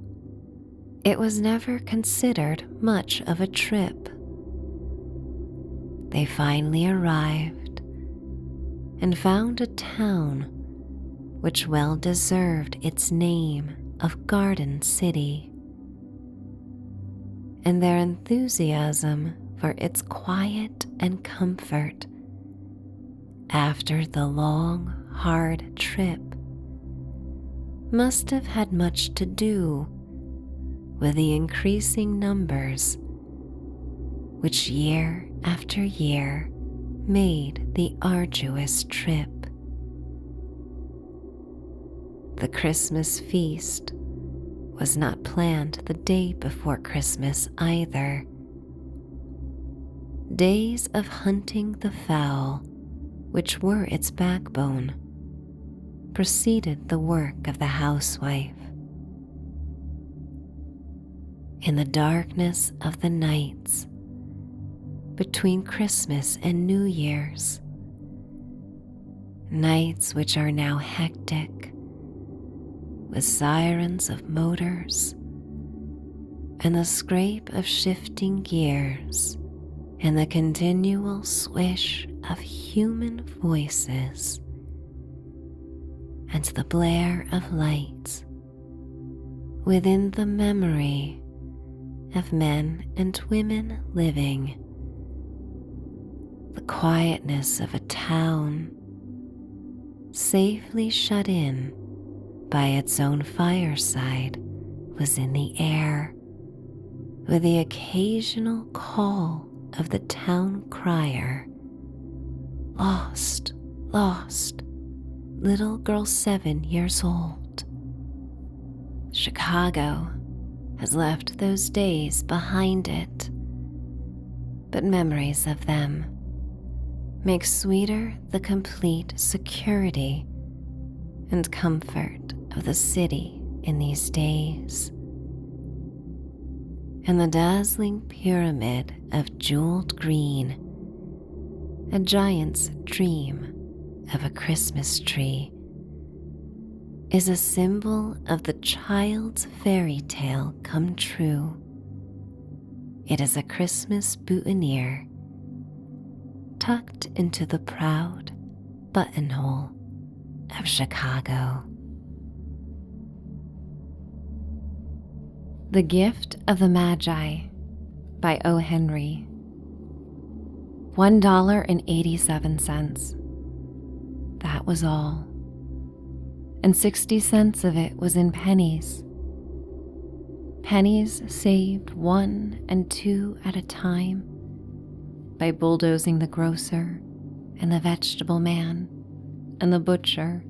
A: it was never considered much of a trip. They finally arrived and found a town which well deserved its name of Garden City, and their enthusiasm for its quiet and comfort after the long, hard trip must have had much to do with the increasing numbers which year after year made the arduous trip. The Christmas feast was not planned the day before Christmas either. Days of hunting the fowl, which were its backbone, preceded the work of the housewife. In the darkness of the nights between Christmas and New Year's, nights which are now hectic, with sirens of motors and the scrape of shifting gears and the continual swish of human voices and the blare of lights within the memory of men and women living, the quietness of a town safely shut in by its own fireside was in the air, with the occasional call of the town crier, "Lost, lost, little girl 7 years old." Chicago has left those days behind it, but memories of them make sweeter the complete security and comfort of the city in these days. And the dazzling pyramid of jeweled green, a giant's dream of a Christmas tree, is a symbol of the child's fairy tale come true. It is a Christmas boutonniere tucked into the proud buttonhole of Chicago. The Gift of the Magi by O. Henry. $1.87. That was all. And 60 cents of it was in pennies.
B: pennies saved 1 and 2 at a time by bulldozing the grocer and the vegetable man and the butcher,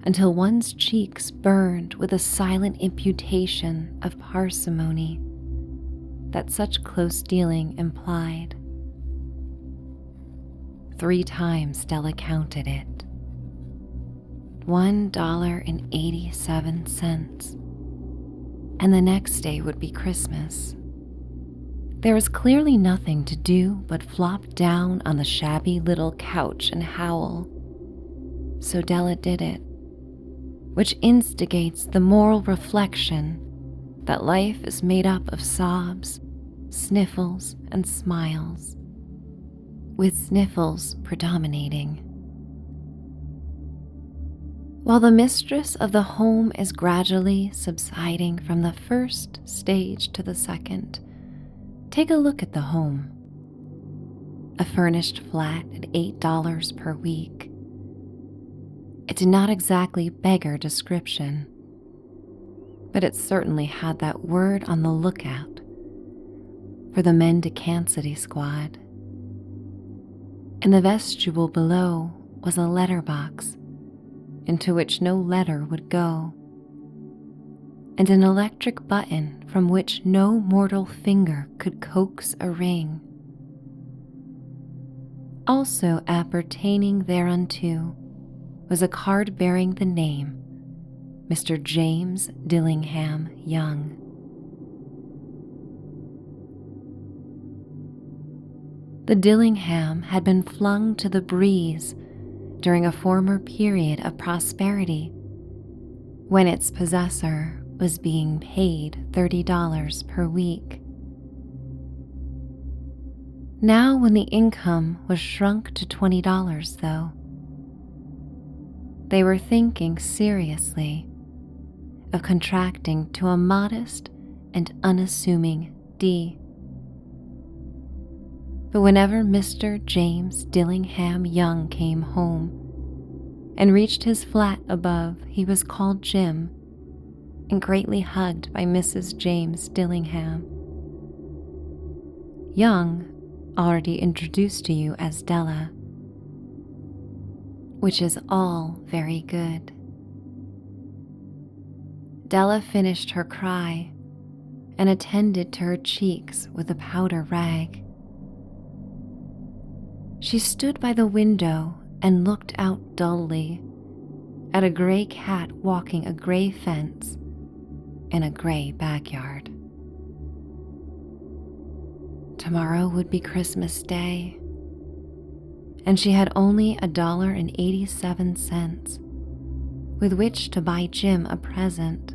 B: until one's cheeks burned with a silent imputation of parsimony that such close dealing implied. 3 times Della counted it. $1.87, and the next day would be Christmas. There was clearly nothing to do but flop down on the shabby little couch and howl. So Della did it, which instigates the moral reflection that life is made up of sobs, sniffles, and smiles, with sniffles predominating. While the mistress of the home is gradually subsiding from the first stage to the second, take a look at the home. A furnished flat at $8 per week. It did not exactly beggar description, but it certainly had that word on the lookout for the mendicancy squad. In the vestibule below was a letterbox into which no letter would go, and an electric button from which no mortal finger could coax a ring. Also appertaining thereunto was a card bearing the name Mr. James Dillingham Young. The Dillingham had been flung to the breeze during a former period of prosperity, when its possessor was being paid $30 per week. Now, when the income was shrunk to $20, though, they were thinking seriously of contracting to a modest and unassuming D. But whenever Mr. James Dillingham Young came home and reached his flat above, he was called Jim and greatly hugged by Mrs. James Dillingham. Young, already introduced to you as Della, which is all very good. Della finished her cry and attended to her cheeks with a powder rag. She stood by the window and looked out dully at a gray cat walking a gray fence in a gray backyard. Tomorrow would be Christmas Day, and she had only $1.87 with which to buy Jim a present.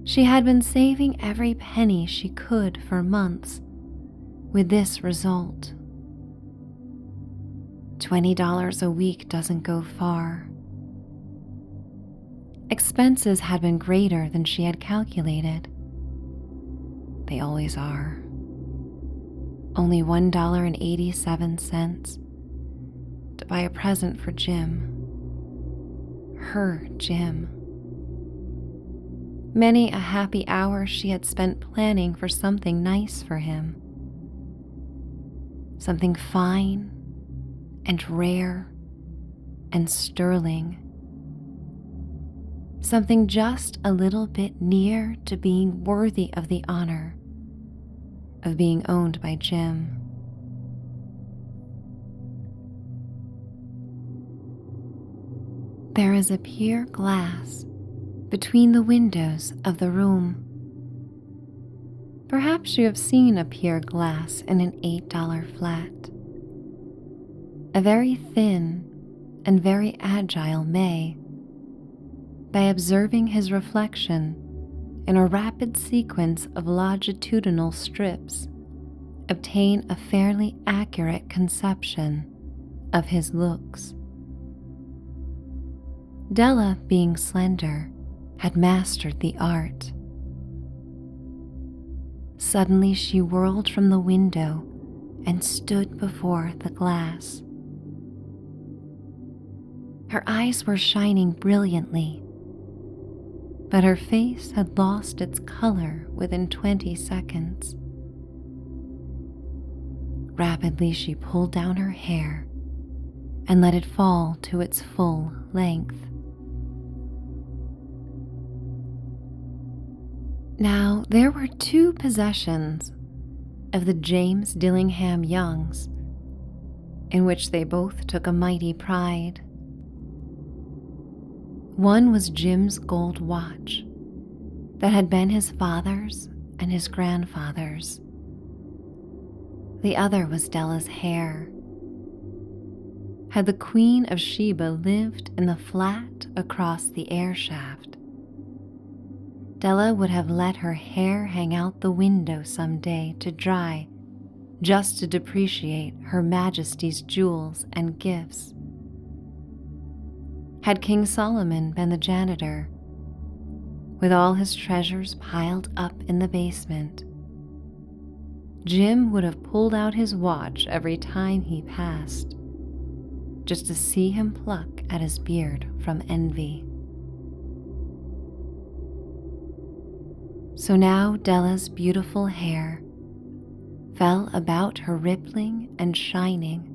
B: She had been saving every penny she could for months, with this result. $20 a week doesn't go far. Expenses had been greater than she had calculated. They always are. Only $1.87 to buy a present for Jim. Her Jim. Many a happy hour she had spent planning for something nice for him. Something fine and rare and sterling. Something just a little bit near to being worthy of the honor of being owned by Jim. There is a pier glass between the windows of the room. Perhaps you have seen a pier glass in an $8 flat. A very thin and very agile may, by observing his reflection in a rapid sequence of longitudinal strips, obtain a fairly accurate conception of his looks. Della, being slender, had mastered the art. Suddenly she whirled from the window and stood before the glass. Her eyes were shining brilliantly, but her face had lost its color within 20 seconds. Rapidly, she pulled down her hair and let it fall to its full length. Now, there were 2 possessions of the James Dillingham Youngs in which they both took a mighty pride. One was Jim's gold watch that had been his father's and his grandfather's. The other was Della's hair. Had the Queen of Sheba lived in the flat across the air shaft, Della would have let her hair hang out the window some day to dry, just to depreciate Her Majesty's jewels and gifts. Had King Solomon been the janitor, with all his treasures piled up in the basement, Jim would have pulled out his watch every time he passed, just to see him pluck at his beard from envy. So now Della's beautiful hair fell about her, rippling and shining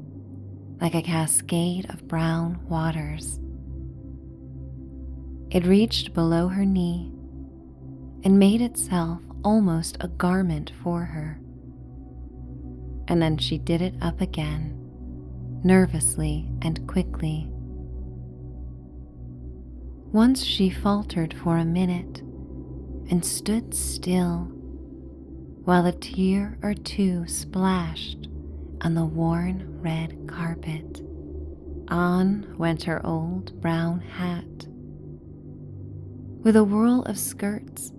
B: like a cascade of brown waters. It reached below her knee and made itself almost a garment for her. And then she did it up again, nervously and quickly. Once she faltered for a minute and stood still while a tear or two splashed on the worn red carpet. On went her old brown hat. With a whirl of skirts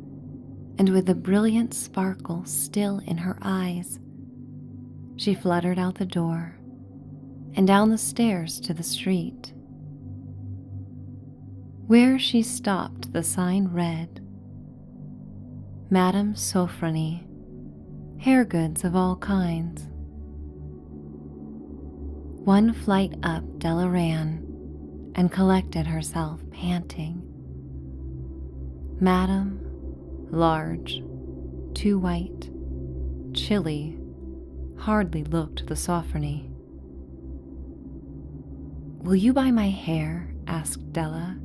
B: and with the brilliant sparkle still in her eyes, she fluttered out the door and down the stairs to the street. Where she stopped, the sign read, Madame Sofronie, hair goods of all kinds. One flight up Della ran and collected herself, panting. Madame, large, too white, chilly, hardly looked the Sofronie. Will you buy my hair? Asked Della.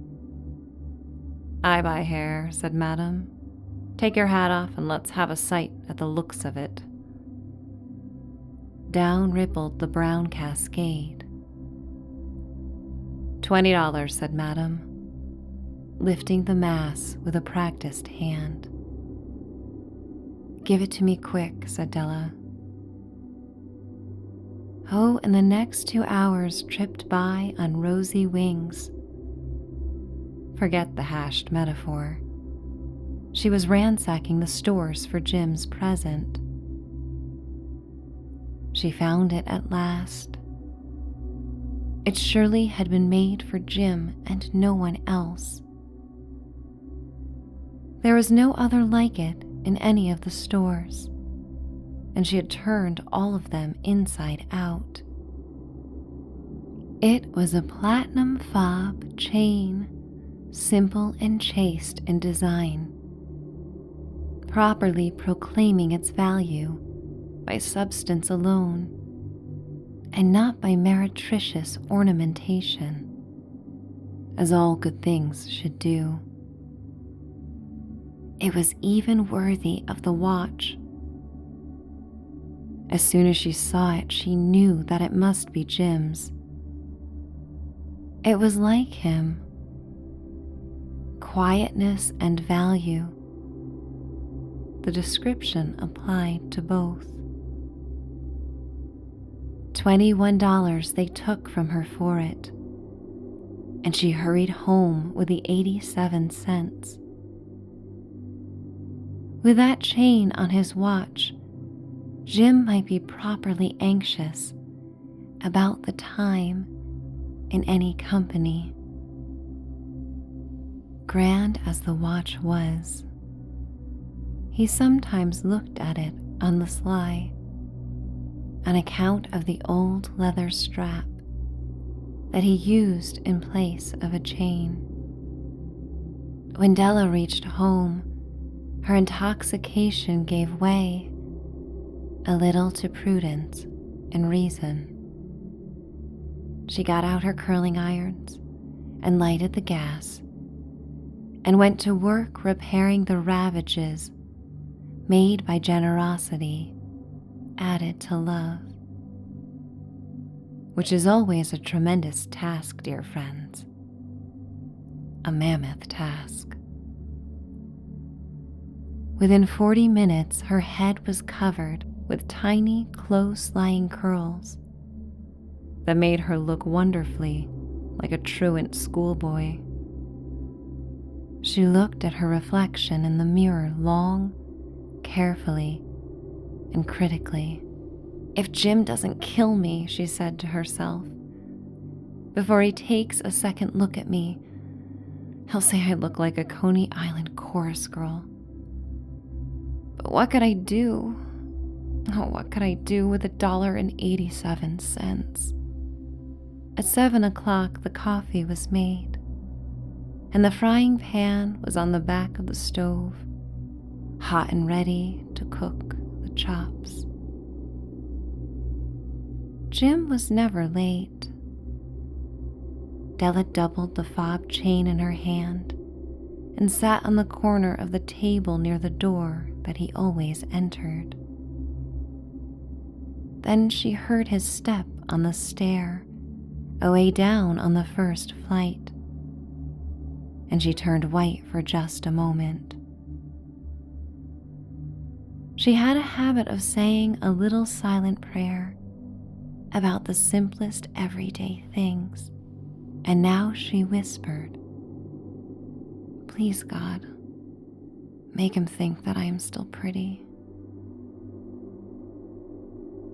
B: I buy hair, said Madame. Take your hat off and let's have a sight at the looks of it. Down rippled the brown cascade. $20, said Madame, lifting the mass with a practiced hand. Give it to me quick, said Della. Oh, and the next 2 hours tripped by on rosy wings. Forget the hashed metaphor. She was ransacking the stores for Jim's present. She found it at last. It surely had been made for Jim and no one else. There was no other like it in any of the stores, and she had turned all of them inside out. It was a platinum fob chain, simple and chaste in design, properly proclaiming its value by substance alone, and not by meretricious ornamentation, as all good things should do. It was even worthy of the watch. As soon as she saw it, she knew that it must be Jim's. It was like him. Quietness and value. The description applied to both. $21 they took from her for it, and she hurried home with the 87 cents. With that chain on his watch, Jim might be properly anxious about the time in any company. Grand as the watch was, he sometimes looked at it on the sly, on account of the old leather strap that he used in place of a chain. When Della reached home, her intoxication gave way a little to prudence and reason. She got out her curling irons and lighted the gas and went to work repairing the ravages made by generosity added to love, which is always a tremendous task, dear friends, a mammoth task. Within 40 minutes, her head was covered with tiny, close-lying curls that made her look wonderfully like a truant schoolboy. She looked at her reflection in the mirror long, carefully, and critically. "If Jim doesn't kill me," she said to herself, "before he takes a second look at me, he'll say I look like a Coney Island chorus girl. But what could I do? Oh, what could I do with $1.87? At 7 o'clock, the coffee was made, and the frying pan was on the back of the stove, hot and ready to cook the chops. Jim was never late. Della doubled the fob chain in her hand and sat on the corner of the table near the door that he always entered. Then she heard his step on the stair, away down on the first flight, and she turned white for just a moment. She had a habit of saying a little silent prayer about the simplest everyday things, and now she whispered, "Please, God, make him think that I am still pretty."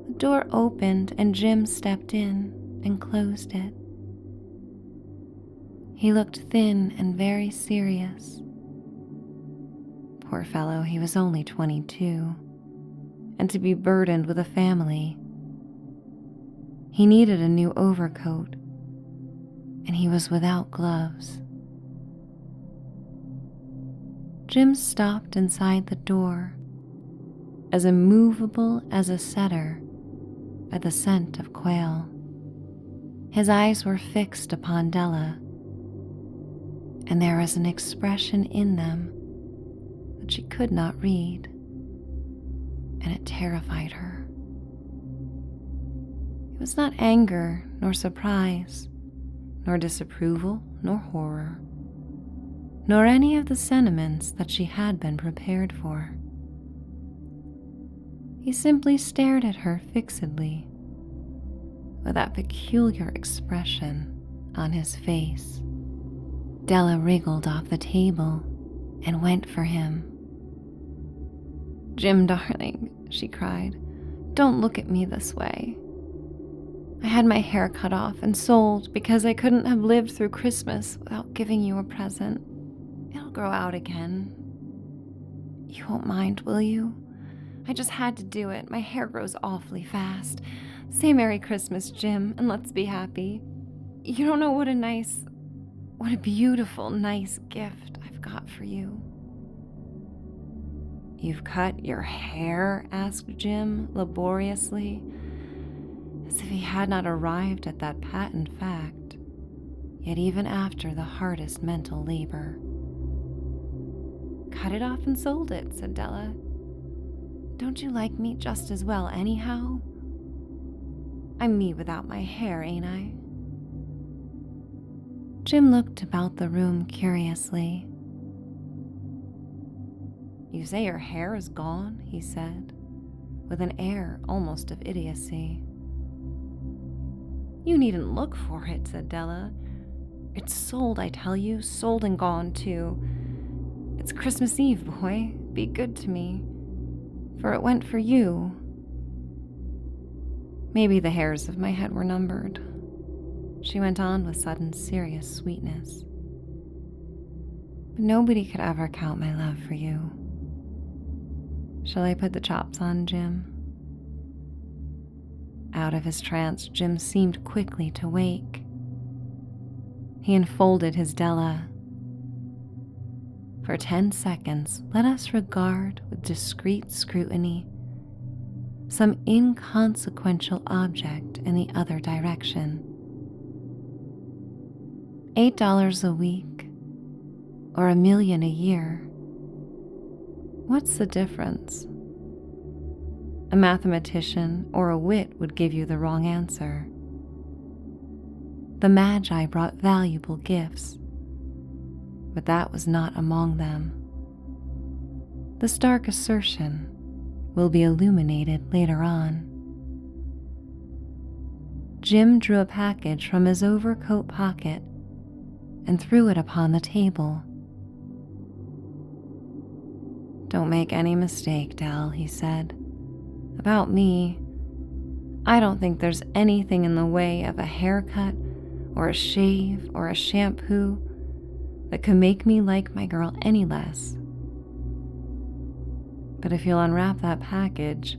B: The door opened and Jim stepped in and closed it. He looked thin and very serious. Poor fellow, he was only 22, and to be burdened with a family. He needed a new overcoat, and he was without gloves. Jim stopped inside the door, as immovable as a setter at the scent of quail. His eyes were fixed upon Della, and there was an expression in them that she could not read, and it terrified her. It was not anger, nor surprise, nor disapproval, nor horror, nor any of the sentiments that she had been prepared for. He simply stared at her fixedly, with that peculiar expression on his face. Della wriggled off the table and went for him. "Jim, darling," she cried, "don't look at me this way. I had my hair cut off and sold because I couldn't have lived through Christmas without giving you a present. It'll grow out again. You won't mind, will you? I just had to do it. My hair grows awfully fast. Say Merry Christmas, Jim, and let's be happy. You don't know what a beautiful, nice gift I've got for you." "You've cut your hair?" asked Jim laboriously, as if he had not arrived at that patent fact, yet even after the hardest mental labor. "Cut it off and sold it," said Della. "Don't you like me just as well anyhow? I'm me without my hair, ain't I?" Jim looked about the room curiously. "You say your hair is gone?" he said, with an air almost of idiocy. "You needn't look for it," said Della. "It's sold, I tell you, sold and gone too. It's Christmas Eve, boy. Be good to me, for it went for you. Maybe the hairs of my head were numbered," she went on with sudden serious sweetness. "But nobody could ever count my love for you. Shall I put the chops on, Jim?" Out of his trance, Jim seemed quickly to wake. He enfolded his Della. For 10 seconds, let us regard with discreet scrutiny some inconsequential object in the other direction. $8 a week or $1 million a year. What's the difference? A mathematician or a wit would give you the wrong answer. The Magi brought valuable gifts, but that was not among them. The stark assertion will be illuminated later on. Jim drew a package from his overcoat pocket and threw it upon the table. "Don't make any mistake, Dell," he said. "About me, I don't think there's anything in the way of a haircut or a shave or a shampoo that could make me like my girl any less. But if you'll unwrap that package,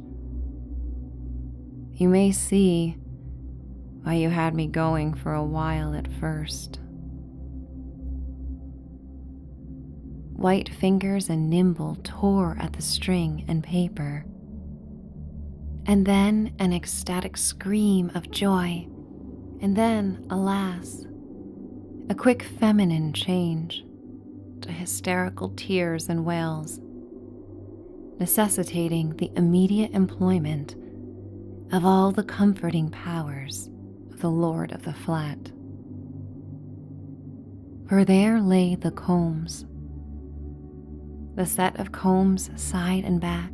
B: you may see why you had me going for a while at first." White fingers and nimble tore at the string and paper. And then an ecstatic scream of joy, and then, alas, a quick feminine change to hysterical tears and wails, necessitating the immediate employment of all the comforting powers of the lord of the flat. For there lay the combs, the set of combs side and back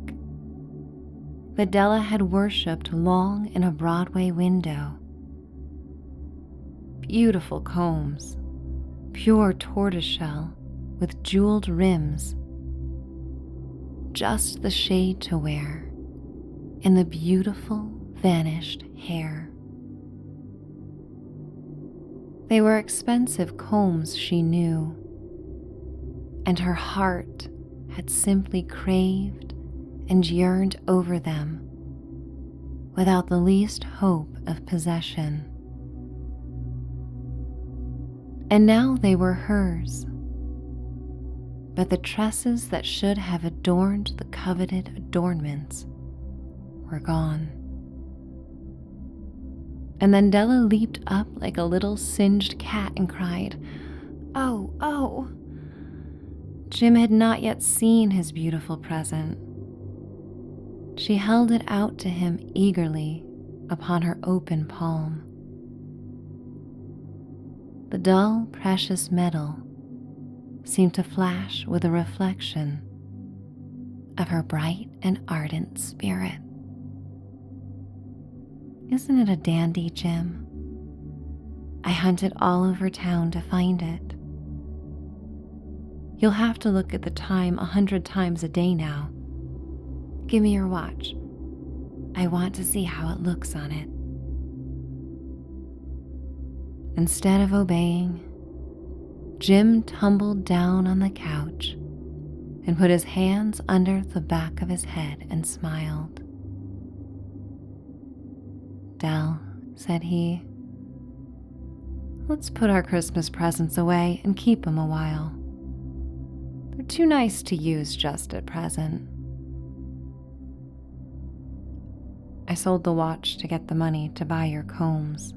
B: that Della had worshipped long in a Broadway window. Beautiful combs, pure tortoiseshell with jeweled rims, just the shade to wear in the beautiful vanished hair. They were expensive combs, she knew, and her heart had simply craved and yearned over them without the least hope of possession. And now they were hers, but the tresses that should have adorned the coveted adornments were gone. And then Della leaped up like a little singed cat and cried, "Oh, oh!" Jim had not yet seen his beautiful present. She held it out to him eagerly upon her open palm. The dull, precious metal seemed to flash with a reflection of her bright and ardent spirit. "Isn't it a dandy, Jim? I hunted all over town to find it. You'll have to look at the time 100 times a day now. Give me your watch. I want to see how it looks on it." Instead of obeying, Jim tumbled down on the couch and put his hands under the back of his head and smiled. "Dell," said he, "let's put our Christmas presents away and keep them a while. They're too nice to use just at present." "I sold the watch to get the money to buy your combs.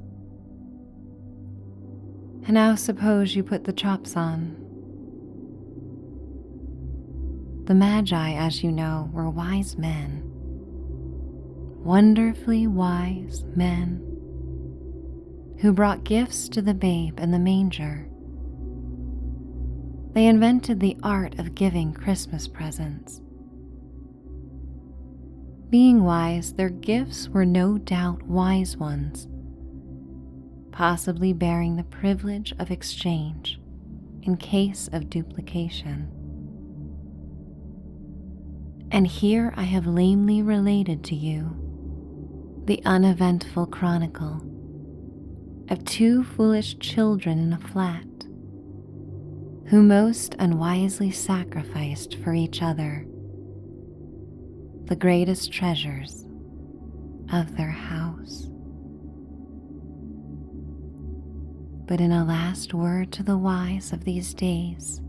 B: And now suppose you put the chops on." The Magi, as you know, were wise men, wonderfully wise men, who brought gifts to the babe in the manger. They invented the art of giving Christmas presents. Being wise, their gifts were no doubt wise ones, possibly bearing the privilege of exchange in case of duplication. And here I have lamely related to you the uneventful chronicle of two foolish children in a flat who most unwisely sacrificed for each other the greatest treasures of their house. But in a last word to the wise of these days,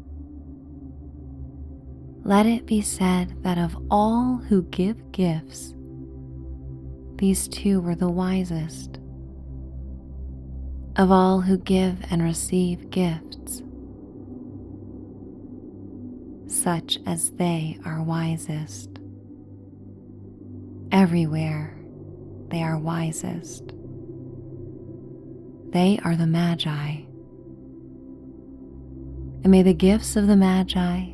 B: Let it be said that of all who give gifts, these two were the wisest. Of all who give and receive gifts, such as they are wisest. Everywhere they are wisest. They are the Magi. And may the gifts of the Magi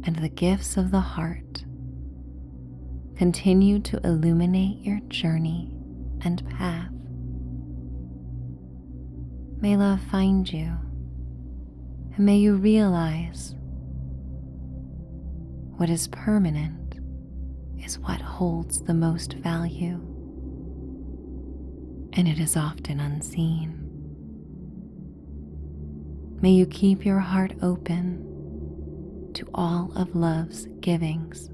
B: and the gifts of the heart continue to illuminate your journey and path. May love find you, and may you realize what is permanent is what holds the most value, and it is often unseen. May you keep your heart open to all of love's givings.